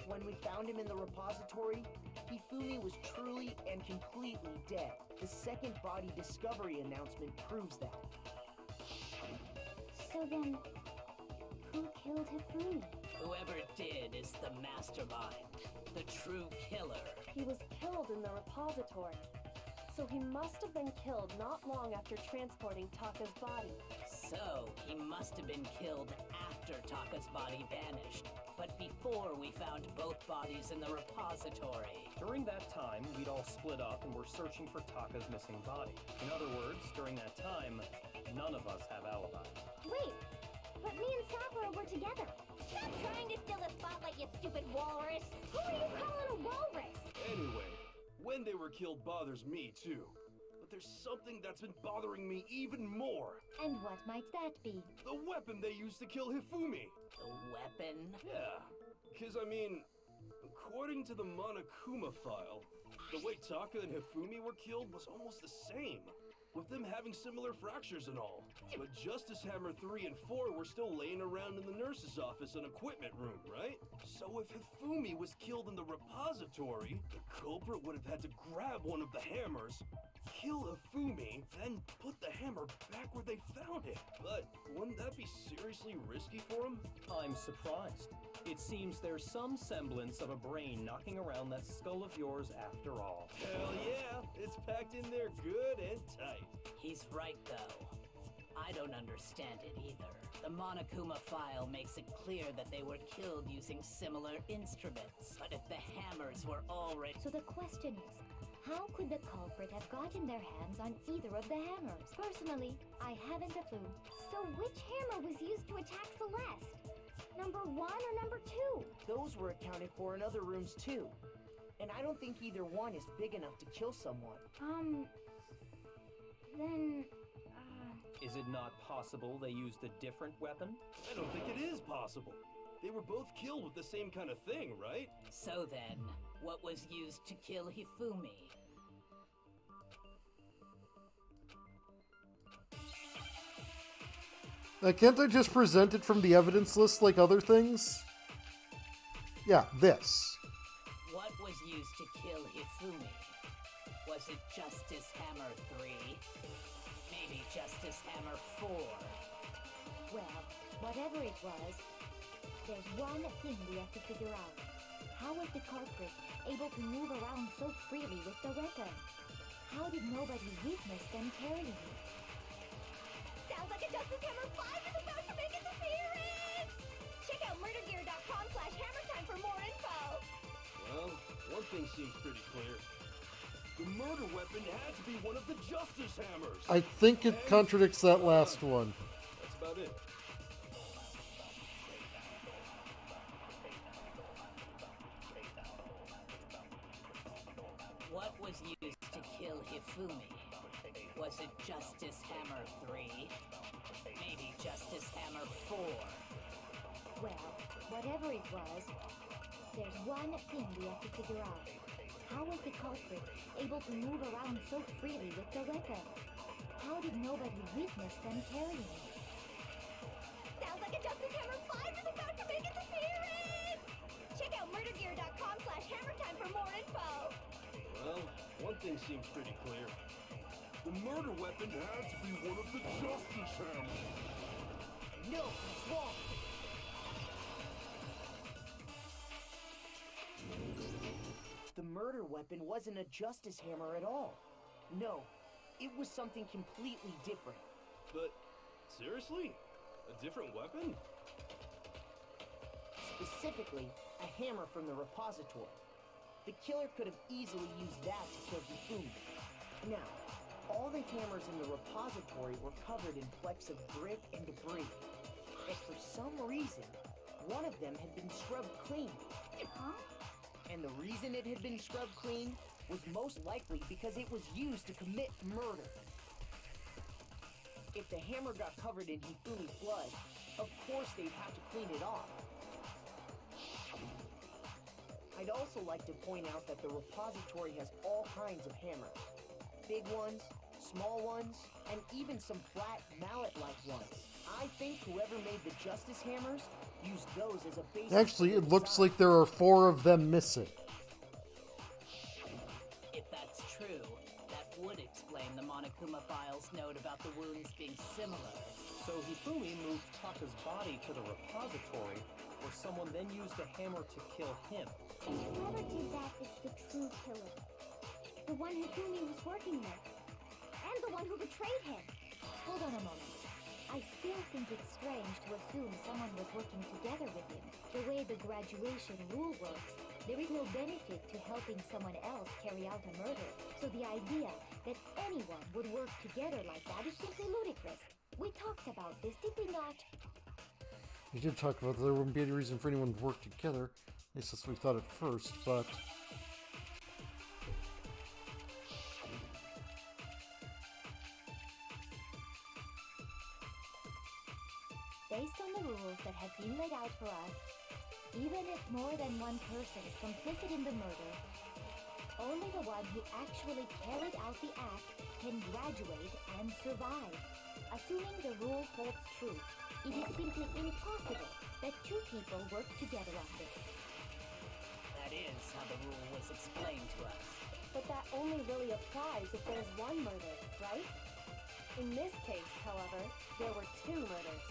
When we found him in the repository, Hifumi was truly and completely dead. The second body discovery announcement proves that. So then, who killed Hifumi? Whoever did is the mastermind, the true killer. He was killed in the repository. So he must have been killed not long after transporting Taka's body. So, he must have been killed after Taka's body vanished, but before we found both bodies in the repository. During that time, we'd all split up and were searching for Taka's missing body. In other words, during that time, none of us have alibis. Wait, but me and Sakura were together. Stop trying to steal the spotlight, you stupid walrus! Who are you calling a walrus? Anyway, when they were killed bothers me too. But there's something that's been bothering me even more. And what might that be? The weapon they used to kill Hifumi. The weapon? Yeah, because I mean, according to the Monokuma file, the way Taka and Hifumi were killed was almost the same, with them having similar fractures and all. But Justice Hammer 3 and 4 were still laying around in the nurse's office and equipment room, right? So if Hifumi was killed in the repository, the culprit would have had to grab one of the hammers, kill Hifumi, then put the hammer back where they found it. But wouldn't that be seriously risky for him? I'm surprised. It seems there's some semblance of a brain knocking around that skull of yours after all. Hell yeah, it's packed in there good and tight. He's right, though. I don't understand it either. The Monokuma file makes it clear that they were killed using similar instruments. But if the hammers were already... So the question is, how could the culprit have gotten their hands on either of the hammers? Personally, I haven't a clue. So which hammer was used to attack Celeste? Number 1 or number 2? Those were accounted for in other rooms too. And I don't think either one is big enough to kill someone. Then, Is it not possible they used a different weapon? I don't think it is possible. They were both killed with the same kind of thing, right? So then, what was used to kill Hifumi? Can't they just present it from the evidence list like other things? Yeah, this. What was used to kill Hifumi? Was it Justice Hammer 3? Maybe Justice Hammer 4? well, whatever it was, there's one thing we have to figure out. How was the culprit able to move around so freely with the weapon? How did nobody witness them carrying it? Sounds like a Justice Hammer 5 is about to make its appearance! Check out murdergear.com/hammertime for more info! Well, one thing seems pretty clear. The murder weapon had to be one of the Justice Hammers! I think it contradicts that last one. That's about it. What was used to kill Hifumi? Was it Justice Hammer 3? Maybe Justice Hammer 4? Well, whatever it was, There's one thing we have to figure out. How was the culprit able to move around so freely with the weapon? How did nobody witness them carrying it? Sounds like a Justice Hammer 5 is about to make its appearance! Check out murdergear.com/hammertime for more info! Well, one thing seems pretty clear. The murder weapon had to be one of the Justice Hammers. No, that's wrong. The murder weapon wasn't a Justice Hammer at all. No, it was something completely different. But, seriously? A different weapon? Specifically, a hammer from the repository. The killer could have easily used that to kill Hifumi. Now, all the hammers in the repository were covered in flecks of grit and debris. But for some reason, one of them had been scrubbed clean. Huh? And the reason it had been scrubbed clean was most likely because it was used to commit murder. If the hammer got covered in Hifumi's blood, of course they'd have to clean it off. I'd also like to point out that the repository has all kinds of hammers. Big ones, small ones, and even some flat mallet-like ones. I think whoever made the Justice Hammers used those as a basis. Actually, it looks like there are 4 of them missing. If that's true, that would explain the Monokuma file's note about the wounds being similar. So Hifumi moved Taka's body to the repository, where someone then used a hammer to kill him. Whoever did that is the true killer. The one Hifumi was working with. And the one who betrayed him! Hold on a moment. I still think it's strange to assume someone was working together with him. The way the graduation rule works, there is no benefit to helping someone else carry out a murder. So the idea that anyone would work together like that is simply ludicrous. We talked about this, did we not? We did talk about that there wouldn't be any reason for anyone to work together. At least that's what we thought at first, but... Based on the rules that have been laid out for us, even if more than one person is complicit in the murder, only the one who actually carried out the act can graduate and survive. Assuming the rule holds true, it is simply impossible that 2 people work together on this. That is how the rule was explained to us. But that only really applies if there's one murder, right? In this case, however, there were 2 murders.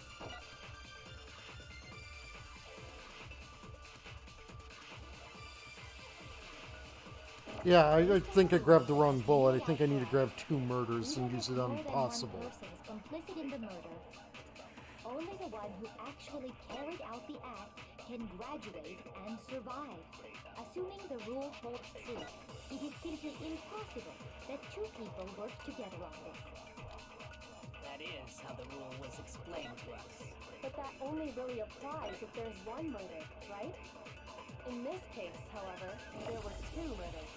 Yeah, I think I grabbed the wrong bullet. I think I need to grab 2 murders and use it on possible. More than one person is complicit in the murder. Only the one who actually carried out the act can graduate and survive. Assuming the rule holds true, it is simply impossible that 2 people work together on this. That is how the rule was explained to us. But that only really applies if there's one murder, right? In this case, however, there were 2 murders.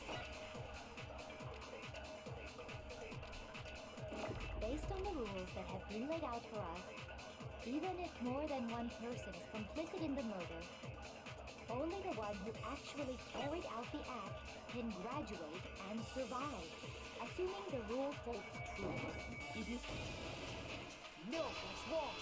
Based on the rules that have been laid out for us, even if more than one person is complicit in the murder, only the one who actually carried out the act can graduate and survive. Assuming the rule holds true, it is... No, that's wrong.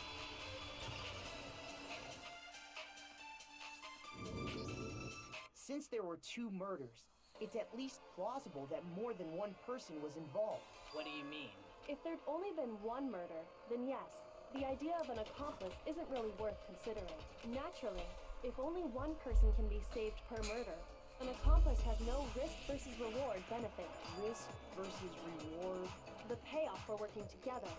Since there were 2 murders, it's at least plausible that more than one person was involved. What do you mean? If there'd only been one murder, then yes, the idea of an accomplice isn't really worth considering. Naturally, if only one person can be saved per murder, an accomplice has no risk versus reward benefit. Risk versus reward. The payoff for working together.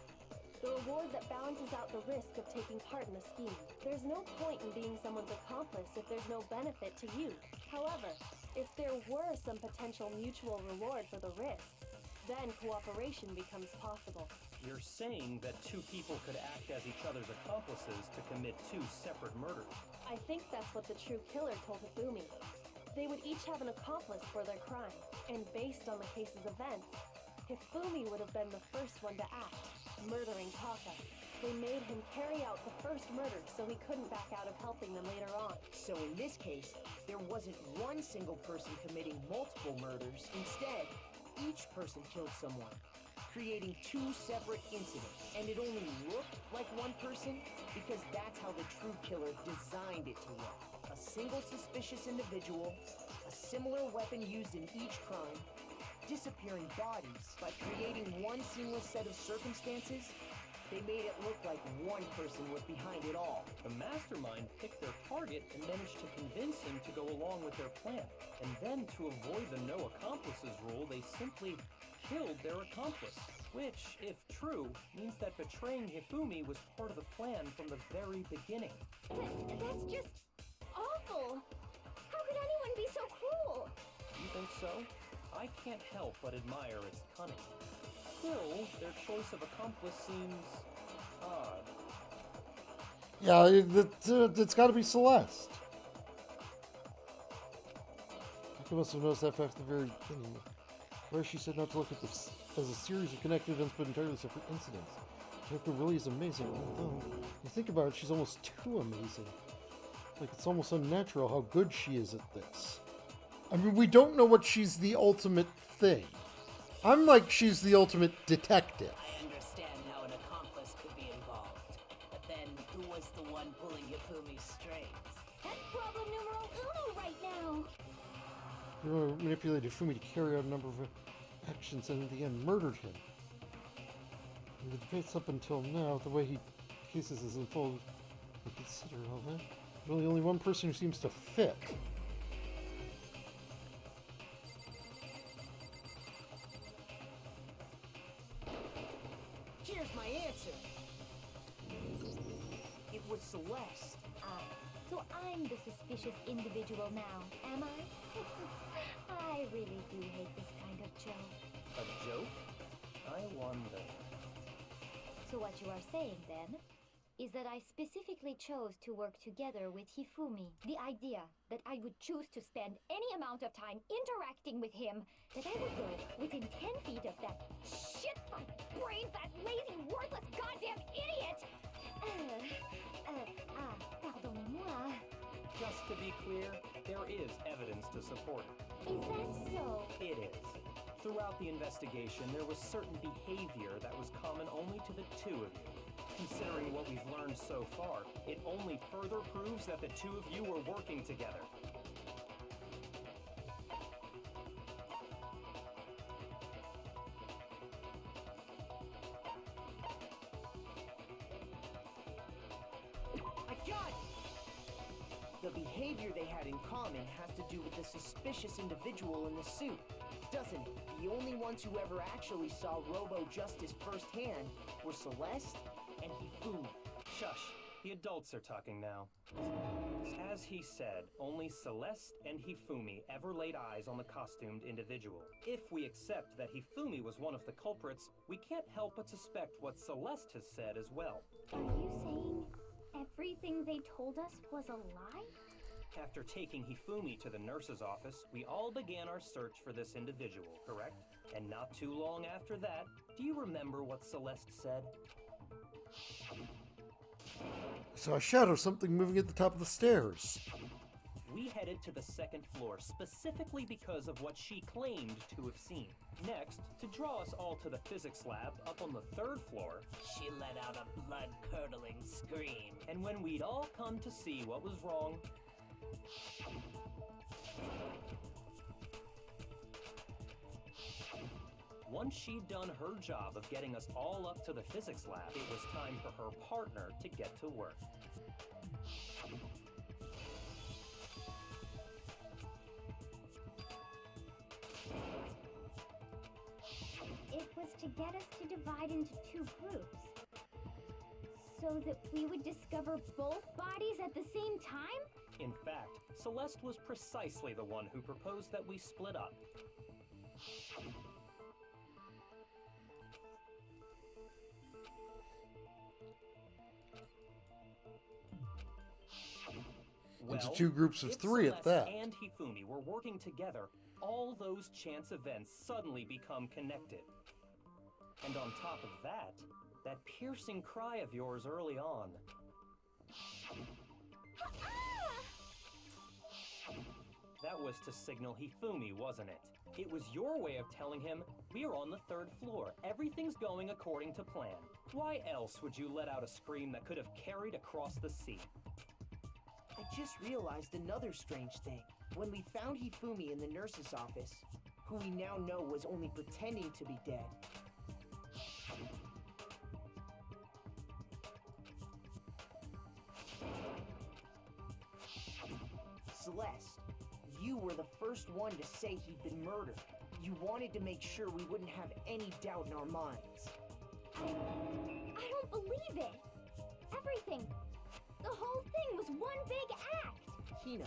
The reward that balances out the risk of taking part in the scheme. There's no point in being someone's accomplice if there's no benefit to you. However, if there were some potential mutual reward for the risk, then cooperation becomes possible. You're saying that 2 people could act as each other's accomplices to commit 2 separate murders. I think that's what the true killer told Hifumi. They would each have an accomplice for their crime, and based on the case's events, Hifumi would have been the first one to act, murdering Taka. They made him carry out the first murder so he couldn't back out of helping them later on. So in this case, there wasn't one single person committing multiple murders. Instead, each person killed someone, creating two separate incidents. And it only looked like one person because that's how the true killer designed it to look. A single suspicious individual, a similar weapon used in each crime, disappearing bodies. By creating one seamless set of circumstances, they made it look like one person was behind it all. The mastermind picked their target and managed to convince him to go along with their plan. And then, to avoid the no accomplices rule, they simply killed their accomplice. Which, if true, means that betraying Hifumi was part of the plan from the very beginning. That's just awful. How could anyone be so cruel? You think so? I can't help but admire its cunning. Still, their choice of accomplice seems odd. Yeah, it's got to be Celeste. I must have noticed that fact at the very beginning, where she said not to look at this as a series of connected events but entirely separate incidents. Joko really is amazing, although you think about it, she's almost too amazing. Like, it's almost unnatural how good she is at this. I mean, we don't know what she's the ultimate thing. I'm like, she's the ultimate detective. I understand how an accomplice could be involved. But then, who was the one pulling Hifumi's strings? That's problem numero uno right now. You manipulated Fumi to carry out a number of actions and in the end murdered him. And the debates up until now, the way he cases has unfolded, we consider all that. Really only one person who seems to fit. Here's my answer. It was Celeste. Ah, so I'm the suspicious individual now, am I? I really do hate this kind of joke. A joke? I wonder. So what you are saying then is that I specifically chose to work together with Hifumi. The idea that I would choose to spend any amount of time interacting with him, that I would go within 10 feet of that shit from brains, that lazy, worthless, goddamn idiot! Pardonnez-moi. Just to be clear, there is evidence to support it. Is that so? It is. Throughout the investigation, there was certain behavior that was common only to the two of you. Considering what we've learned so far, it only further proves that the two of you were working together. I got it! The behavior they had in common has to do with the suspicious individual in the suit, doesn't it? The only ones who ever actually saw Robo-Justice firsthand were Celeste and Hifumi. Shush, the adults are talking now. As he said, only Celeste and Hifumi ever laid eyes on the costumed individual. If we accept that Hifumi was one of the culprits, we can't help but suspect what Celeste has said as well. Are you saying everything they told us was a lie? After taking Hifumi to the nurse's office, we all began our search for this individual, correct? And not too long after that, do you remember what Celeste said? Saw a shadow, something moving at the top of the stairs. We headed to the second floor specifically because of what she claimed to have seen. Next, to draw us all to the physics lab up on the third floor, She let out a blood-curdling scream. and when we'd all come to see what was wrong, once she'd done her job of getting us all up to the physics lab, it was time for her partner to get to work. It was to get us to divide into two groups. So that we would discover both bodies at the same time? In fact, Celeste was precisely the one who proposed that we split up. Into two groups of if three at Celeste that. and Hifumi were working together, all those chance events suddenly become connected. And on top of that, That piercing cry of yours early on. That was to signal Hifumi, wasn't it? It was your way of telling him, we're on the 3rd floor. Everything's going according to plan. Why else would you let out a scream that could have carried across the sea? I just realized another strange thing. When we found Hifumi in the nurse's office, who we now know was only pretending to be dead, Celeste, you were the first one to say he'd been murdered. You wanted to make sure we wouldn't have any doubt in our minds. I don't believe it. Everything, the whole thing was one big act. Hina,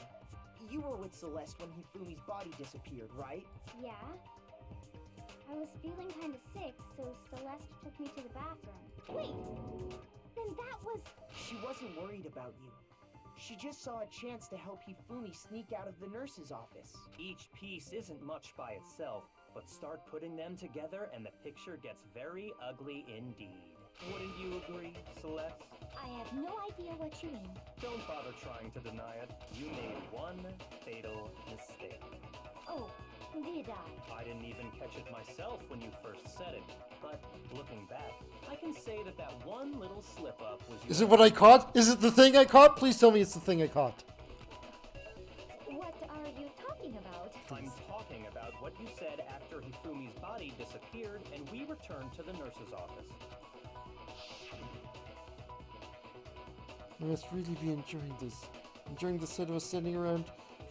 you were with Celeste when Hifumi's body disappeared, right? Yeah. I was feeling kind of sick, so Celeste took me to the bathroom. Wait, then that was... She wasn't worried about you. She just saw a chance to help Hifumi sneak out of the nurse's office. Each piece isn't much by itself, but start putting them together and the picture gets very ugly indeed. Wouldn't you agree, Celeste? I have no idea what you mean. Don't bother trying to deny it. You made one fatal mistake. Oh, did I? I didn't even catch it myself when you first said it, but looking back, I can say that that one little slip-up was... Is it what I caught? Is it the thing I caught? Please tell me it's the thing I caught. What are you talking about? I'm talking about what you said after Hifumi's body disappeared and we returned to the nurse's office. I must really be enjoying this. Enjoying the sight of us standing around,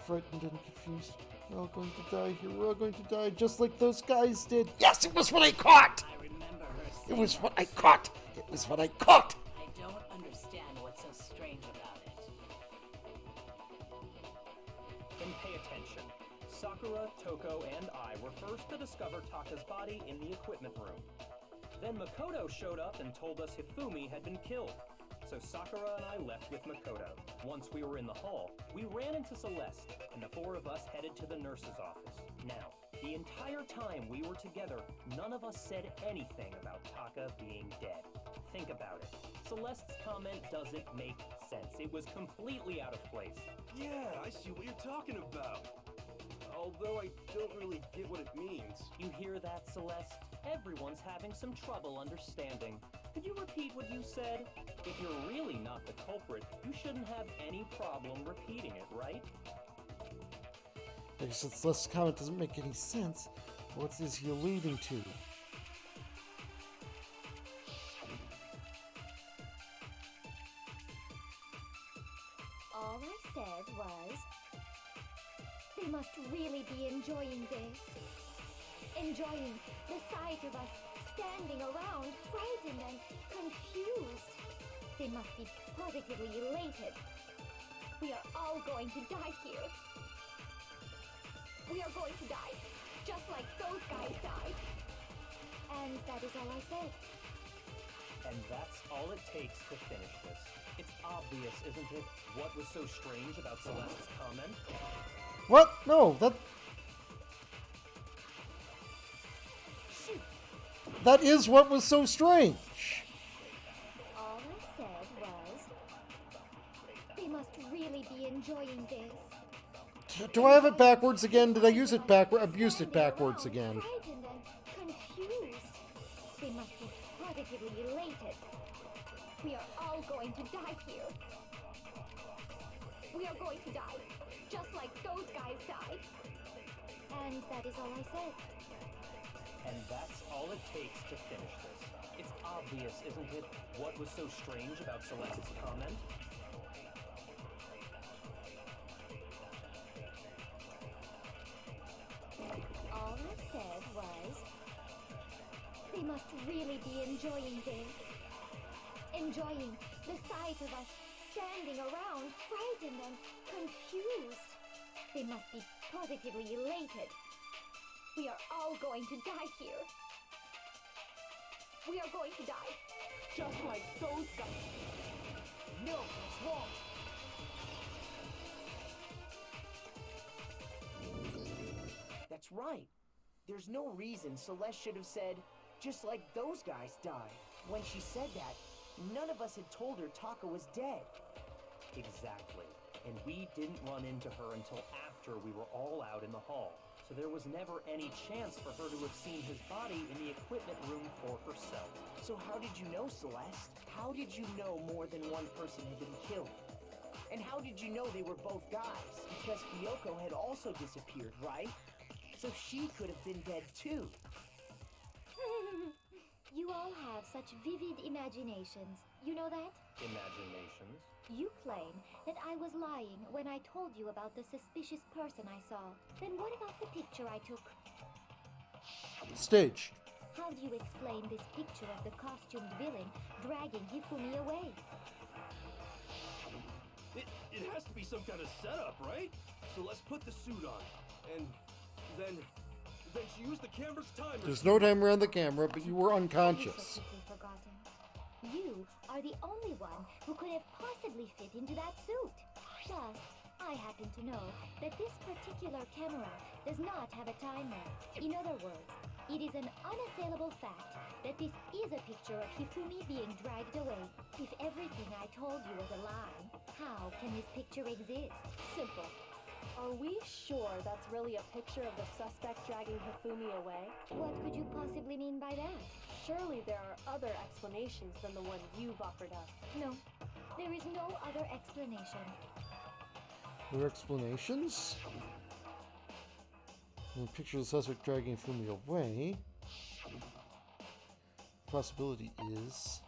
frightened and confused. We're all going to die here. We're all going to die just like those guys did. Yes, it was what I caught! I remember her saying It was what I caught! It was what I caught! I don't understand what's so strange about it. Then pay attention. Sakura, Toko, and I were first to discover Taka's body in the equipment room. Then Makoto showed up and told us Hifumi had been killed. So Sakura and I left with Makoto. Once we were in the hall, we ran into Celeste, and the 4 of us headed to the nurse's office. Now, the entire time we were together, none of us said anything about Taka being dead. Think about it. Celeste's comment doesn't make sense. It was completely out of place. Yeah, I see what you're talking about. Although I don't really get what it means. You hear that, Celeste? Everyone's having some trouble understanding. Could you repeat what you said? If you're really not the culprit, you shouldn't have any problem repeating it, right? Maybe since Celeste's comment doesn't make any sense, what is he alluding to? All I said was... They must really be enjoying this. Enjoying the sight of us standing around, frightened and confused. They must be positively elated. We are all going to die here. We are going to die, just like those guys died. And that is all I said. And that's all it takes to finish this. It's obvious, isn't it? What was so strange about Celeste's comment? What? No, that is what was so strange. All I said was, they must really be enjoying this. Do I have it backwards again? Did I use it backward? I've used it backwards again. Frightened and confused. They must be positively elated. We are all going to die here. We are going to die, just like those guys died. And that is all I said. And that's all it takes to finish this. It's obvious, isn't it? What was so strange about Celeste's comment? All I said was, they must really be enjoying this. Enjoying the sight of us standing around, frightened and confused. They must be positively elated. We are all going to die here. We are going to die, just like those guys. No, that's wrong. That's right. There's no reason Celeste should have said, just like those guys died. When she said that, none of us had told her Taka was dead. Exactly. And we didn't run into her until after we were all out in the hall. So there was never any chance for her to have seen his body in the equipment room for herself. So how did you know, Celeste? How did you know more than one person had been killed? And how did you know they were both guys? Because Kyoko had also disappeared, right? So she could have been dead too. You all have such vivid imaginations. You know that? Imaginations. You claim that I was lying when I told you about the suspicious person I saw. Then what about the picture I took? Stage. How do you explain this picture of the costumed villain dragging Hifumi away? It has to be some kind of setup, right? So let's put the suit on. And then she used the camera's timer. There's no timer on the camera, but you were So unconscious. quickly forgotten. You are the only one who could have possibly fit into that suit. Plus, I happen to know that this particular camera does not have a timer. In other words, it is an unassailable fact that this is a picture of Hifumi being dragged away. If everything I told you was a lie, how can this picture exist? Simple. Are we sure that's really a picture of the suspect dragging Hifumi away? What could you possibly mean by that? Surely there are other explanations than the one you've offered up. No, there is no other explanation. Other explanations? The picture of the suspect dragging Fumi away. Possibility is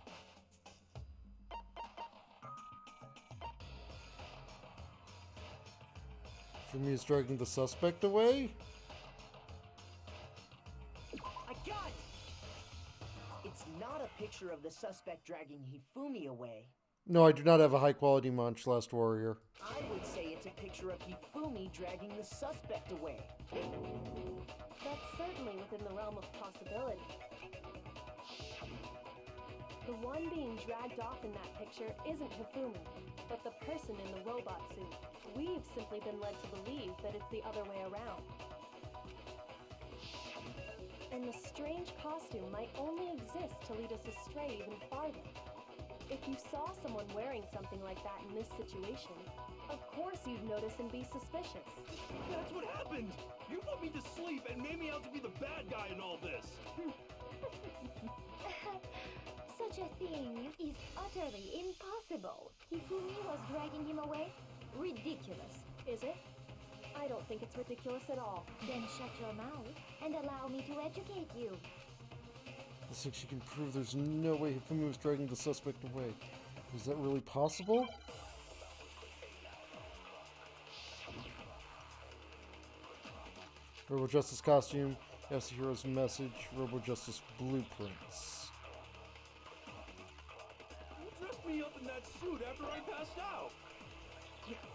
Fumi is dragging the suspect away? I got it! It's not a picture of the suspect dragging Hifumi away. No, I do not have a high quality Munch Last Warrior. I would say it's a picture of Hifumi dragging the suspect away. That's certainly within the realm of possibility. The one being dragged off in that picture isn't Hifumi, but the person in the robot suit. We've simply been led to believe that it's the other way around. And the strange costume might only exist to lead us astray even farther. If you saw someone wearing something like that in this situation, of course you'd notice and be suspicious. That's what happened! You put me to sleep and made me out to be the bad guy in all this! Such a thing is utterly impossible. Hifumi was dragging him away? Ridiculous. Is it? I don't think it's ridiculous at all. Then shut your mouth and allow me to educate you. I think she can prove there's no way Hifumi was dragging the suspect away. Is that really possible? Robo Justice costume, yes, the hero's message, Robo Justice blueprints. You dressed me up in that suit after I passed out!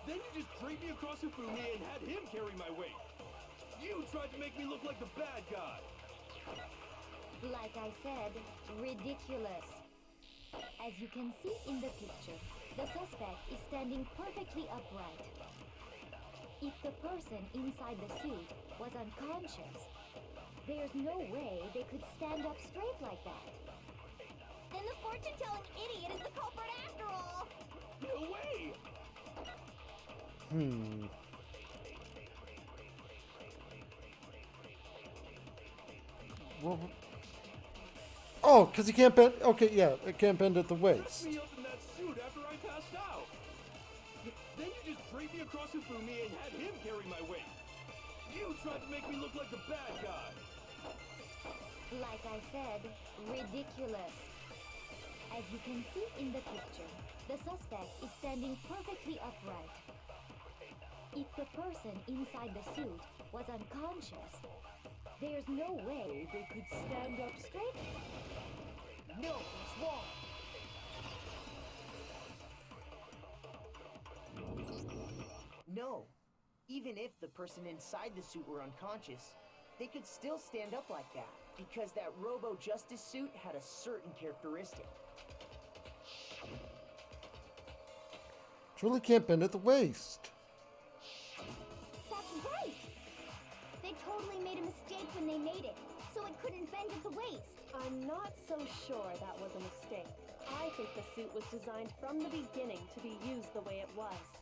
Then you just draped me across Hifumi and had him carry my weight! You tried to make me look like the bad guy! Like I said, ridiculous. As you can see in the picture, the suspect is standing perfectly upright. If the person inside the suit was unconscious, there's no way they could stand up straight like that. Then the fortune-telling idiot is the culprit after all! No way! Well, oh, because he can't bend. Okay, yeah, it can't bend at the waist. Me up in that suit after I passed out. Then you just draped me across Hifumi and had him carry my weight. You tried to make me look like the bad guy. Like I said, ridiculous. As you can see in the picture, the suspect is standing perfectly upright. If the person inside the suit was unconscious, there's no way they could stand up straight. No, it's wrong. No. Even if the person inside the suit were unconscious, they could still stand up like that, because that Robo Justice suit had a certain characteristic. It really can't bend at the waist. That's right! They totally made a mistake when they made it, so it couldn't bend at the waist. I'm not so sure that was a mistake. I think the suit was designed from the beginning to be used the way it was.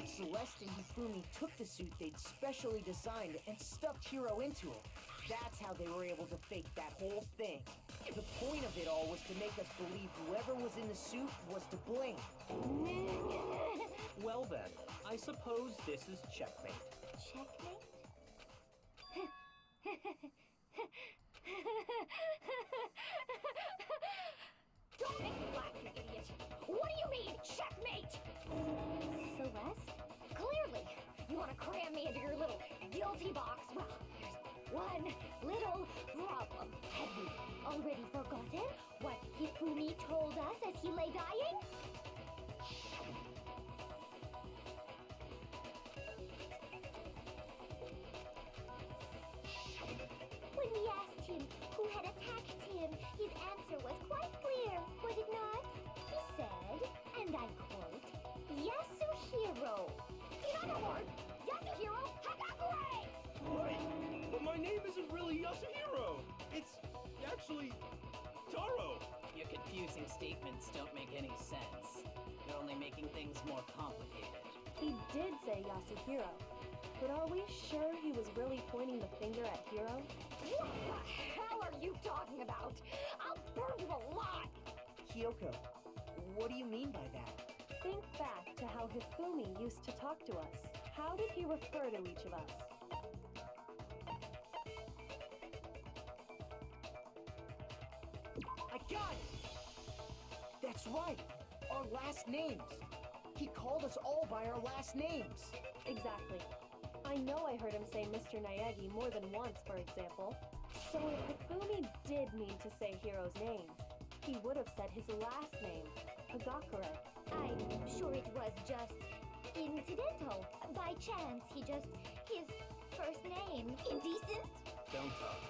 Celeste and Hifumi took the suit they'd specially designed and stuffed Hiro into it. That's how they were able to fake that whole thing. The point of it all was to make us believe whoever was in the suit was to blame. Well then, I suppose this is checkmate. Checkmate? Don't make me laugh, you idiot! What do you mean, checkmate? Celeste? Clearly, you want to cram me into your little guilty box. Well, there's one little problem. Have you already forgotten what Hifumi told us as he lay dying? When we asked him who had attacked him, his answer was quite clear, was it not? He said, and I quote, Yasuhiro. In other words, Yasuhiro Hagakure! Right, but my name isn't really Yasuhiro. It's actually Taro. Your confusing statements don't make any sense. You're only making things more complicated. He did say Yasuhiro, but are we sure he was really pointing the finger at Hiro? What the hell are you talking about? I'll burn you alive! Kyoko, what do you mean by that? Think back to how Hifumi used to talk to us. How did he refer to each of us? I got it! That's right, our last names. He called us all by our last names. Exactly. I know I heard him say Mr. Naegi more than once, for example. So if Hifumi did mean to say Hiro's name, he would have said his last name, Hagakure. I'm sure it was just incidental. By chance, his first name. Indecent? Don't talk.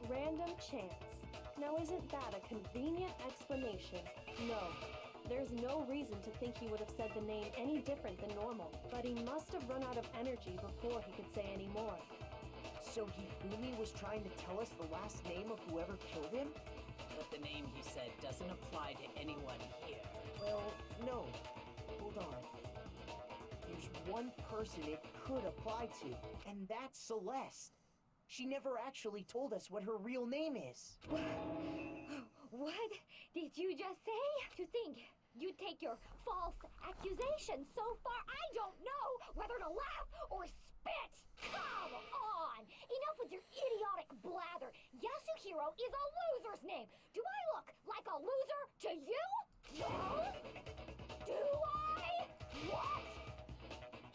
Random chance. Now isn't that a convenient explanation? No. There's no reason to think he would have said the name any different than normal, but he must have run out of energy before he could say any more. So Hifumi was trying to tell us the last name of whoever killed him? But the name he said doesn't apply to anyone here. Well, no. Hold on. There's one person it could apply to, and that's Celeste. She never actually told us what her real name is. What did you just say? To think you take your false accusation so far, I don't know whether to laugh or spit. Come on! Enough with your idiotic blather! Yasuhiro is a loser's name! Do I look like a loser to you? No? Do I? What?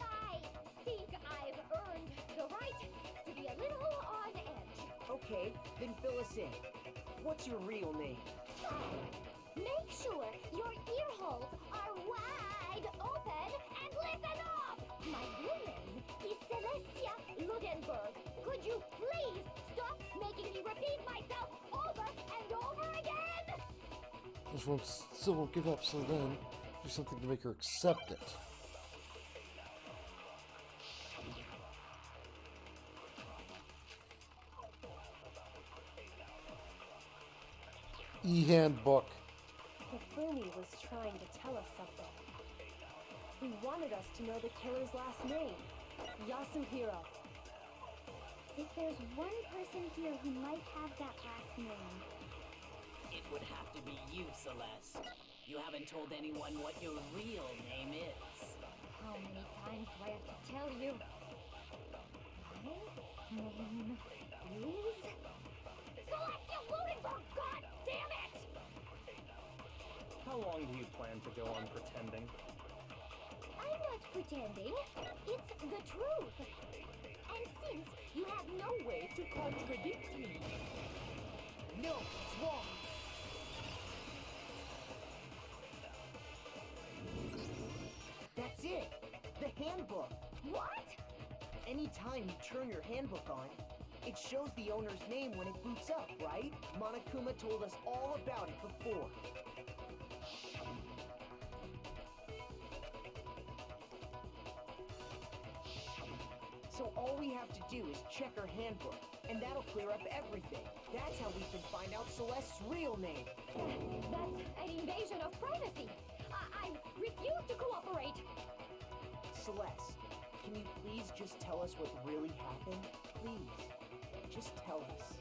I think I've earned the right to be a little on edge. Okay, then fill us in. What's your real name? Make sure your ear holes are wide open and listen up! My real name is Celestia Ludenberg. Could you please stop making me repeat myself over and over again? This one still won't give up, so then do something to make her accept it. E-handbook. Hifumi was trying to tell us something. He wanted us to know the killer's last name, Yasuhiro. If there's one person here who might have that last name, It would have to be you, Celeste. You haven't told anyone what your real name is. how many times do I have to tell you? My name is... Celestia Ludenberg, god damn it! How long do you plan to go on pretending? I'm not pretending. It's the truth. And since you have no way to contradict me, No, it's wrong. That's it. The handbook. What? Anytime you turn your handbook on, it shows the owner's name when it boots up, right? Monokuma told us all about it before. So all we have to do is check her handbook, and that'll clear up everything. That's how we can find out Celeste's real name. That's an invasion of privacy. I refuse to cooperate. Celeste, can you please just tell us what really happened? Please, just tell us.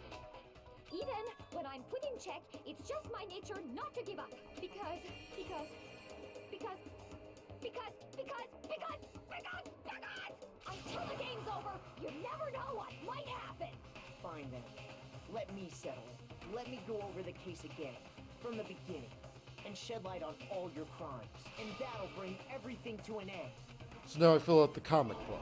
Even when I'm put in check, it's just my nature not to give up. Because until the game's over, you never know what might happen. Fine then. Let me settle it. Let me go over the case again, from the beginning, and shed light on all your crimes. And that'll bring everything to an end. So now I fill out the comic book.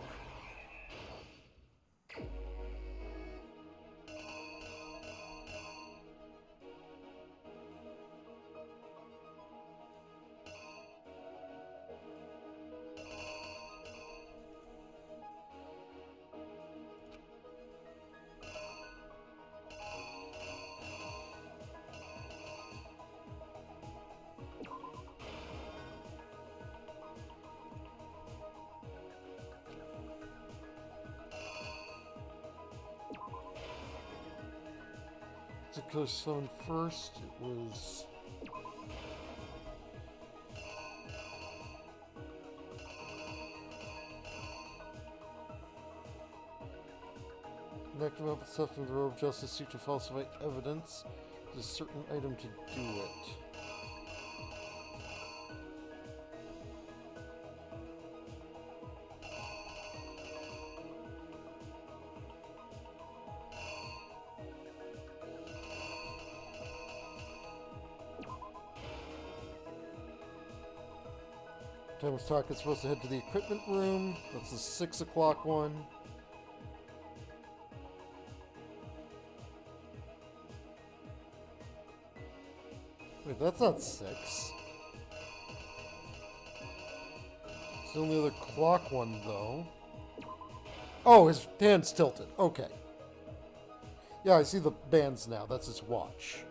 Because someone first, it was... Connect them up with stuff in the robe justice suit to falsify evidence. There's a certain item to do it. Time was talking, supposed to head to the equipment room. That's the 6 o'clock one. Wait, that's not 6. It's the only other clock one, though. Oh, his hand's tilted. Okay. Yeah, I see the bands now. That's his watch.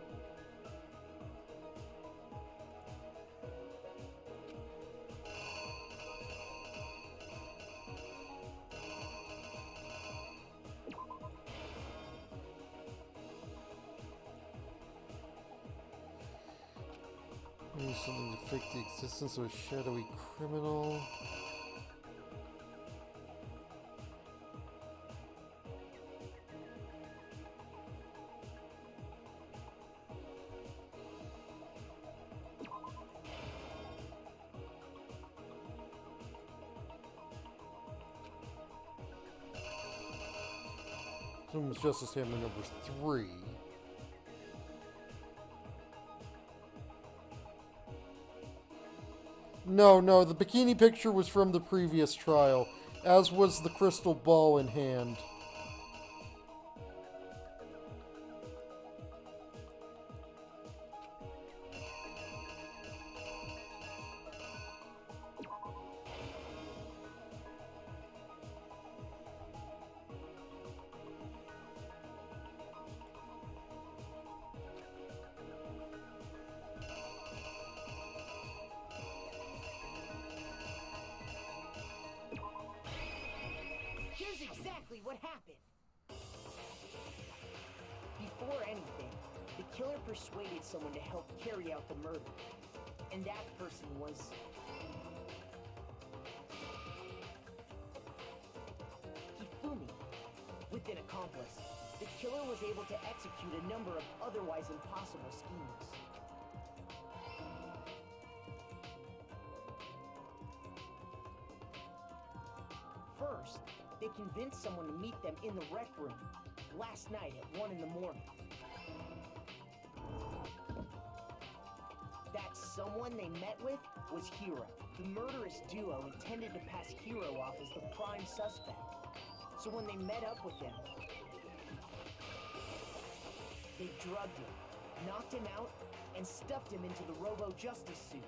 Maybe something to fake the existence of a shadowy criminal. Someone's Justice Hammer number 3. No, the bikini picture was from the previous trial, as was the crystal ball in hand. Here's exactly what happened. Before anything, the killer persuaded someone to help carry out the murder. And that person was... Hifumi. With an accomplice, the killer was able to execute a number of otherwise impossible schemes. First, they convinced someone to meet them in the rec room last night at 1 in the morning. That someone they met with was Hiro. The murderous duo intended to pass Hiro off as the prime suspect. So when they met up with him, they drugged him, knocked him out, and stuffed him into the Robo-Justice suit.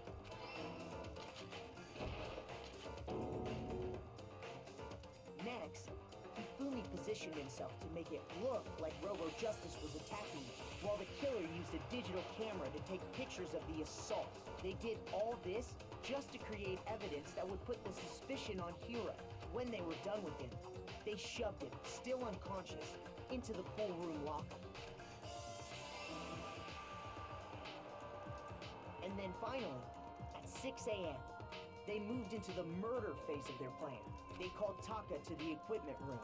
Next, Hifumi positioned himself to make it look like Robo-Justice was attacking him, while the killer used a digital camera to take pictures of the assault. They did all this just to create evidence that would put the suspicion on Hiro. When they were done with him, They shoved him, still unconscious, into the pool room locker. And then finally, at 6 a.m., they moved into the murder phase of their plan. They called Taka to the equipment room.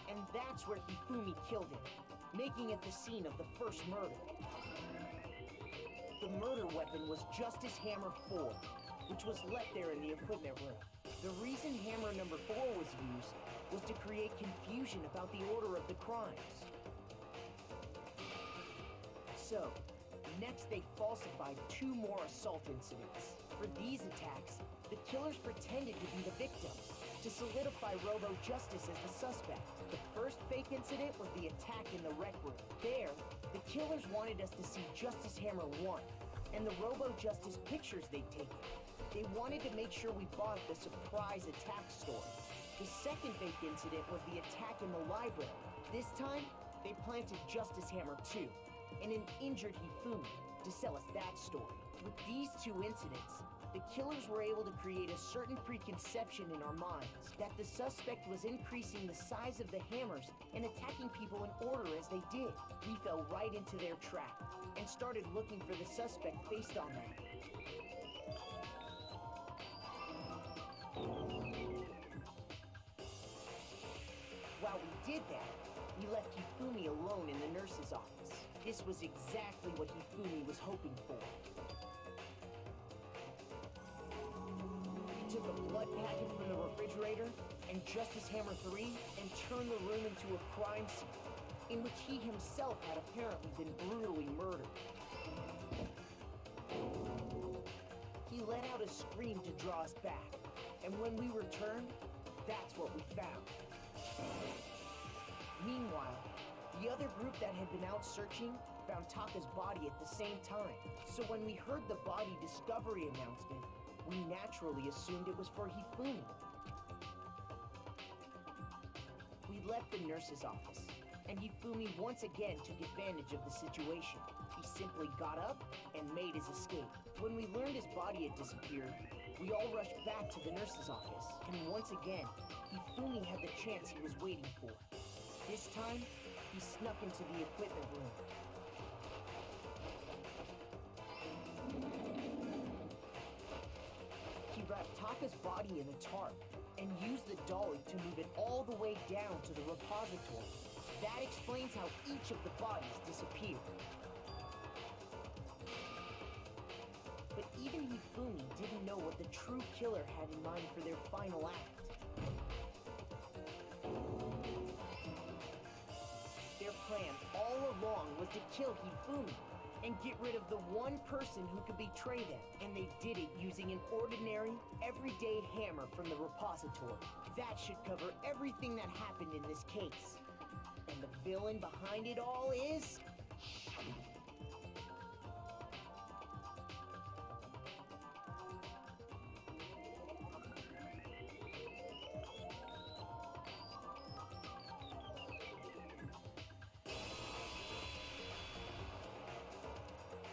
And that's where Hifumi killed him, making it the scene of the first murder. The murder weapon was Justice Hammer 4, which was left there in the equipment room. The reason Hammer number 4 was used was to create confusion about the order of the crimes. So, next they falsified 2 more assault incidents. For these attacks, the killers pretended to be the victims, to solidify Robo Justice as the suspect. The first fake incident was the attack in the rec room. There, the killers wanted us to see Justice Hammer 1, and the Robo Justice pictures they'd taken. They wanted to make sure we bought the surprise attack story. The second fake incident was the attack in the library. This time, they planted Justice Hammer 2 and an injured Hifumi to sell us that story. With these 2 incidents, the killers were able to create a certain preconception in our minds that the suspect was increasing the size of the hammers and attacking people in order as they did. We fell right into their trap and started looking for the suspect based on that. While we did that, we left Hifumi alone in the nurse's office. This was exactly what Hifumi was hoping for. He took a blood packet from the refrigerator and Justice Hammer 3 and turned the room into a crime scene, in which he himself had apparently been brutally murdered. He let out a scream to draw us back, and when we returned, that's what we found. Meanwhile, the other group that had been out searching found Taka's body at the same time. So when we heard the body discovery announcement, we naturally assumed it was for Hifumi. We left the nurse's office, and Hifumi once again took advantage of the situation. He simply got up and made his escape. When we learned his body had disappeared, we all rushed back to the nurse's office, and once again, Hifumi had the chance he was waiting for. This time, he snuck into the equipment room. He wrapped Taka's body in a tarp and used the dolly to move it all the way down to the repository. That explains how each of the bodies disappeared. But even Hifumi didn't know what the true killer had in mind for their final act. Their plan all along was to kill Hifumi and get rid of the one person who could betray them. And they did it using an ordinary, everyday hammer from the repository. That should cover everything that happened in this case. And the villain behind it all is...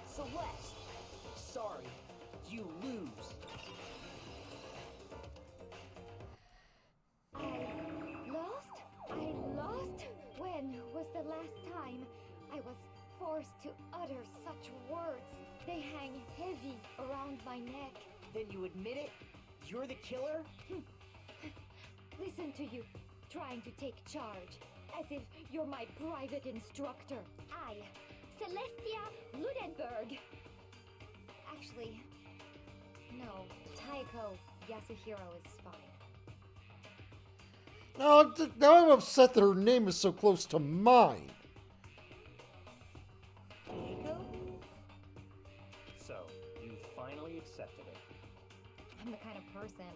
Celeste! Sorry, you lose. I lost? When was the last time I was forced to utter such words? They hang heavy around my neck. Then you admit it? You're the killer? Listen to you, trying to take charge, as if you're my private instructor. I, Celestia Ludenberg. Actually, no, Taiko Yasuhiro is fine. Now I'm upset that her name is so close to mine. Nico? So, you finally accepted it. I'm the kind of person,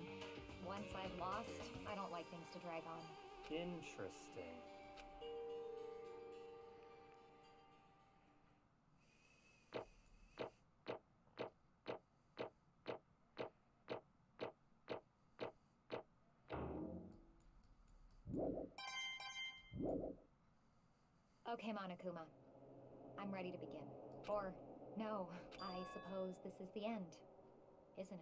once I've lost, I don't like things to drag on. Interesting. Okay, Monokuma. I'm ready to begin. Or No, I suppose this is the end, isn't it?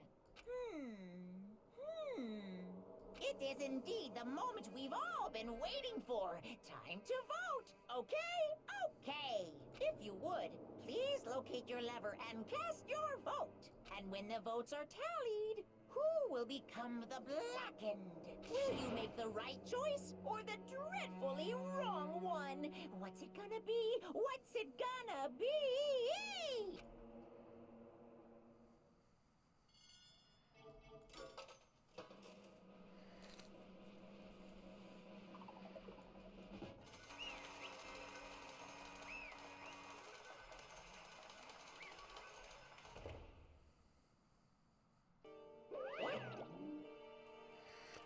It is indeed the moment we've all been waiting for. Time to vote. Okay? Okay. If you would, please locate your lever and cast your vote. And when the votes are tallied, who will become the blackened? Will you make the right choice or the dreadfully wrong one? What's it gonna be? What's it gonna be?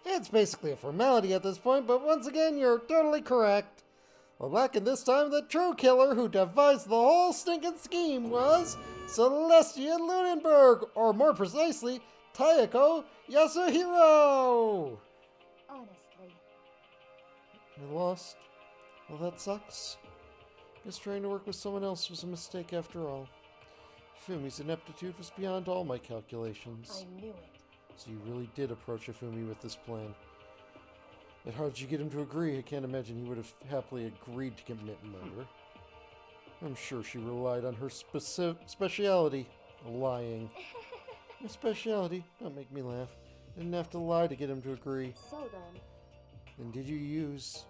It's basically a formality at this point, but once again, you're totally correct. Well, back in this time, the true killer who devised the whole stinking scheme was Celestia Lunenburg, or more precisely, Tayako Yasuhiro. Honestly. I lost. Well, that sucks. Guess trying to work with someone else was a mistake after all. Fumi's ineptitude was beyond all my calculations. I knew it. So you really did approach Ifumi with this plan. But how did you get him to agree? I can't imagine he would have happily agreed to commit murder. I'm sure she relied on her speciality, lying. Her speciality? Don't make me laugh. Didn't have to lie to get him to agree. So then... And did you use,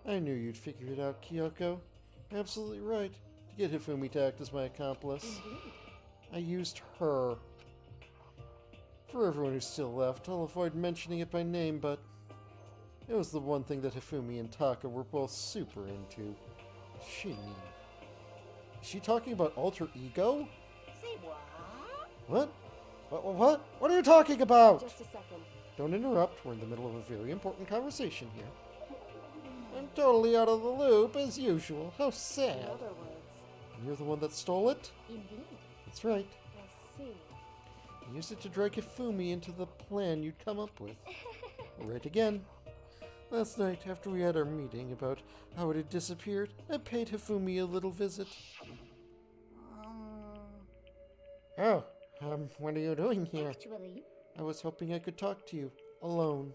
I knew you'd figure it out, Kyoko. Absolutely right. To get Hifumi to act as my accomplice. Indeed. I used her. For everyone who's still left, I'll avoid mentioning it by name, but it was the one thing that Hifumi and Taka were both super into. Shin. Is she talking about alter ego? Say what? What? What are you talking about? Just a second. Don't interrupt. We're in the middle of a very important conversation here. I'm totally out of the loop, as usual. How sad. In other words, And you're the one that stole it? Indeed. That's right. I see. You used it to drag Hifumi into the plan you'd come up with. Right again. Last night, after we had our meeting about how it had disappeared, I paid Hifumi a little visit. What are you doing here? Actually, I was hoping I could talk to you, alone.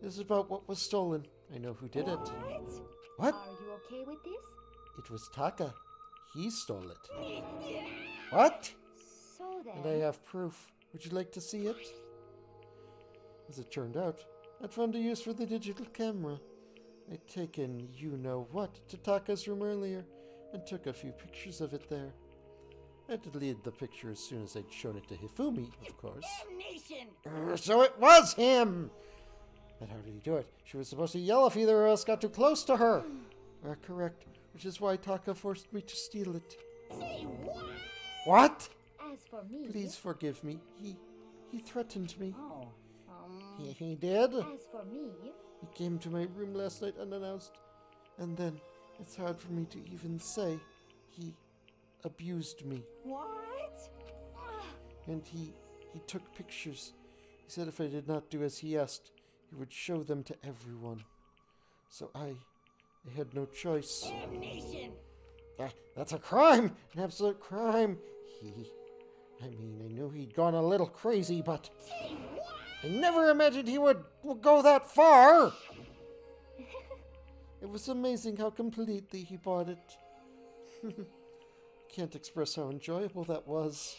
This is about what was stolen. I know who did it. What? are you okay with this? It was Taka. He stole it. What? So then... And I have proof. Would you like to see it? As it turned out, I'd found a use for the digital camera. I'd taken you-know-what to Taka's room earlier and took a few pictures of it there. I deleted the picture as soon as I'd shown it to Hifumi, of course. Damnation! So it was him! But how did he do it? She was supposed to yell if either of us got too close to her. Correct, which is why Taka forced me to steal it. Say what? What? As for me... Please forgive me. He threatened me. Oh, He did? As for me... He came to my room last night unannounced. And then, it's hard for me to even say, he abused me. what? And he took pictures. He said if I did not do as he asked, he would show them to everyone. So I had no choice. Damnation! That's a crime! An absolute crime! I knew he'd gone a little crazy, but Say what? I never imagined he would go that far! It was amazing how completely he bought it. Can't express how enjoyable that was.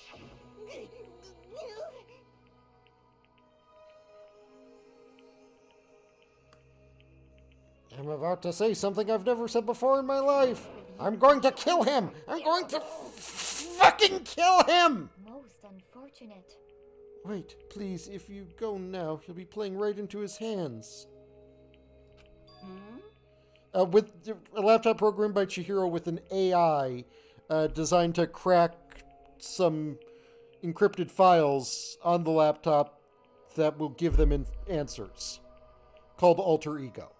I'm about to say something I've never said before in my life. I'm going to kill him! I'm going to fucking kill him! Most unfortunate. Wait, please, if you go now, he'll be playing right into his hands. With a laptop programmed by Chihiro with an AI designed to crack some encrypted files on the laptop that will give them answers. Called Alter Ego.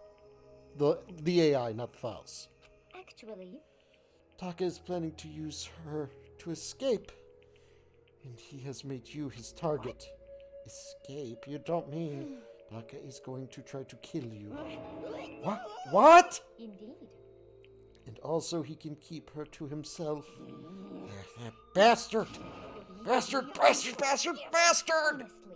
The AI, not the files. Actually, Taka is planning to use her to escape. And he has made you his target. Escape? You don't mean... Taka is going to try to kill you. What? indeed. And also he can keep her to himself. That bastard! Bastard! Bastard! Bastard! Bastard! Honestly.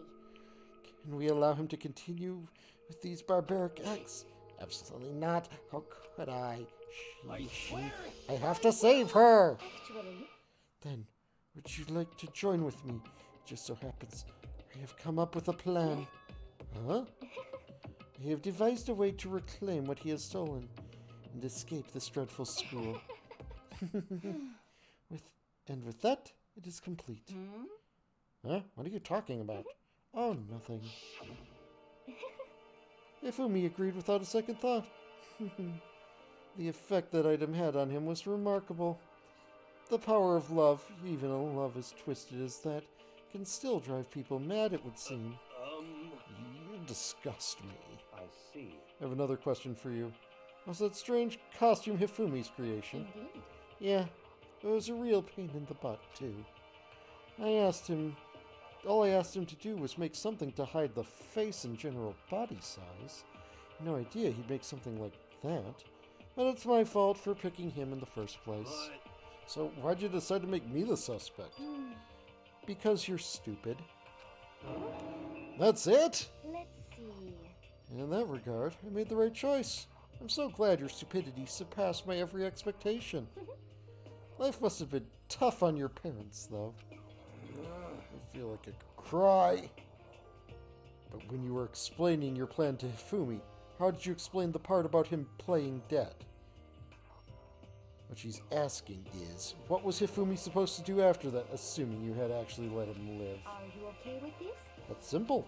Can we allow him to continue with these barbaric acts? Absolutely not. How could I? I have to save her! Actually, Then, would you like to join with me? It just so happens I have come up with a plan. Huh? I have devised a way to reclaim what he has stolen and escape this dreadful school. With that, it is complete. Huh? What are you talking about? Oh, nothing. Ifumi agreed without a second thought. The effect that item had on him was remarkable. The power of love, even a love as twisted as that, can still drive people mad, it would seem. You disgust me. I see. I have another question for you. Was that strange costume Hifumi's creation? indeed. Yeah, it was a real pain in the butt, too. All I asked him to do was make something to hide the face and general body size. No idea he'd make something like that. But it's my fault for picking him in the first place. So why'd you decide to make me the suspect? Because you're stupid. That's it? Let's see. In that regard, I made the right choice. I'm so glad your stupidity surpassed my every expectation. Life must have been tough on your parents, though. I feel like I could cry. But when you were explaining your plan to Hifumi, how did you explain the part about him playing dead? What she's asking is, what was Hifumi supposed to do after that, assuming you had actually let him live? Are you okay with this? That's simple.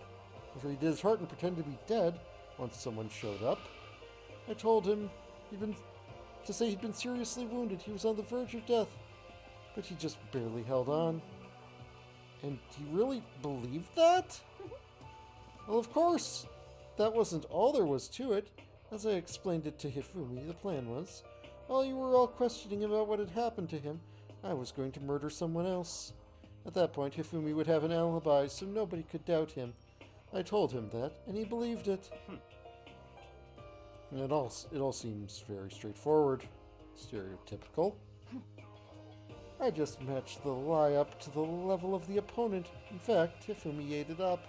After he did his heart and pretended to be dead, once someone showed up, I told him he'd been seriously wounded. He was on the verge of death. But he just barely held on. And he really believed that? Well, of course. That wasn't all there was to it. As I explained it to Hifumi, the plan was, while you were all questioning about what had happened to him, I was going to murder someone else. At that point, Hifumi would have an alibi, so nobody could doubt him. I told him that, and he believed it. It all seems very straightforward. Stereotypical. I just matched the lie up to the level of the opponent. In fact, Hifumi ate it up.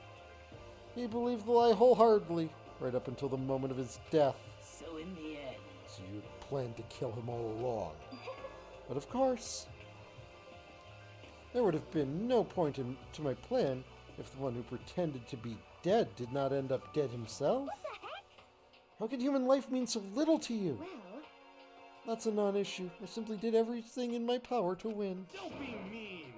He believed the lie wholeheartedly, right up until the moment of his death. So in the end, So you planned to kill him all along. But of course, there would have been no point to my plan if the one who pretended to be dead did not end up dead himself. What the heck? How can human life mean so little to you? Well, That's a non-issue. I simply did everything in my power to win. Don't be mean.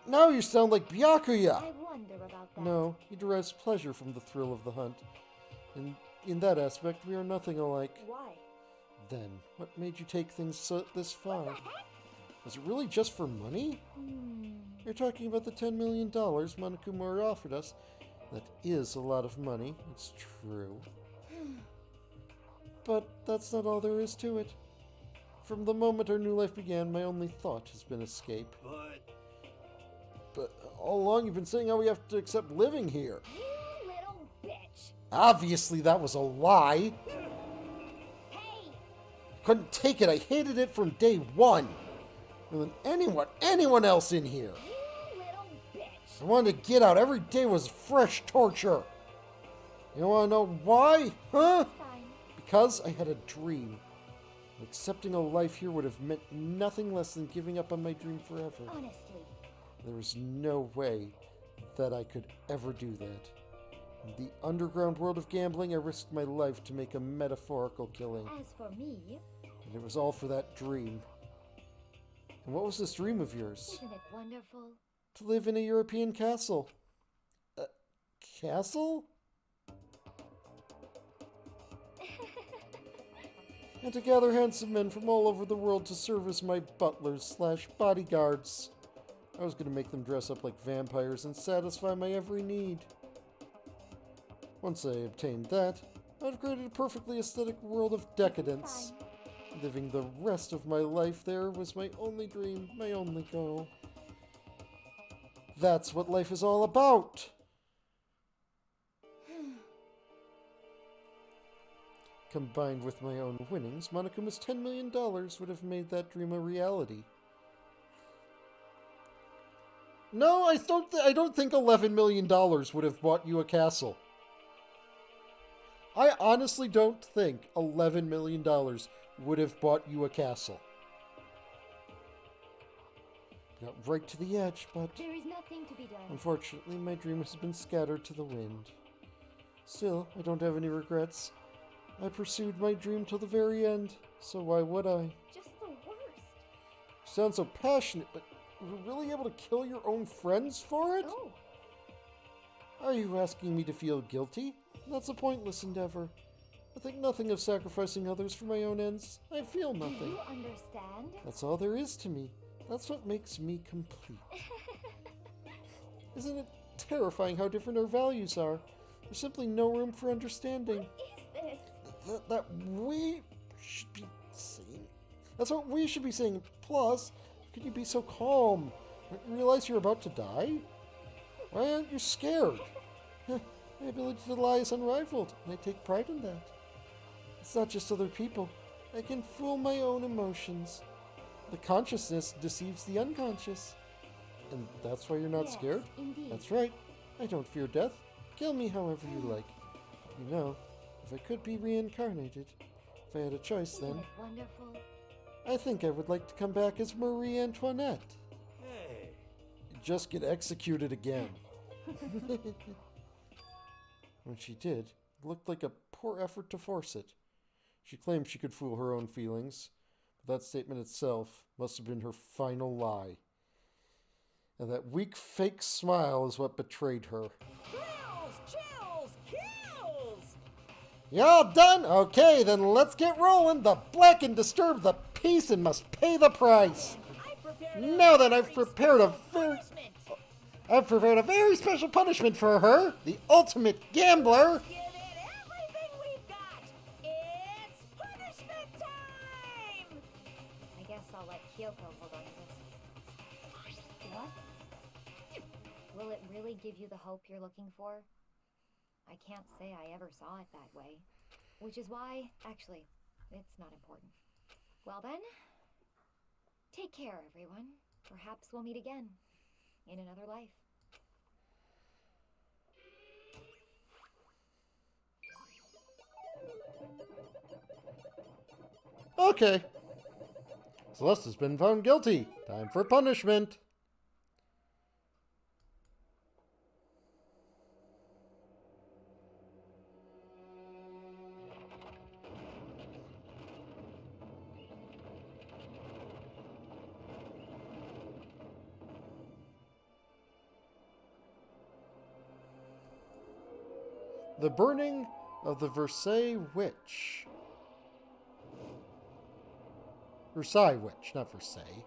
Now you sound like Byakuya! I wonder about that. No, he derives pleasure from the thrill of the hunt. And in that aspect, we are nothing alike. Why? Then, what made you take things this far? Was it really just for money? You're talking about the $10 million Monokuma offered us. That is a lot of money, it's true. But that's not all there is to it. From the moment our new life began, my only thought has been escape. But all along you've been saying how we have to accept living here. You little bitch. Obviously that was a lie. Hey, Couldn't take it. I hated it from day one. More than anyone else in here. you little bitch. I wanted to get out. Every day was fresh torture. You want to know why? Huh? Fine. Because I had a dream. Accepting a life here would have meant nothing less than giving up on my dream forever. Honestly. There was no way that I could ever do that. In the underground world of gambling, I risked my life to make a metaphorical killing. As for me, And it was all for that dream. And what was this dream of yours? isn't it wonderful? To live in a European castle. A castle? And to gather handsome men from all over the world to serve as my butlers/bodyguards. I was going to make them dress up like vampires and satisfy my every need. Once I obtained that, I'd created a perfectly aesthetic world of decadence. Living the rest of my life there was my only dream, my only goal. That's what life is all about. Combined with my own winnings, Monokuma's $10 million would have made that dream a reality. No, I don't think $11 million would have bought you a castle. I honestly don't think $11 million would have bought you a castle. Got right to the edge, but There is nothing to be done. unfortunately my dream has been scattered to the wind. Still, I don't have any regrets. I pursued my dream till the very end, so why would I? Just the worst. You sound so passionate, but you were really able to kill your own friends for it? Oh, Are you asking me to feel guilty? That's a pointless endeavor. I think nothing of sacrificing others for my own ends. I feel do nothing. you understand? That's all there is to me. That's what makes me complete. Isn't it terrifying how different our values are? There's simply no room for understanding. What is this? That we should be saying. That's what we should be saying. Plus, how can you be so calm? Don't you realize you're about to die? Why aren't you scared? My ability to lie is unrivaled, and I take pride in that. It's not just other people. I can fool my own emotions. The consciousness deceives the unconscious. And that's why you're not Yes, scared? indeed. That's right. I don't fear death. Kill me however you like. You know, if I could be reincarnated, if I had a choice Isn't then, it wonderful? I think I would like to come back as Marie Antoinette. Hey, Just get executed again. When she did, it looked like a poor effort to force it. She claimed she could fool her own feelings, but that statement itself must have been her final lie. And that weak fake smile is what betrayed her. Kills! Chills! Kills! You all done? Okay, then let's get rolling. The black and disturb the peace and must pay the price. I prepared Now then, I've prepared a very... punishment. I've prepared a very special punishment for her, the ultimate gambler. Give it everything we've got. It's punishment time! I guess I'll let Kyoko hold on to this. What? Will it really give you the hope you're looking for? I can't say I ever saw it that way. Which is why, actually, it's not important. Well then, take care, everyone. Perhaps we'll meet again in another life. Okay. Celeste has been found guilty. Time for punishment. The burning of the Versailles witch. Versailles witch, not Versailles.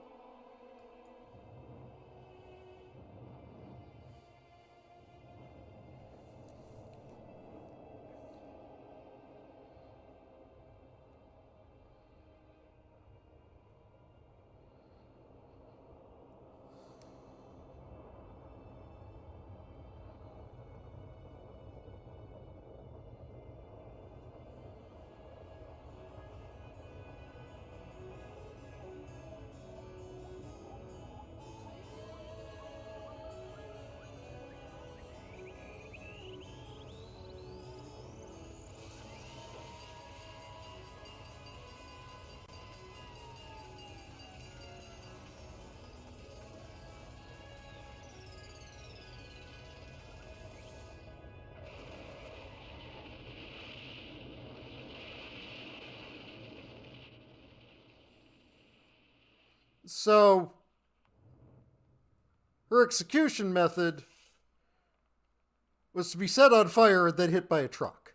So, her execution method was to be set on fire and then hit by a truck.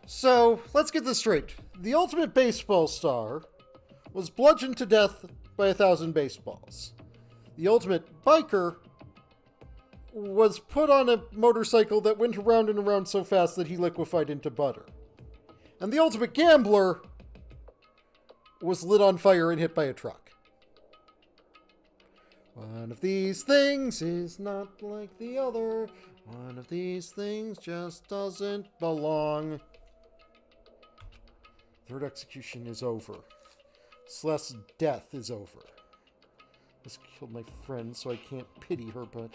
So, let's get this straight. The ultimate baseball star was bludgeoned to death by 1,000 baseballs. The ultimate biker was put on a motorcycle that went around and around so fast that he liquefied into butter. And the ultimate gambler was lit on fire and hit by a truck. One of these things is not like the other. One of these things just doesn't belong. Third execution is over. Celeste's death is over. This killed my friend, so I can't pity her, but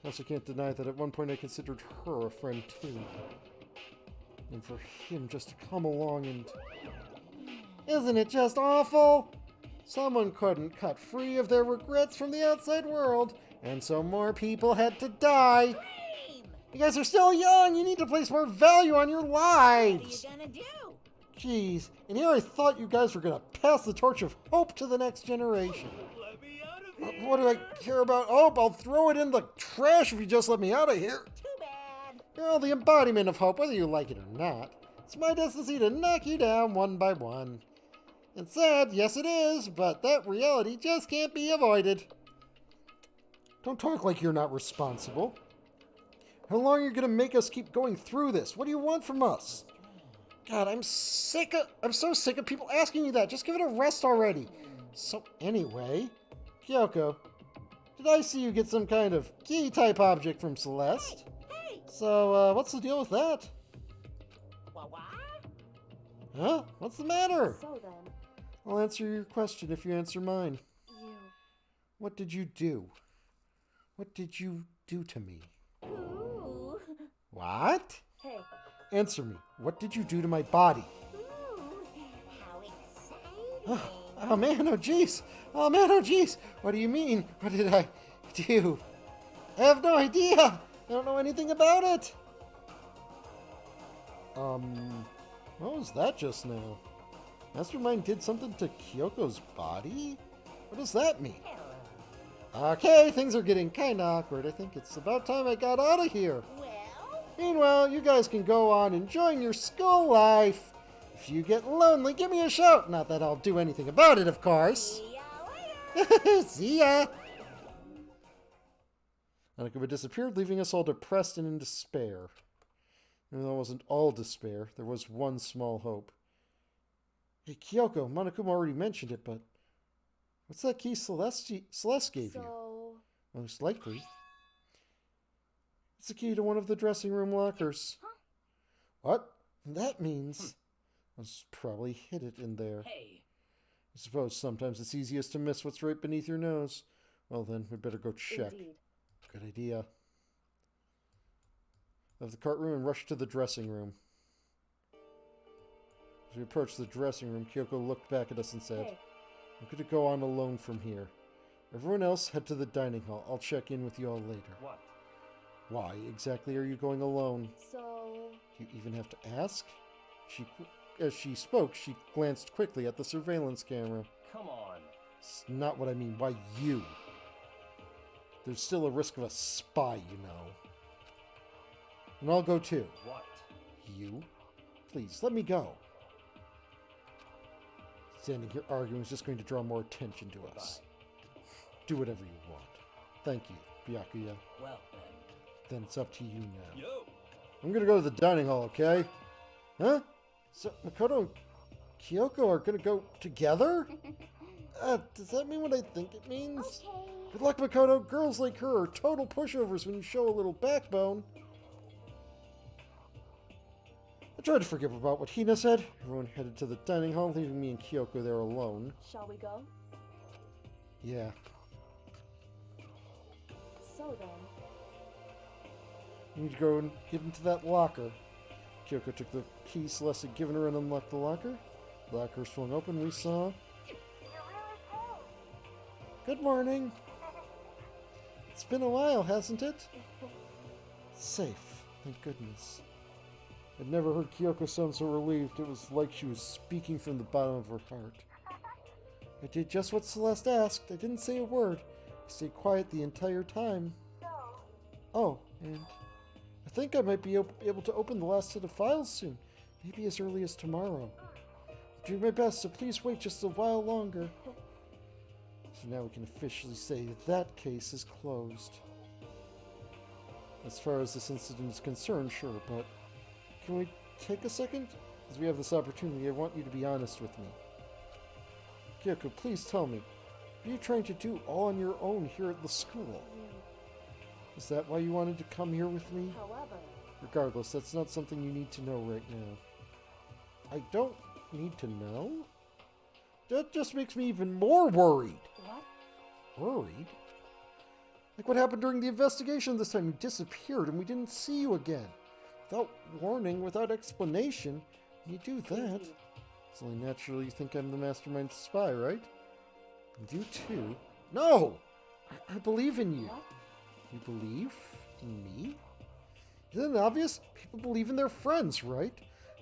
I also can't deny that at one point I considered her a friend too. And for him just to come along and... Isn't it just awful? Someone couldn't cut free of their regrets from the outside world, and so more people had to die. You guys are still young. You need to place more value on your lives. What are you gonna do? Jeez, and here I thought you guys were gonna pass the torch of hope to the next generation. Let me out of here! What do I care about hope? I'll throw it in the trash if you just let me out of here. Too bad. You're all the embodiment of hope, whether you like it or not. It's my destiny to knock you down one by one. It's sad, yes it is, but that reality just can't be avoided. Don't talk like you're not responsible. How long are you gonna make us keep going through this? What do you want from us? God, I'm so sick of people asking you that. Just give it a rest already. So anyway, Kyoko, did I see you get some kind of key-type object from Celeste? Hey! So, what's the deal with that? What? Huh? What's the matter? So then, I'll answer your question if you answer mine. you... What did you do? What did you do to me? Ooh. What? Hey, Answer me. What did you do to my body? Ooh. How exciting. Oh man, oh jeez. Oh man, oh jeez. What do you mean? What did I do? I have no idea. I don't know anything about it. What was that just now? Mastermind did something to Kyoko's body? What does that mean? Okay, things are getting kinda awkward. I think it's about time I got out of here. Well, Meanwhile, you guys can go on enjoying your school life. If you get lonely, give me a shout. Not that I'll do anything about it, of course. see ya later. See ya! Oneko disappeared, leaving us all depressed and in despair. Even though it wasn't all despair, there was one small hope. Hey, Kyoko, Monokuma already mentioned it, but... What's that key Celeste gave you? so... Most likely. It's the key to one of the dressing room lockers. What? That means... I probably hid it in there. Hey, I suppose sometimes it's easiest to miss what's right beneath your nose. Well then, we better go check. Indeed. Good idea. Left the cart room and rushed to the dressing room. As we approached the dressing room, Kyoko looked back at us and said, Hey, I'm going to go on alone from here. Everyone else head to the dining hall. I'll check in with you all later. What? Why exactly are you going alone? so... Do you even have to ask? As she spoke, she glanced quickly at the surveillance camera. Come on. It's not what I mean. Why you? There's still a risk of a spy, you know. And I'll go too. What? You? Please, let me go. Standing here arguing is just going to draw more attention to us. Do whatever you want. Thank you, Byakuya. well then. Then it's up to you now. Yo! I'm gonna go to the dining hall, okay? Huh? So, Makoto and Kyoko are gonna go together? Does that mean what I think it means? Okay. Good luck, Makoto. Girls like her are total pushovers when you show a little backbone. I tried to forget about what Hina said. Everyone headed to the dining hall, leaving me and Kyoko there alone. Shall we go? Yeah. So then... You need to go and get into that locker. Kyoko took the key Celeste had given her and unlocked the locker. The locker swung open. We saw... Good morning. It's been a while, hasn't it? Safe, thank goodness. I'd never heard Kyoko sound so relieved. It was like she was speaking from the bottom of her heart. I did just what Celeste asked. I didn't say a word. I stayed quiet the entire time. Oh, and I think I might be able to open the last set of files soon. Maybe as early as tomorrow. I'm doing my best, so please wait just a while longer. So now we can officially say that case is closed. As far as this incident is concerned, sure, but can we take a second? As we have this opportunity, I want you to be honest with me. Kyoko, please tell me. What are you trying to do all on your own here at the school? Is that why you wanted to come here with me? However, Regardless, that's not something you need to know right now. I don't need to know? That just makes me even more worried. what? Worried? Like what happened during the investigation this time? You disappeared and we didn't see you again. Without warning, without explanation. You do that. It's only natural you think I'm the mastermind spy, right? And you too. No! I believe in you. What? You believe in me? Isn't it obvious? People believe in their friends, right?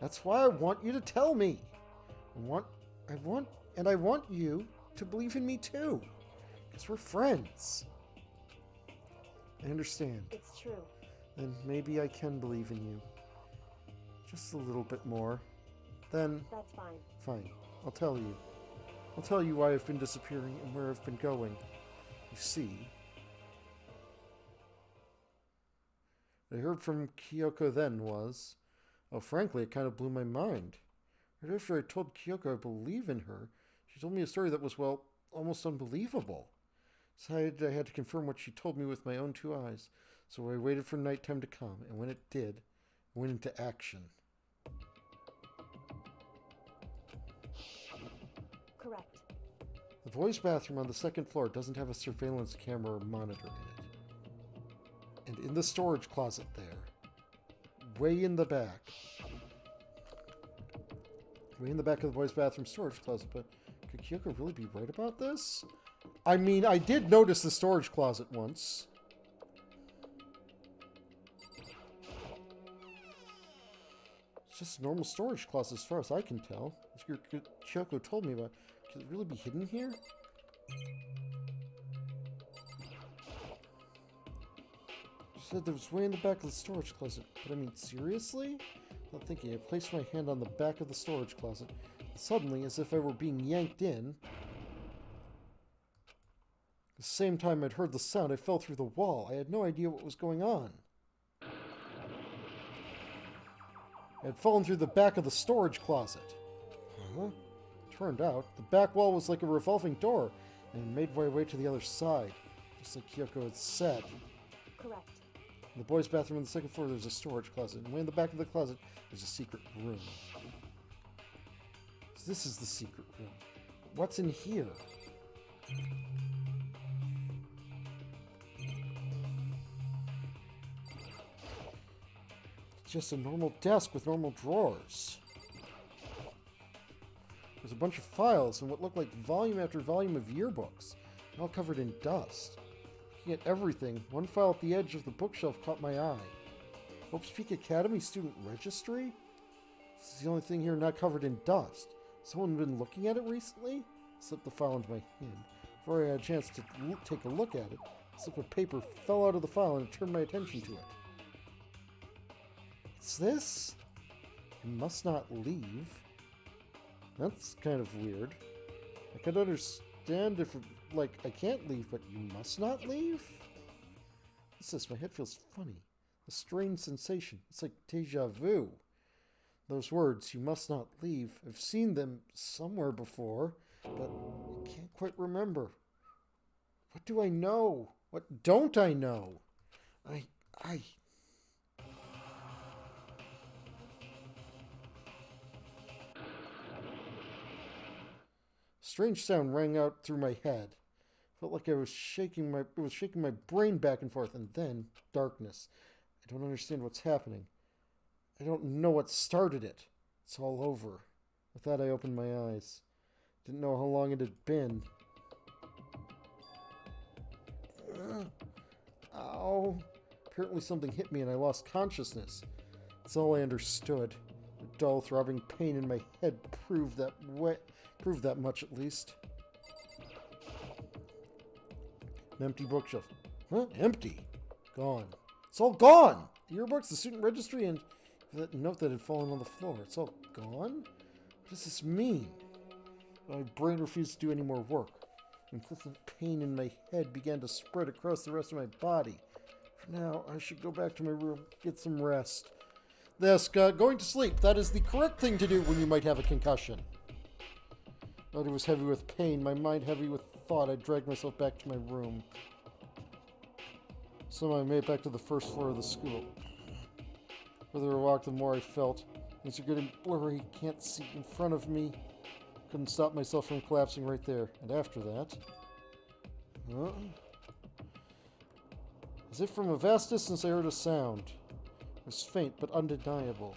That's why I want you to tell me. I want you to believe in me too. Because we're friends. I understand. It's true. Then maybe I can believe in you. Just a little bit more. Then, That's fine. fine. I'll tell you. I'll tell you why I've been disappearing and where I've been going. You see, what I heard from Kyoko then was, oh, frankly, it kind of blew my mind. Right after I told Kyoko I believe in her, she told me a story that was, well, almost unbelievable. Decided I had to confirm what she told me with my own two eyes, so I waited for nighttime to come, and when it did, I went into action. Correct. The boys' bathroom on the second floor doesn't have a surveillance camera or monitor in it. And in the storage closet there, way in the back of the boys' bathroom storage closet, but could Kyoko really be right about this? I mean, I did notice the storage closet once. It's just a normal storage closet as far as I can tell. As Kyoko told me about. Could it really be hidden here? She said there was way in the back of the storage closet. But I mean, seriously? Not thinking, I placed my hand on the back of the storage closet. Suddenly, as if I were being yanked in, at the same time I'd heard the sound, I fell through the wall. I had no idea what was going on. I had fallen through the back of the storage closet. Huh? Turned out, the back wall was like a revolving door, and made my way to the other side, just like Kyoko had said. Correct. In the boys' bathroom on the second floor, there's a storage closet, and way in the back of the closet, there's a secret room. So this is the secret room. But what's in here? It's just a normal desk with normal drawers. There's a bunch of files and what looked like volume after volume of yearbooks, all covered in dust. Looking at everything, one file at the edge of the bookshelf caught my eye. Hope's Peak Academy Student Registry? This is the only thing here not covered in dust. Someone been looking at it recently? I slipped the file into my hand. Before I had a chance to take a look at it, a slip of paper fell out of the file and it turned my attention to it. What's this? You must not leave. That's kind of weird. I could understand if, like, I can't leave, but you must not leave? What's this? My head feels funny. A strange sensation. It's like deja vu. Those words, you must not leave, I've seen them somewhere before, but I can't quite remember. What do I know? What don't I know? Strange sound rang out through my head. Felt like it was shaking my brain back and forth, and then darkness. I don't understand what's happening. I don't know what started it. It's all over. With that, I opened my eyes. Didn't know how long it had been. Ow. Apparently something hit me and I lost consciousness. That's all I understood. The dull, throbbing pain in my head proved that much at least. An empty bookshelf. Huh? Empty? Gone. It's all gone! The yearbooks, the student registry, and that note that had fallen on the floor. It's all gone? What does this mean? My brain refused to do any more work. Incessant pain in my head began to spread across the rest of my body. For now, I should go back to my room, get some rest. Going to sleep. That is the correct thing to do when you might have a concussion. Body was heavy with pain, my mind heavy with thought. I dragged myself back to my room. Somehow I made it back to the first floor of the school. The further I walked, the more I felt. Things are getting blurry, can't see in front of me. Couldn't stop myself from collapsing right there. And after that... As if from a vast distance I heard a sound. It was faint, but undeniable.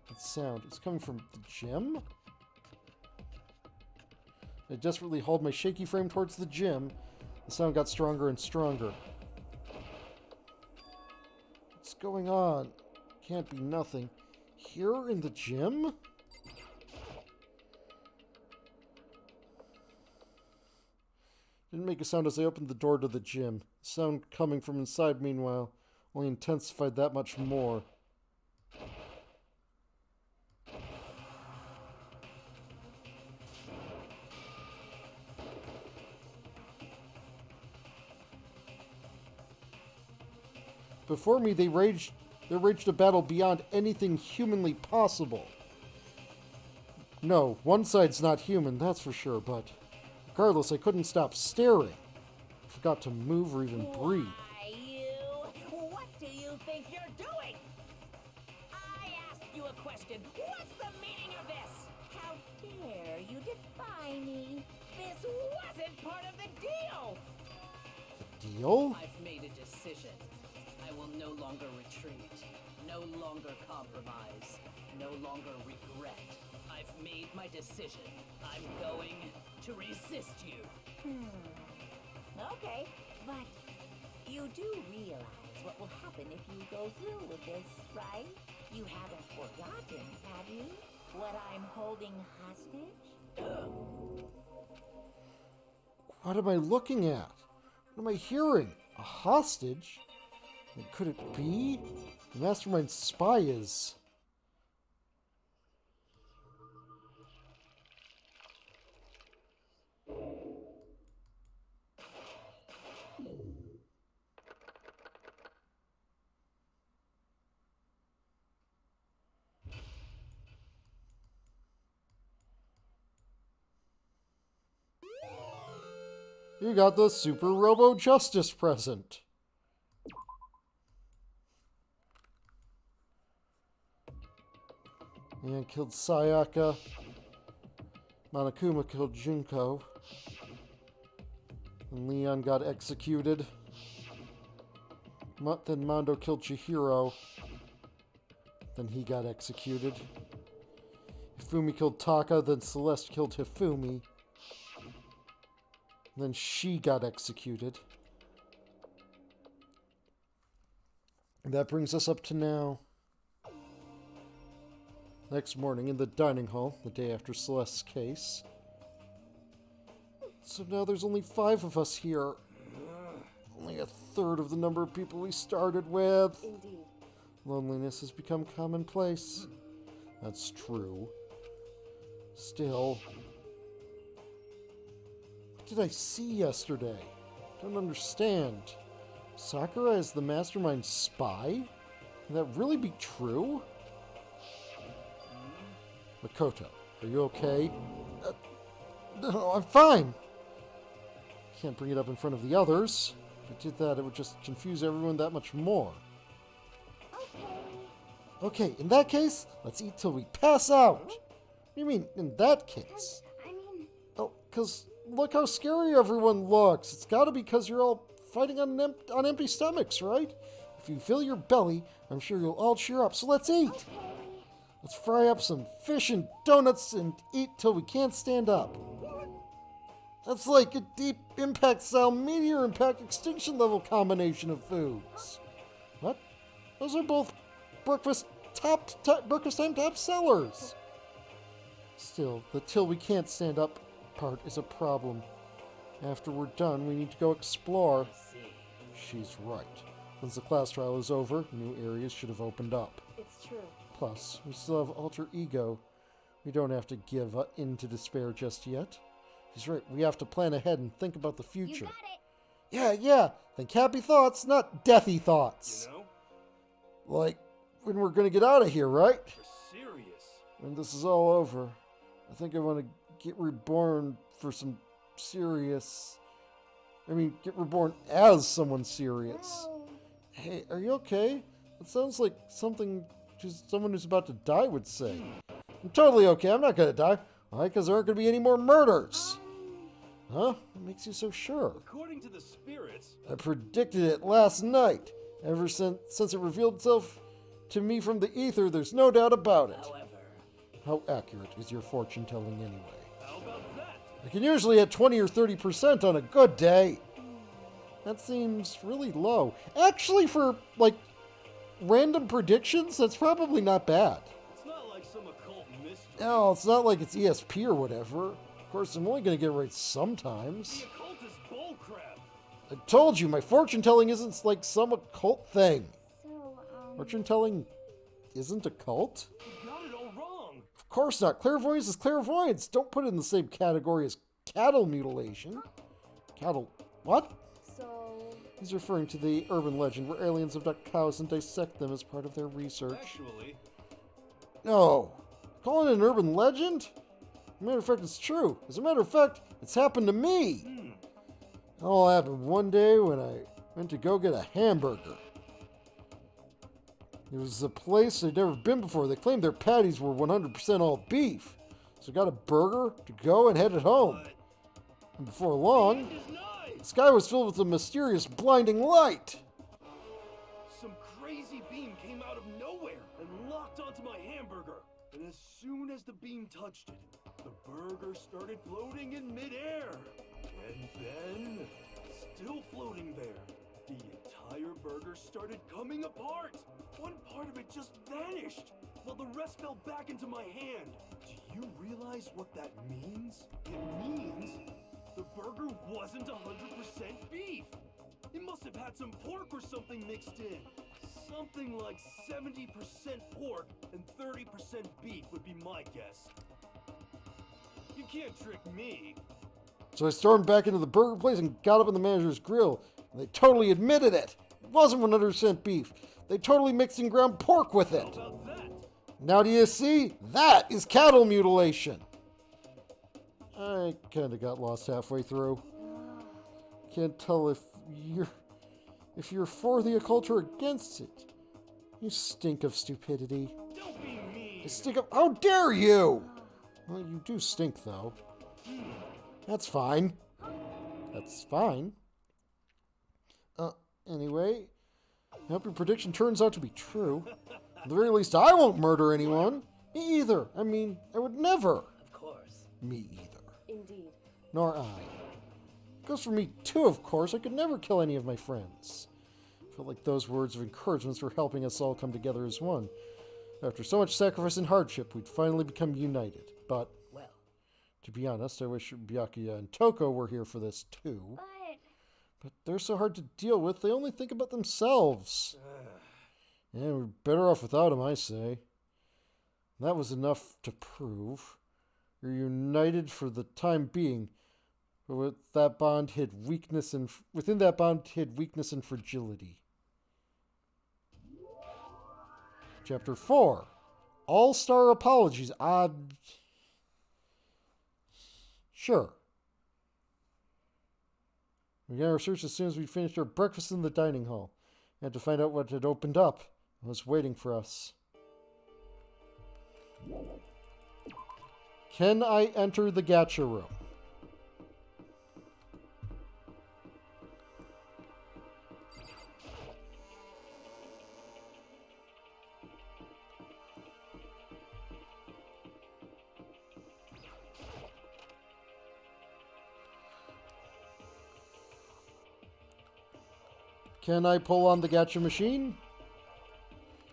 That sound is coming from the gym? I desperately hauled my shaky frame towards the gym. The sound got stronger and stronger. What's going on? Can't be nothing. Here in the gym? Didn't make a sound as I opened the door to the gym. The sound coming from inside, meanwhile, only intensified that much more. Before me, there raged a battle beyond anything humanly possible. No, one side's not human, that's for sure, but regardless, I couldn't stop staring. I forgot to move or even breathe. Why, you? What do you think you're doing? I asked you a question. What's the meaning of this? How dare you defy me? This wasn't part of the deal. Deal? I've made a decision. I will no longer retreat, no longer compromise, no longer regret. I've made my decision. I'm going to resist you. Okay, but you do realize what will happen if you go through with this, right? You haven't forgotten, have you? What I'm holding hostage? What am I looking at? What am I hearing? A hostage? And could it be? The mastermind spy is... You got the Super Robo Justice present. Leon killed Sayaka. Monokuma killed Junko. And Leon got executed. Then Mondo killed Chihiro. Then he got executed. Hifumi killed Taka. Then Celeste killed Hifumi. Then she got executed. And that brings us up to now. Next morning in the dining hall, the day after Celeste's case. So now there's only 5 of us here. Only a third of the number of people we started with. Indeed. Loneliness has become commonplace. That's true. Still... What did I see yesterday? Don't understand. Sakura is the mastermind spy? Can that really be true? Makoto, are you okay? No, I'm fine. Can't bring it up in front of the others. If I did that, it would just confuse everyone that much more. Okay, in that case, let's eat till we pass out. What do you mean, in that case? Oh, because look how scary everyone looks. It's gotta be because you're all fighting on empty stomachs, right? If you fill your belly, I'm sure you'll all cheer up. So let's eat. Let's fry up some fish and donuts and eat till we can't stand up. That's like a deep impact style meteor impact extinction level combination of foods. What? Those are both breakfast time top sellers. Still, the till we can't stand up part is a problem. After we're done, we need to go explore. She's right. Once the class trial is over, new areas should have opened up. It's true. Plus, we still have alter ego. We don't have to give in to despair just yet. He's right, we have to plan ahead and think about the future. You got it. Yeah, think happy thoughts, not deathy thoughts. You know? Like, when we're gonna get out of here, right? You're serious. When this is all over, I think I want to get reborn for some serious... get reborn as someone serious. Well, Hey, are you okay? It sounds like something someone who's about to die would say. I'm totally okay. I'm not gonna die. Why? Because there aren't gonna be any more murders. Huh? What makes you so sure? According to the spirits, I predicted it last night. Ever since it revealed itself to me from the ether, there's no doubt about it. However, How accurate is your fortune telling anyway? how about that? I can usually hit 20 or 30% on a good day. That seems really low. Actually, for, like, random predictions, that's probably not bad. It's not like some occult mystery. No, it's not like it's ESP or whatever. Of course, I'm only going to get it right sometimes. The occult is bullcrap. I told you, my fortune telling isn't like some occult thing. so, Fortune telling isn't a cult? You got it all wrong. Of course not. Clairvoyance is clairvoyance. Don't put it in the same category as cattle mutilation. Cattle... what? So, He's referring to the urban legend where aliens abduct cows and dissect them as part of their research. Actually, No. Calling it an urban legend? As a matter of fact, it's true. As a matter of fact, it's happened to me. It all happened one day when I went to go get a hamburger. It was a place I'd never been before. They claimed their patties were 100% all beef. So I got a burger to go and headed home. And before long, it's nice. the sky was filled with a mysterious blinding light. Some crazy beam came out of nowhere and locked onto my hamburger. And as soon as the beam touched it, the burger started floating in midair. And then, still floating there, the entire burger started coming apart. One part of it just vanished, while the rest fell back into my hand. Do you realize what that means? It means the burger wasn't 100% beef. It must have had some pork or something mixed in. Something like 70% pork and 30% beef would be my guess. You can't trick me. So I stormed back into the burger place and got up in the manager's grill. And they totally admitted it. It wasn't 100% beef. They totally mixed in ground pork with How it. about that? Now do you see? That is cattle mutilation. I kind of got lost halfway through. Can't tell if you're for the occult or against it. You stink of stupidity. Don't be mean. You stink of... How dare you? Well, you do stink, though. That's fine. That's fine. Anyway, I hope your prediction turns out to be true. At the very least, I won't murder anyone. Me either. I mean, I would never. of course. Me either. indeed. Nor I. Goes for me too, of course. I could never kill any of my friends. Felt like those words of encouragement were helping us all come together as one. After so much sacrifice and hardship, we'd finally become united. But, Well, to be honest, I wish Byakuya and Toko were here for this too. But they're so hard to deal with, they only think about themselves. Yeah, we're better off without them, I say. That was enough to prove. We're united for the time being, but within that bond hid weakness and fragility. Chapter 4. All-Star Apologies. Sure. We began our search as soon as we finished our breakfast in the dining hall. We had to find out what had opened up and was waiting for us. Can I enter the gacha room? Can I pull on the gacha machine?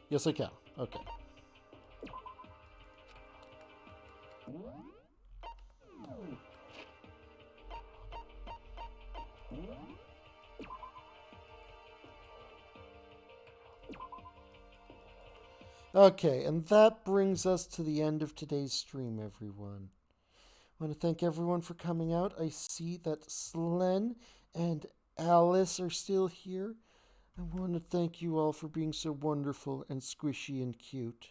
Yes, I can. Okay. Okay, and that brings us to the end of today's stream, everyone. I want to thank everyone for coming out. I see that Slen and Alice are still here. I want to thank you all for being so wonderful and squishy and cute.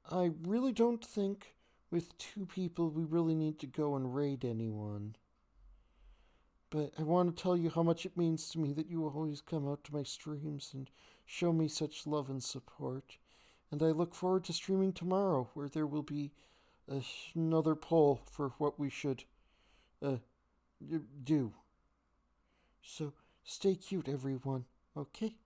I really don't think with 2 people, we really need to go and raid anyone. But I want to tell you how much it means to me that you always come out to my streams and show me such love and support. And I look forward to streaming tomorrow, where there will be another poll for what we should do. So stay cute, everyone, okay?